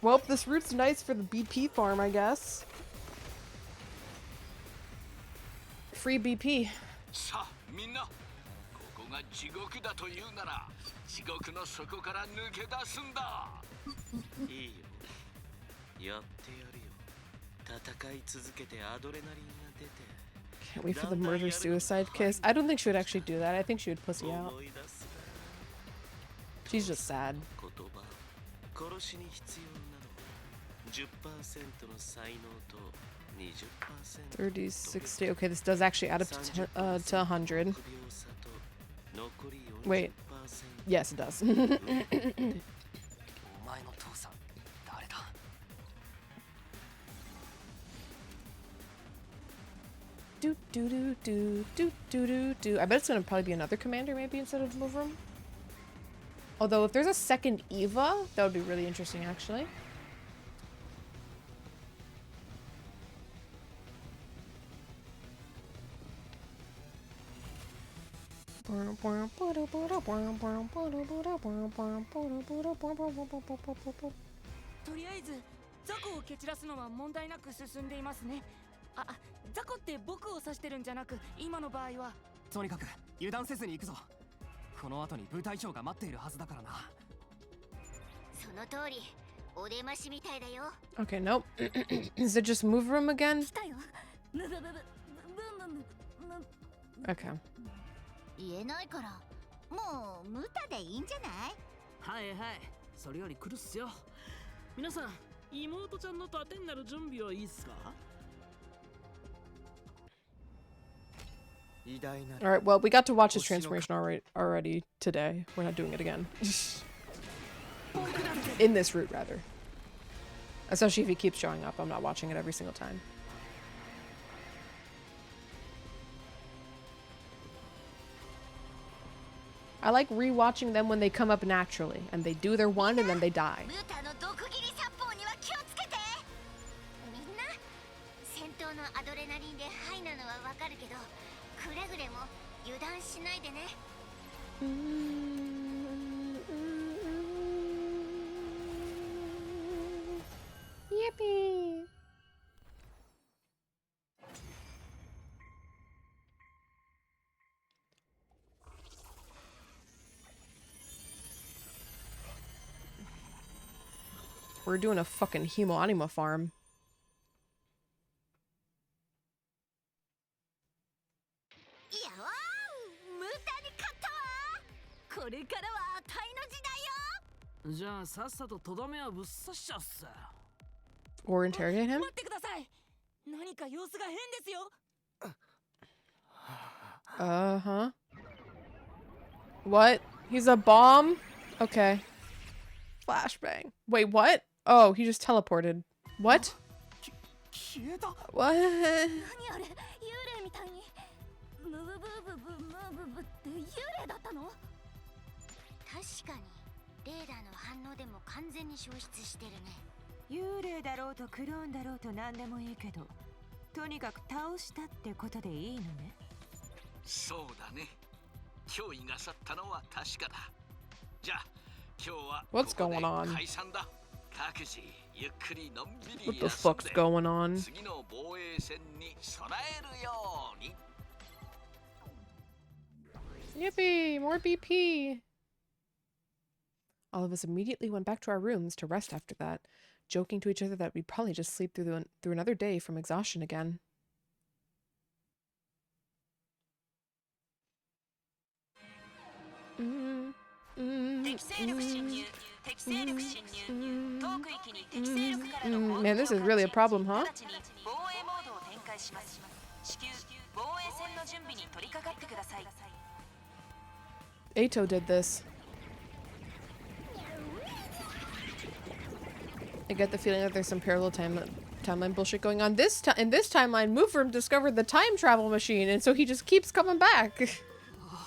[SPEAKER 1] Well, this route's nice for the BP farm, I guess. Free BP.
[SPEAKER 5] さあみんなここが地獄だというなら地獄の底から抜け出すんだ
[SPEAKER 10] いいよやってやるよ戦い続けてアドレナリンが出て
[SPEAKER 1] Can't wait for the murder-suicide kiss. I don't think she would actually do that. I think she would pussy out.
[SPEAKER 10] 思い出す
[SPEAKER 1] She's just sad.
[SPEAKER 10] 言葉殺しに必要なのは 10% の才能と 20%
[SPEAKER 1] 30, 60. Okay, this does actually add up to 100. Wait. Yes, it does.
[SPEAKER 6] お前の父さん誰だ
[SPEAKER 1] Do do do do do do do do. I bet it's gonna probably be another commander maybe instead of Movrum. Although if there's a second Eva, that would be really interesting actually.
[SPEAKER 8] Ah, ザコって僕を指してるんじゃなく、今の場合はとにかく油断せずに行くぞ。この後に部隊長が待っているはずだからな。
[SPEAKER 4] その通り、お出ましみたいだよ。
[SPEAKER 1] Okay, nope. Is it just move room again?
[SPEAKER 4] 来たよ。ブブブブブブブブ。
[SPEAKER 1] Okay.
[SPEAKER 4] 言えないから、もう無駄でいいんじゃない？
[SPEAKER 11] はいはい、それより来るっすよ。皆さん、妹ちゃんの盾になる準備はいいっすか？
[SPEAKER 1] Alright, well, we got to watch his transformation already today. We're not doing it again. In this route, rather. Especially if he keeps showing up. I'm not watching it every single time. I like rewatching them when they come up naturally. And they do their one and then they die.
[SPEAKER 4] ムタの毒斬り殺法には気をつけて。みんな、戦闘のアドレナリンでハイなのはわかるけど、くれぐれも油断しないでね。
[SPEAKER 1] Yippee! We're doing a fucking Hemo Anima farm.
[SPEAKER 4] これからはあたいの時代よ。
[SPEAKER 11] じゃあさっさととどめはぶっ刺しちゃうっす。
[SPEAKER 1] Or interrogate him?
[SPEAKER 8] 待ってください。何か様子が変ですよ。
[SPEAKER 1] Uh-huh. What? He's a bomb? Okay. Flashbang. Wait, what? Oh, he just teleported. What? What?
[SPEAKER 4] 何あれ、幽霊みたいに。ブブブブブブブブって幽霊だったの？確かにレーダーの反応でも完全に消失してるね。
[SPEAKER 12] 幽霊だろうとクローンだろうと何でもいいけど、とにかく倒したってことでいいのね。
[SPEAKER 5] そうだね。脅威が去ったのは確かだ。じゃあ今日は
[SPEAKER 1] What's going on?
[SPEAKER 5] 解散だ。各自ゆっくりのんびり
[SPEAKER 1] What the fuck's going on?
[SPEAKER 5] 次の防衛戦に備えるように。
[SPEAKER 1] Yippee! More BP! All of us immediately went back to our rooms to rest after that, joking to each other that we'd probably just sleep through another day from exhaustion again.
[SPEAKER 9] Mm-hmm. 敵勢力侵入、敵勢力侵入、遠く域に敵勢力からの攻撃を
[SPEAKER 1] Man, this is really a problem, huh?
[SPEAKER 9] 直ちに防衛モードを展開します。至急防衛戦の準備に取り掛かってください。
[SPEAKER 1] Ato did this. I get the feeling that there's some parallel timeline bullshit going on. In this timeline, Moveroom discovered the time travel machine, and so he just keeps coming back.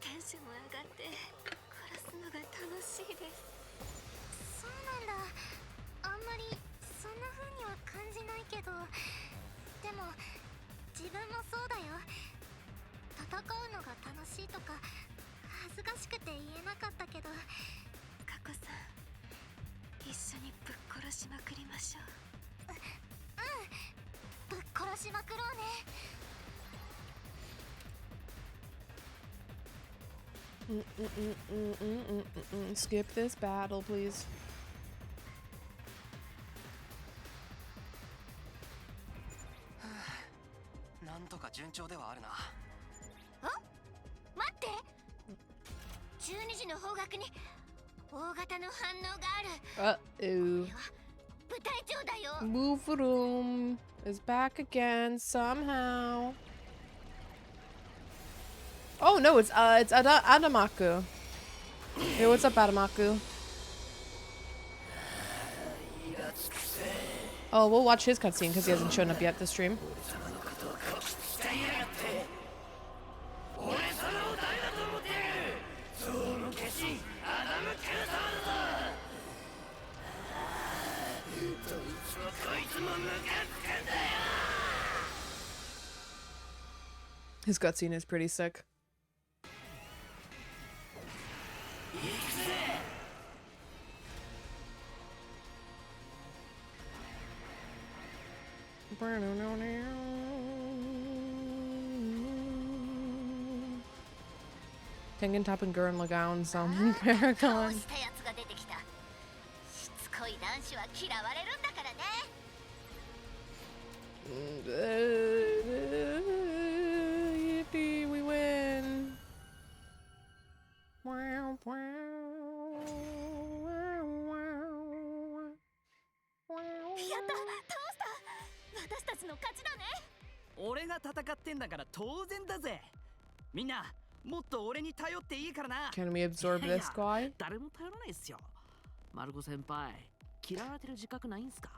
[SPEAKER 4] テンション上がって暮らすのが楽しいです。そうなんだ。あんまりそんな風には感じないけど、でも自分もそうだよ。戦うのが楽しいとか恥ずかしくて言えなかったけど、カコさん一緒にぶっ殺しまくりましょう。ぶっ殺しまくろうね。
[SPEAKER 1] Skip this battle, please.
[SPEAKER 6] なんとか順調ではあるな。
[SPEAKER 4] 待って、12時の方角に大型の反応がある。
[SPEAKER 1] Uh-oh.
[SPEAKER 4] 部隊長だよ。
[SPEAKER 1] Move room is back again somehow. Oh no, it's Adamaku. Hey, what's up, Adamaku? Oh, we'll watch his cutscene because he hasn't shown up yet this stream. His cutscene is pretty sick. Tengen Top and Gurren Lagann Salmon Paragon.
[SPEAKER 4] したやつが出てきた。しつこい男子は嫌われるんだからね。
[SPEAKER 1] Yippee, we win. Wow, wow.
[SPEAKER 4] やった、倒した。私たちの勝ちだね。
[SPEAKER 8] 俺が戦ってんだから当然だぜ。みんなもっと俺に頼っていいからな。
[SPEAKER 1] Can we absorb this guy?
[SPEAKER 11] 誰も頼らないっすよ。マルコ先輩、嫌われてる自覚ないんすか？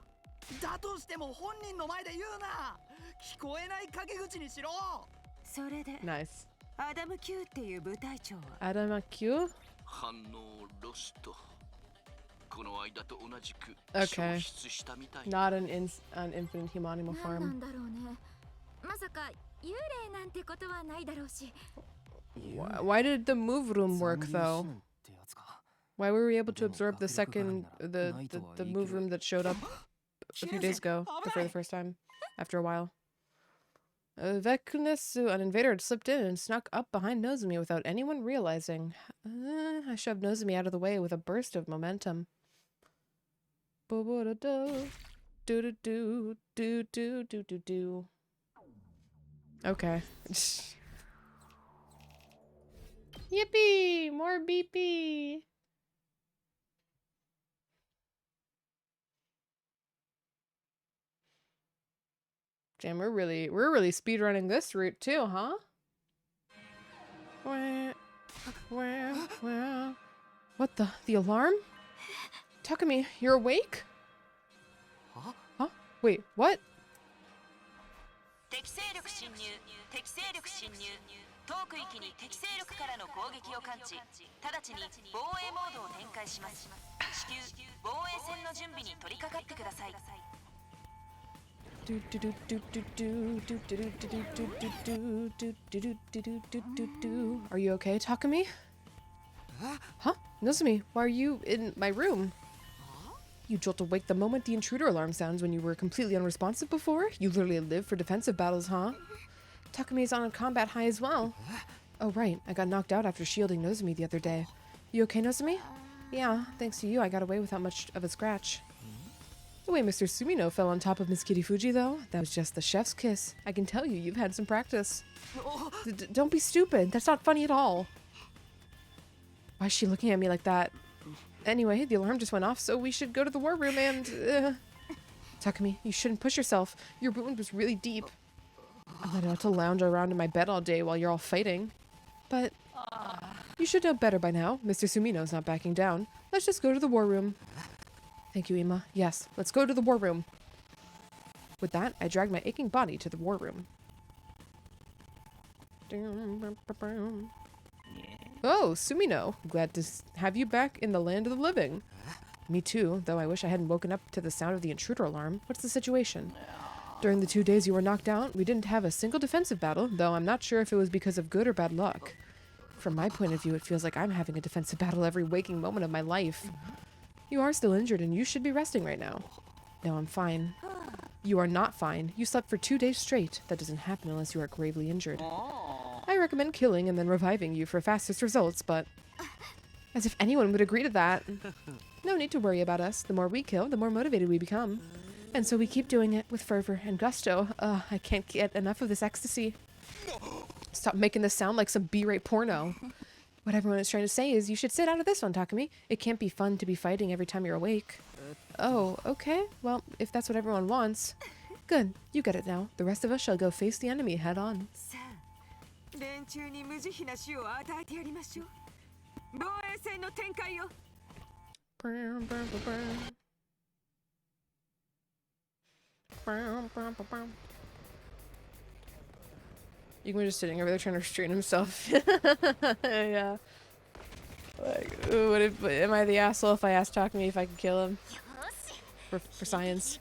[SPEAKER 8] だとしても本人の前で言うな。聞こえない陰口にしろ。
[SPEAKER 12] それで
[SPEAKER 1] Nice.
[SPEAKER 12] アダム Q っていう部隊長は
[SPEAKER 1] Adamaku?
[SPEAKER 5] 反応ロスト。この間と同じく
[SPEAKER 1] Okay.
[SPEAKER 5] 消失したみたい。
[SPEAKER 1] Not an infinite humanimo
[SPEAKER 4] 何な
[SPEAKER 1] farm.
[SPEAKER 4] んだろうね。まさか幽霊なんてことはないだろうし。
[SPEAKER 1] Why did the move room work though? Why were we able to absorb the move room that showed up a few days ago for the first time after a while? Vekunesu, an invader had slipped in and snuck up behind Nozomi without anyone realizing. I shoved Nozomi out of the way with a burst of momentum. Do-do-do-do-do-do-do-do-do. Okay. Yippee! More BP! Damn, we're really speedrunning this route too, huh? What the alarm? Takumi, you're awake? Huh? Wait, what?
[SPEAKER 9] 敵勢力侵入、敵勢力侵入。トーク域に敵勢力からの攻撃を感知。直ちに防衛モードを展開します。至急防衛戦の準備に取り掛かってください。
[SPEAKER 1] Are you okay, Takumi? Huh? Nozomi, why are you in my room? You jolt awake the moment the intruder alarm sounds when you were completely unresponsive before? You literally live for defensive battles, huh? Takumi is on a combat high as well. Oh right, I got knocked out after shielding Nozomi the other day. You okay, Nozomi? Yeah, thanks to you I got away without much of a scratch. The way Mr. Sumino fell on top of Miss Kirifuji, though, that was just the chef's kiss. I can tell you've had some practice. Don't be stupid. That's not funny at all. Why is she looking at me like that? Anyway, the alarm just went off, so we should go to the war room and... Takumi, you shouldn't push yourself. Your wound was really deep. I'm not about to lounge around in my bed all day while you're all fighting. But... you should know better by now. Mr. Sumino's not backing down. Let's just go to the war room. Thank you, Ima. Yes, let's go to the war room. With that, I dragged my aching body to the war room. Oh, Sumino. Glad to have you back in the land of the living. Me too, though I wish I hadn't woken up to the sound of the intruder alarm. What's the situation? During the 2 days you were knocked out, we didn't have a single defensive battle, though I'm not sure if it was because of good or bad luck. From my point of view, it feels like I'm having a defensive battle every waking moment of my life. You are still injured and you should be resting right now. No, I'm fine. You are not fine. You slept for 2 days straight. That doesn't happen unless you are gravely injured. I recommend killing and then reviving you for fastest results, but... As if anyone would agree to that. No need to worry about us. The more we kill, the more motivated we become. And so we keep doing it with fervor and gusto. I can't get enough of this ecstasy. Stop making this sound like some B-rate porno. What everyone is trying to say is you should sit out of this one, Takumi. It can't be fun to be fighting every time you're awake. Oh, okay. Well, if that's what everyone wants. Good. You get it now. The rest of us shall go face the enemy head on. Yugma just sitting over there trying to restrain himself. Yeah. Like, ooh, am I the asshole if I ask Takumi if I could kill him? For science.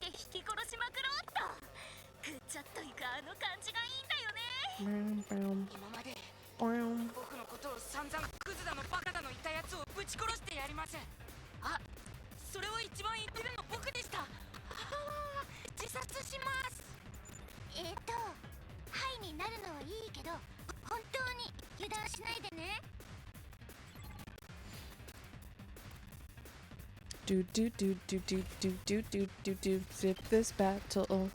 [SPEAKER 1] Do do do do do do do do do do zip this battle.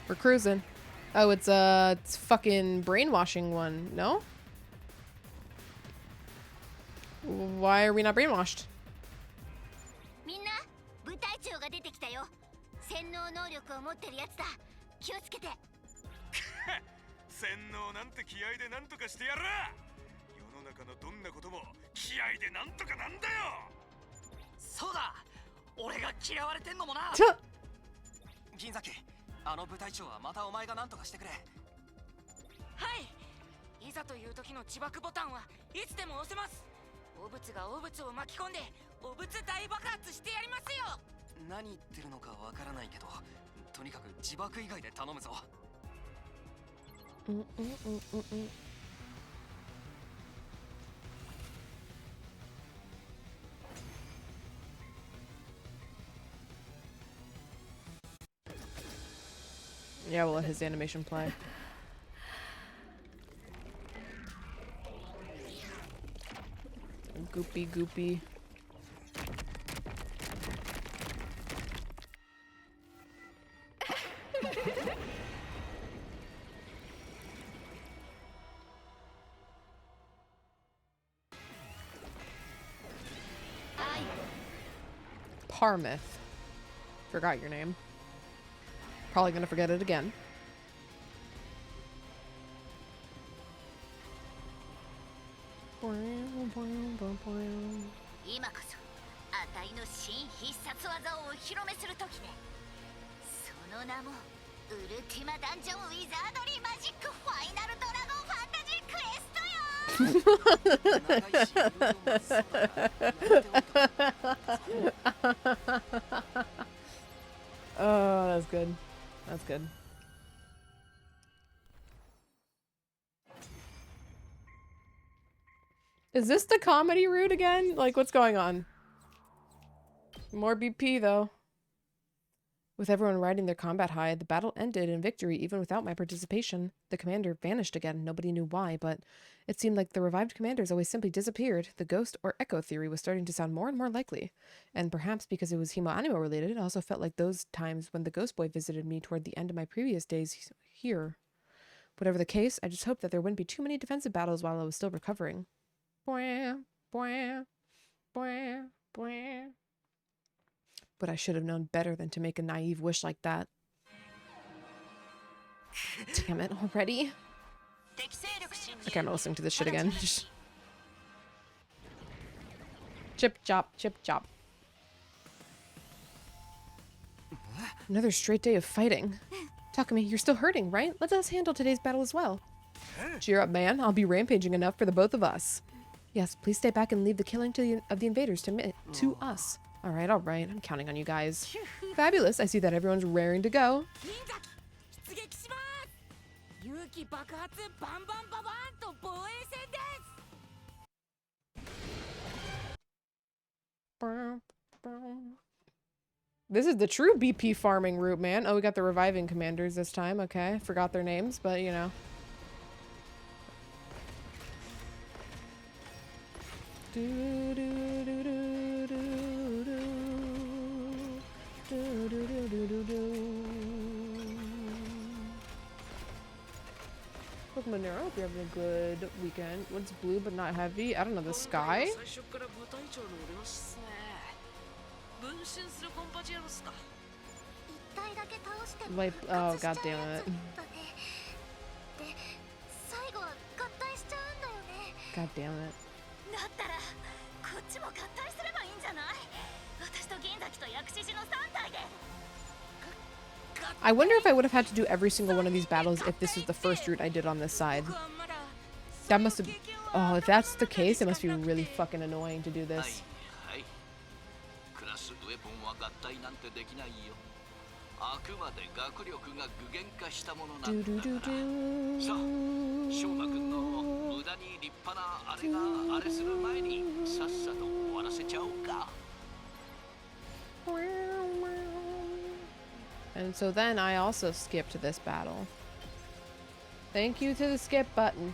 [SPEAKER 1] We're cruising. Oh, it's fucking brainwashing one, no? Why are we not brainwashed?
[SPEAKER 4] みんな、部隊長が出てきたよ。洗脳能力を持ってるやつだ。気をつけて。
[SPEAKER 13] 洗脳なんて気合でなんとかしてやる。世の中のどんなことも気合でなんとかなんだよ。
[SPEAKER 6] そうだ。俺が嫌われてんのもな。銀崎、あの部隊長はまたお前がなんとかしてくれ。
[SPEAKER 14] はい。いざという時の自爆ボタンはいつでも押せます。汚物が汚物を巻き込んで汚物大爆発してやりますよ。
[SPEAKER 6] 何言ってるのかわからないけど、とにかく自爆以外で頼むぞ。
[SPEAKER 1] Yeah, we'll let his animation play. Goopy goopy. Parmith. Forgot your name. Probably gonna forget it again. Oh, that's good. That's good. Is this the comedy route again? Like, what's going on? More BP, though. With everyone riding their combat high, the battle ended in victory even without my participation. The commander vanished again. Nobody knew why, but it seemed like the revived commanders always simply disappeared. The ghost or echo theory was starting to sound more and more likely. And perhaps because it was Himo-Animo related, it also felt like those times when the ghost boy visited me toward the end of my previous days here. Whatever the case, I just hoped that there wouldn't be too many defensive battles while I was still recovering. But I should have known better than to make a naive wish like that. Damn it, already? Okay, I'm not listening to this shit again. Chip chop, chip chop. Another straight day of fighting. Takumi, you're still hurting, right? Let us handle today's battle as well. Cheer up, man. I'll be rampaging enough for the both of us. Yes, please stay back and leave the killing of the invaders to us. All right. I'm counting on you guys. Fabulous. I see that everyone's raring to go. This is the true BP farming route, man. Oh, we got the reviving commanders this time. Okay, forgot their names, but you know. Pokemon Nero, hope you're having a good weekend. What's blue but not heavy? I don't know, the sky? Like, oh, god damn it. God damn it. I wonder if I would have had to do every single one of these battles if this was the first route I did on this side. That must have... Oh, if that's the case, it must be really fucking annoying to do this. And so then I also skipped this battle. Thank you to the skip button.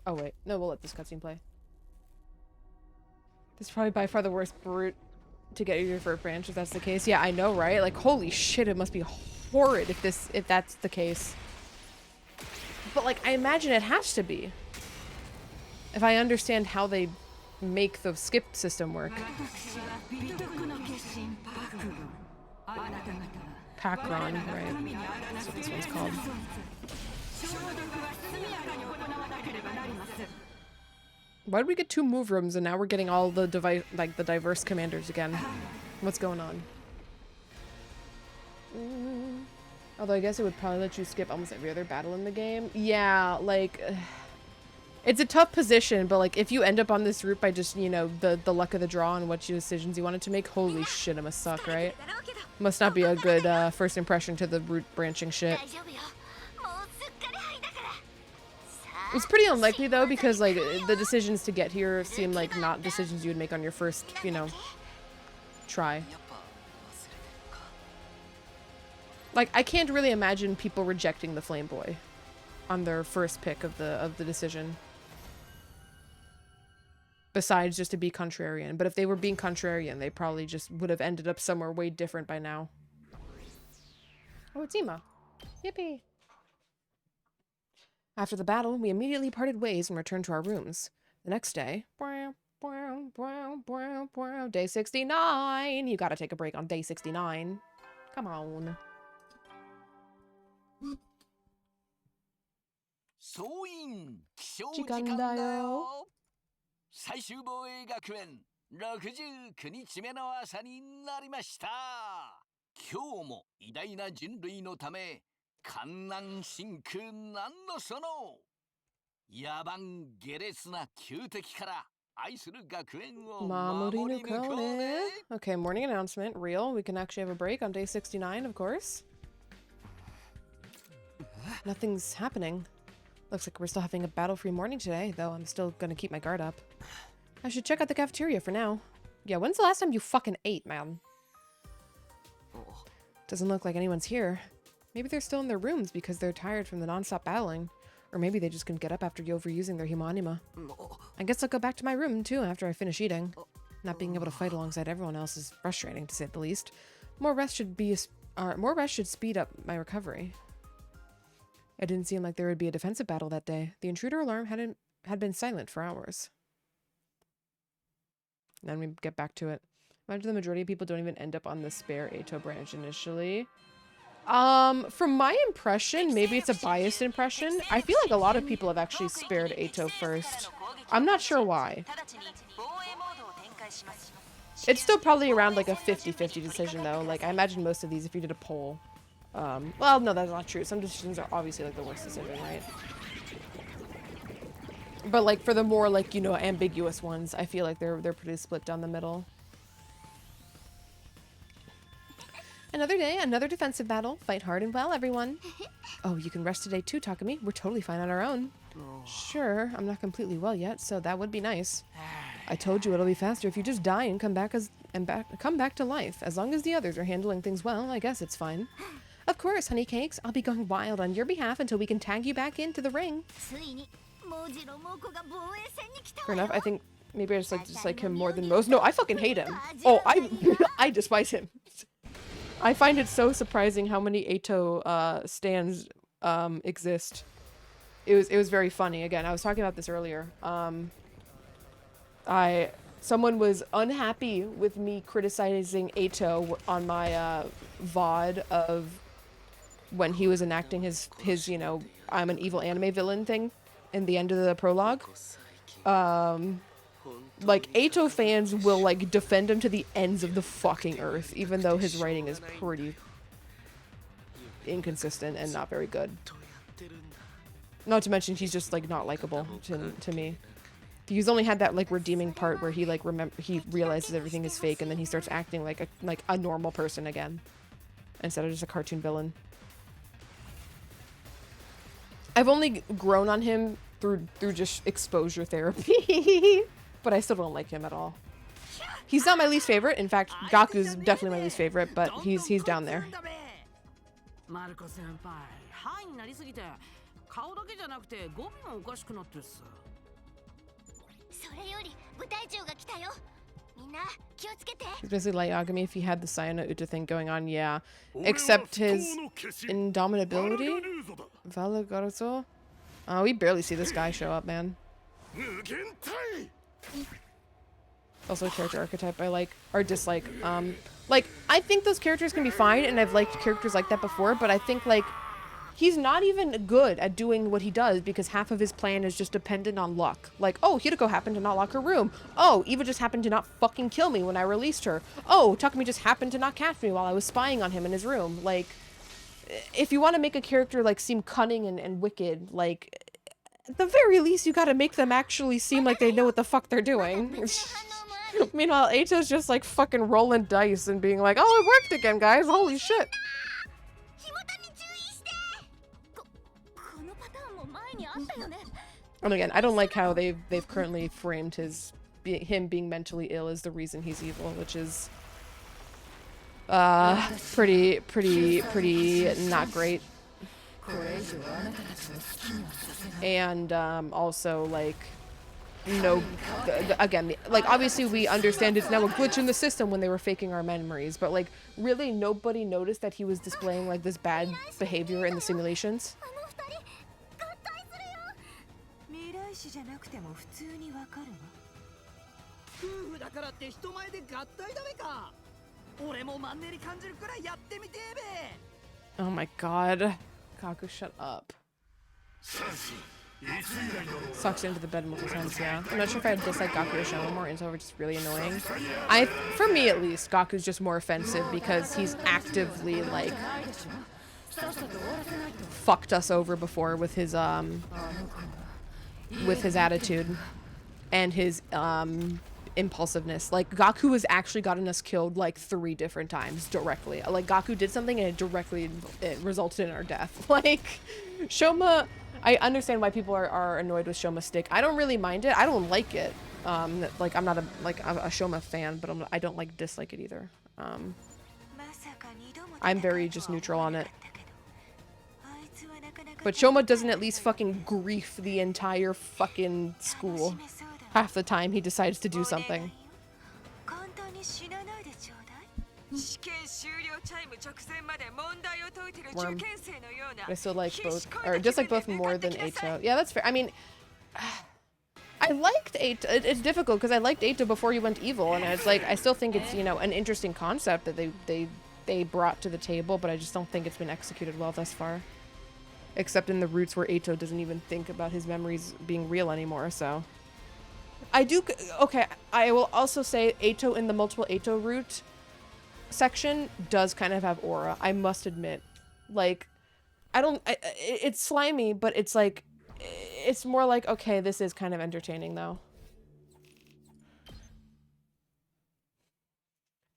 [SPEAKER 1] Oh wait, no, we'll let this cutscene play. This is probably by far the worst route to get your first branch if that's the case. Yeah, I know, right? Like, holy shit, it must be horrid if that's the case. But like, I imagine it has to be. If I understand how they make the skip system work. Packron, right? That's what this one's called. Why did we get 2 move rooms and now we're getting all the diverse commanders again? What's going on? Although I guess it would probably let you skip almost every other battle in the game. Yeah, like... It's a tough position, but like if you end up on this route by just, you know, the luck of the draw and what decisions you wanted to make, holy shit, it must suck, right? Must not be a good first impression to the route branching shit. It's pretty unlikely though, because like the decisions to get here seem like not decisions you would make on your first, you know, try. Like I can't really imagine people rejecting the Flame Boy on their first pick of the decision. Besides just to be contrarian. But if they were being contrarian, they probably just would have ended up somewhere way different by now. Oh, it's Ima. Yippee. After the battle, we immediately parted ways and returned to our rooms. The next day, day 69. You gotta take a break on day 69. Come on. Chikandayo.
[SPEAKER 5] 最終防衛学園69日目の朝になりました。今日も偉大な人類のため観南真空なんのその野蛮下劣な旧敵から愛する学園を守り抜こうね。
[SPEAKER 1] Okay, morning announcement. Real. We can actually have a break on day 69, of course. Nothing's happening. Looks like we're still having a battle-free morning today, though I'm still gonna keep my guard up. I should check out the cafeteria for now. Yeah, when's the last time you fucking ate, man? Doesn't look like anyone's here. Maybe they're still in their rooms because they're tired from the non-stop battling. Or maybe they just couldn't get up after overusing their humanima. I guess I'll go back to my room, too, after I finish eating. Not being able to fight alongside everyone else is frustrating, to say the least. More rest should speed up my recovery. It didn't seem like there would be a defensive battle that day. The intruder alarm had been silent for hours. And then we get back to it. Imagine the majority of people don't even end up on the spare Ato branch initially. From my impression, maybe it's a biased impression, I feel like a lot of people have actually spared Ato first. I'm not sure why. It's still probably around like a 50-50 decision though. Like I imagine most of these, if you did a poll, well, no, that's not true. Some decisions are obviously like the worst decision, right? But like for the more like, you know, ambiguous ones, I feel like they're pretty split down the middle. Another day, another defensive battle. Fight hard and well, everyone. Oh, you can rest today too, Takumi. We're totally fine on our own. Sure, I'm not completely well yet, so that would be nice. I told you it'll be faster if you just die and come back to life. As long as the others are handling things well, I guess it's fine. Of course, honey cakes. I'll be going wild on your behalf until we can tag you back into the ring. Fair enough. I think maybe I just like him more than most. No, I fucking hate him. Oh, I despise him. I find it so surprising how many Eito stands exist. It was very funny. Again, I was talking about this earlier. Someone was unhappy with me criticizing Eito on my VOD of when he was enacting his you know, I'm an evil anime villain thing in the end of the prologue. Like, Eito fans will, like, defend him to the ends of the fucking earth, even though his writing is pretty inconsistent and not very good. Not to mention, he's just, like, not likable to me. He's only had that, like, redeeming part where he, like, he realizes everything is fake and then he starts acting like a normal person again, instead of just a cartoon villain. I've only grown on him through just exposure therapy. But I still don't like him at all. He's not my least favorite. In fact, Gaku's definitely my least favorite, but he's down there. He's basically like Yagami if he had the Sayano Uta thing going on, yeah. Except his indomitability? Valagaruzo? Oh, we barely see this guy show up, man. Also a character archetype I like or dislike. Like, I think those characters can be fine, and I've liked characters like that before, but I think, like, he's not even good at doing what he does because half of his plan is just dependent on luck. Like, oh, Hideko happened to not lock her room. Oh, Eva just happened to not fucking kill me when I released her. Oh, Takumi just happened to not catch me while I was spying on him in his room. Like, if you want to make a character, like, seem cunning and wicked, like, at the very least, you gotta make them actually seem like they know what the fuck they're doing. Meanwhile, Eito's just like fucking rolling dice and being like, oh, it worked again, guys. Holy shit. And again, I don't like how they've currently framed him being mentally ill as the reason he's evil, which is pretty not great. And also, like, no, again, like, obviously we understand it's now a glitch in the system when they were faking our memories, but, like, really nobody noticed that he was displaying, like, this bad behavior in the simulations. Oh my god. Kaku, shut up. Sucks into the bed multiple times, yeah. I'm not sure if I dislike Gaku or Shoma more, Intel were just really annoying. For me at least, Gaku's just more offensive because he's actively, like, fucked us over before with his attitude and his impulsiveness. Like, Gaku has actually gotten us killed like 3 different times directly. Like, Gaku did something and it resulted in our death. Like, Shoma, I understand why people are annoyed with Shoma's stick. I don't really mind it. I don't like it. Like, I'm not a Shoma fan, but I don't like dislike it either. I'm very just neutral on it. But Shoma doesn't at least fucking grief the entire fucking school half the time he decides to do something. Worm. I still like both, or dislike both more than Eito. Yeah, that's fair. I mean, I liked Eito. It's difficult because I liked Eito before he went evil, and it's like I still think it's, you know, an interesting concept that they brought to the table, but I just don't think it's been executed well thus far. Except in the roots where Eito doesn't even think about his memories being real anymore, so. I do. Okay, I will also say Eito in the multiple Eito route section does kind of have aura. I must admit, like, it's slimy, but it's like, it's more like, okay, this is kind of entertaining though.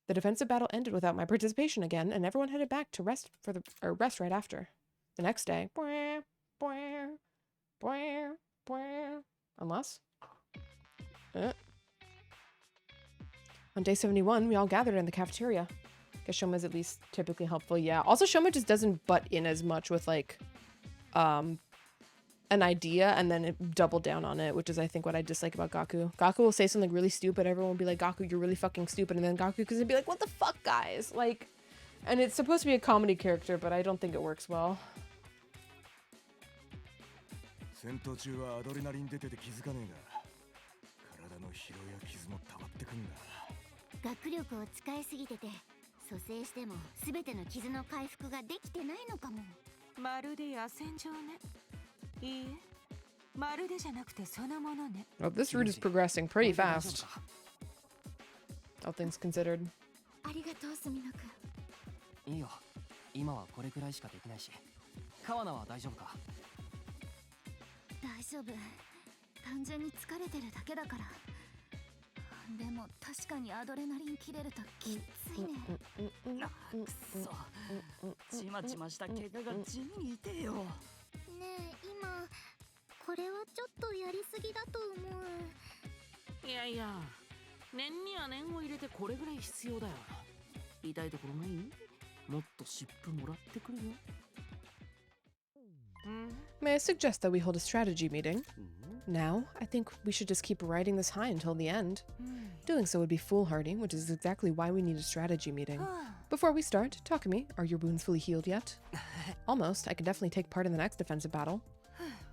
[SPEAKER 1] The defensive battle ended without my participation again, and everyone headed back to rest rest right after. The next day, unless. On day 71, we all gathered in the cafeteria. Guess Shoma is at least typically helpful. Yeah. Also, Shoma just doesn't butt in as much with like, an idea and then double down on it, which is I think what I dislike about Gaku. Gaku will say something really stupid, everyone will be like, Gaku, you're really fucking stupid, and then Gaku could be like, what the fuck, guys? Like, and it's supposed to be a comedy character, but I don't think it works well.
[SPEAKER 13] 戦闘中はアドレナリン出てて気づかねえが、体の疲労や傷も溜まってくんだ。
[SPEAKER 4] 学力を使いすぎてて、蘇生しても全ての傷の回復ができてないのかも。
[SPEAKER 12] まるで野戦場ね。いいえ、まるでじゃなくてそのものね。
[SPEAKER 1] Oh, this route is progressing pretty fast. All things considered.
[SPEAKER 4] ありがとう、スミノ君。
[SPEAKER 6] いいよ。今はこれくらいしかできないし。川名は大丈夫か？
[SPEAKER 4] 大丈夫。単純に疲れてるだけだから。でも確かにアドレナリン切れるときついね。
[SPEAKER 11] くそ。ちまちました怪我が地味に痛えよ。
[SPEAKER 4] ねえ、今これはちょっとやりすぎだと思う。
[SPEAKER 11] いやいや、念には念を入れてこれぐらい必要だよ。痛いところない？もっと湿布もらってくるよ。
[SPEAKER 1] May I suggest that we hold a strategy meeting? Now, I think we should just keep riding this high until the end. Doing so would be foolhardy, which is exactly why we need a strategy meeting. Before we start, Takumi, are your wounds fully healed yet? Almost. I can definitely take part in the next defensive battle.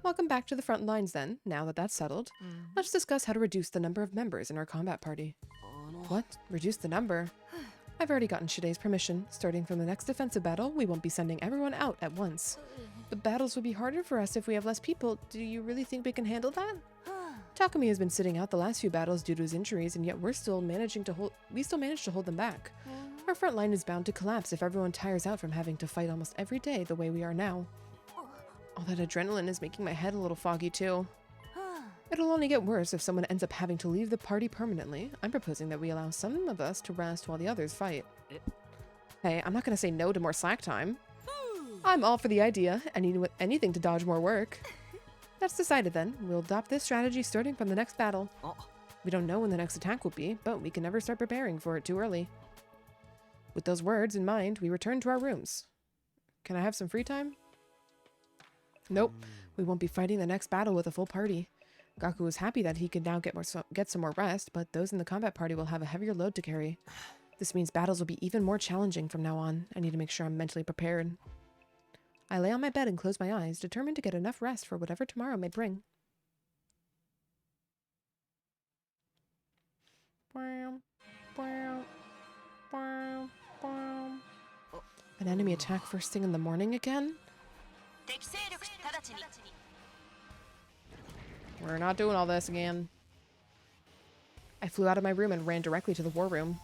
[SPEAKER 1] Welcome back to the front lines then. Now that that's settled, let's discuss how to reduce the number of members in our combat party. What? Reduce the number? I've already gotten Shide's permission. Starting from the next defensive battle, we won't be sending everyone out at once. The battles will be harder for us if we have less people. Do you really think we can handle that? Takumi has been sitting out the last few battles due to his injuries, and yet we still managed to hold them back. Our front line is bound to collapse if everyone tires out from having to fight almost every day the way we are now. All that adrenaline is making my head a little foggy too. It'll only get worse if someone ends up having to leave the party permanently. I'm proposing that we allow some of us to rest while the others fight. Hey, I'm not gonna say no to more slack time. I'm all for the idea, anything to dodge more work. That's decided then. We'll adopt this strategy starting from the next battle. We don't know when the next attack will be, but we can never start preparing for it too early. With those words in mind, we return to our rooms. Can I have some free time? Nope. We won't be fighting the next battle with a full party. Gaku is happy that he can now get some more rest, but those in the combat party will have a heavier load to carry. This means battles will be even more challenging from now on. I need to make sure I'm mentally prepared. I lay on my bed and close my eyes, determined to get enough rest for whatever tomorrow may bring. An enemy attack first thing in the morning again? We're not doing all this again. I flew out of my room and ran directly to the war room.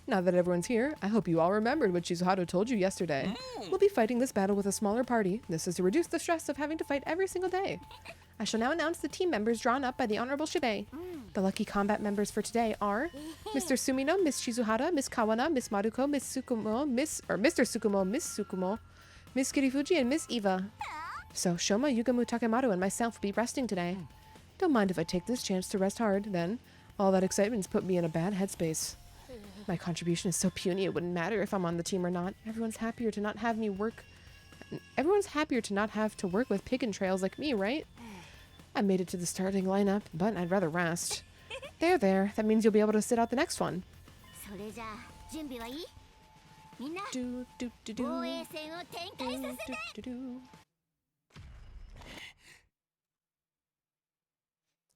[SPEAKER 1] Now that everyone's here, I hope you all remembered what Shizuhado told you yesterday. We'll be fighting this battle with a smaller party. This is to reduce the stress of having to fight every single day. I shall now announce the team members drawn up by the Honorable Shibe. The lucky combat members for today are Mr. Sumino, Miss Shizuhara, Miss Kawana, Miss Maruko, Miss Tsukumo, Mr. Tsukumo, Miss Tsukumo, Miss Kirifuji, and Miss Eva. So, Shoma, Yugamu, Takemaru, and myself will be resting today. Don't mind if I take this chance to rest hard, then. All that excitement's put me in a bad headspace. My contribution is so puny it wouldn't matter if I'm on the team or not. Everyone's happier to not have to work with pig and trails like me, right? I made it to the starting lineup, but I'd rather rest. There. That means you'll be able to sit out the next one.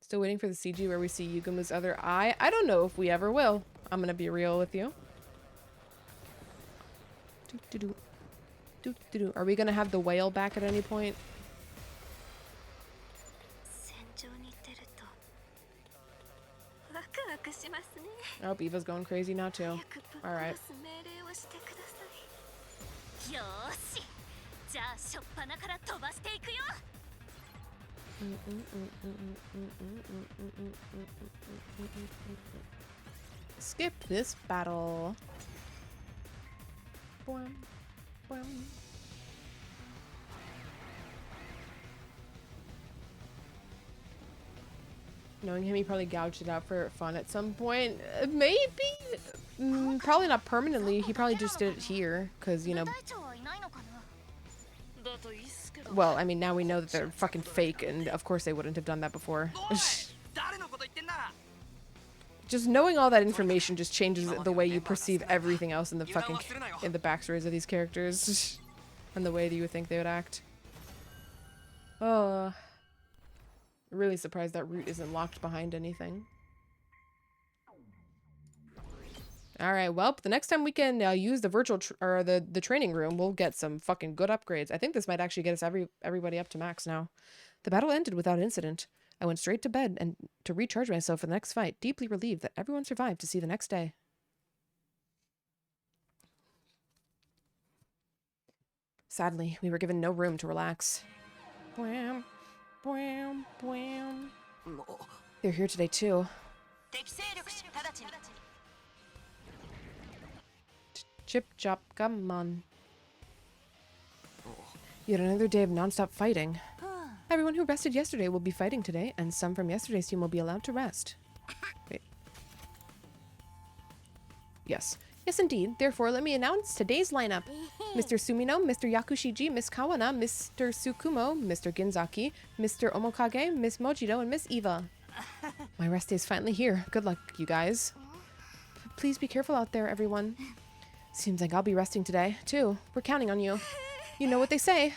[SPEAKER 1] Still waiting for the CG where we see Yugamu's other eye. I don't know if we ever will. I'm gonna be real with you. Are we gonna have the whale back at any point? I hope Eva's going crazy now too. Alright.
[SPEAKER 4] よーしじゃあしょっぱなから飛ばしていくよ
[SPEAKER 1] Skip this battle. Boing, boing. Knowing him, he probably gouged it out for fun at some point. Maybe? Probably not permanently. He probably just did it here. Because, you know... Well, I mean, now we know that they're fucking fake. And, of course, they wouldn't have done that before. Just knowing all that information just changes the way you perceive everything else in the fucking... in the backstories of these characters. And the way that you would think they would act. Oh... Really surprised that route isn't locked behind anything. Alright, well, the next time we can use the virtual or the training room, we'll get some fucking good upgrades. I think this might actually get us everybody up to max now. The battle ended without incident. I went straight to bed and to recharge myself for the next fight, deeply relieved that everyone survived to see the next day. Sadly, we were given no room to relax. Bwam. Bwam, bwam. They're here today too. Chip chop, come on. Yet another day of non-stop fighting. Everyone who rested yesterday will be fighting today, and some from yesterday's team will be allowed to rest. Wait. Yes. Yes, indeed. Therefore, let me announce today's lineup. Mr. Sumino, Mr. Yakushiji, Miss Kawana, Mr. Tsukumo, Mr. Ginzaki, Mr. Omokage, Miss Mojito, and Miss Eva. My rest day's finally here. Good luck, you guys. Please be careful out there, everyone. Seems like I'll be resting today, too. We're counting on you. You know what they say.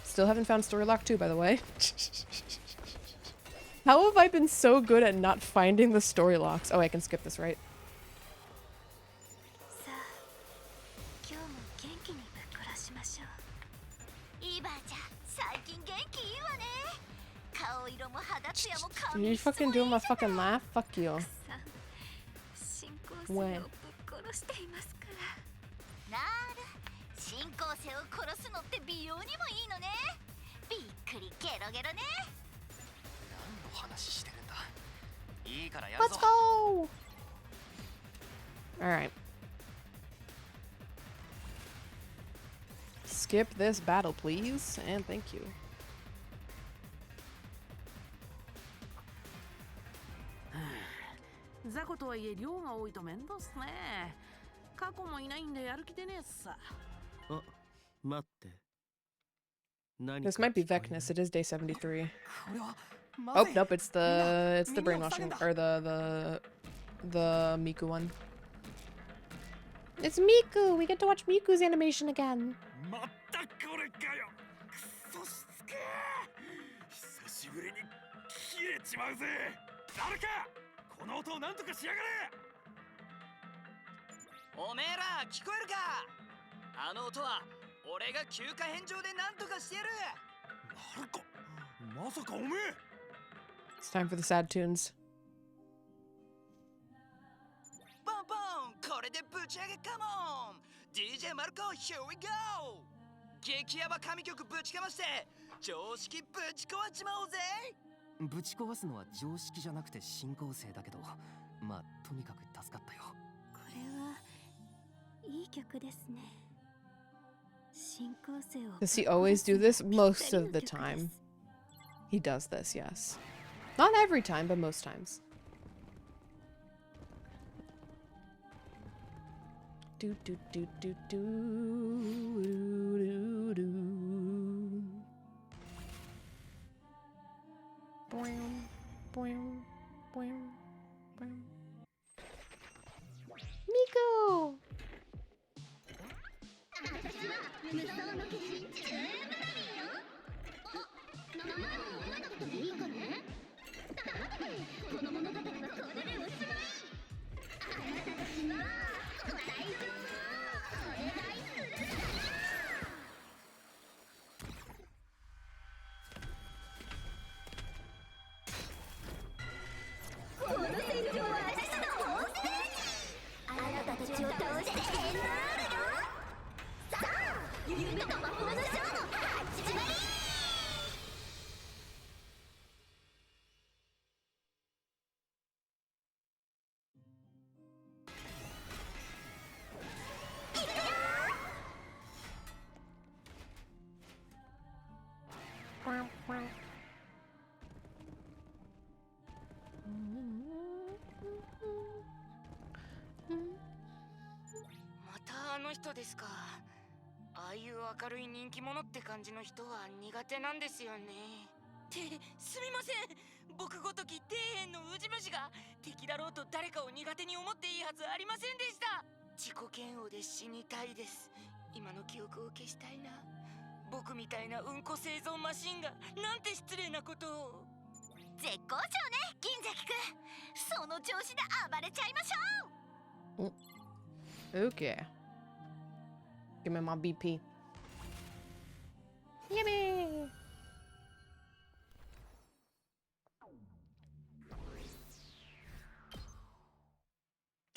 [SPEAKER 1] Still haven't found story lock 2, by the way. How have I been so good at not finding the story locks? Oh, I can skip this, right? Are you fucking doing my fucking laugh? Fuck you. When? Let's go! Alright. Skip this battle, please, and thank you. This might be Vecnus. It is day 73. Oh, nope, it's the brainwashing or the Miku one. It's Miku. We get to watch Miku's animation again. It's time for the sad tunes.
[SPEAKER 5] DJ Marco, here we go! 激ヤバ神曲ぶちかまして常識ぶち壊しまおうぜ。
[SPEAKER 6] ぶち壊すのは常識じゃなくて進行性だけど、まあとにかく助かったよ。
[SPEAKER 4] これはいい曲ですね。進行性を
[SPEAKER 1] Does he always do this? Most of the time. He does this, yes. Not every time, but most times. Do do do do do do do. Boing, boing, boing, boing. Miku!
[SPEAKER 14] またあの人ですか。ああいう明るい人気者って感じの人は苦手なんですよね。すみません。僕ごとき底辺のウジ虫が敵だろうと誰かを苦手に思っていいはずありませんでした。自己嫌悪で死にたいです。今の記憶を消したいな。僕みたいなうんこ製造マシンがなんて失礼なことを。
[SPEAKER 4] 絶好調ね、銀崎くん。その調子で暴れちゃいましょう。
[SPEAKER 1] Okay. Give me my BP. Yippee!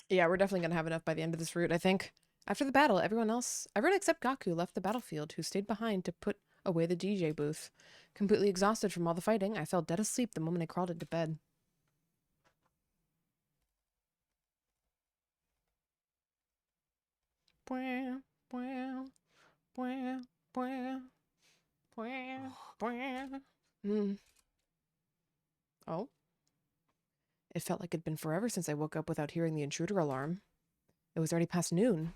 [SPEAKER 1] Yeah, we're definitely gonna have enough by the end of this route, I think. After the battle, everyone except Gaku left the battlefield, who stayed behind to put away the DJ booth. Completely exhausted from all the fighting, I fell dead asleep the moment I crawled into bed. Oh? It felt like it'd been forever since I woke up without hearing the intruder alarm. It was already past noon.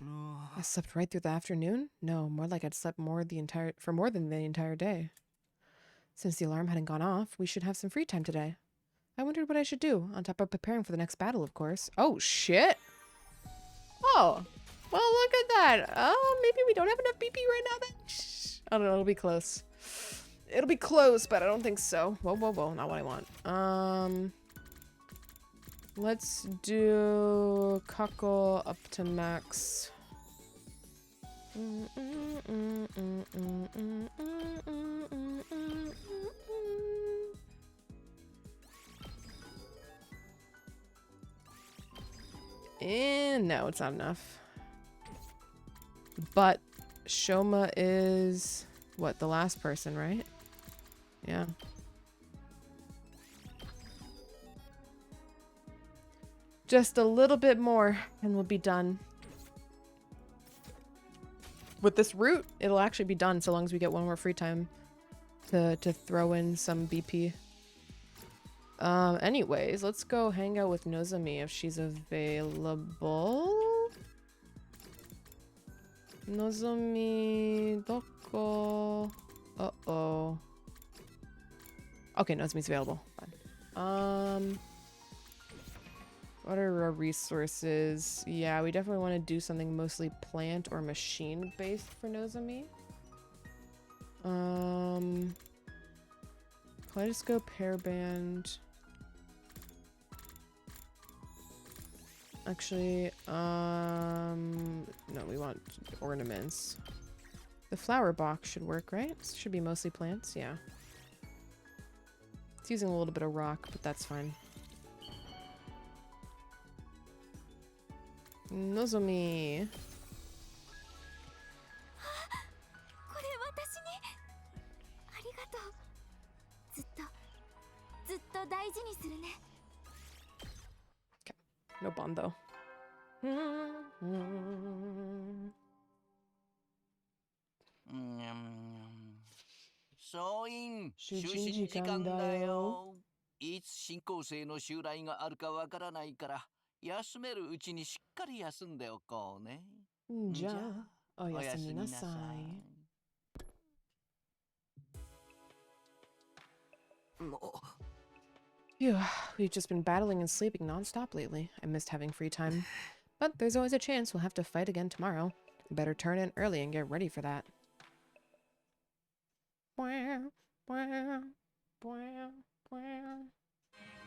[SPEAKER 1] I slept right through the afternoon? No, more like I'd slept more than the entire day. Since the alarm hadn't gone off, we should have some free time today. I wondered what I should do, on top of preparing for the next battle, of course. Oh, shit! Oh, well, look at that. Oh, maybe we don't have enough BP right now then? I don't know, it'll be close. It'll be close, but I don't think so. Whoa, whoa, whoa, not what I want. Let's do Kako up to max. And no, it's not enough. But Shoma is what, the last person, right? Yeah. Just a little bit more and we'll be done. With this route, it'll actually be done so long as we get one more free time to throw in some BP. Anyways, let's go hang out with Nozomi if she's available. Nozomi, doko? Uh-oh. Okay, Nozomi's available. Fine. What are our resources? Yeah, we definitely want to do something mostly plant or machine based for Nozomi. Kaleidoscope, hairband. Actually, no, we want ornaments. The flower box should work, right? Should be mostly plants, yeah. It's using a little bit of rock, but that's fine. Nozomi.
[SPEAKER 4] これ私にありがとう。ずっと大事にするね。
[SPEAKER 1] No bond though.
[SPEAKER 5] 総員、就寝時間だよ。いつ新校生の襲来があるかわからないから、休めるうちにしっかり休んでおこうね。
[SPEAKER 1] じゃあ、おやすみなさい。Phew, we've just been battling and sleeping non-stop lately. I missed having free time. But there's always a chance we'll have to fight again tomorrow. Better turn in early and get ready for that.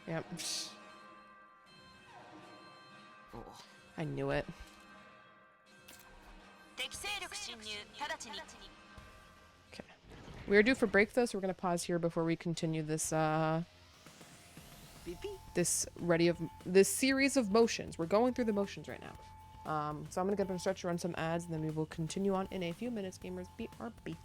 [SPEAKER 1] Yep. I knew it. Okay. We are due for break though, so we're gonna pause here before we continue this this series of motions. We're going through the motions right now. So I'm gonna get up and start to run some ads, and then we will continue on in a few minutes. Gamers, BRB.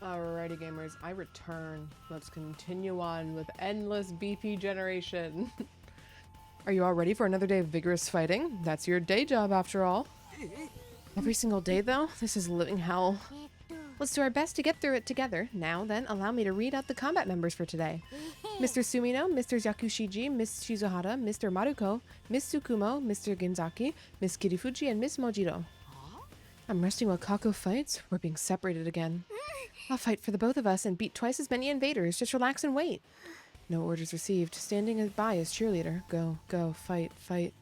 [SPEAKER 1] Alrighty, gamers, I return. Let's continue on with endless BP generation. Are you all ready for another day of vigorous fighting? That's your day job, after all. Every single day, though? This is living hell. Let's do our best to get through it together. Now, then, allow me to read out the combat members for today. Mr. Sumino, Mr. Yakushiji, Miss Shizuhara, Mr. Maruko, Miss Tsukumo, Mr. Ginzaki, Miss Kirifuji, and Miss Mojito. I'm resting while Kako fights. We're being separated again. I'll fight for the both of us and beat twice as many invaders. Just relax and wait. No orders received. Standing by as cheerleader. Go, go, fight, fight.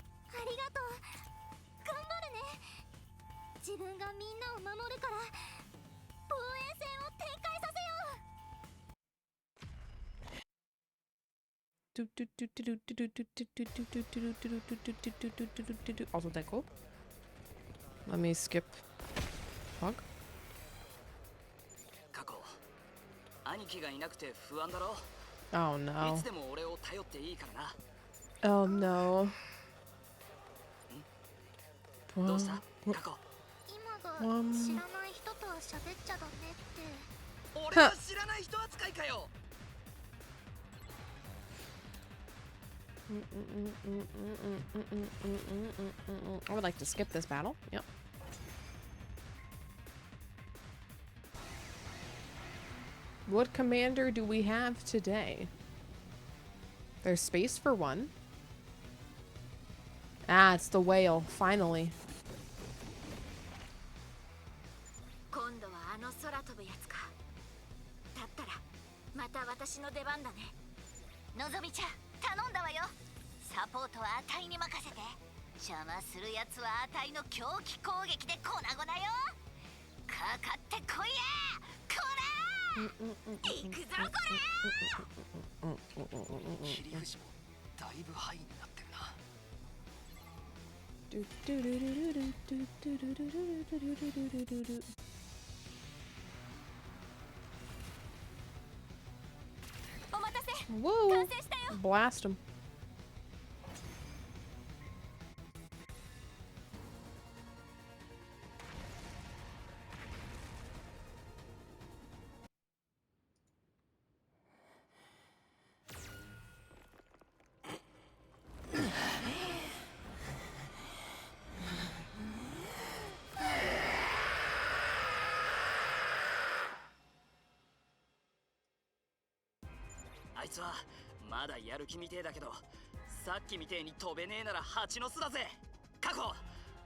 [SPEAKER 1] Also Deco. Let me skip. Hog.
[SPEAKER 8] 過去兄貴がいなくて不安だろ
[SPEAKER 1] Oh
[SPEAKER 8] い
[SPEAKER 1] no.
[SPEAKER 8] つでも俺を頼っていいからな
[SPEAKER 1] Oh no.
[SPEAKER 8] どうした過去
[SPEAKER 14] 今が知らない人とは喋っちゃダメって
[SPEAKER 8] 俺は知らない人扱いかよ
[SPEAKER 1] I would like to skip this battle. Yep. What commander do we have today? There's space for one. Ah, it's the whale, finally.
[SPEAKER 4] 今度はあの空飛ぶやつか。だったらまた私の出番だね。のぞみちゃん、頼んだわよ。サポートはあたいに任せて。邪魔するやつはあたいの狂気攻撃で粉々よ。かかってこいや。こらー。行くぞこれ。
[SPEAKER 8] 切り節もだいぶハイになってるな
[SPEAKER 4] お待たせ。
[SPEAKER 1] Whoa!
[SPEAKER 4] 完成したよ。
[SPEAKER 1] Blast him.
[SPEAKER 8] あいつはまだやる気みてえだけどさっきみてえに飛べねえなら蜂の巣だぜ過去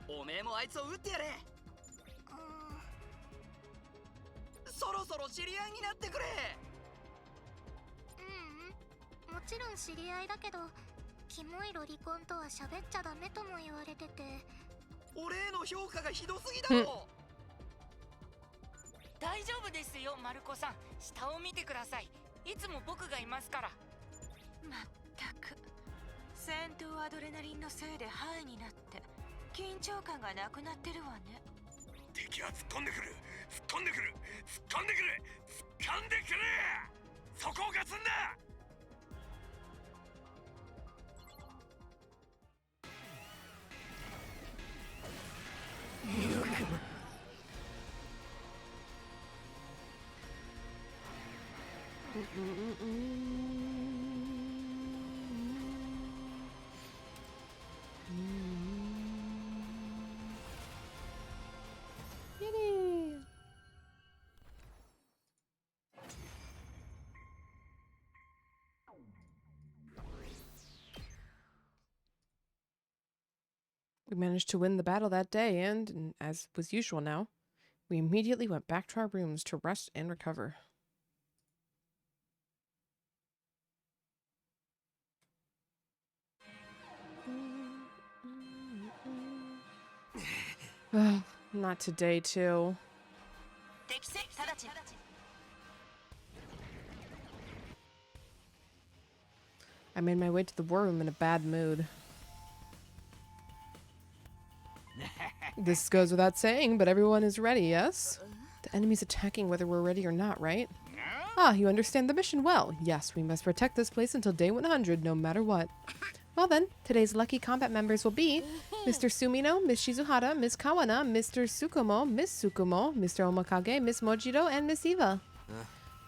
[SPEAKER 8] おめえもあいつを撃ってやれそろそろ知り合いになってくれ
[SPEAKER 14] もちろん知り合いだけどキモいロリコンとは喋っちゃダメとも言われてて
[SPEAKER 8] 俺への評価がひどすぎだろ
[SPEAKER 14] 大丈夫ですよマルコさん下を見てくださいいつも僕がいますからまったく戦闘アドレナリンのせいでハイになって緊張感がなくなってるわね
[SPEAKER 13] 敵は突っ込んでくる突っ込んでくる突っ込んでくる突っ込んでくるそこをガツンだ
[SPEAKER 1] We managed to win the battle that day, and as was usual now, we immediately went back to our rooms to rest and recover. Not today, too. I made my way to the war room in a bad mood. This goes without saying, but everyone is ready, yes? The enemy's attacking whether we're ready or not, right? Ah, you understand the mission well. Yes, we must protect this place until day 100, no matter what. Well then, today's lucky combat members will be Mr. Sumino, Miss Shizuhara, Miss Kawana, Mr. Tsukumo, Miss Tsukumo, Mr. Omakage, Miss Mojito, and Miss Eva.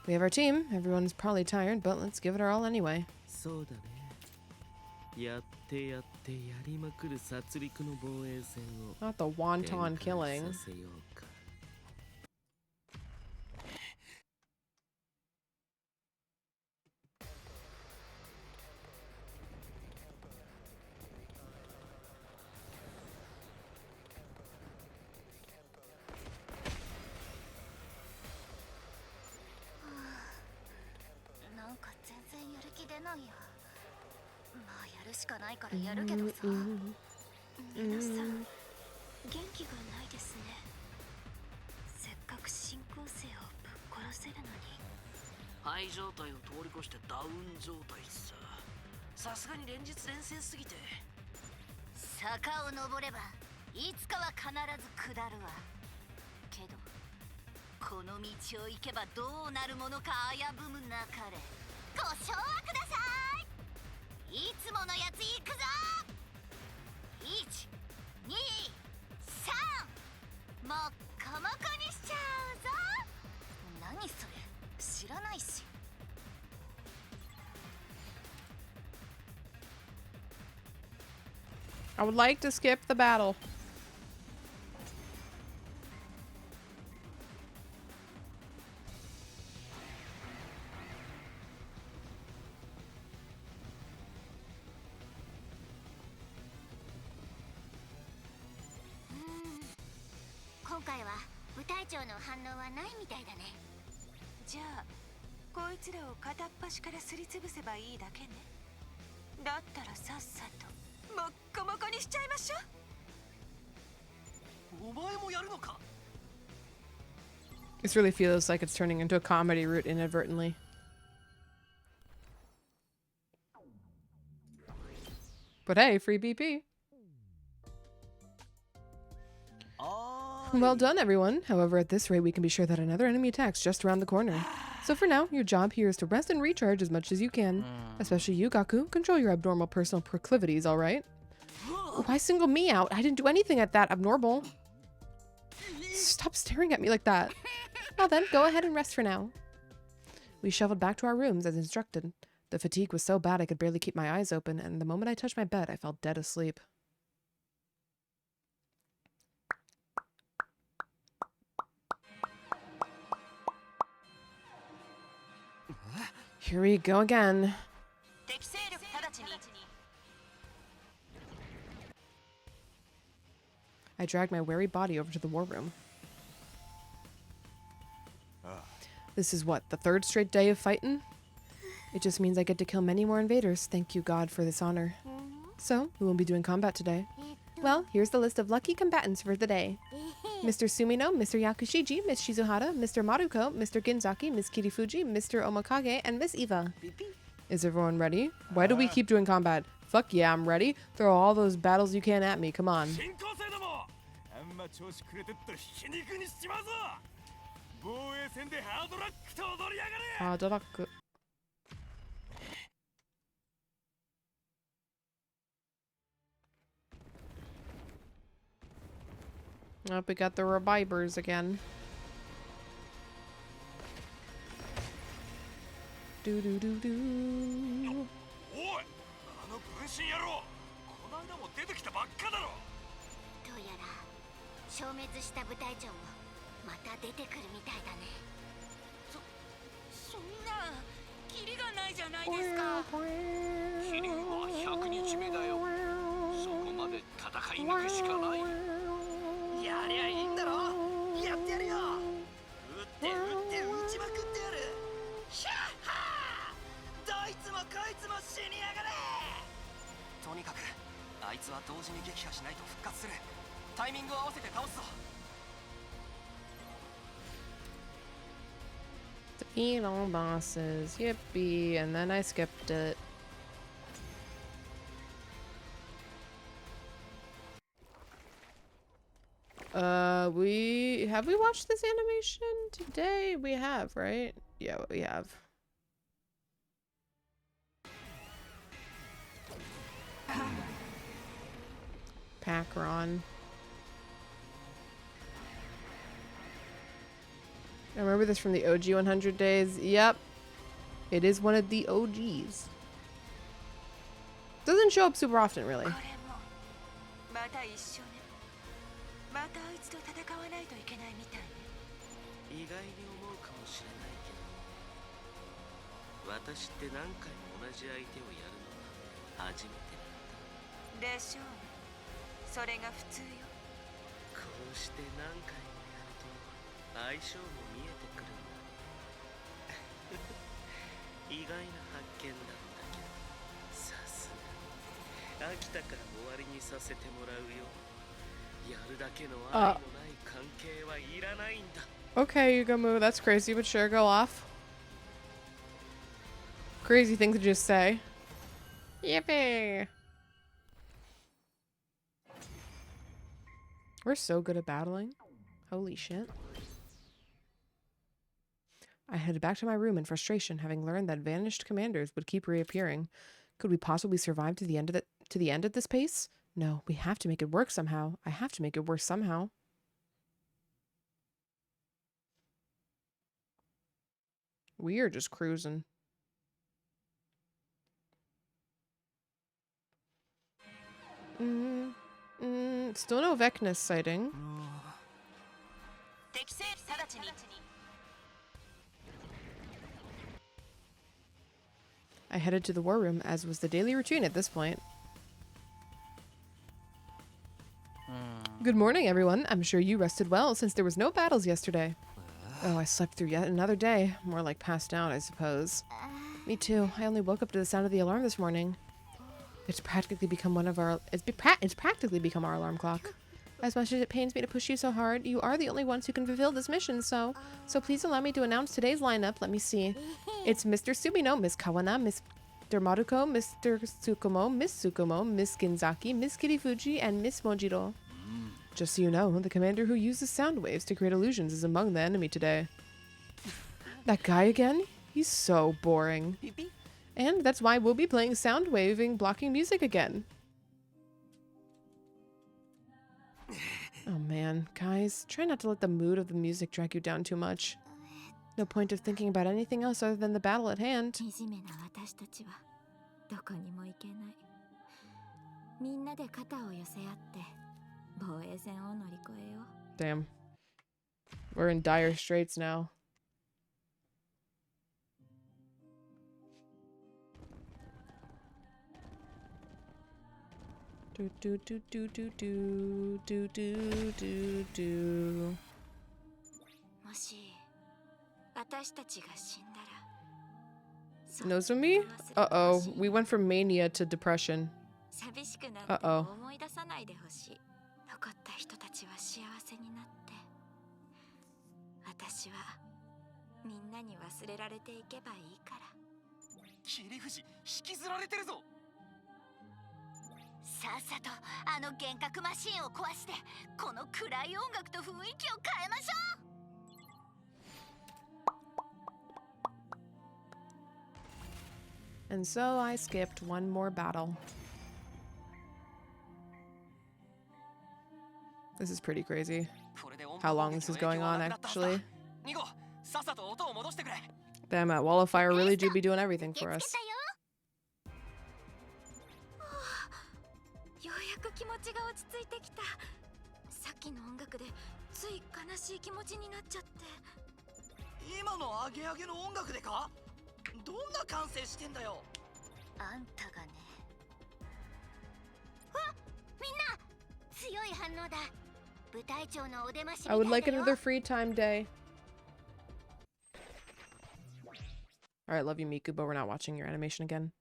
[SPEAKER 1] We have our team. Everyone's probably tired, but let's give it our all anyway.
[SPEAKER 10] そうだね。やってやってやりまくる殺戮の防衛戦を
[SPEAKER 1] Not the wonton
[SPEAKER 10] 展
[SPEAKER 1] killing.
[SPEAKER 10] 開させようか。
[SPEAKER 4] なんか全然やる気出ないや。まあやるしかないからやるけどさ。皆さん元気がないですね。せっかく進行生をぶっ殺せるのに。
[SPEAKER 11] ハイ状態を通り越してダウン状態さ。さすがに連日連戦すぎて。
[SPEAKER 4] 坂を登ればいつかは必ず下るわ。けどこの道を行けばどうなるものか危ぶむなかれ。ご唱和ください。いつものやつ行くぞ。1、2、3、もっこもこにしちゃうぞ。何それ知らないし。
[SPEAKER 1] I would like to skip the battle.
[SPEAKER 4] 今回は部隊長の反応はないみたいだね。
[SPEAKER 12] じゃあこいつらを片っ端からすりつぶせばいいだけね。だったらさっさともっこもこにしちゃいましょう。
[SPEAKER 6] お前もやるのか?
[SPEAKER 1] This really feels like it's turning into a comedy route inadvertently. But hey, free BP. Well done, everyone. However, at this rate, we can be sure that another enemy attack's just around the corner. So for now, your job here is to rest and recharge as much as you can. Especially you, Gaku. Control your abnormal personal proclivities, alright? Why single me out? I didn't do anything at that abnormal. Stop staring at me like that. Well then, go ahead and rest for now. We shuffled back to our rooms as instructed. The fatigue was so bad I could barely keep my eyes open, and the moment I touched my bed, I fell dead asleep. Here we go again. I dragged my weary body over to the war room. This is what, the third straight day of fighting? It just means I get to kill many more invaders. Thank you, God, for this honor. So, who will be doing combat today? Well, here's the list of lucky combatants for the day. Mr. Sumino, Mr. Yakushiji, Miss Shizuhara, Mr. Maruko, Mr. Ginzaki, Miss Kirifuji, Mr. Omokage, and Miss Eva. Is everyone ready? Why do we keep doing combat? Fuck yeah, I'm ready. Throw all those battles you can at me, come on. Hard luck. Oh, we got the revivers again. Do do do do.
[SPEAKER 13] おい、あの分身野郎、この間も出てきたばっかだろ。
[SPEAKER 4] どうやら消滅した部隊長もまた出てくるみたいだね。そんなキリがないじゃないですか。
[SPEAKER 5] キリは100日目だよ。そこまで戦い抜くしかない。
[SPEAKER 6] やりゃいいんだろ。やってやるよ。撃って撃ちまくってやる。ヒャッハー。どいつもこいつも死にやがれ。とにかくあいつは同時に撃破しないと復活する。タイミングを合わせて倒すぞ。
[SPEAKER 1] Defeat all bosses. Yippee. And then I skipped it. Have we watched this animation today? We have, right? Yeah, we have. Pack Ron. I remember this from the OG 100 days. Yep. It is one of the OGs. Doesn't show up super often, really.
[SPEAKER 12] また一緒ね。またあいつと戦わないといけないみたいね。
[SPEAKER 10] 意外に思うかもしれないけど、私って何回も同じ相手をやるのは初めてだった。
[SPEAKER 12] でしょうね。それが普通よ。
[SPEAKER 10] こうして何回もやると相性も見えてくるんだ。意外な発見だったけど、さすがに飽きたから終わりにさせてもらうよ。やるだけの愛のない関係はいらないんだ。
[SPEAKER 1] Okay, Yugamu, that's crazy, but sure, go off. Crazy thing to just say. Yippee! We're so good at battling. Holy shit. I headed back to my room in frustration, having learned that vanished commanders would keep reappearing. Could we possibly survive to the end at this pace? No, we have to make it work somehow. I have to make it work somehow. We are just cruising. Still no Vecnus sighting. I headed to the war room, as was the daily routine at this point. Good morning, everyone. I'm sure you rested well, since there was no battles yesterday. Oh, I slept through yet another day. More like passed out, I suppose. Me too. I only woke up to the sound of the alarm this morning. It's practically become it's practically become our alarm clock. As much as it pains me to push you so hard, you are the only ones who can fulfill this mission, so please allow me to announce today's lineup. Let me see. It's Mr. Sumino, Miss Kawana, Miss Maruko, Mr. Tsukumo, Miss Tsukumo, Miss Ginzaki, Miss Kirifuji, and Miss Mojiro. Just so you know, the commander who uses sound waves to create illusions is among the enemy today. That guy again? He's so boring. And that's why we'll be playing sound waving, blocking music again. Oh man, guys, try not to let the mood of the music drag you down too much. No point of thinking about anything else other than the battle at hand. Damn. We're in dire straits now. Do do do do do do do do do do. Nozomi? Uh-oh. We went from mania to depression. Uh-oh. And so I skipped one more battle. This is pretty crazy. How long this is going on, actually. Damn, that Wall of Fire really do be doing everything for us. I would like another free time day. Alright, love you, Miku, but we're not watching your animation again.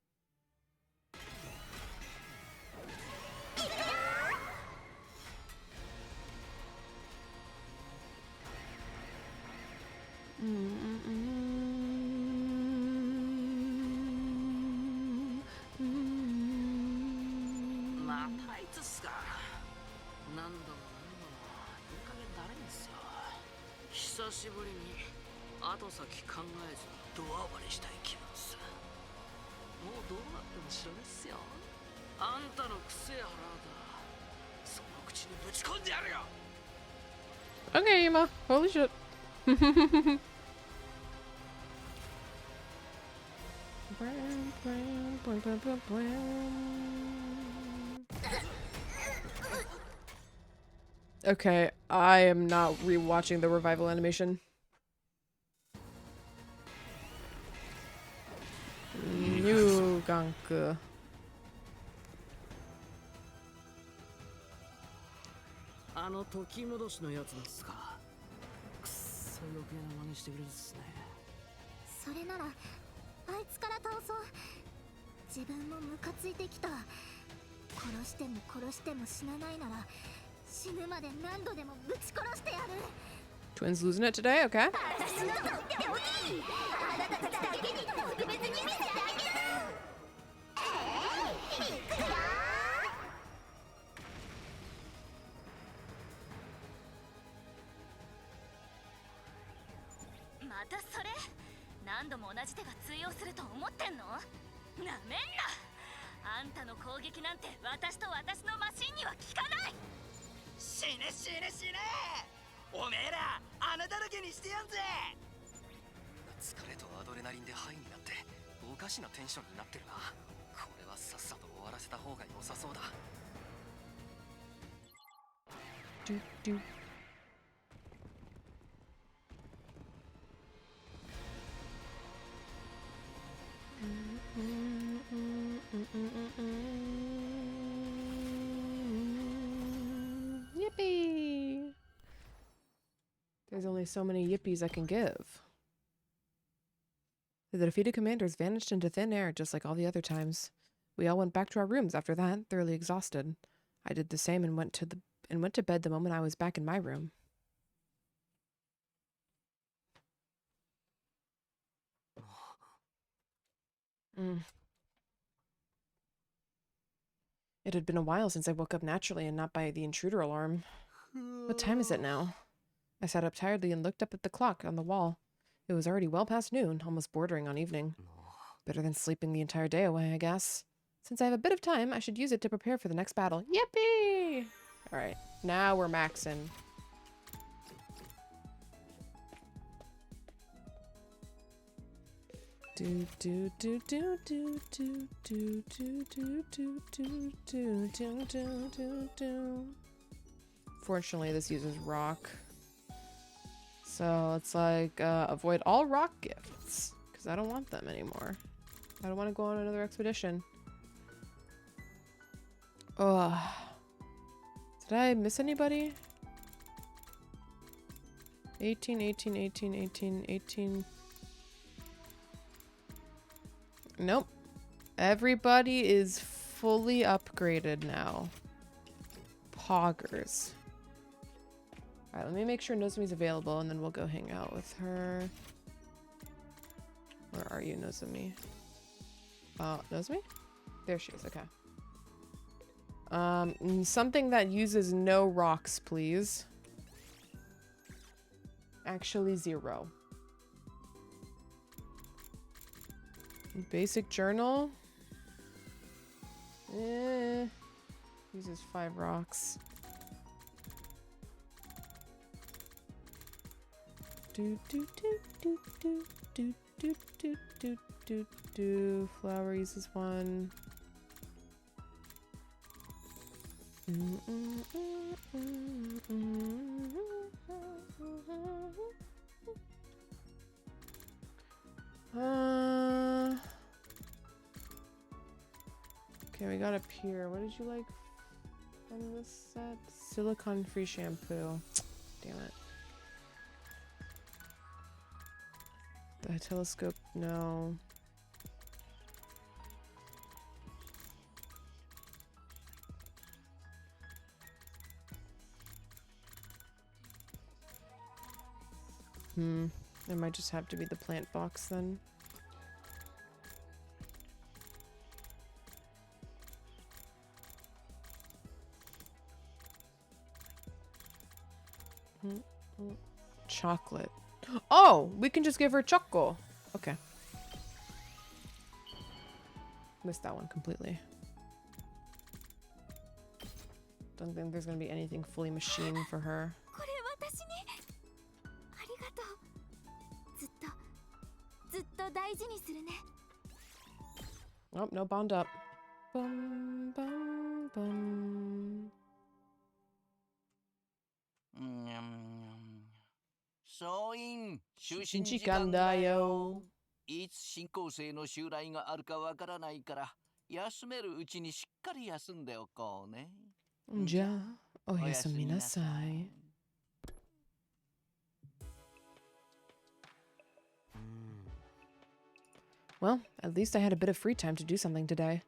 [SPEAKER 1] Okay, Yuma. Holy shit. Okay, I am not rewatching the revival animation. New Ganku.
[SPEAKER 11] あの時戻しのやつですか。くっそ余計な真似してくれるっすね。
[SPEAKER 15] それならあいつから倒そう。自分もムカついてきた。殺しても殺しても死なないなら死ぬまで何度でもぶち殺してやる。
[SPEAKER 1] Twins losing it today? Okay.
[SPEAKER 15] 私のとっておき、あなたたちだけに特別に見せてあげる。いくよ。
[SPEAKER 16] またそれ？何度も同じ手が通用すると思ってんの？なめんな！あんたの攻撃なんて私と私のマシンには効かない。
[SPEAKER 10] 死ね死ね死ね！おめえら穴だらけにしてやんぜ。
[SPEAKER 6] 疲れとアドレナリンでハイになっておかしなテンションになってるな。これはさっさと終わらせた方が良さそうだ。
[SPEAKER 1] Yippee! There's only so many yippies I can give. The defeated commanders vanished into thin air just like all the other times. We all went back to our rooms after that, thoroughly exhausted. I did the same and went to bed the moment I was back in my room. It had been a while since I woke up naturally and not by the intruder alarm. What time is it now? I sat up tiredly and looked up at the clock on the wall. It was already well past noon, almost bordering on evening. Better than sleeping the entire day away, I guess. Since I have a bit of time, I should use it to prepare for the next battle. Yippee! Alright, now we're maxing. Do do do do do do do do do do do do do do do. Fortunately, this uses rock, so it's like avoid all rock gifts because I don't want them anymore. I don't want to go on another expedition. Ugh. Did I miss anybody? 18, 18, 18, 18, 18. Nope. Everybody is fully upgraded now. Poggers. Alright, let me make sure Nozomi's available and then we'll go hang out with her. Where are you, Nozomi? Nozomi? There she is, okay. Something that uses no rocks, please. Actually, 0. Basic journal. Uses 5 rocks. Do do do do do do do do do do do. Flower uses 1. Okay, we got a pier. What did you like from this set? Silicone free shampoo. Damn it. The telescope, no. It might just have to be the plant box then. Chocolate. Oh, we can just give her choco. Okay. Missed that one completely. Don't think there's gonna be anything fully machined for her.
[SPEAKER 15] これ私に。ありがとう。大事にするね。
[SPEAKER 1] Oh, no bond up. Bum, bum, bum.
[SPEAKER 5] 総員就寝
[SPEAKER 1] 時
[SPEAKER 5] 時間だ
[SPEAKER 1] 間だ
[SPEAKER 5] よ
[SPEAKER 1] よ。
[SPEAKER 5] いつ新校生の襲来があるかわからないから休めるうちにしっかり休んでおこうね。
[SPEAKER 1] じゃあ、おやすみなさい。Well, at least I had a bit of free time to do something today.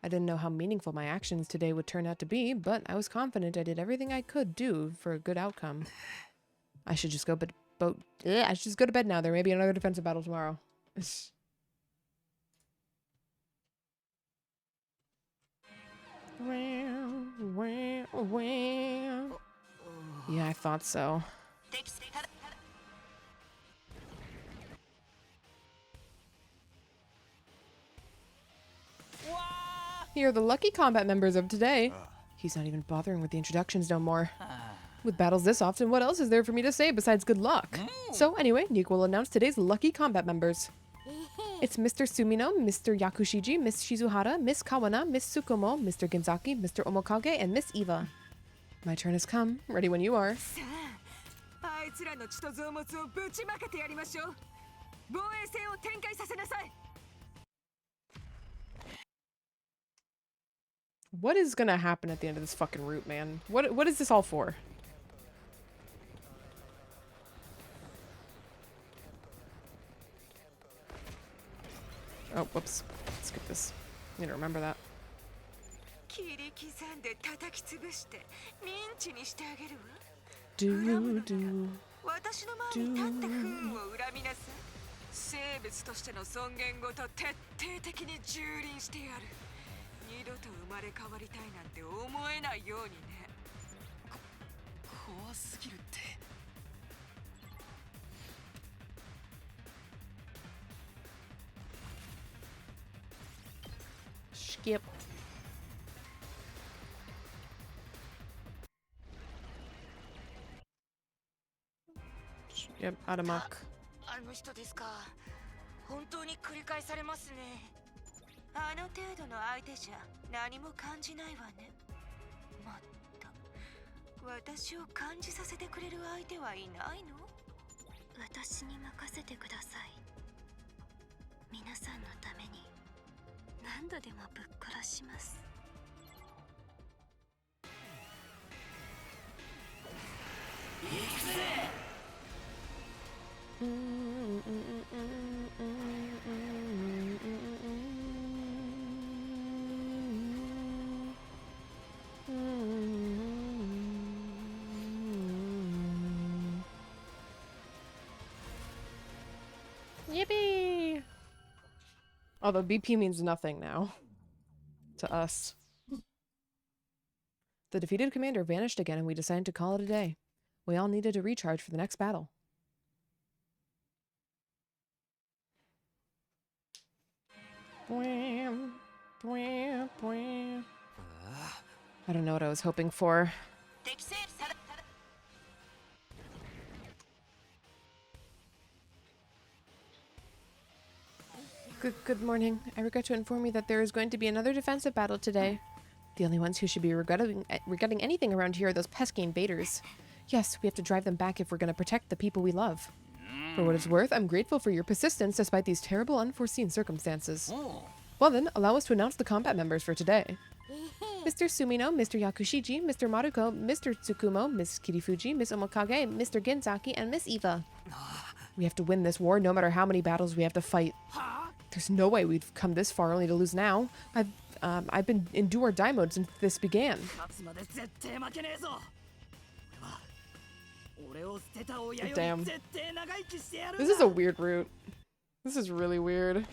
[SPEAKER 1] I didn't know how meaningful my actions today would turn out to be, but I was confident I did everything I could do for a good outcome. I should just go I should just go to bed now. There may be another defensive battle tomorrow. Yeah, I thought so. Here are the lucky combat members of today. He's not even bothering with the introductions no more. With battles this often, what else is there for me to say besides good luck? So anyway, Nick will announce today's lucky combat members. It's Mr. Sumino, Mr. Yakushiji, Miss Shizuhara, Miss Kawana, Miss Tsukumo, Mr. Genzaki, Mr. Omokage, and Miss Eva. My turn has come. Ready when you are. What is gonna happen at the end of this fucking route, man? What is this all for? Oh, whoops. Skip this. Need to remember that. Do, do.
[SPEAKER 12] 私の前に立った不運を恨みなさい。生物としての尊厳ごと徹底的に蹂躙してやる。二度と生まれ変わりたいなんて思えないようにね。
[SPEAKER 6] 怖すぎるって。
[SPEAKER 1] Skip. Yep, out of muck.
[SPEAKER 14] あの人ですか。本当に繰り返されますね。
[SPEAKER 12] あの程度の相手じゃ何も感じないわね。もっと私を感じさせてくれる相手はいないの？
[SPEAKER 15] 私に任せてください。皆さんのために何度でもぶっ殺します。
[SPEAKER 5] 行くぜ。
[SPEAKER 1] Yippee! Although BP means nothing now. To us. The defeated commander vanished again and we decided to call it a day. We all needed to recharge for the next battle. I don't know what I was hoping for. Good morning. I regret to inform you that there is going to be another defensive battle today. The only ones who should be regretting anything around here are those pesky invaders. Yes, we have to drive them back if we're going to protect the people we love. For what it's worth, I'm grateful for your persistence despite these terrible unforeseen circumstances. Well then, allow us to announce the combat members for today. Mr. Sumino, Mr. Yakushiji, Mr. Maruko, Mr. Tsukumo, Miss Kirifuji, Miss Omokage, Mr. Genzaki, and Miss Eva. We have to win this war no matter how many battles we have to fight. There's no way we've come this far only to lose now. I've been in do or die mode since this began. Damn. This is a weird route. This is really weird.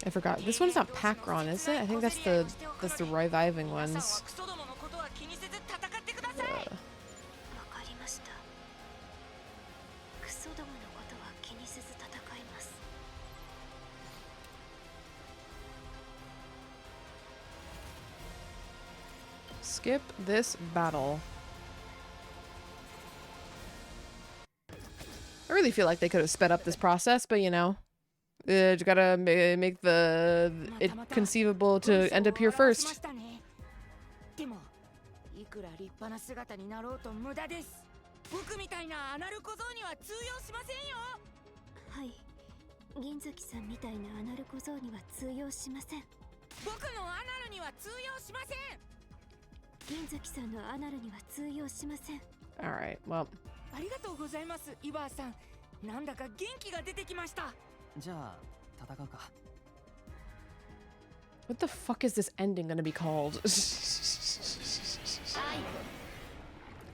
[SPEAKER 1] I forgot. This one's not Pacron, is it? I think that's the reviving ones. Skip this battle. I really feel like they could have sped up this process, but you know, you gotta make it conceivable to end up here first.
[SPEAKER 14] いくら立派な姿になろうと無駄です。僕みたいなアナル小僧には通用しませんよ。
[SPEAKER 15] はい、銀崎さんみたいなアナル小僧には通用しません。
[SPEAKER 14] 僕のアナルには通用しません。
[SPEAKER 15] 銀崎さんのアナルには通用しません。
[SPEAKER 1] Alright, well.
[SPEAKER 14] ありがとうございます、イバーさん。なんだか元気が出てきました。
[SPEAKER 6] じゃあ戦うか。
[SPEAKER 1] What the fuck is this ending gonna be called?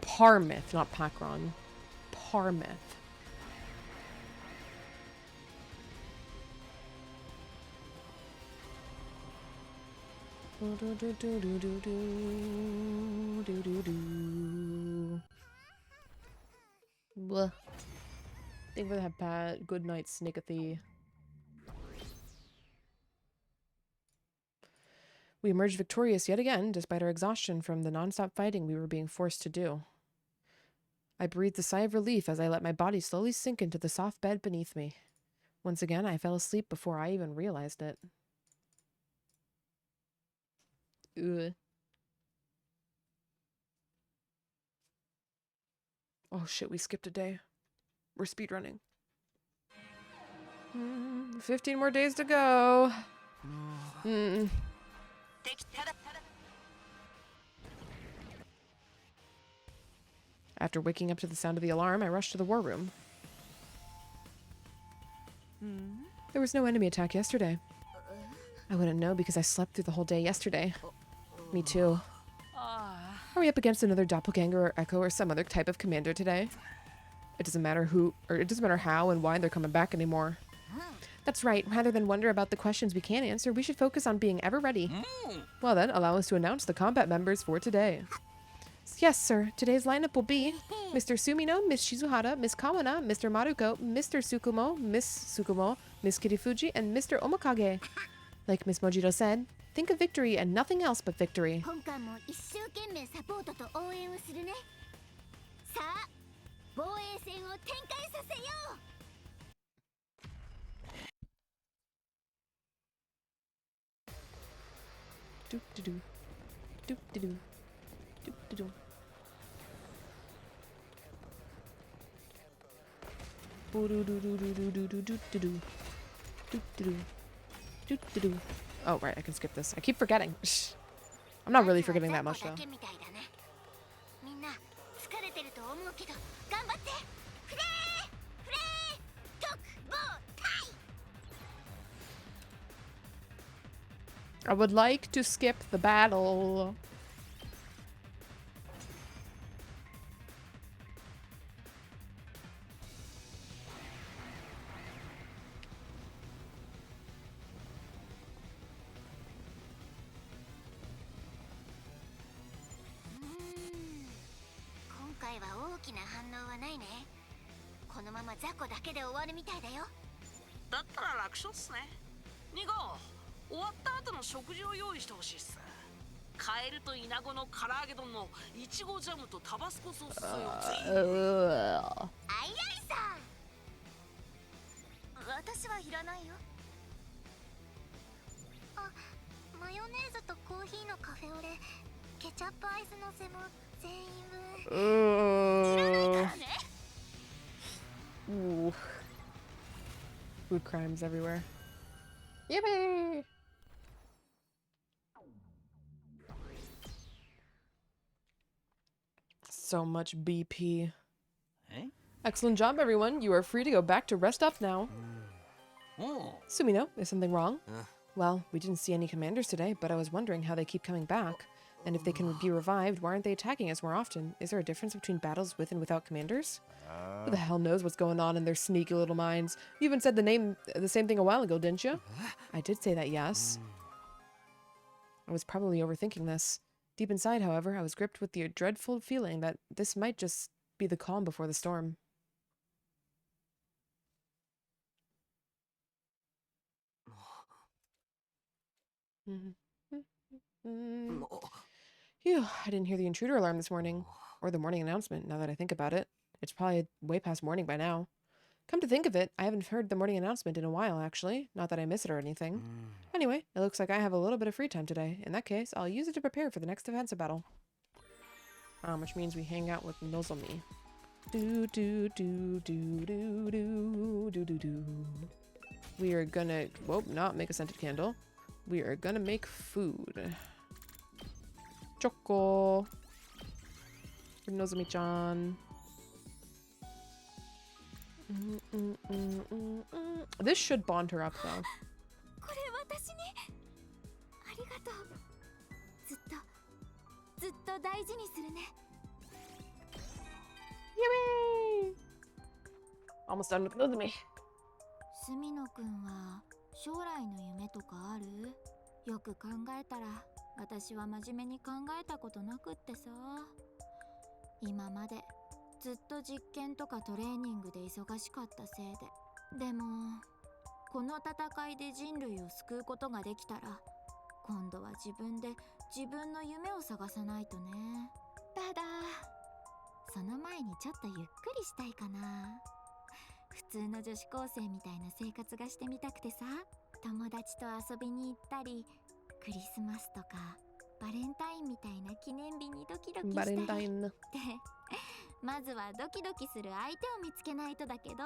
[SPEAKER 1] Parmith, not Pacron. Parmith. Blah. Think we have bad. Good night, Snickathy. We emerged victorious yet again, despite our exhaustion from the non-stop fighting we were being forced to do. I breathed a sigh of relief as I let my body slowly sink into the soft bed beneath me. Once again, I fell asleep before I even realized it. Ugh. Oh shit, we skipped a day. We're speedrunning. 15 more days to go. After waking up to the sound of the alarm, I rushed to the war room. There was no enemy attack yesterday. I wouldn't know because I slept through the whole day yesterday. Me too. Are we up against another doppelganger or echo or some other type of commander today? It doesn't matter who, or it doesn't matter how and why they're coming back anymore. That's right. Rather than wonder about the questions we can't answer, we should focus on being ever ready. Well then, allow us to announce the combat members for today. Yes, sir. Today's lineup will be Mr. Sumino, Miss Shizuhara, Miss Kawana, Mr. Maruko, Mr. Tsukumo, Miss Kirifuji, and Mr. Omokage. Like Miss Mojito said, think of victory and nothing else but victory. Doop-de-doo. Doop-de-doo. Doop-de-doo. Boo-doo-doo-doo-doo-doo-doo-doo-doo-doo. Doop-de-doo. Doop-de-doo. Oh, right, I can skip this. I keep forgetting. I'm not really forgetting that much, though. I would like to skip the battle. Ooh. Food crimes everywhere. Yippee! So much BP.
[SPEAKER 5] Hey?
[SPEAKER 1] Excellent job, everyone. You are free to go back to rest up now.
[SPEAKER 5] Oh.
[SPEAKER 1] Sumino, is something wrong? Well, we didn't see any commanders today, but I was wondering how they keep coming back. And if they can be revived, why aren't they attacking us more often? Is there a difference between battles with and without commanders? Who the hell knows what's going on in their sneaky little minds? You even said the same thing a while ago, didn't you? I did say that, yes. I was probably overthinking this. Deep inside, however, I was gripped with the dreadful feeling that this might just be the calm before the storm. Phew, I didn't hear the intruder alarm this morning. Or the morning announcement, now that I think about it. It's probably way past morning by now. Come to think of it, I haven't heard the morning announcement in a while, actually. Not that I miss it or anything. Anyway, it looks like I have a little bit of free time today. In that case, I'll use it to prepare for the next defensive battle. Which means we hang out with Nozomi. Do do do do do do do do do. We are gonna, not make a scented candle. We are gonna make food. Choco. For Nozomi-chan. This should bond her up, though. Yay! Almost done with Nozomi.
[SPEAKER 15] スミノくんは将来の夢とかある？よく考えたら私は真面目に考えたことなくってさ。今までずっと実験とかトレーニングで忙しかったせいで。でもこの戦いで人類を救うことができたら、今度は自分で自分の夢を探さないとね。ただその前にちょっとゆっくりしたいかな。普通の女子高生みたいな生活がしてみたくてさ。友達と遊びに行ったり、クリスマスとかバレンタインみたいな記念日にドキドキしたり。バレンタインで、まずはドキドキする相手を見つけないとだけど、バ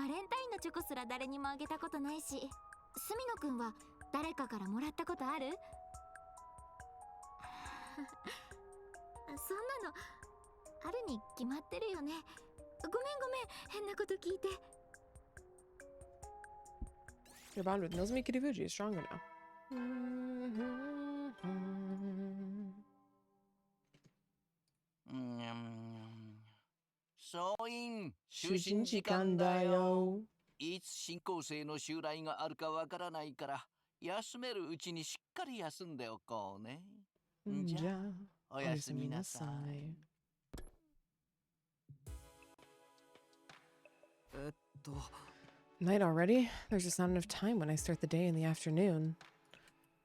[SPEAKER 15] レンタインのチョコすら誰にもあげたことないし。スミノくんは誰かからもらったことある？そんなのあるに決まってるよね。ごめん変なこと聞いて。
[SPEAKER 1] Your bond with Nozomi Kirifuji is stronger now.
[SPEAKER 5] 総員就寝時間だよ。いつ新校生の襲来があるかわからないから、休めるうちにしっかり休んでおこうね。じゃあ、おやすみなさい。
[SPEAKER 1] Night already? There's just not enough time when I start the day in the afternoon.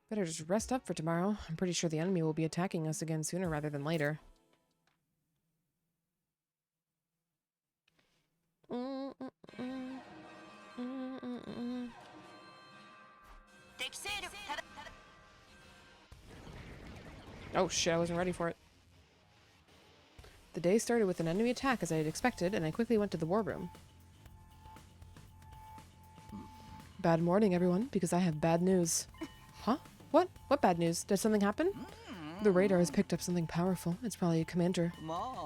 [SPEAKER 1] Better just rest up for tomorrow. I'm pretty sure the enemy will be attacking us again sooner rather than later. Oh shit, I wasn't ready for it. The day started with an enemy attack as I had expected, and I quickly went to the war room. Bad morning, everyone, because I have bad news. Huh? What? What bad news? Did something happen? The radar has picked up something powerful. It's probably a commander.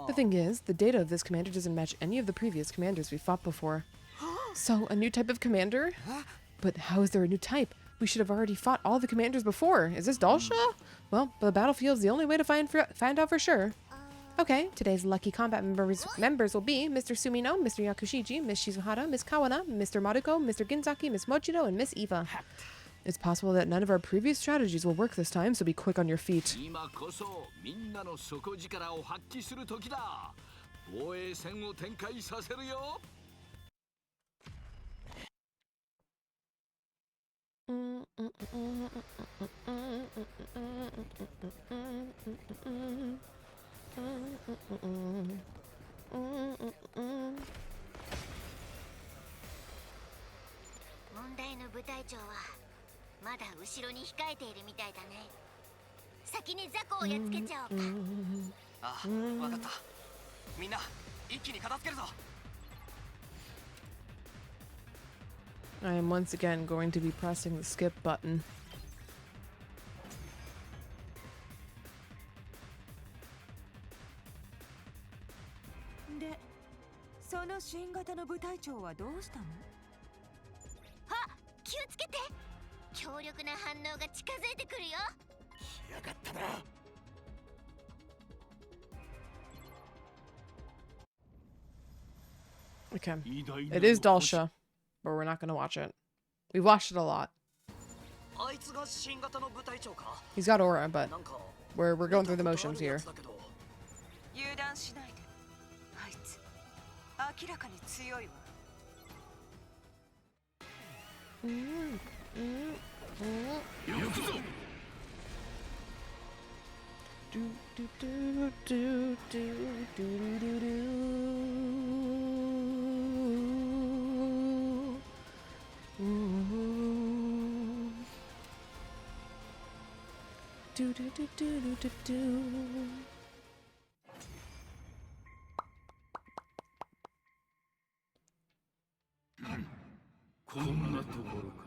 [SPEAKER 1] The thing is, the data of this commander doesn't match any of the previous commanders we fought before. So, a new type of commander? But how is there a new type? We should have already fought all the commanders before. Is this Dalsha? Well, the battlefield's the only way to find out for sure. Okay, today's lucky combat members will be Mr. Sumino, Mr. Yakushiji, Miss Shizuhara, Miss Kawana, Mr. Maruko, Mr. Ginzaki, Miss Mochiro, and Miss Eva. It's possible that none of our previous strategies will work this time, so be quick on your feet. I am once again going to be pressing the skip button. Okay. It is Dalsha, but we're not gonna watch it. We've watched it a lot. He's got aura, but we're going through the motions here.
[SPEAKER 12] 油断しないで。あいつ明らかに強いわ。
[SPEAKER 10] 行くぞ。
[SPEAKER 1] Do do do do do do do do do do do do do.
[SPEAKER 10] こんなところか。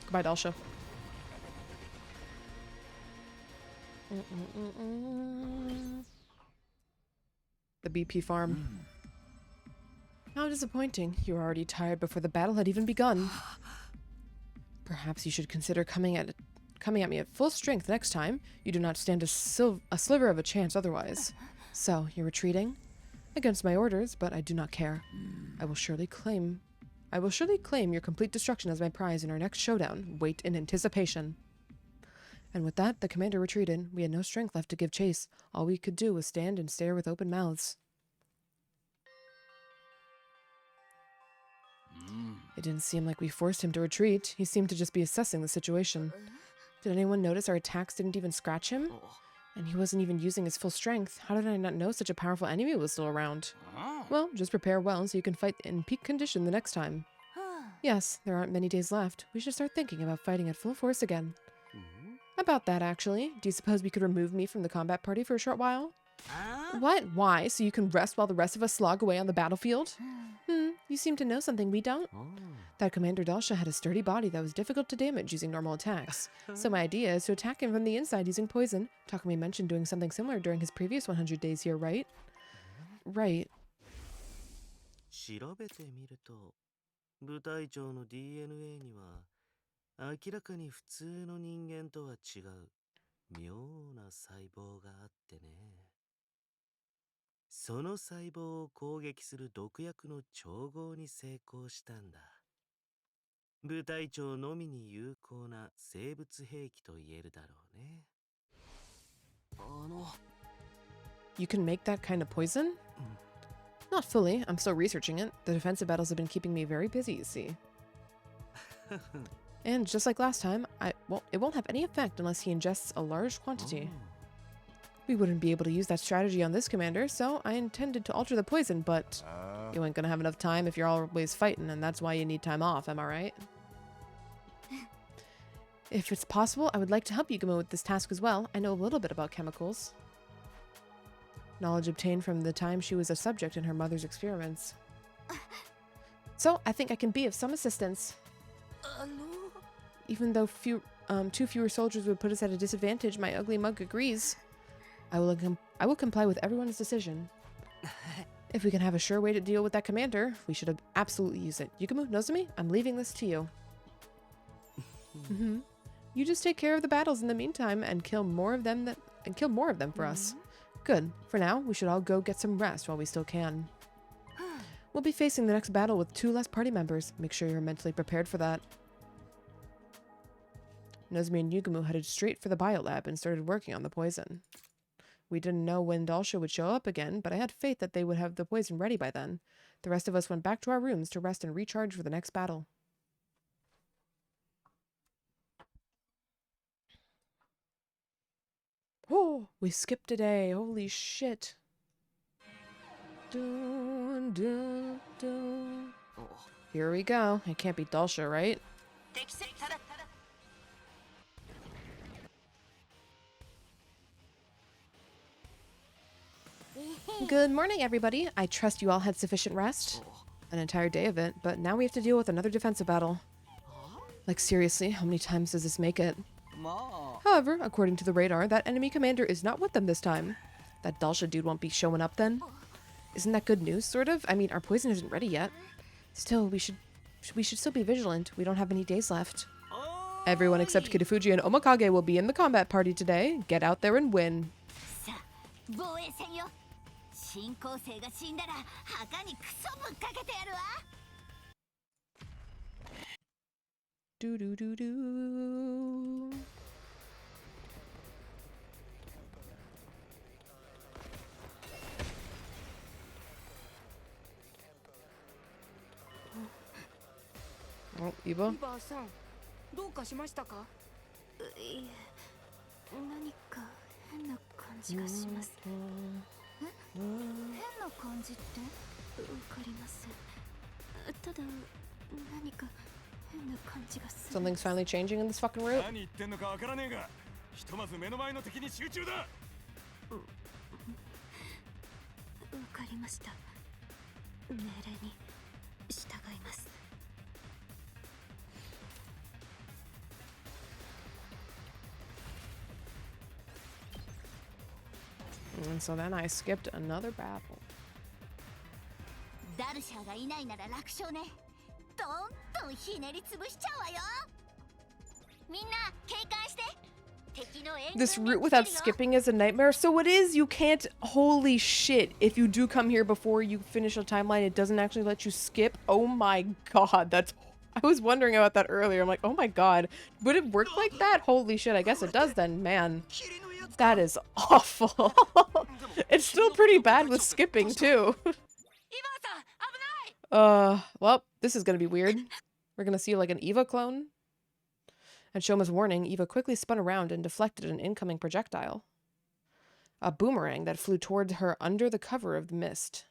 [SPEAKER 1] Goodbye, Dalsha. The BP farm. How disappointing. You were already tired before the battle had even begun. Perhaps you should consider coming at me at full strength next time. You do not stand a sliver of a chance otherwise. So, you're retreating? Against my orders, but I do not care. I will surely claim your complete destruction as my prize in our next showdown. Wait in anticipation. And with that, the commander retreated. We had no strength left to give chase. All we could do was stand and stare with open mouths. It didn't seem like we forced him to retreat. He seemed to just be assessing the situation. Did anyone notice our attacks didn't even scratch him? And he wasn't even using his full strength. How did I not know such a powerful enemy was still around? Well, just prepare well so you can fight in peak condition the next time. Yes, there aren't many days left. We should start thinking about fighting at full force again. About that, actually. Do you suppose we could remove me from the combat party for a short while? What? Why? So you can rest while the rest of us slog away on the battlefield? You seem to know something we don't. That Commander Dalsha had a sturdy body that was difficult to damage using normal attacks. So my idea is to attack him from the inside using poison. Takumi mentioned doing something similar during his previous 100 days here, right? Right.
[SPEAKER 2] 調べてみると、部隊長の DNA には明らかに普通の人間とは違う妙な細胞があってね。その細胞を攻撃する毒薬の調合に成功したんだ。部隊長のみに有効な生物兵器と言えるだろうね。
[SPEAKER 1] You can make that kind of poison? Not fully. I'm still researching it. The defensive battles have been keeping me very busy, you see. And just like last time, it won't have any effect unless he ingests a large quantity. We wouldn't be able to use that strategy on this commander, so I intended to alter the poison, but you ain't gonna have enough time if you're always fighting, and that's why you need time off, am I right? If it's possible, I would like to help Yugumo with this task as well. I know a little bit about chemicals. Knowledge obtained from the time she was a subject in her mother's experiments. So, I think I can be of some assistance. Even though two fewer soldiers would put us at a disadvantage, my ugly mug agrees. I will comply with everyone's decision. If we can have a sure way to deal with that commander, we should absolutely use it. Yugumo, Nozomi, I'm leaving this to you. You just take care of the battles in the meantime and kill more of them for us. Good. For now, we should all go get some rest while we still can. We'll be facing the next battle with 2 less party members. Make sure you're mentally prepared for that. Nozomi and Yugumo headed straight for the biolab and started working on the poison. We didn't know when Dalsha would show up again, but I had faith that they would have the poison ready by then. The rest of us went back to our rooms to rest and recharge for the next battle. Oh, we skipped a day. Holy shit. Dun, dun, dun. Here we go. It can't be Dalsha, right? Good morning, everybody. I trust you all had sufficient rest. An entire day of it, but now we have to deal with another defensive battle. Like, seriously, how many times does this make it? However, according to the radar, that enemy commander is not with them this time. That Dalsha dude won't be showing up then. Isn't that good news, sort of? I mean, our poison isn't ready yet. Still, we should still be vigilant. We don't have any days left. Everyone except Kidofuji and Omakage will be in the combat party today. Get out there and win.
[SPEAKER 15] 新校生が死んだら墓にクソぶっかけてやるわ。
[SPEAKER 1] Do do do do. Oh, Eva?
[SPEAKER 12] イバーさん、どうかしましたか？
[SPEAKER 15] いえ、何か変な感じがします。え？変な感じってわかります。ただ何か変な感じがする。
[SPEAKER 1] Something's finally changing in this fucking route.
[SPEAKER 13] 何言ってんのかわからねえが、ひとまず目の前の敵に集中だ。
[SPEAKER 15] わかりました。命令に従います。
[SPEAKER 1] And so then I skipped another battle.
[SPEAKER 15] ダルシャーがいないなら楽勝ね。どんどんひねり潰しちゃうわよ。みんな警戒して。
[SPEAKER 1] This route without skipping is a nightmare. So it is. You can't. Holy shit. If you do come here before you finish a timeline, it doesn't actually let you skip. Oh my god. That's. I was wondering about that earlier. I'm like, oh my god. Would it work like that? Holy shit. I guess it does then, man. That is awful. It's still pretty bad with skipping too. Well, this is gonna be weird. We're gonna see like an Eva clone. At Shoma's warning, Eva quickly spun around and deflected an incoming projectile. A boomerang that flew toward her under the cover of the mist.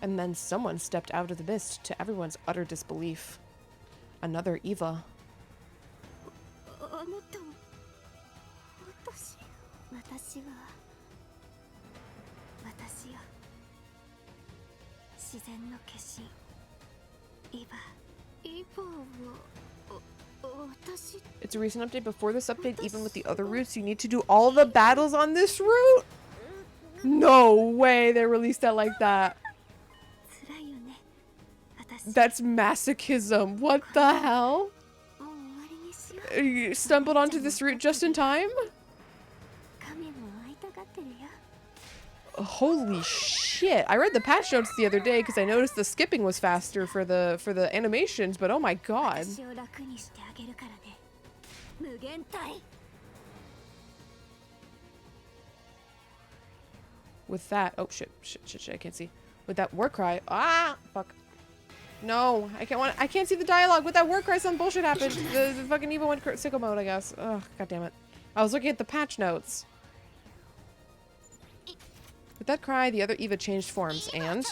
[SPEAKER 1] And then someone stepped out of the mist to everyone's utter disbelief. Another Eva. It's a recent update. Before this update, even with the other routes, you need to do all the battles on this route? No way they released that like that. That's masochism. What the hell? You stumbled onto this route just in time? Holy shit. I read the patch notes the other day because I noticed the skipping was faster for the animations, but oh my god. With that, oh shit, I can't see. With that war cry, fuck. No, I can't see the dialogue. With that war cry, some bullshit happened. The fucking Eva went sicko mode, I guess. Ugh, god damn it. I was looking at the patch notes. With that cry, the other Eva changed forms, and...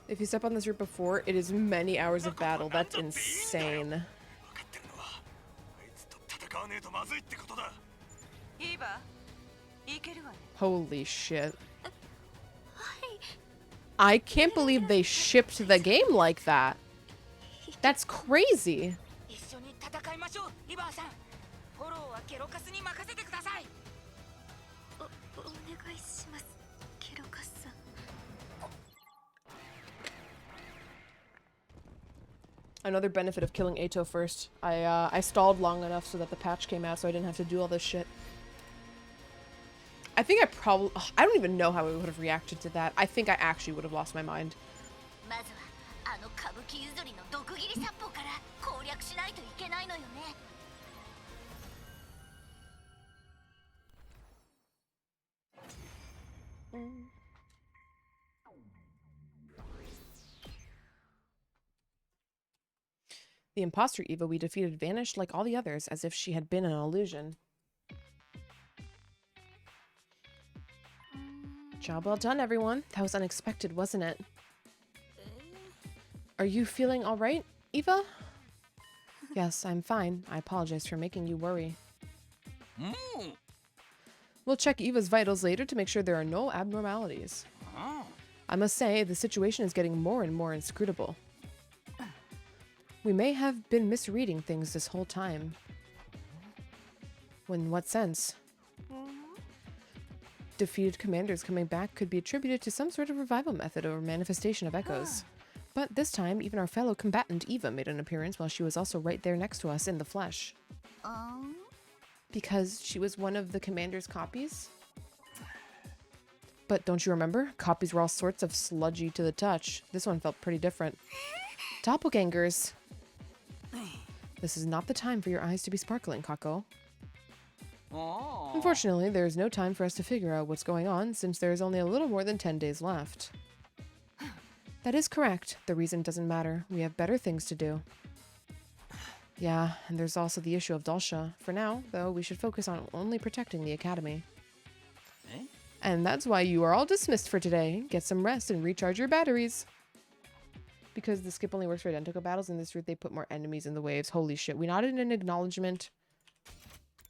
[SPEAKER 1] If you step on this route before, it is many hours of battle. That's insane. Holy shit. I can't believe they shipped the game like that. That's crazy. Another benefit of killing Ato first. I stalled long enough so that the patch came out so I didn't have to do all this shit. I think I don't even know how I would have reacted to that. I think I actually would have lost my mind. The imposter Eva we defeated vanished like all the others, as if she had been an illusion. Job well done, everyone. That was unexpected, wasn't it? Are you feeling all right, Eva? Yes, I'm fine. I apologize for making you worry. We'll check Eva's vitals later to make sure there are no abnormalities. I must say, the situation is getting more and more inscrutable. We may have been misreading things this whole time. In what sense? defeated commanders coming back could be attributed to some sort of revival method or manifestation of echoes. But this time, even our fellow combatant Eva made an appearance while she was also right there next to us in the flesh. Because she was one of the commander's copies? But don't you remember? Copies were all sorts of sludgy to the touch. This one felt pretty different. Doppelgangers! This is not the time for your eyes to be sparkling, Kako. Unfortunately, there is no time for us to figure out what's going on since there is only a little more than 10 days left. That is correct. The reason doesn't matter. We have better things to do. Yeah, and there's also the issue of Dalsha. For now, though, we should focus on only protecting the academy. And that's why you are all dismissed for today. Get some rest and recharge your batteries. Because the skip only works for identical battles, in this route they put more enemies in the waves. Holy shit. We nodded an acknowledgement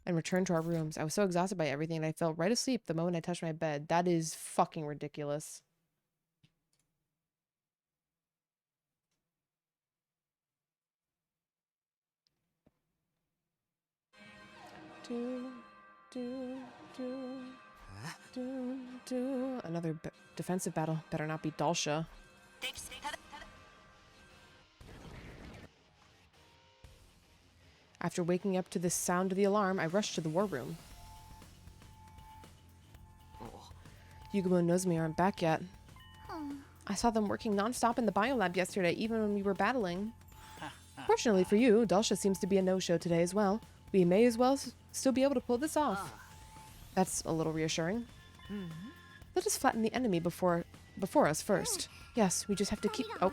[SPEAKER 1] and returned to our rooms. I was so exhausted by everything and I fell right asleep the moment I touched my bed. That is fucking ridiculous. Another defensive battle. Better not be Dalsha. After waking up to the sound of the alarm, I rushed to the war room. Yugumo and Nozomi aren't back yet. I saw them working non-stop in the biolab yesterday, even when we were battling. Fortunately for you, Dalsha seems to be a no-show today as well. We may as well still be able to pull this off. That's a little reassuring. Let us flatten the enemy before us first. Yes, we just have to keep... Oh.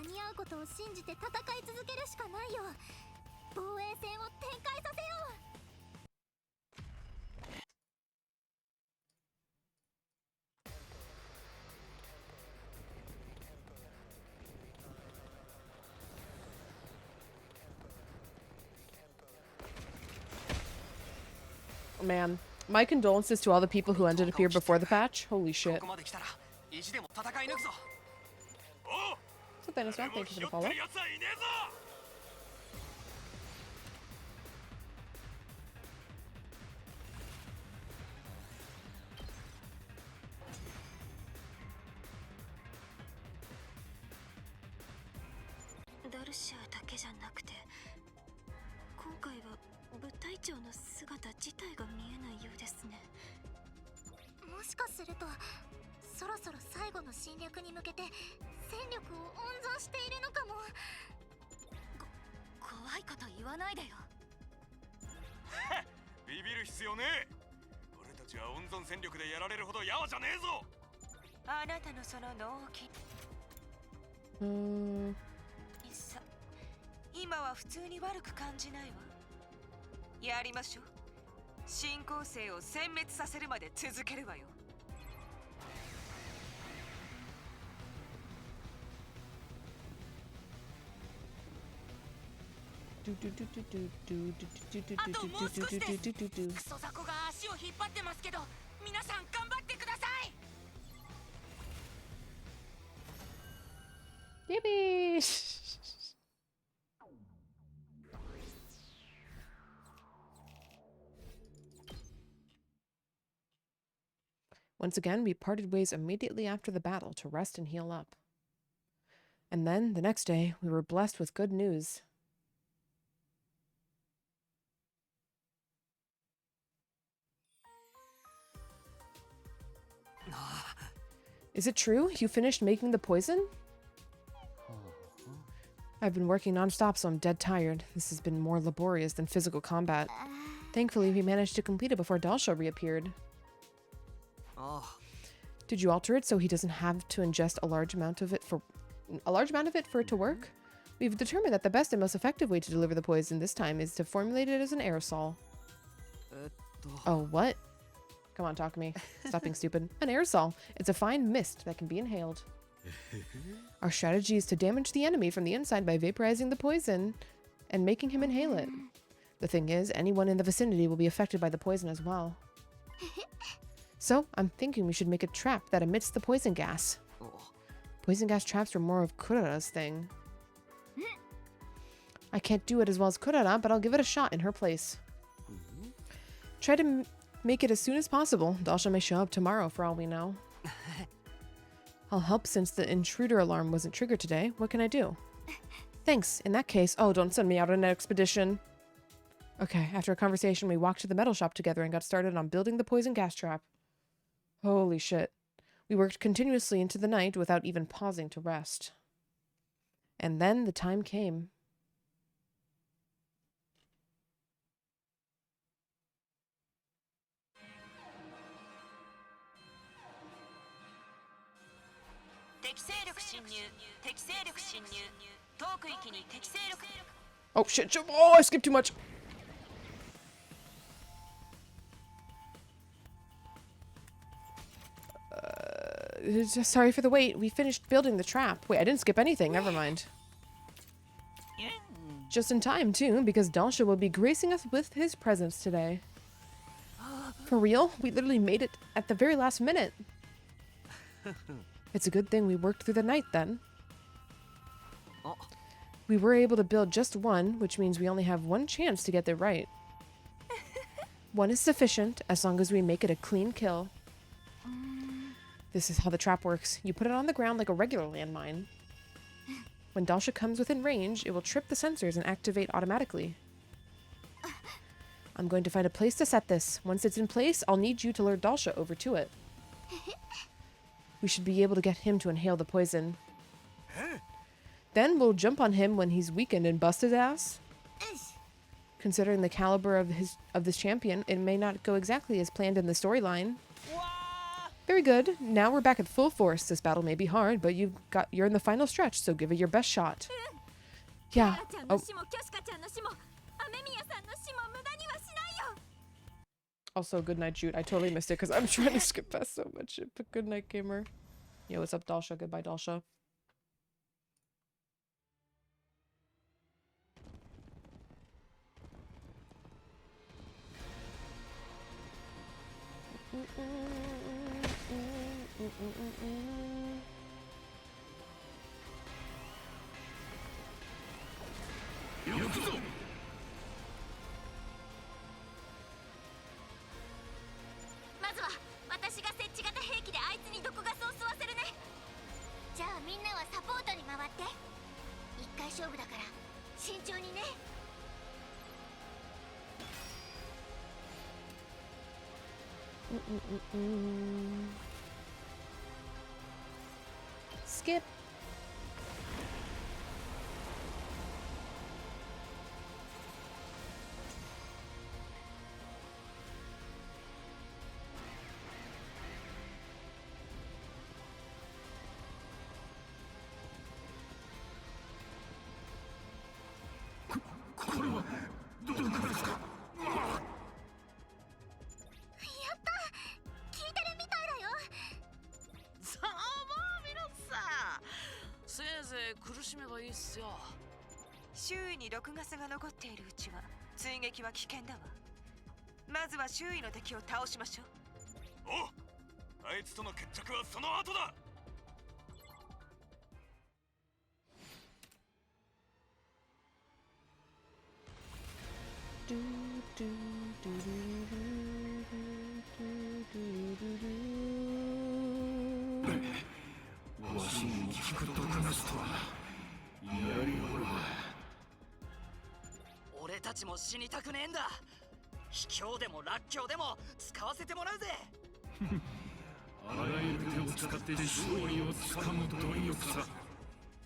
[SPEAKER 1] Man, my condolences to all the people who ended up here before the patch. Holy shit. So Thanos, thank you for the follow.
[SPEAKER 15] ダルシアだけじゃなくて、今回は部隊長の姿自体が見えないようですね。もしかすると、そろそろ最後の侵略に向けて戦力を温存しているのかも。怖いこと言わないでよ。
[SPEAKER 13] ビビる必要ねえ。俺たちは温存戦力でやられるほどやわじゃねえぞ。
[SPEAKER 12] あなたのその脳筋。今は普通に悪く感じないわ。やりましょう。新構成を殲滅させるまで続けるわよ。
[SPEAKER 14] あともう少しです。クソザコが足を引っ張ってますけど、皆さん頑張ってください。
[SPEAKER 1] Yippee! Once again, we parted ways immediately after the battle to rest and heal up. And then, the next day, we were blessed with good news. Is it true? You finished making the poison? I've been working non-stop, so I'm dead tired. This has been more laborious than physical combat. Thankfully, we managed to complete it before Dalsha reappeared. Did you alter it so he doesn't have to ingest a large amount of it for it to work? We've determined that the best and most effective way to deliver the poison this time is to formulate it as an aerosol. Oh, what? Come on, talk to me. Stop being stupid. An aerosol. It's a fine mist that can be inhaled. Our strategy is to damage the enemy from the inside by vaporizing the poison and making him inhale it. The thing is, anyone in the vicinity will be affected by the poison as well. So, I'm thinking we should make a trap that emits the poison gas. Poison gas traps were more of Kurara's thing. I can't do it as well as Kurara, but I'll give it a shot in her place. Try to Make it as soon as possible. Dasha may show up tomorrow for all we know. I'll help since the intruder alarm wasn't triggered today. What can I do? Thanks. In that case, oh, don't send me out on an expedition. Okay, after a conversation, we walked to the metal shop together and got started on building the poison gas trap. Holy shit. We worked continuously into the night without even pausing to rest. And then the time came. Oh shit, oh, I skipped too much. Sorry for the wait. We finished building the trap. Wait, I didn't skip anything. Never mind. Just in time, too, because Dalsha will be gracing us with his presence today. For real? We literally made it at the very last minute. It's a good thing we worked through the night, then. We were able to build just one, which means we only have one chance to get it right. One is sufficient, as long as we make it a clean kill. This is how the trap works. You put it on the ground like a regular landmine. When Dalsha comes within range, it will trip the sensors and activate automatically. I'm going to find a place to set this. Once it's in place, I'll need you to lure Dalsha over to it. We should be able to get him to inhale the poison. Then we'll jump on him when he's weakened and bust his ass. Considering the caliber of this champion, it may not go exactly as planned in the storyline. Very good. Now we're back at full force. This battle may be hard, but you're in the final stretch, so give it your best shot. Yeah. Oh. Also, good night, Jude. I totally missed it because I'm trying to skip past so much shit. But good night, gamer. Yo, what's up, Dalsha? Goodbye, Dalsha. Skip.
[SPEAKER 12] 周囲に毒ガスが残っているうちは追撃は危険だわ。まずは周囲の敵を倒しましょう。
[SPEAKER 13] お、あいつとの決着はその後だ。
[SPEAKER 17] わしに効く毒ガスとはやりよるわ。
[SPEAKER 6] 俺たちも死にたくねえんだ。卑怯でもらっきょうでも使わせてもらうぜ。
[SPEAKER 17] あらゆる手を使って勝利をつかむ貪欲さ、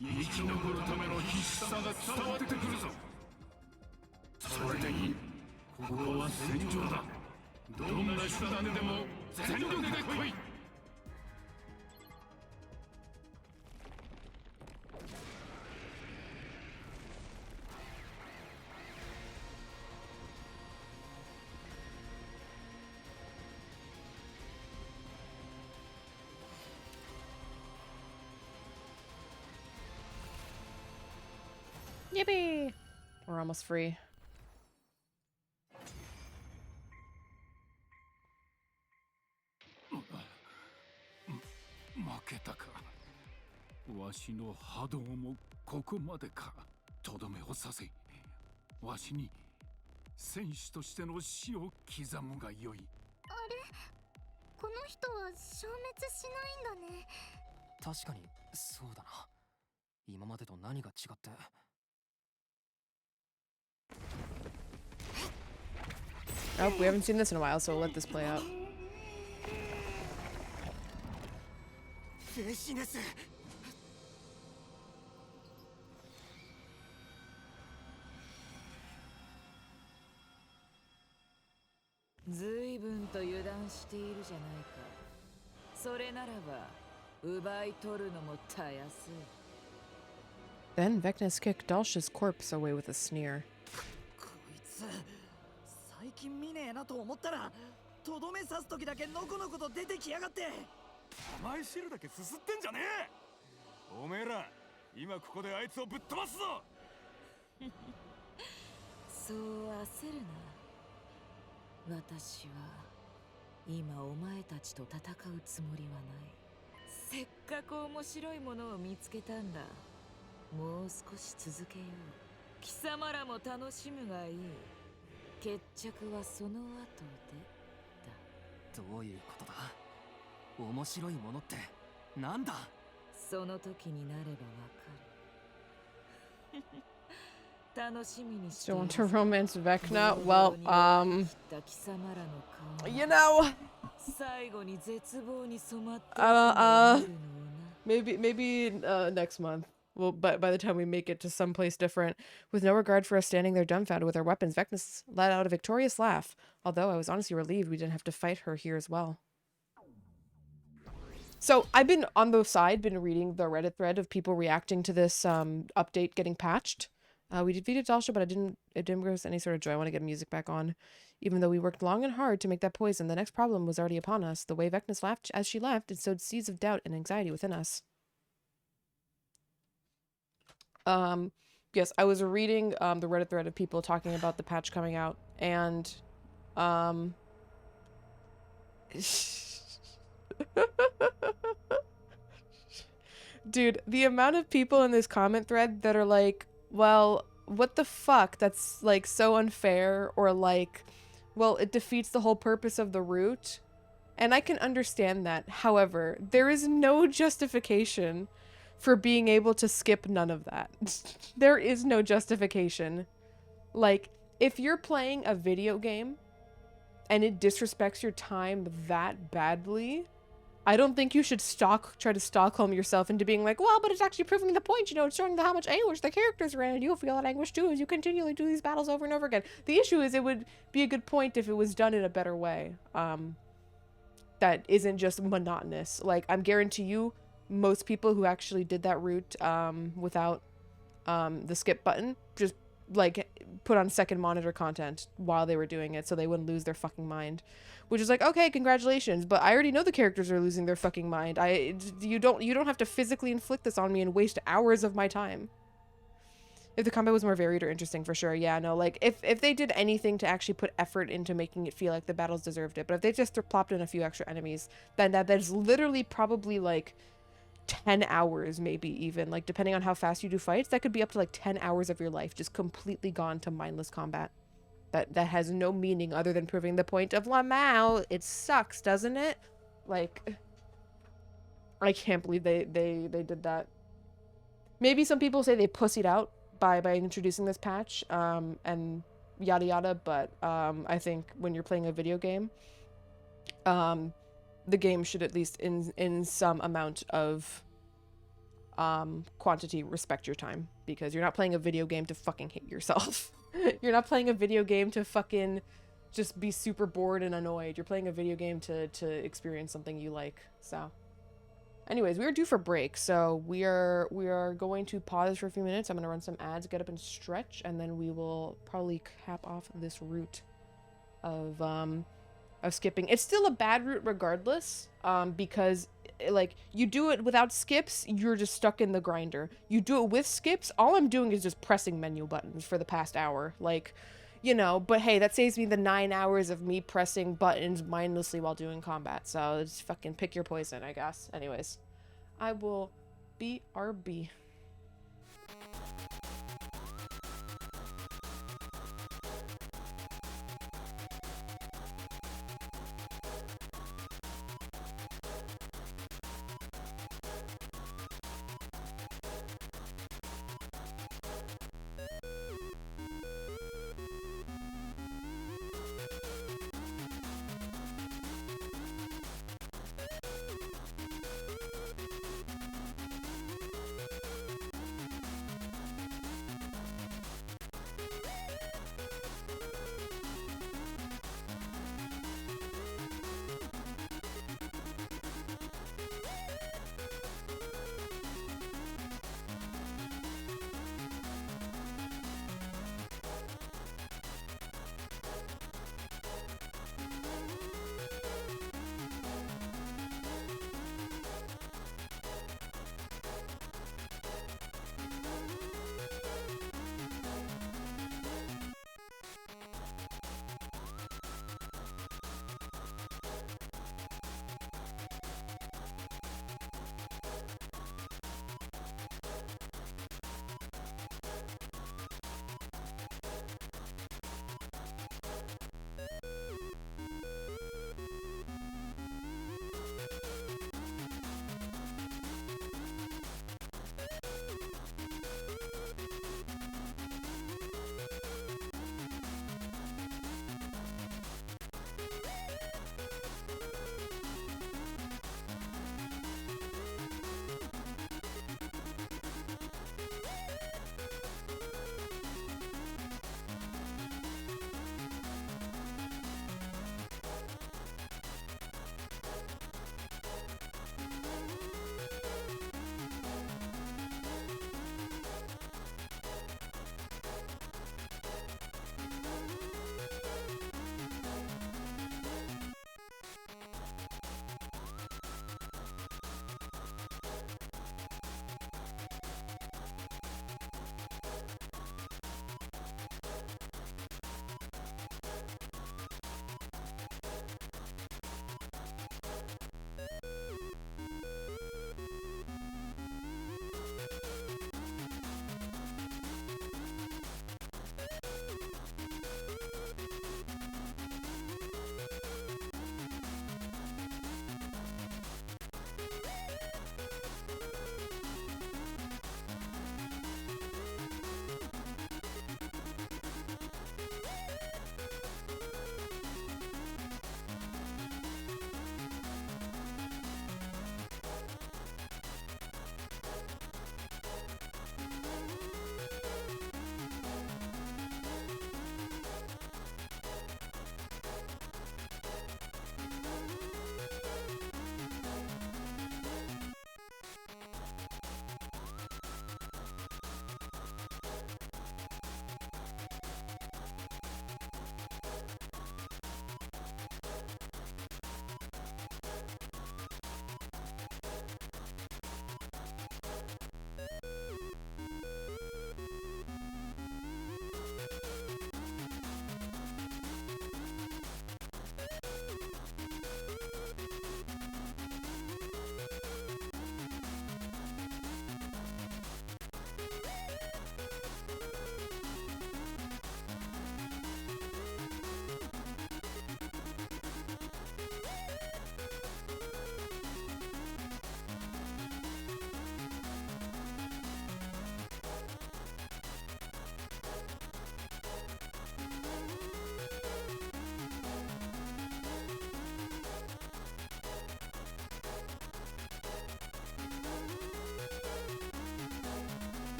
[SPEAKER 17] 生き残るための必死さが伝わってくるぞ。それでいい。ここは戦場だ。どんな手段でも全力で来い。
[SPEAKER 1] Yippee! We're almost free.
[SPEAKER 17] わしの波動もここまでか。とどめをさせ、わしに戦士としての死を刻むがよい。
[SPEAKER 15] あれ、この人は消滅しないんだね。
[SPEAKER 6] 確かにそうだな。今までと何が違って。
[SPEAKER 1] Oh, we haven't seen this in a while, so we'll let this play out.
[SPEAKER 2] フェシネス。
[SPEAKER 7] ずいぶんと油断しているじゃないか。それならば奪い取るのもたやすい。
[SPEAKER 1] Then Vecnus kicked Dalsh's corpse away with a sneer.
[SPEAKER 8] こいつ最近見ねえなと思ったらとどめ刺す時だけのこのこと出てきやがって。
[SPEAKER 13] 甘い汁だけすすってんじゃねえ。おめえら今ここであいつをぶっ飛ばすぞ。
[SPEAKER 7] そう焦るな。私は今お前たちと戦うつもりはない。せっかく面白いものを見つけたんだ。もう少し続けよう。貴様らも楽しむがいい。決着はその後で
[SPEAKER 6] だ。どういうことだ。面白いものってなんだ。
[SPEAKER 7] その時になればわかる。楽しみにして
[SPEAKER 1] Still want to romance Vecna? Well, you know, maybe next month. Well, but by the time we make it to someplace different, with no regard for us standing there dumbfounded with our weapons, Vecna let out a victorious laugh. Although I was honestly relieved we didn't have to fight her here as well. So I've been on the side, been reading the Reddit thread of people reacting to this update getting patched. We defeated Dalsha, but it didn't bring us any sort of joy. I want to get music back on. Even though we worked long and hard to make that poison, the next problem was already upon us. The way Vecna laughed as she left, it sowed seeds of doubt and anxiety within us. Yes, I was reading the Reddit thread of people talking about the patch coming out, and dude, the amount of people in this comment thread that are like, well, what the fuck? That's like so unfair, or like, well, it defeats the whole purpose of the route. And I can understand that. However, there is no justification for being able to skip none of that. There is no justification. Like, if you're playing a video game and it disrespects your time that badly, I don't think you should try to Stockholm yourself into being like, well, but it's actually proving the point, you know, it's showing how much anguish the characters are in, and you'll feel that anguish too as you continually do these battles over and over again. The issue is it would be a good point if it was done in a better way. That isn't just monotonous. Like, I'm guarantee you, most people who actually did that route without the skip button just like put on second monitor content while they were doing it so they wouldn't lose their fucking mind, which is like, okay, congratulations, but I already know the characters are losing their fucking mind. You don't have to physically inflict this on me and waste hours of my time. If the combat was more varied or interesting, for sure. Yeah, no, like, if they did anything to actually put effort into making it feel like the battles deserved it, but if they just plopped in a few extra enemies, then that is literally probably, like, 10 hours, maybe even. Like, depending on how fast you do fights, that could be up to, like, 10 hours of your life just completely gone to mindless combat. That has no meaning other than proving the point of Lamau. It sucks, doesn't it? Like, I can't believe they did that. Maybe some people say they pussied out by introducing this patch, and yada yada, but I think when you're playing a video game, the game should at least in some amount of quantity respect your time, because you're not playing a video game to fucking hate yourself. You're not playing a video game to fucking just be super bored and annoyed. You're playing a video game to experience something you like. So anyways, we are due for break, so we are going to pause for a few minutes. I'm gonna run some ads, get up and stretch, and then we will probably cap off this route of skipping. It's still a bad route regardless, because like, you do it without skips, you're just stuck in the grinder. You do it with skips, all I'm doing is just pressing menu buttons for the past hour, like, you know, but hey, that saves me the 9 hours of me pressing buttons mindlessly while doing combat, so just fucking pick your poison, I guess. Anyways, I will BRB.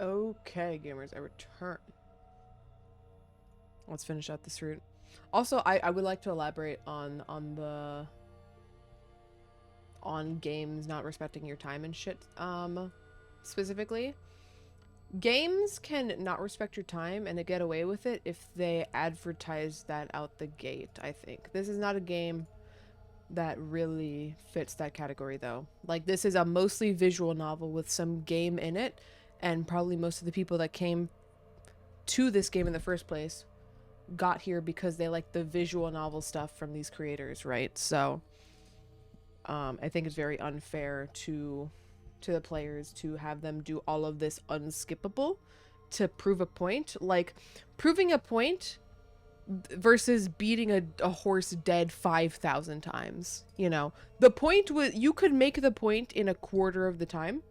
[SPEAKER 1] Okay, gamers, I return. Let's finish out this route. Also, I would like to elaborate on games not respecting your time and shit. Specifically, games can not respect your time and they get away with it if they advertise that out the gate. I think this is not a game that really fits that category though. Like, this is a mostly visual novel with some game in it, and probably most of the people that came to this game in the first place got here because they like the visual novel stuff from these creators, right? So I think it's very unfair to the players to have them do all of this unskippable to prove a point. Like, proving a point versus beating a horse dead 5,000 times. You know, the point was, you could make the point in a quarter of the time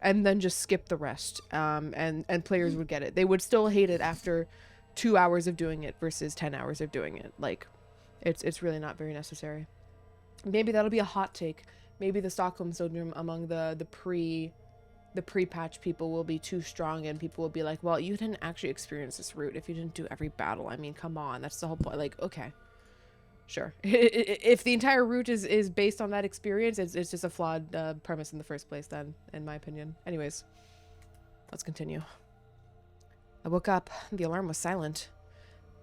[SPEAKER 1] and then just skip the rest, and players would get it. They would still hate it after 2 hours of doing it versus 10 hours of doing it. Like, it's really not very necessary. Maybe that'll be a hot take. Maybe the Stockholm Syndrome among the pre-patch people will be too strong, and people will be like, well, you didn't actually experience this route if you didn't do every battle. I mean, come on, that's the whole point. Like, okay, sure. If the entire route is based on that experience, it's just a flawed premise in the first place then, in my opinion. Anyways, let's continue. I woke up. The alarm was silent.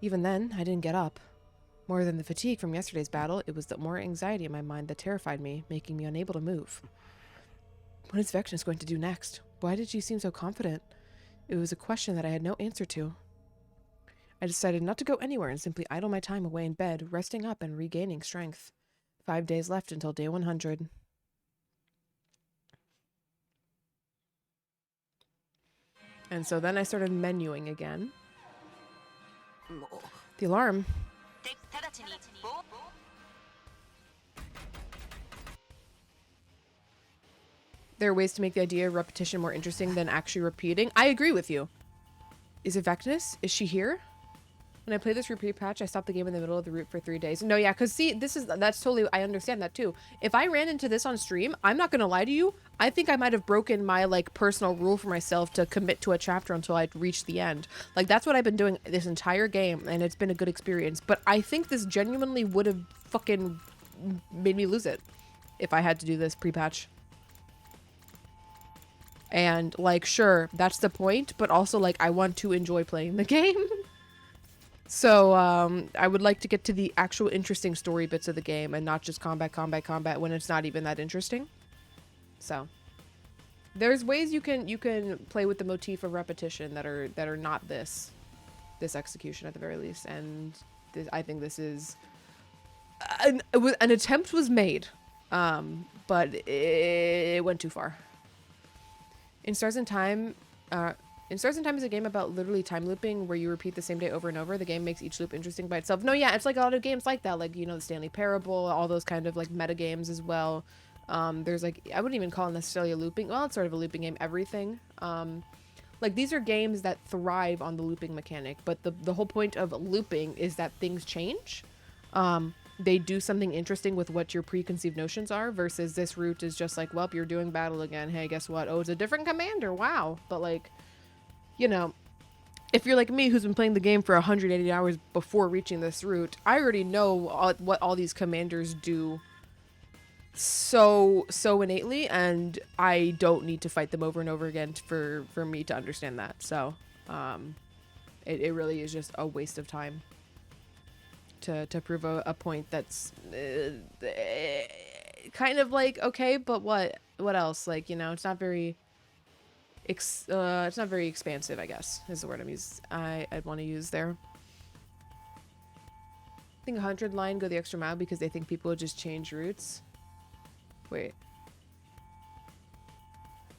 [SPEAKER 1] Even then, I didn't get up. More than the fatigue from yesterday's battle, it was the more anxiety in my mind that terrified me, making me unable to move. What is Vectinus going to do next? Why did she seem so confident? It was a question that I had no answer to. I decided not to go anywhere and simply idle my time away in bed, resting up and regaining strength. 5 days left until day 100. And so then I started menuing again. The alarm. There are ways to make the idea of repetition more interesting than actually repeating. I agree with you. Is it Vectinus? Is she here? When I play this repeat patch, I stop the game in the middle of the route for 3 days. No, yeah, because see, that's totally, I understand that too. If I ran into this on stream, I'm not gonna lie to you, I think I might have broken my, like, personal rule for myself to commit to a chapter until I'd reached the end. Like, that's what I've been doing this entire game, and it's been a good experience. But I think this genuinely would have fucking made me lose it if I had to do this pre-patch. And, like, sure, that's the point, but also, like, I want to enjoy playing the game. So, I would like to get to the actual interesting story bits of the game and not just combat when it's not even that interesting. So, there's ways you can play with the motif of repetition that are not this execution at the very least. And I think this is an attempt was made, but it went too far. In Stars in Time is a game about literally time looping where you repeat the same day over and over. The game makes each loop interesting by itself. No, yeah, it's like a lot of games like that. Like, you know, the Stanley Parable, all those kind of like meta games as well. There's like, I wouldn't even call it necessarily a looping. Well, it's sort of a looping game, everything. Like, these are games that thrive on the looping mechanic. But the whole point of looping is that things change. They do something interesting with what your preconceived notions are, versus this route is just like, well, you're doing battle again. Hey, guess what? Oh, it's a different commander. Wow. But like, you know, if you're like me, who's been playing the game for 180 hours before reaching this route, I already know what all these commanders do so innately, and I don't need to fight them over and over again for me to understand that. So, it really is just a waste of time to prove a point that's kind of like, okay, but what else? Like, you know, it's not very expansive, I guess, is the word I'd want to use there. I think 100 line go the extra mile because they think people will just change routes. Wait.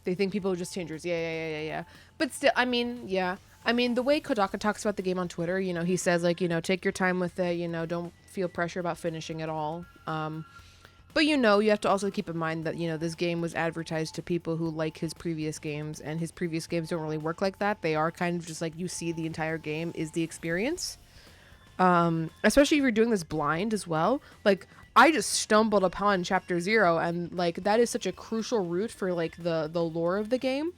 [SPEAKER 1] They think people will just change routes. Yeah. But still, I mean, yeah. I mean, the way Kodaka talks about the game on Twitter, you know, he says, like, you know, take your time with it, you know, don't feel pressure about finishing it all. But, you know, you have to also keep in mind that, you know, this game was advertised to people who like his previous games, and his previous games don't really work like that. They are kind of just like, you see the entire game is the experience. Especially if you're doing this blind as well. Like, I just stumbled upon Chapter 0, and, like, that is such a crucial route for, like, the lore of the game.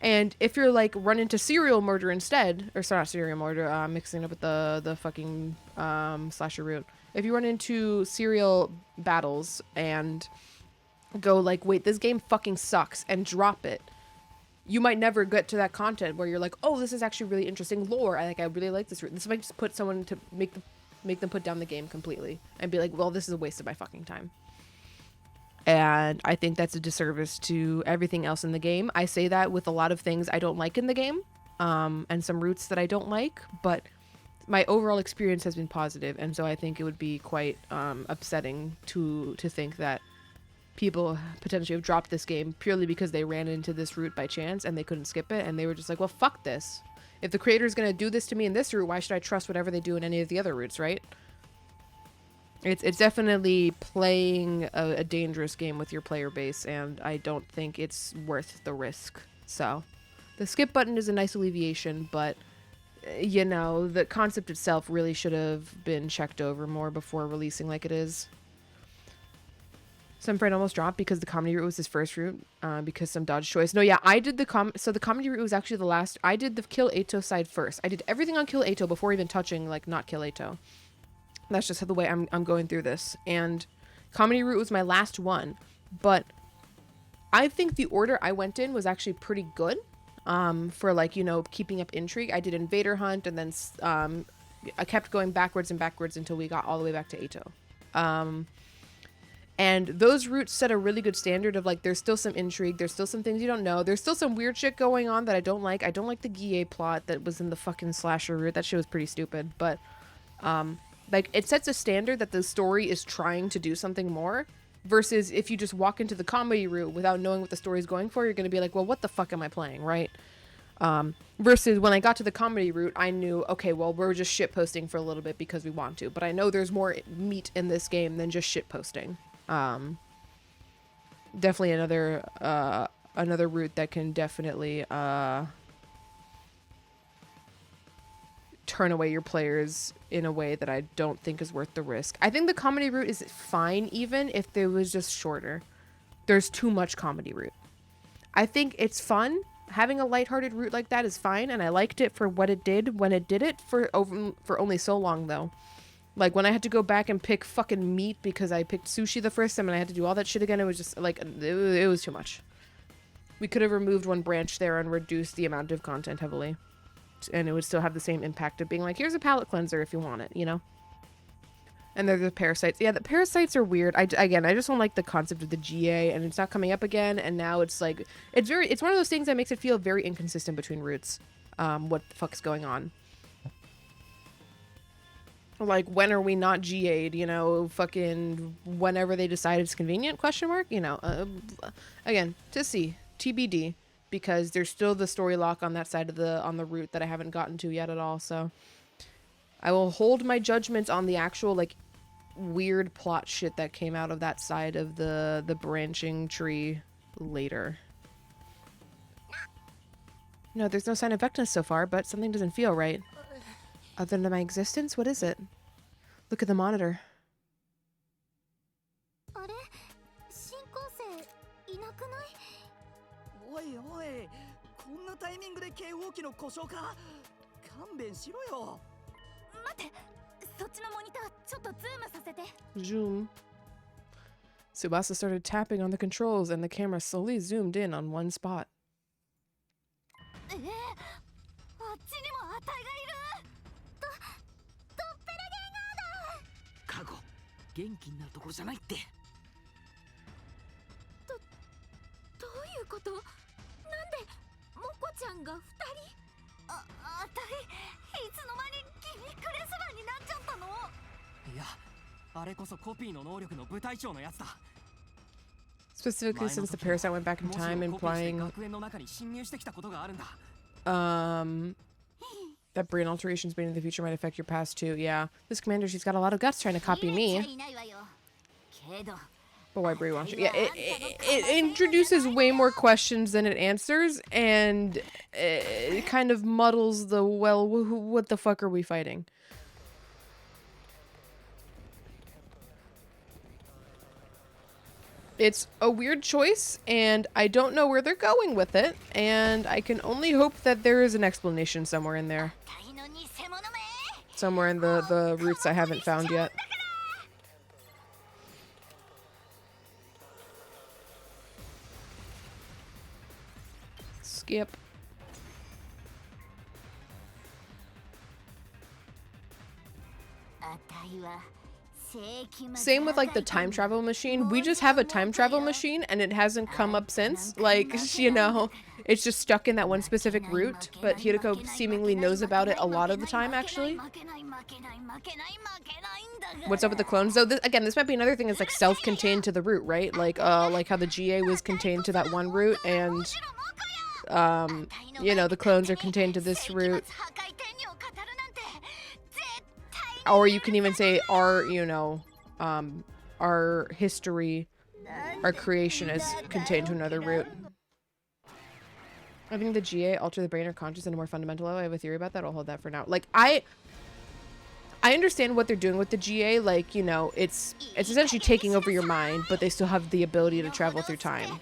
[SPEAKER 1] And if you're like run into serial murder instead, or sorry, not serial murder, mixing up with the fucking slasher route. If you run into serial battles and go like, wait, this game fucking sucks, and drop it, you might never get to that content where you're like, oh, this is actually really interesting lore. I really like this route. This might just put someone to make them put down the game completely and be like, well, this is a waste of my fucking time. And I think that's a disservice to everything else in the game. I say that with a lot of things I don't like in the game, and some routes that I don't like, but my overall experience has been positive, and so I think it would be quite upsetting to think that people potentially have dropped this game purely because they ran into this route by chance and they couldn't skip it, and they were just like, well, fuck this. If the creator's gonna do this to me in this route, why should I trust whatever they do in any of the other routes, right? It's definitely playing a dangerous game with your player base, and I don't think it's worth the risk. So the skip button is a nice alleviation, but you know, the concept itself really should have been checked over more before releasing like it is. Some friend almost dropped because the comedy route was his first route, because some dodge choice. No, yeah, I did the comedy route was actually the last. I did the Kill Ato side first. I did everything on Kill Ato before even touching like not Kill Ato. That's just the way I'm going through this. And comedy route was my last one, but I think the order I went in was actually pretty good, for like, you know, keeping up intrigue. I did Invader Hunt, and then I kept going backwards and backwards until we got all the way back to Ato. And those routes set a really good standard of like, there's still some intrigue, there's still some things you don't know, there's still some weird shit going on that I don't like. I don't like the Guille plot that was in the fucking slasher route. That shit was pretty stupid, but like, it sets a standard that the story is trying to do something more, versus if you just walk into the comedy route without knowing what the story is going for, you're going to be like, well, what the fuck am I playing, right? Versus when I got to the comedy route, I knew, okay, well, we're just shitposting for a little bit because we want to, but I know there's more meat in this game than just shitposting. Definitely another route that can definitely turn away your players in a way that I don't think is worth the risk. I think the comedy route is fine even if it was just shorter. There's too much comedy route. I think it's fun. Having a lighthearted route like that is fine, and I liked it for what it did when it did it for only so long though. Like when I had to go back and pick fucking meat because I picked sushi the first time and I had to do all that shit again, it was just like, it was too much. We could have removed one branch there and reduced the amount of content heavily. And it would still have the same impact of being like, here's a palate cleanser if you want it, you know? And they're the parasites. Yeah, the parasites are weird. I just don't like the concept of the GA, and it's not coming up again, and now it's like, it's one of those things that makes it feel very inconsistent between routes. What the fuck's going on? Like, when are we not GA'd, you know, fucking whenever they decide it's convenient, question mark? You know, again, to see, TBD. Because there's still the story lock on that side of on the route that I haven't gotten to yet at all, so I will hold my judgment on the actual like weird plot shit that came out of that side of the branching tree later. No, there's no sign of Vectus so far, but something doesn't feel right. Other than my existence, what is it? Look at the monitor.
[SPEAKER 18] おいおい、こんなタイミングで警報器の故障か。勘弁しろよ。
[SPEAKER 16] 待って、そっちのモニターちょっとズームさせて。
[SPEAKER 1] Zoom. Tsubasa started tapping on the controls and the camera slowly zoomed in on one spot.
[SPEAKER 16] あっちにもアタイがいる。ドッペルゲンガーだ。
[SPEAKER 10] カゴ、元気になるところじゃないって。
[SPEAKER 16] どういうこと？なんでモコちゃんが2人？あたいいつの間にギミックレスラーになっちゃったの？
[SPEAKER 6] いや、あれこそコピーの能力の部隊長のやつだ。
[SPEAKER 1] Specifically since the parasite went back in time, implying that brain alterations made in the future might affect your past too. Yeah, this commander, she's got a lot of guts trying to copy me. But why brain washing? Yeah, it introduces way more questions than it answers, and it kind of muddles the, well, what the fuck are we fighting? It's a weird choice, and I don't know where they're going with it, and I can only hope that there is an explanation somewhere in there. Somewhere in the routes I haven't found yet. Skip. Same with like the time travel machine. We just have a time travel machine and it hasn't come up since. Like, you know, it's just stuck in that one specific route, but Hiroko seemingly knows about it a lot of the time, actually. What's up with the clones though? Again, this might be another thing, is like self-contained to the route, right? Like how the GA was contained to that one route, and you know, the clones are contained to this route. Or you can even say our, you know, our history, our creation is contained to another route. I think the GA alter the brain or conscious in a more fundamental way. I have a theory about that. I'll hold that for now. Like, I understand what they're doing with the GA. Like, you know, it's essentially taking over your mind, but they still have the ability to travel through time.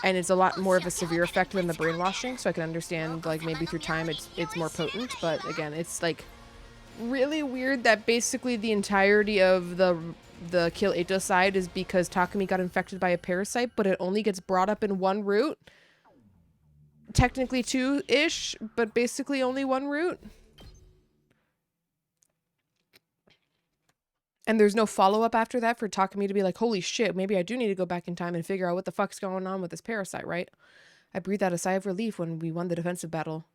[SPEAKER 1] And it's a lot more of a severe effect than the brainwashing, so I can understand, like, maybe through time it's more potent. But again, it's like really weird that basically the entirety of the Kill Eito side is because Takumi got infected by a parasite, but it only gets brought up in one route. Technically two-ish, but basically only one route. And there's no follow-up after that for Takumi to be like, holy shit, maybe I do need to go back in time and figure out what the fuck's going on with this parasite, right? I breathed out a sigh of relief when we won the defensive battle.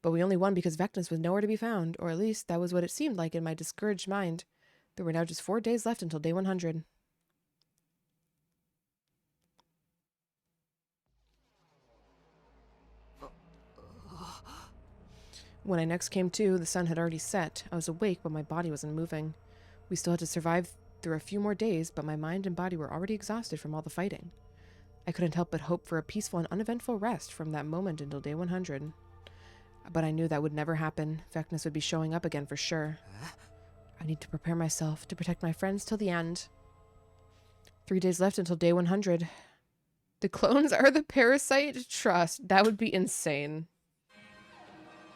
[SPEAKER 1] But we only won because Vectus was nowhere to be found, or at least that was what it seemed like in my discouraged mind. There were now just 4 days left until day 100. When I next came to, the sun had already set. I was awake, but my body wasn't moving. We still had to survive through a few more days, but my mind and body were already exhausted from all the fighting. I couldn't help but hope for a peaceful and uneventful rest from that moment until day 100. But I knew that would never happen. Vectus would be showing up again for sure. I need to prepare myself to protect my friends till the end. 3 days left until day 100. The clones are the parasite? Trust. That would be insane.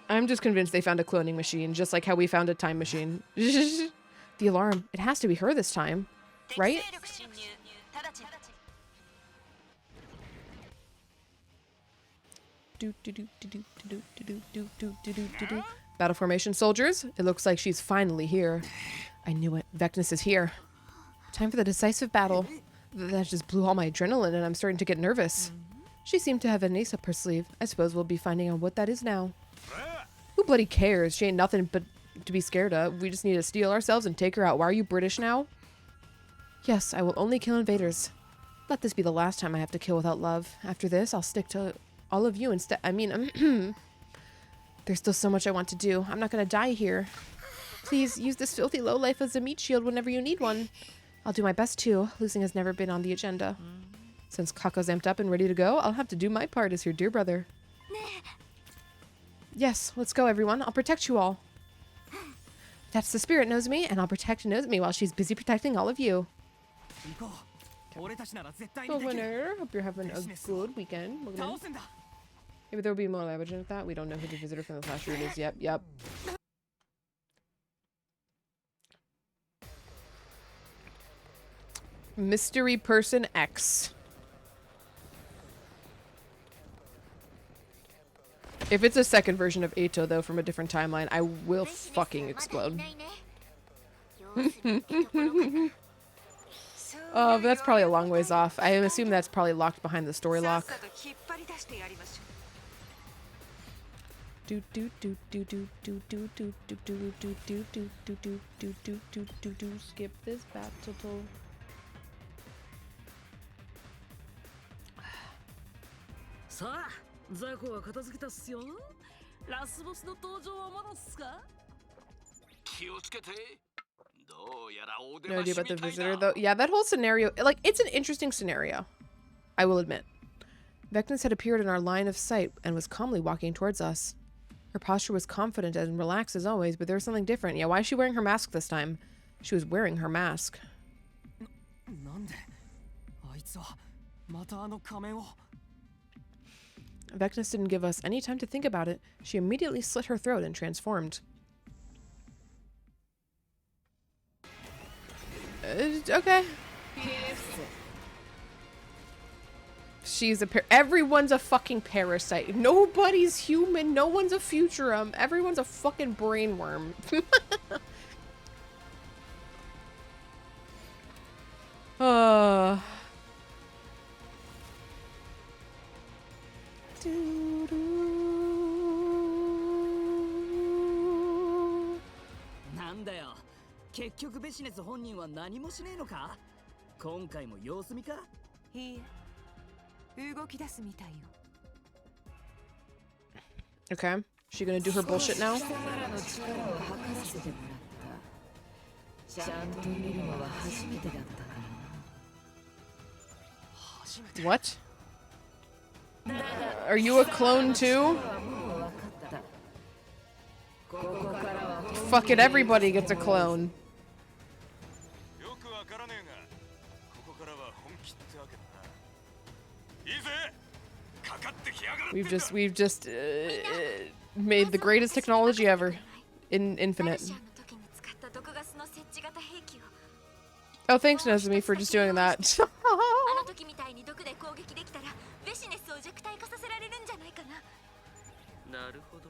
[SPEAKER 1] I'm just convinced they found a cloning machine, just like how we found a time machine. The alarm. It has to be her this time, right? Battle formation, soldiers. It looks like she's finally here. I knew it. Vectus is here. Time for the decisive battle. That just blew all my adrenaline and I'm starting to get nervous. She seemed to have an ace up her sleeve. I suppose we'll be finding out what that is now. Who bloody cares? She ain't nothing but to be scared of. We just need to steel ourselves and take her out. Why are you British now? Yes, I will only kill invaders. Let this be the last time I have to kill without love. After this, I'll stick to all of you instead. I mean, there's still so much I want to do. I'm not gonna die here. Please, use this filthy lowlife as a meat shield whenever you need one. I'll do my best too. Losing has never been on the agenda. Since Kako's amped up and ready to go, I'll have to do my part as your dear brother. Yes, let's go everyone. I'll protect you all. That's the spirit knows me, and I'll protect knows me while she's busy protecting all of you. So winner, hope you're having a good weekend. Maybe there'll be more leverage with that. We don't know who the visitor from the flash route is. Yep. Mystery Person X. If it's a second version of Eito, though, from a different timeline, I will fucking explode. Oh, but that's probably a long ways off. I assume that's probably locked behind the story lock. Skip this battle. No idea about the visitor, though. Yeah, that whole scenario, like, it's an interesting scenario, I will admit. Vectus had appeared in our line of sight and was calmly walking towards us. Her posture was confident and relaxed as always, but there was something different. Yeah, why is she wearing her mask this time? She was wearing her mask.
[SPEAKER 6] つはまたあの仮面を。
[SPEAKER 1] Vecna didn't give us any time to think about it. She immediately slit her throat and transformed. Okay. She's a everyone's a fucking parasite. Nobody's human. No one's a Futurum. Everyone's a fucking brainworm.
[SPEAKER 18] なんだよ。結局ベシネス本人は何もしねえのか？今回も様子見か？
[SPEAKER 7] いいえ、動き出すみたいよ。
[SPEAKER 1] Okay. She gonna do her bullshit now?
[SPEAKER 7] 貴様らの力を吐かせてもらった。ちゃんと見るのは初めてだったからな。
[SPEAKER 1] What? Are you a clone too? Fuck it, everybody gets a clone. We've just made the greatest technology ever in Infinite. Oh, thanks, Nezumi, for just doing that.
[SPEAKER 14] あの時みたいに毒で攻撃できたらベシネスを弱体化させられるんじゃないかな。
[SPEAKER 10] なるほど。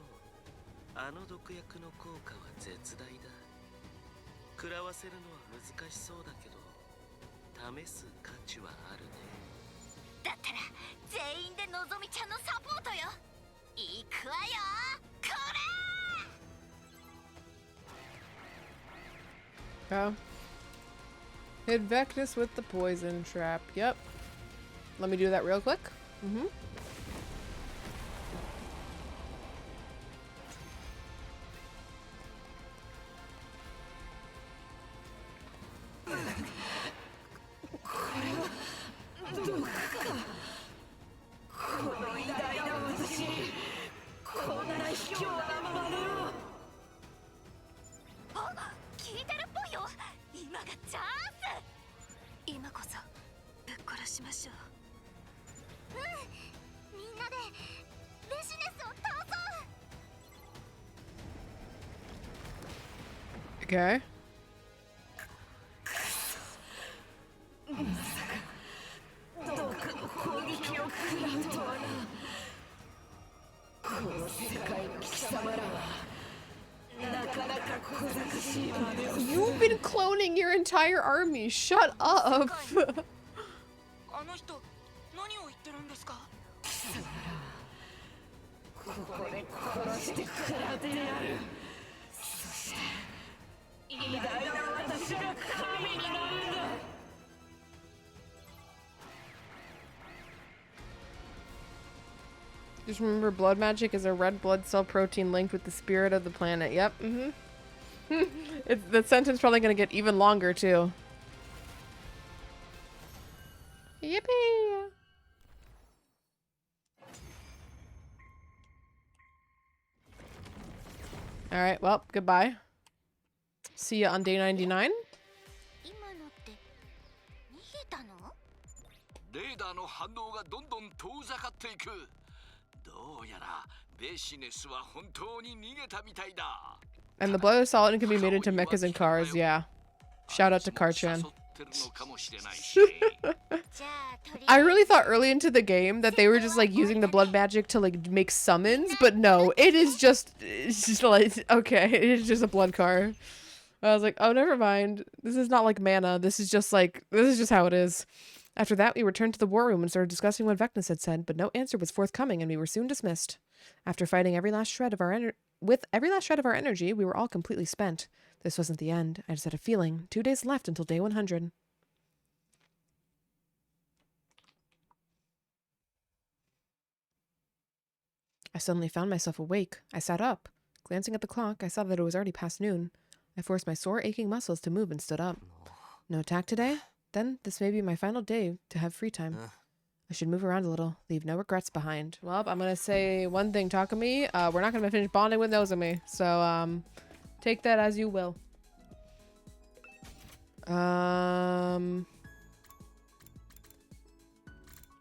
[SPEAKER 10] あの毒薬の効果は絶大だ。食らわせるのは難しそうだけど、試す価値はあるね。
[SPEAKER 14] だったら全員でのぞみちゃんのサポートよ。いくわよ。これ。
[SPEAKER 1] Oh. Hit Vectus with the poison trap. Yep. Let me do that real quick. Okay. You've been cloning your entire army. Shut up.
[SPEAKER 12] あの人何を言ってるんですか？
[SPEAKER 7] ここで殺してくらってやる。そして偉大な私が神になるんだ。
[SPEAKER 1] Just remember, blood magic is a red blood cell protein linked with the spirit of the planet. Yep. The sentence probably gonna get even longer too. Yippee! All right. Well, goodbye. See ya on day 99.
[SPEAKER 5] レーダーの反応がどんどん遠ざかっていく。どうやらベシネスは本当に逃げたみたいだ。
[SPEAKER 1] And the blood of Saladin can be made into mechas and cars. Yeah. Shout out to Karchan. I really thought early into the game that they were just like using the blood magic to like make summons, but no, it's just like, okay, it is just a blood car. I was like, oh, never mind. This is not like mana. This is just how it is. After that, we returned to the war room and started discussing what Vecna had said, but no answer was forthcoming, and we were soon dismissed. After fighting every last shred of our energy, we were all completely spent. This wasn't the end. I just had a feeling. 2 days left until day 100. I suddenly found myself awake. I sat up. Glancing at the clock, I saw that it was already past noon. I forced my sore, aching muscles to move and stood up. No attack today? Then this may be my final day to have free time. I should move around a little, leave no regrets behind. Well, I'm gonna say one thing, Takumi. We're not gonna finish bonding with Nozomi, so take that as you will.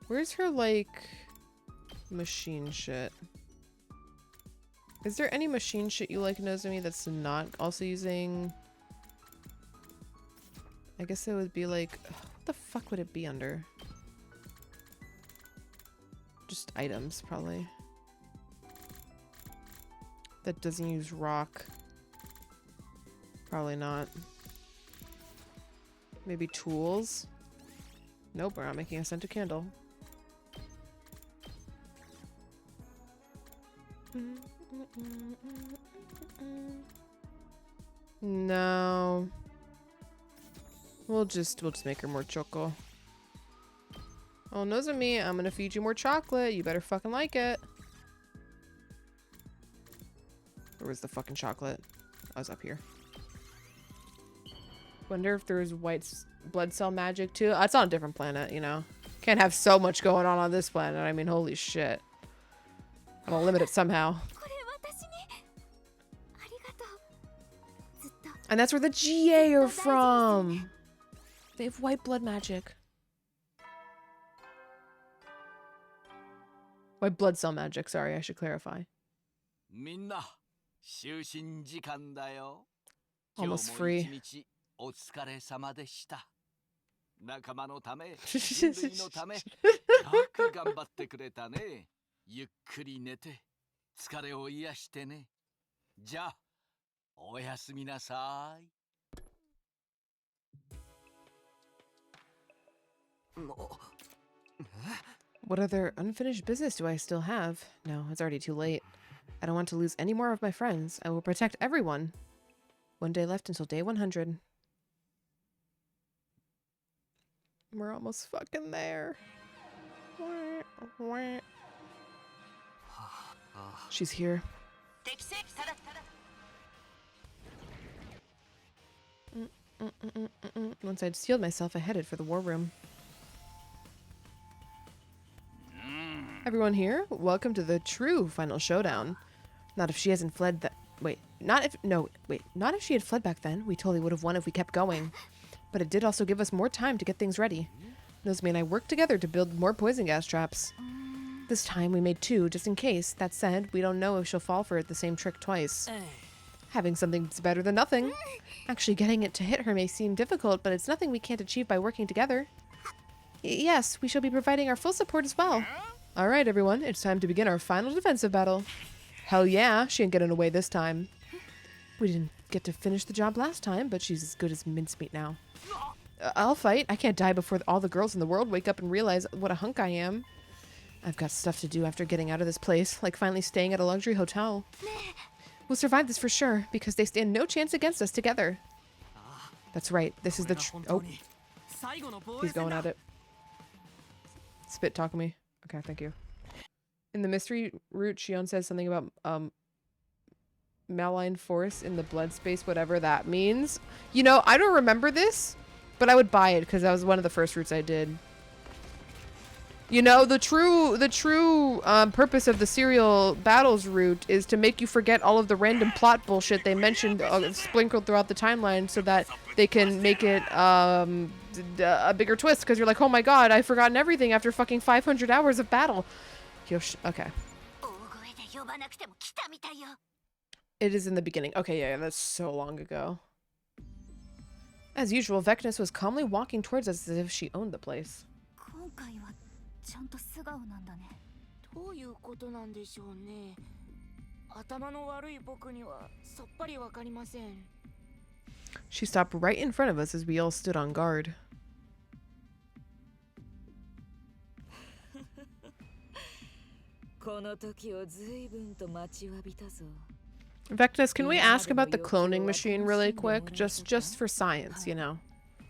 [SPEAKER 1] Where's her, like, machine shit? Is there any machine shit you like, Nozomi, that's not also using... I guess it would be like... What the fuck would it be under? Just items, probably. That doesn't use rock. Probably not. Maybe tools? Nope, we're not making a scented candle. No. We'll just make her more choco. Oh, Nozomi, I'm gonna feed you more chocolate. You better fucking like it. Where was the fucking chocolate? I was up here. Wonder if there's white blood cell magic too. It's on a different planet, you know. Can't have so much going on this planet. I mean, holy shit. I'm gonna limit it somehow. And that's where the GA are from. They have white blood magic. White blood cell magic, sorry, I should clarify. Almost free.
[SPEAKER 5] お疲れ様でした。仲間のため、人類のため、よく頑張ってくれたね。ゆっくり寝て、疲れを癒してね。じゃあ、おやすみなさい。
[SPEAKER 1] What other unfinished business do I still have? No, it's already too late. I don't want to lose any more of my friends. I will protect everyone. One day left until day 100. We're almost fucking there. She's here. Once I'd steeled myself, I headed for the war room. Everyone here, welcome to the true final showdown. Not if she hasn't fled that. Wait, not if. No, wait, not if she had fled back then. We totally would have won if we kept going. But it did also give us more time to get things ready. Nozomi and I worked together to build more poison gas traps. This time we made 2, just in case. That said, we don't know if she'll fall for it the same trick twice. Having something's better than nothing. Actually, getting it to hit her may seem difficult, but it's nothing we can't achieve by working together. Yes, we shall be providing our full support as well. Alright, everyone, it's time to begin our final defensive battle. Hell yeah, she ain't getting away this time. We didn't get to finish the job last time, but she's as good as mincemeat now. I'll fight. I can't die before all the girls in the world wake up and realize what a hunk I am. I've got stuff to do after getting out of this place, like finally staying at a luxury hotel. We'll survive this for sure, because they stand no chance against us together. That's right. This is the oh. He's going at it. Spit talk me. Okay, thank you. In the mystery route, Shion says something about malign force in the blood space, whatever that means. You know, I don't remember this, but I would buy it because that was one of the first routes I did. You know, the true purpose of the serial battles route is to make you forget all of the random plot bullshit they mentioned sprinkled throughout the timeline so that they can make it a bigger twist because you're like, oh my god, I've forgotten everything after fucking 500 hours of battle. Okay. It is in the beginning. Okay, yeah, that's so long ago. As usual, Vecnus was calmly walking towards us as if she owned the place.
[SPEAKER 14] ちゃんと素顔なんだね。どういうことなんでしょうね。頭の悪い僕にはさっぱりわかりません。
[SPEAKER 1] She stopped right in front of us as we all stood on guard.
[SPEAKER 7] この時を随分と待ちわびたぞ。
[SPEAKER 1] Vecnus, can we ask about the cloning machine really quick? Just for science, you know.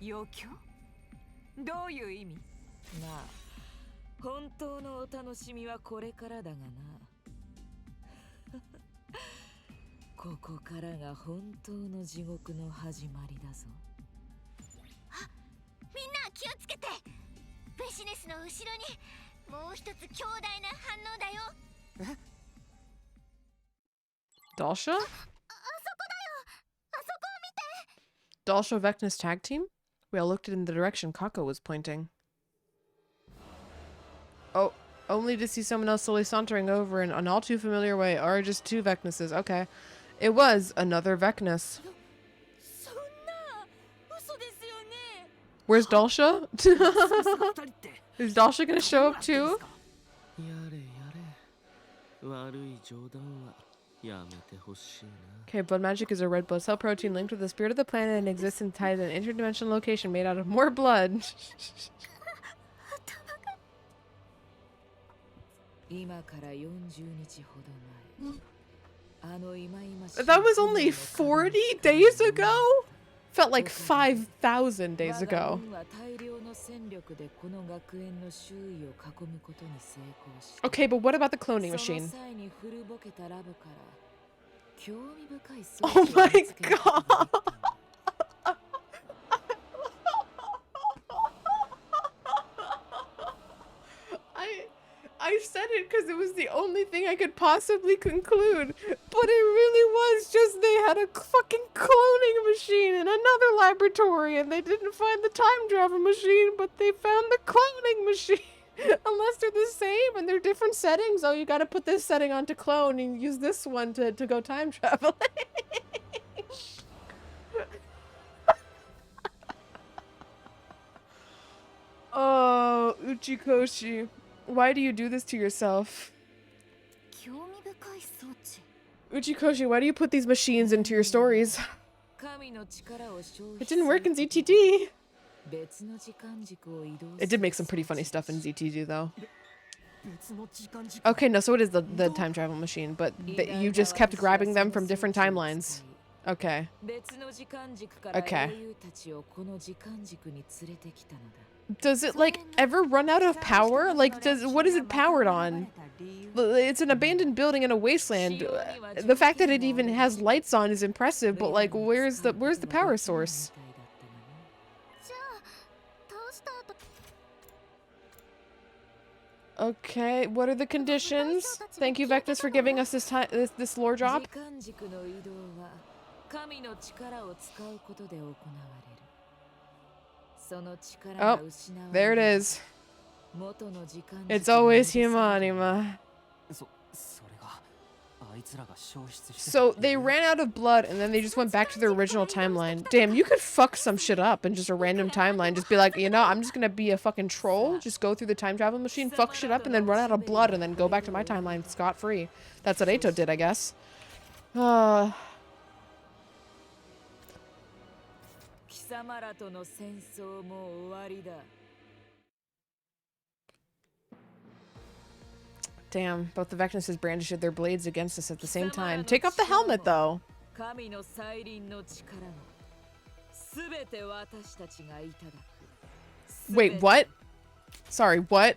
[SPEAKER 12] 要求？どういう意味？
[SPEAKER 7] まあ。本当のお楽しみはこれからだがな。ここからが本当の地獄の始まりだぞ。
[SPEAKER 15] あ、みんな気をつけて。ベシネスの後ろにもう一つ強大な反応だよ。
[SPEAKER 1] Dalsha?
[SPEAKER 15] あそこだよ。あそこ
[SPEAKER 1] Dalsha
[SPEAKER 15] を見て。
[SPEAKER 1] Vecnus tag team? We all looked in the direction Kako was pointing. Oh, only to see someone else slowly sauntering over in an all too familiar way. Or just two Vecnuses. Okay. It was another Vecnus. Where's Dalsha? Is Dalsha gonna show up too? Okay, blood magic is a red blood cell protein linked with the spirit of the planet and exists inside an interdimensional location made out of more blood. That was only 40 days ago? Felt like 5,000 days ago. Okay, but what about the cloning machine? Oh my god! I said it because it was the only thing I could possibly conclude, but it really was just they had a fucking cloning machine in another laboratory and they didn't find the time travel machine, but they found the cloning machine. Unless they're the same and they're different settings. Oh, you gotta put this setting on to clone and use this one to go time traveling. Oh, Uchikoshi. Why do you do this to yourself? Uchikoshi, why do you put these machines into your stories? It didn't work in ZTT. It did make some pretty funny stuff in ZTT though. Okay, no, so it is the time travel machine, but you just kept grabbing them from different timelines. Okay. Okay. Does it, like, ever run out of power? Like, what is it powered on? It's an abandoned building in a wasteland. The fact that it even has lights on is impressive, but, like, where's the power source? Okay, what are the conditions? Thank you, Vectus, for giving us this lore drop. Oh, there it is. It's always Humanima. So they ran out of blood and then they just went back to their original timeline. Damn, you could fuck some shit up in just a random timeline. Just be like, you know, I'm just gonna be a fucking troll. Just go through the time travel machine, fuck shit up, and then run out of blood and then go back to my timeline scot-free. That's what Eito did, I guess. Damn, both the Vecnuses brandished their blades against us at the same time. Take off the helmet, though. Wait, what? Sorry, what?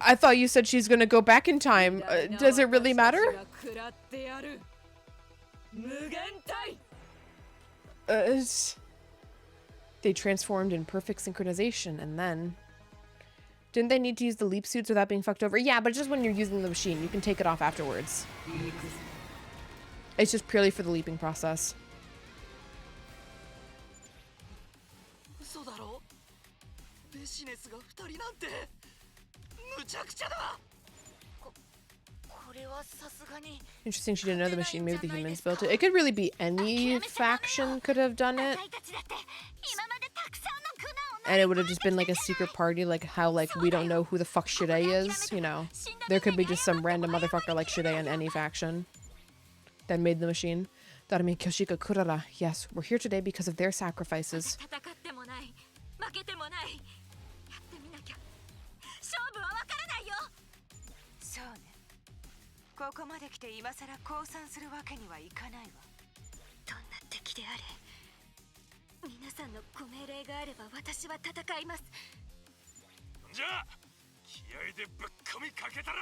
[SPEAKER 1] I thought you said she's gonna go back in time. Does it really matter? They transformed in perfect synchronization, and then... Didn't they need to use the leap suits without being fucked over? Yeah, but just when you're using the machine. You can take it off afterwards. It's just purely for the leaping process. Interesting she didn't know the machine. Maybe the humans built it. It could really be any faction could have done it. And it would have just been like a secret party, like how like we don't know who the fuck Shide is, you know. There could be just some random motherfucker like Shide in any faction that made the machine. Darami, Kyoshika, Kurara. Yes, we're here today because of their sacrifices. I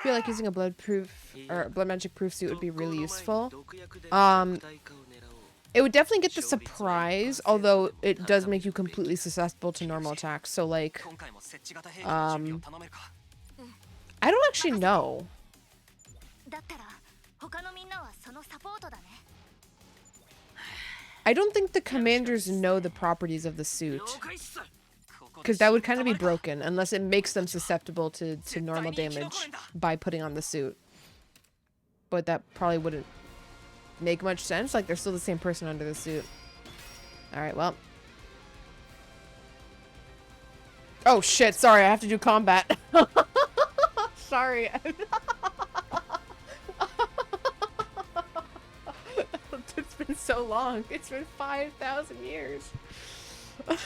[SPEAKER 1] feel like using a blood magic proof suit would be really useful. It would definitely get the surprise, although it does make you completely susceptible to normal attacks. So like, I don't actually know. I don't think the commanders know the properties of the suit. Because that would kind of be broken, unless it makes them susceptible to normal damage by putting on the suit. But that probably wouldn't make much sense. Like, they're still the same person under the suit. Alright, well. Oh, shit. Sorry, I have to do combat. Sorry. It's been so long. It's been 5,000 years. I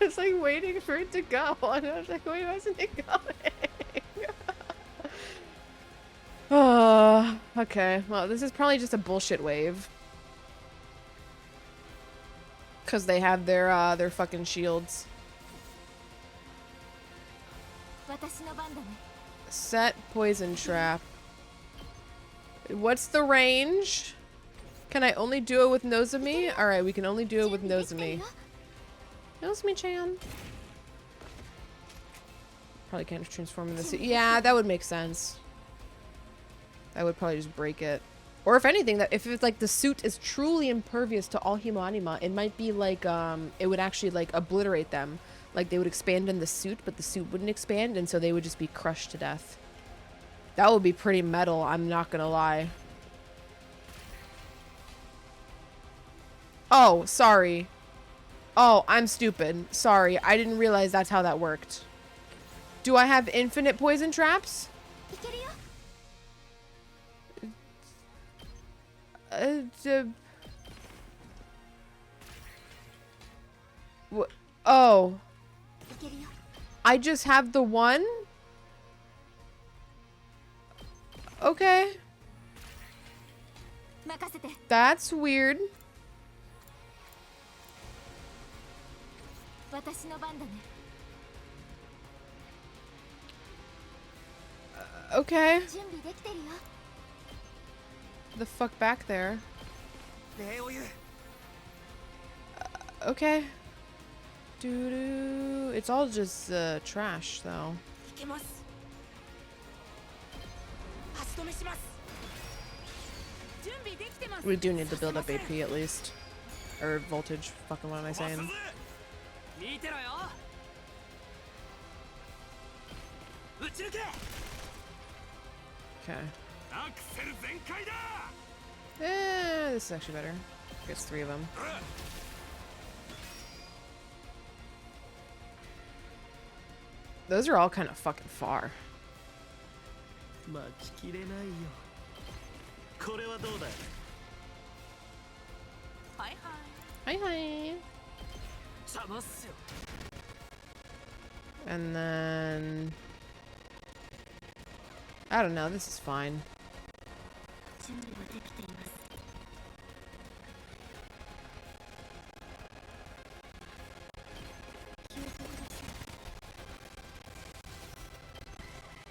[SPEAKER 1] was like waiting for it to go, and I was like, wait, why isn't it going? Oh, okay. Well, this is probably just a bullshit wave. Because they have their fucking shields. Set poison trap. What's the range? Can I only do it with Nozomi? Alright, we can only do it with Nozomi. Nozomi-chan. Probably can't transform in the suit. Yeah, that would make sense. That would probably just break it. Or if anything, that if it's like the suit is truly impervious to all Humanima, it might be like, it would actually like obliterate them. Like they would expand in the suit, but the suit wouldn't expand, and so they would just be crushed to death. That would be pretty metal, I'm not gonna lie. Oh, sorry. Oh, I'm stupid. Sorry, I didn't realize that's how that worked. Do I have infinite poison traps? Oh. I just have the one? Okay. That's weird. Okay. The fuck back there? Okay. Doo-doo. It's all just trash, though. We do need to build up AP at least. Or voltage. Fucking what am I saying? Okay. This is actually better. I guess 3 of them. Those are all kind of fucking far. Hi hi. And then I don't know, this is fine.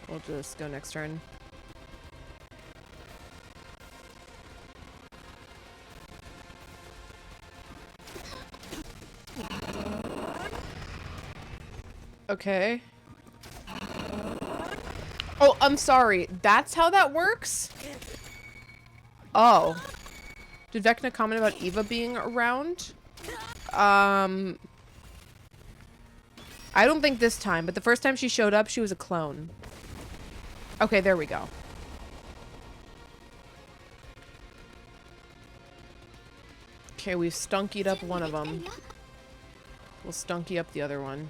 [SPEAKER 1] We'll just go next turn. Okay. Oh, I'm sorry. That's how that works? Oh. Did Vecna comment about Eva being around? I don't think this time, but the first time she showed up, she was a clone. Okay, there we go. Okay, we've stunkied up one of them. We'll stunky up the other one.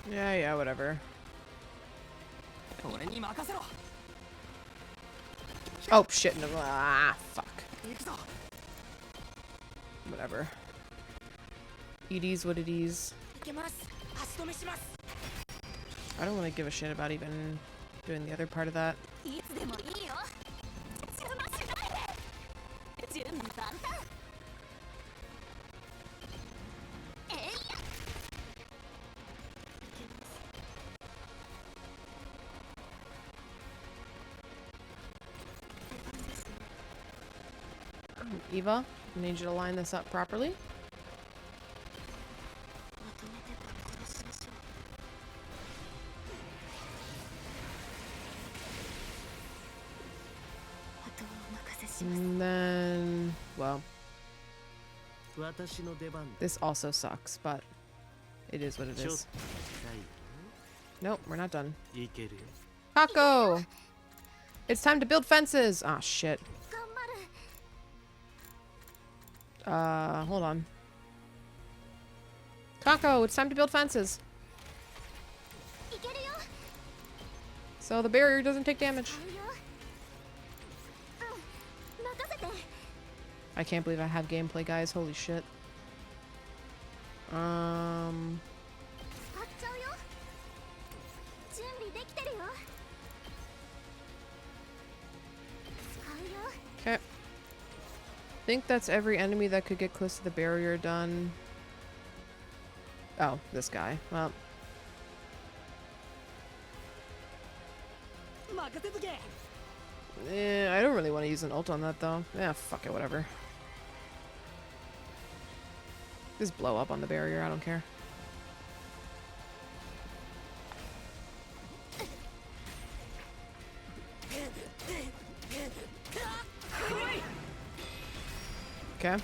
[SPEAKER 1] Yeah, whatever. Oh, shit. No. Ah, fuck. Whatever. It is what it is. I don't want to give a shit about even doing the other part of that. Eva, I need you to line this up properly. And then, well, this also sucks, but it is what it is. Nope, we're not done. Kako! It's time to build fences! Ah, shit. Hold on. Kako, it's time to build fences. So the barrier doesn't take damage. I can't believe I have gameplay, guys. Holy shit. Okay. I think that's every enemy that could get close to the barrier done. Oh, this guy. Well. I don't really want to use an ult on that, though. Yeah, fuck it, whatever. Just blow up on the barrier, I don't care. Okay.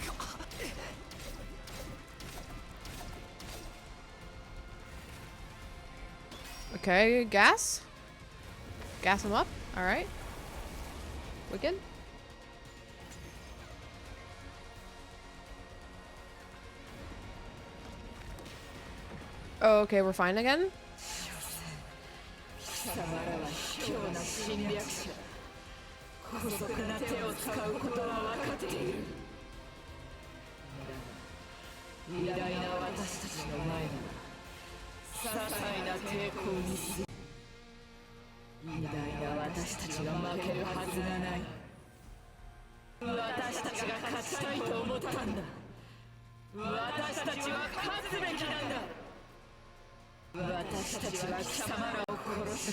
[SPEAKER 1] Okay, gas? Gas him up? Alright. Wicked. Oh, okay, we're fine again?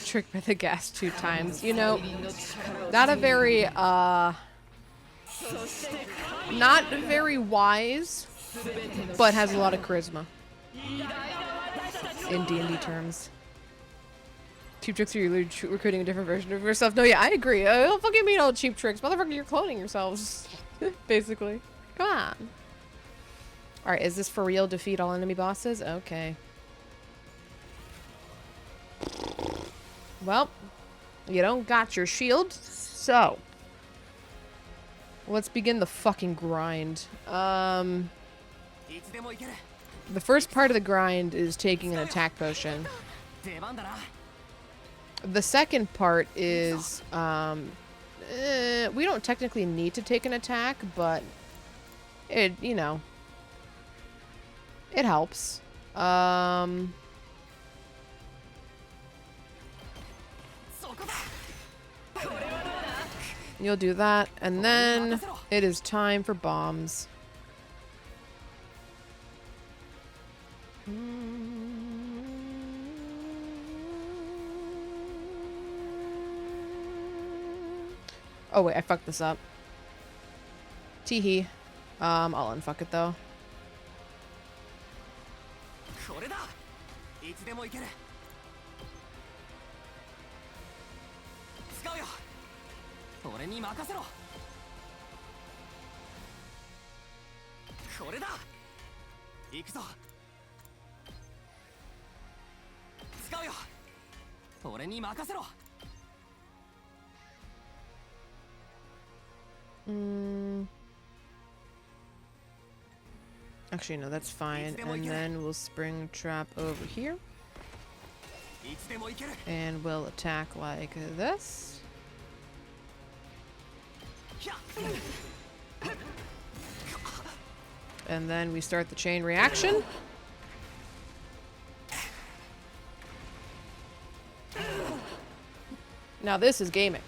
[SPEAKER 1] Tricked by the gas 2 times. You know, not a very, not very wise, but has a lot of charisma. In D&D terms. Cheap tricks are you recruiting a different version of yourself? No, yeah, I agree. I don't fucking mean all cheap tricks. Motherfucker, you're cloning yourselves. Basically. Come on. Alright, is this for real? Defeat all enemy bosses? Okay. Well, you don't got your shield, so let's begin the fucking grind. The first part of the grind is taking an attack potion. The second part is, we don't technically need to take an attack, but it, you know, it helps. You'll do that, and then it is time for bombs. Oh wait, I fucked this up. Teehee. I'll unfuck it though. Actually, no, that's fine. And then we'll spring trap over here. And we'll attack like this. And then we start the chain reaction. Now this is gaming.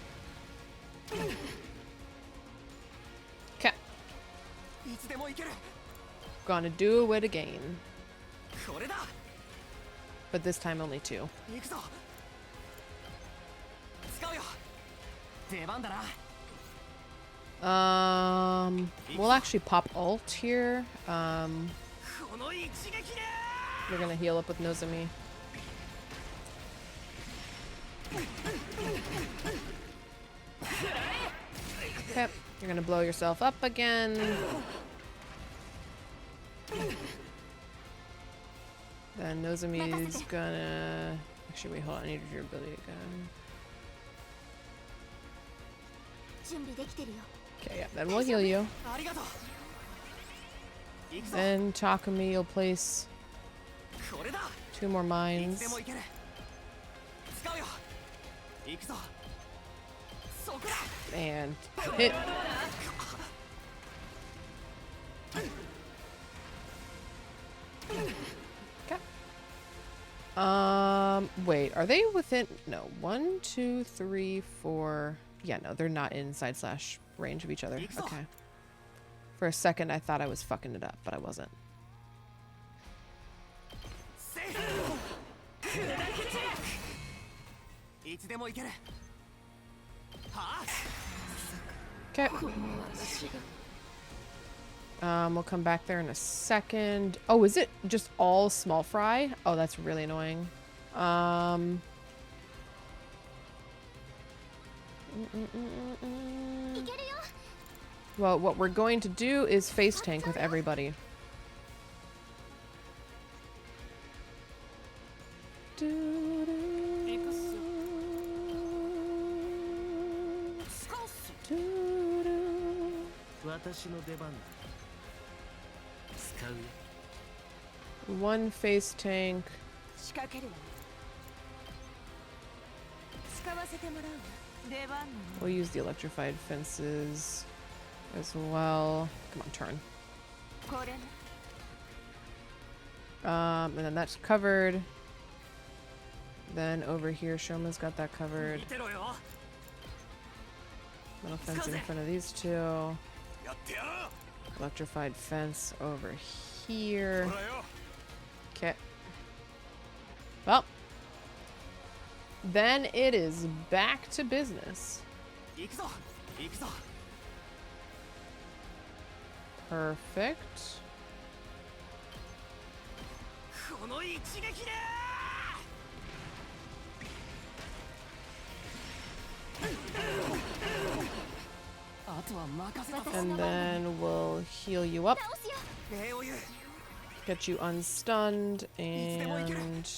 [SPEAKER 1] Okay. Gonna do it again. But this time only 2. We'll actually pop ult here. We're gonna heal up with Nozomi. Okay, you're gonna blow yourself up again. Then Nozomi's gonna... Actually, wait, hold on. I need your ability again. Okay, yeah, then we'll heal you. Then Takumi will place 2 more mines. And hit. Okay. Wait, are they within? No, 1, 2, 3, 4. Yeah, no, they're not inside slash range of each other. Okay. For a second, I thought I was fucking it up, but I wasn't. Okay. We'll come back there in a second. Oh, is it just all small fry? Oh, that's really annoying. Well, what we're going to do is face tank with everybody. One face tank. We'll use the electrified fences as well. Come on, turn. And then that's covered. Then over here, Shoma's got that covered. Metal fence in front of these 2. Electrified fence over here. Okay. Well, then it is back to business. Perfect. And then we'll heal you up. Get you unstunned and...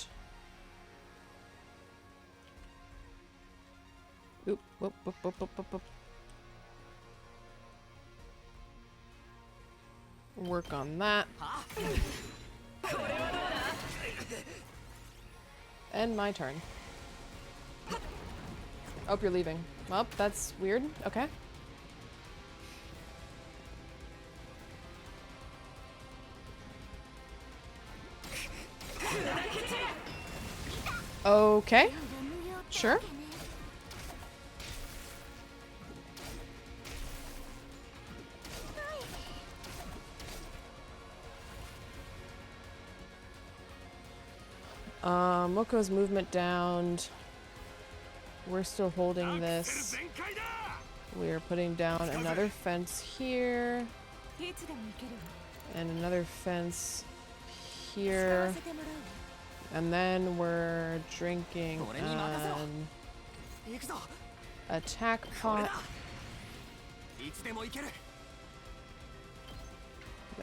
[SPEAKER 1] Oop, whoop, whoop, whoop, whoop, whoop, whoop. Work on that. And my turn. Oh, you're leaving. Well, that's weird. Okay. Okay. Sure. Moko's movement down. We're still holding this. We're putting down another fence here. And another fence here. And then we're drinking an attack pot.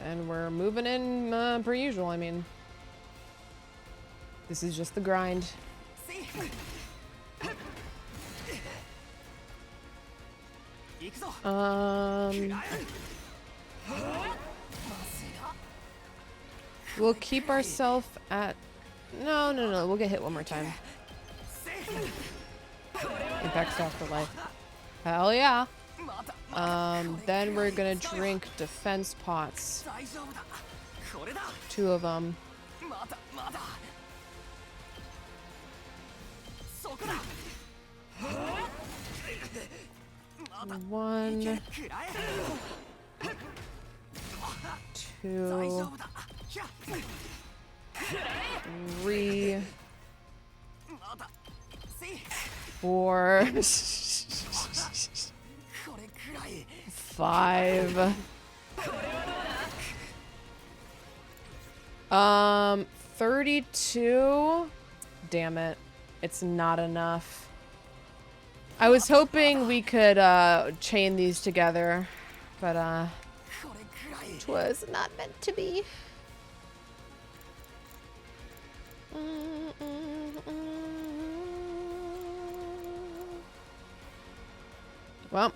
[SPEAKER 1] And we're moving in per usual, I mean. This is just the grind. We'll keep ourselves at... No, we'll get hit one more time. Impact off for life. Hell yeah. Then we're gonna drink defense pots. 2 of them. One, 2, 3, 4, 5. 32. Damn it. It's not enough. I was hoping we could chain these together, but it was not meant to be. Well.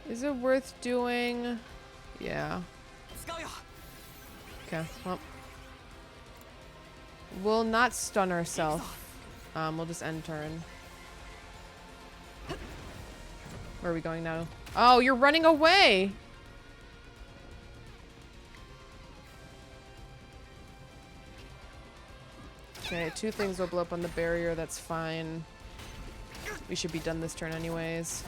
[SPEAKER 1] Is it worth doing? Yeah. Okay, well. We'll not stun ourselves. We'll just end turn. Where are we going now? Oh, you're running away! Okay, 2 things will blow up on the barrier, that's fine. We should be done this turn anyways.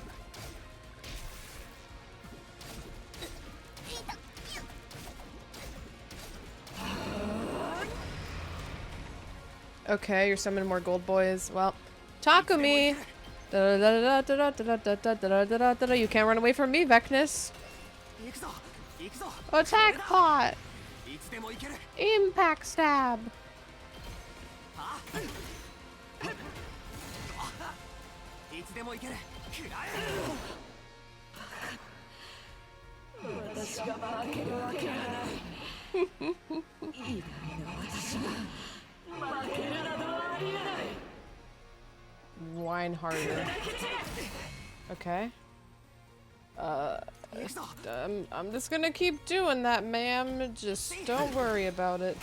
[SPEAKER 1] Okay, you're summoning more gold boys. Well, Takumi! You can't run away from me, Vecnus. Attack pot! Impact stab! Whine harder. Okay. I'm just gonna keep doing that, ma'am. Just don't worry about it.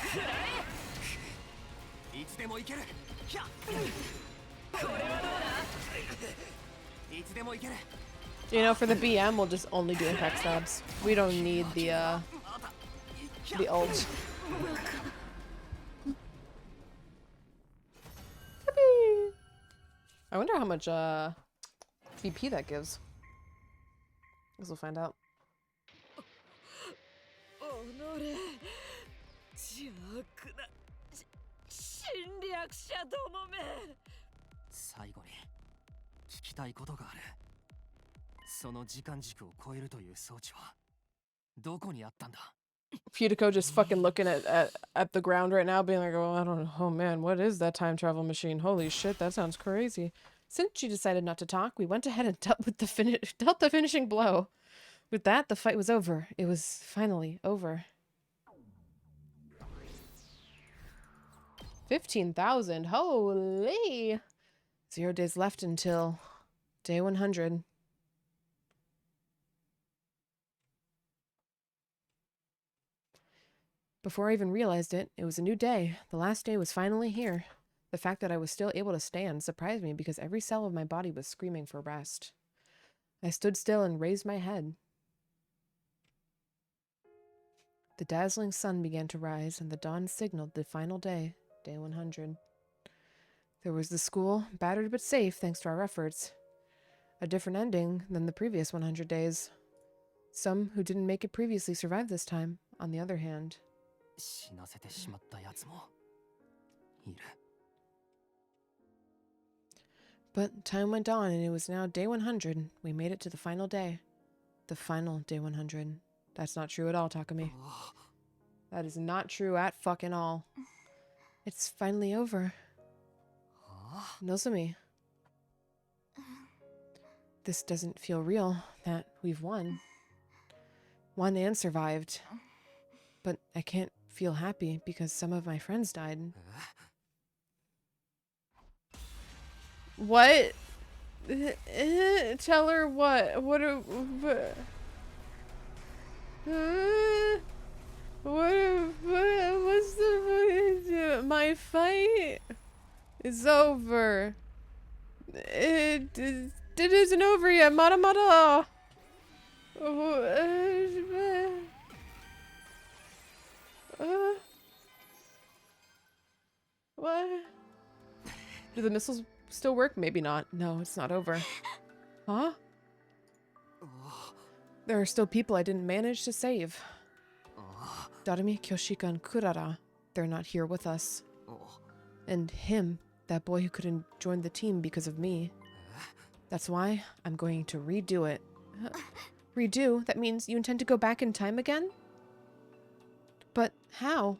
[SPEAKER 1] You know, for the BM, we'll just only do impact stabs. We don't need the ult. I wonder how much BP that gives. Guess we'll find out.
[SPEAKER 6] 最後に聞きたいことがある。その時間軸を超えるという装置はどこにあったんだ?
[SPEAKER 1] Futico just fucking looking at the ground right now, being like, oh, I don't know. Oh man, what is that time travel machine? Holy shit, that sounds crazy. Since she decided not to talk, we went ahead and dealt the finishing blow. With that, the fight was over. It was finally over. 15,000. Holy! 0 days left until day 100. Before I even realized it, it was a new day. The last day was finally here. The fact that I was still able to stand surprised me because every cell of my body was screaming for rest. I stood still and raised my head. The dazzling sun began to rise, and the dawn signaled the final day, day 100. There was the school, battered but safe thanks to our efforts. A different ending than the previous 100 days. Some who didn't make it previously survived this time, on the other hand.
[SPEAKER 6] 死なせてしまったやつもいる。
[SPEAKER 1] But time went on, and it was now day 100. We made it to the final day. The final day 100. That's not true at all, Takumi. That is not true at fucking all. It's finally over. Nozomi. This doesn't feel real, that we've won. Won and survived. But I can't feel happy because some of my friends died. What? Tell her what? What? What's the my fight is over. It isn't over yet. Mara Mara. What? Do the missiles still work? Maybe not. No, it's not over. Huh? There are still people I didn't manage to save. Darumi, Kyoshika, and Kurara. They're not here with us. And him, that boy who couldn't join the team because of me. That's why I'm going to redo it. Redo? That means you intend to go back in time again? But how?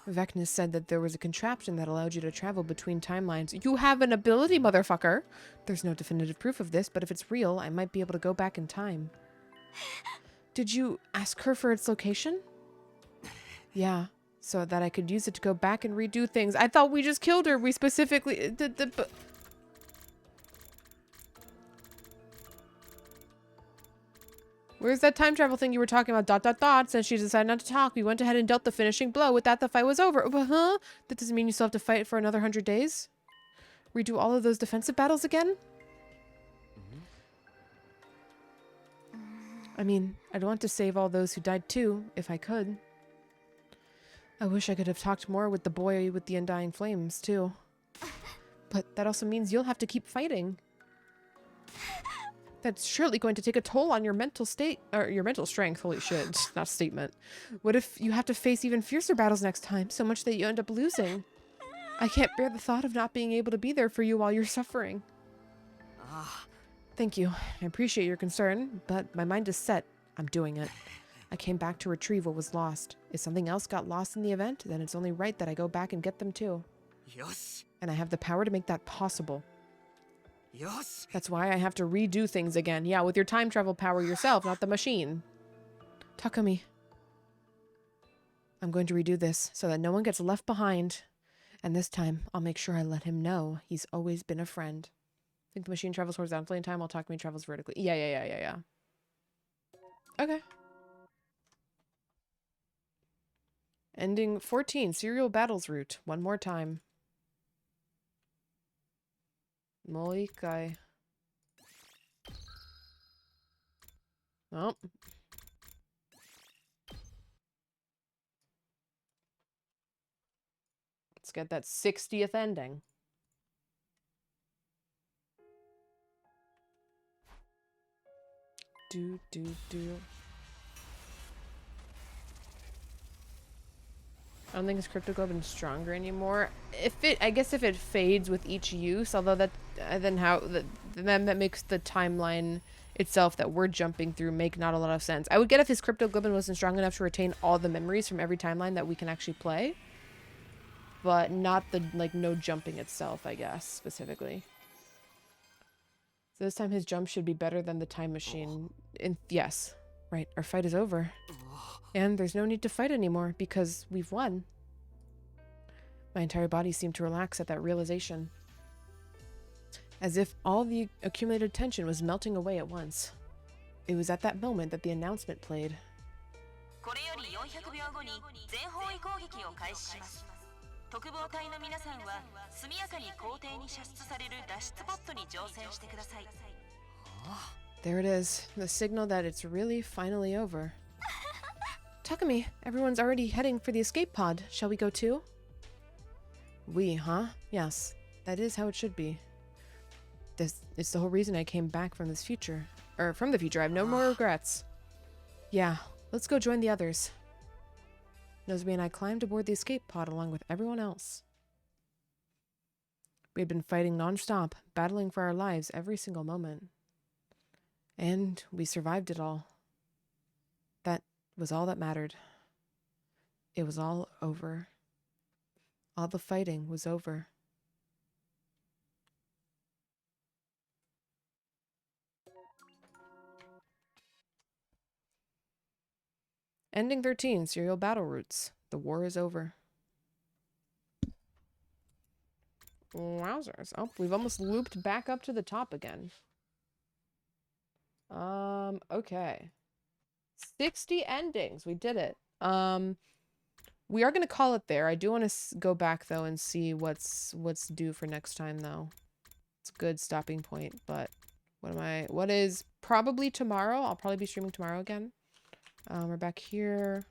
[SPEAKER 1] Vecna said that there was a contraption that allowed you to travel between timelines. You have an ability, motherfucker! There's no definitive proof of this, but if it's real, I might be able to go back in time. Did you ask her for its location? Yeah, so that I could use it to go back and redo things. I thought we just killed her. We specifically... Where's that time travel thing you were talking about? Since she decided not to talk, we went ahead and dealt the finishing blow. With that, the fight was over. Huh? That doesn't mean you still have to fight for another 100 days? Redo all of those defensive battles again? I mean, I'd want to save all those who died too, if I could. I wish I could have talked more with the boy with the undying flames, too. But that also means you'll have to keep fighting. That's surely going to take a toll on your mental state, or your mental strength. Holy shit, not statement. What if you have to face even fiercer battles next time, so much that you end up losing? I can't bear the thought of not being able to be there for you while you're suffering. Thank you. I appreciate your concern, but my mind is set. I'm doing it. I came back to retrieve what was lost. If something else got lost in the event, then it's only right that I go back and get them too.
[SPEAKER 18] Yes.
[SPEAKER 1] And I have the power to make that possible.
[SPEAKER 18] Yes.
[SPEAKER 1] That's why I have to redo things again. Yeah, with your time travel power yourself, not the machine. Takumi. I'm going to redo this so that no one gets left behind. And this time, I'll make sure I let him know he's always been a friend. I think the machine travels horizontally in time while Takumi travels vertically. Yeah. Okay. Ending 14, serial battles route. One more time. Moikai. Oh. Let's get that 60th ending. Do. I don't think his crypto globe is stronger anymore. I guess if it fades with each use, although that then that makes the timeline itself that we're jumping through make not a lot of sense. I would get if his crypto globe wasn't strong enough to retain all the memories from every timeline that we can actually play, but not the no jumping itself, I guess specifically. So this time his jump should be better than the time machine. Yes, right. Our fight is over. And there's no need to fight anymore because we've won. My entire body seemed to relax at that realization. As if all the accumulated tension was melting away at once. It was at that moment that the announcement played.
[SPEAKER 9] これより400秒後に全方位攻撃を開始します。特防隊の皆さんは速やかに校庭に射出される脱出ポットに乗船してください。
[SPEAKER 1] There it is, the signal that it's really finally over. Takumi, everyone's already heading for the escape pod. Shall we go too? We, huh? Yes, that is how it should be. This is the whole reason I came back from this future. Or from the future, I have no more regrets. Yeah, let's go join the others. Nozomi and I climbed aboard the escape pod along with everyone else. We had been fighting non-stop, battling for our lives every single moment. And we survived it all. That was all that mattered. It was all over. All the fighting was over. Ending 13, serial battle routes. The war is over. Wowzers. Oh, we've almost looped back up to the top again. Okay. 60 endings. We did it. We are going to call it there. I do want to go back though and see what's due for next time though. It's a good stopping point, but what is probably tomorrow? I'll probably be streaming tomorrow again. We're back here.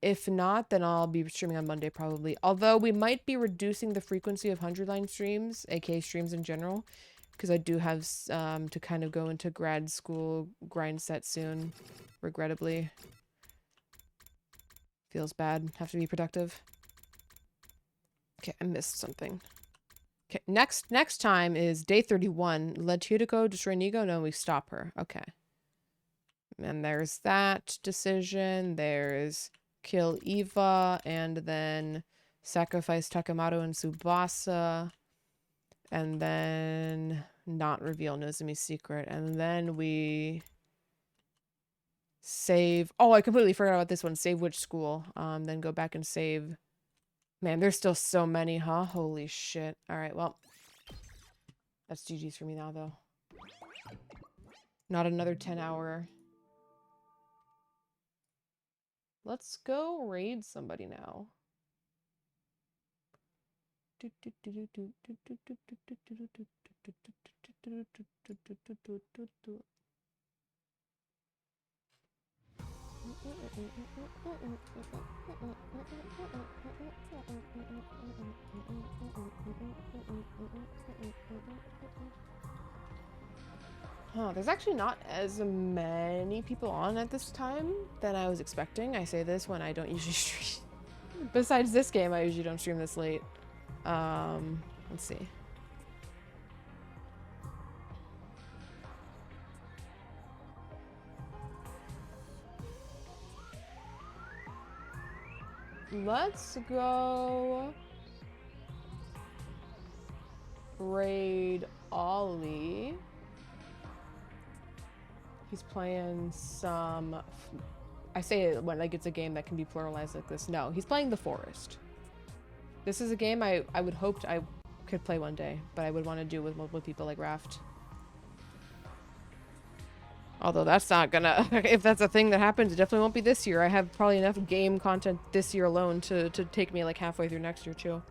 [SPEAKER 1] If not, then I'll be streaming on Monday probably. Although we might be reducing the frequency of 100-line streams, aka streams in general, because I do have to kind of go into grad school grind set soon, regrettably. Feels bad. Have to be productive. Okay, I missed something. Okay, next time is day 31. Let Hideko destroy Nigo? No, we stop her. Okay. And there's that decision. There's kill Eva and then sacrifice Takemaru and Tsubasa. And then not reveal Nozumi's secret. And then we save. Oh, I completely forgot about this one. Save which school? Then go back and save. Man, there's still so many, huh? Holy shit. All right, well. That's GG's for me now, though. Not another 10-hour. Let's go raid somebody now. Huh, there's actually not as many people on at this time than I was expecting. I say this when I don't usually stream. Besides this game, I usually don't stream this late. Let's see. Let's go raid Ollie. He's playing some... I say it when like it's a game that can be pluralized like this. No, he's playing The Forest. This is a game I would hope I could play one day, but I would want to do with multiple people like Raft. Although that's not gonna... if that's a thing that happens, it definitely won't be this year. I have probably enough game content this year alone to take me like halfway through next year too.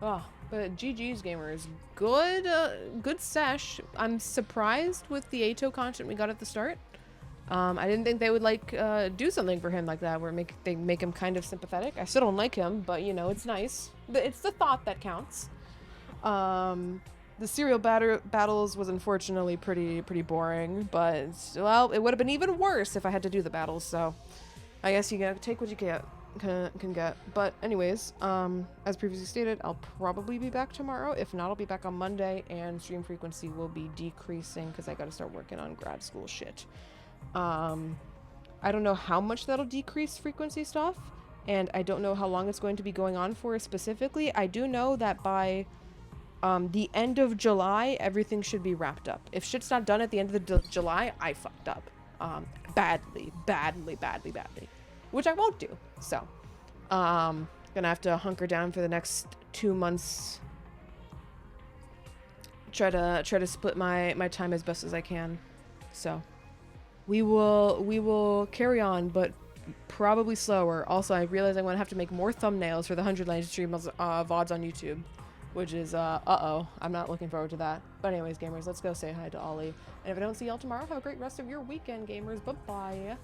[SPEAKER 1] Oh, but GG's gamers. Good, good sesh. I'm surprised with the Ato content we got at the start. I didn't think they would like do something for him like that where they make him kind of sympathetic. I still don't like him, but you know, it's nice. It's the thought that counts. The serial battles was unfortunately pretty boring, but well, it would have been even worse if I had to do the battles, so I guess you gotta take what you can get. But anyways, as previously stated, I'll probably be back tomorrow. If not, I'll be back on Monday, and stream frequency will be decreasing because I gotta start working on grad school shit. I don't know how much that'll decrease frequency stuff, and I don't know how long it's going to be going on for specifically. I do know that by the end of July, everything should be wrapped up. If shit's not done at the end of the July, I fucked up. Badly. Which I won't do. So, gonna have to hunker down for the next 2 months. Try to split my time as best as I can. So, we will carry on, but probably slower. Also, I realize I'm gonna have to make more thumbnails for the 100 Lands stream VODs on YouTube, which is uh-oh. I'm not looking forward to that. But anyways, gamers, let's go say hi to Ollie. And if I don't see y'all tomorrow, have a great rest of your weekend, gamers. Bye-bye.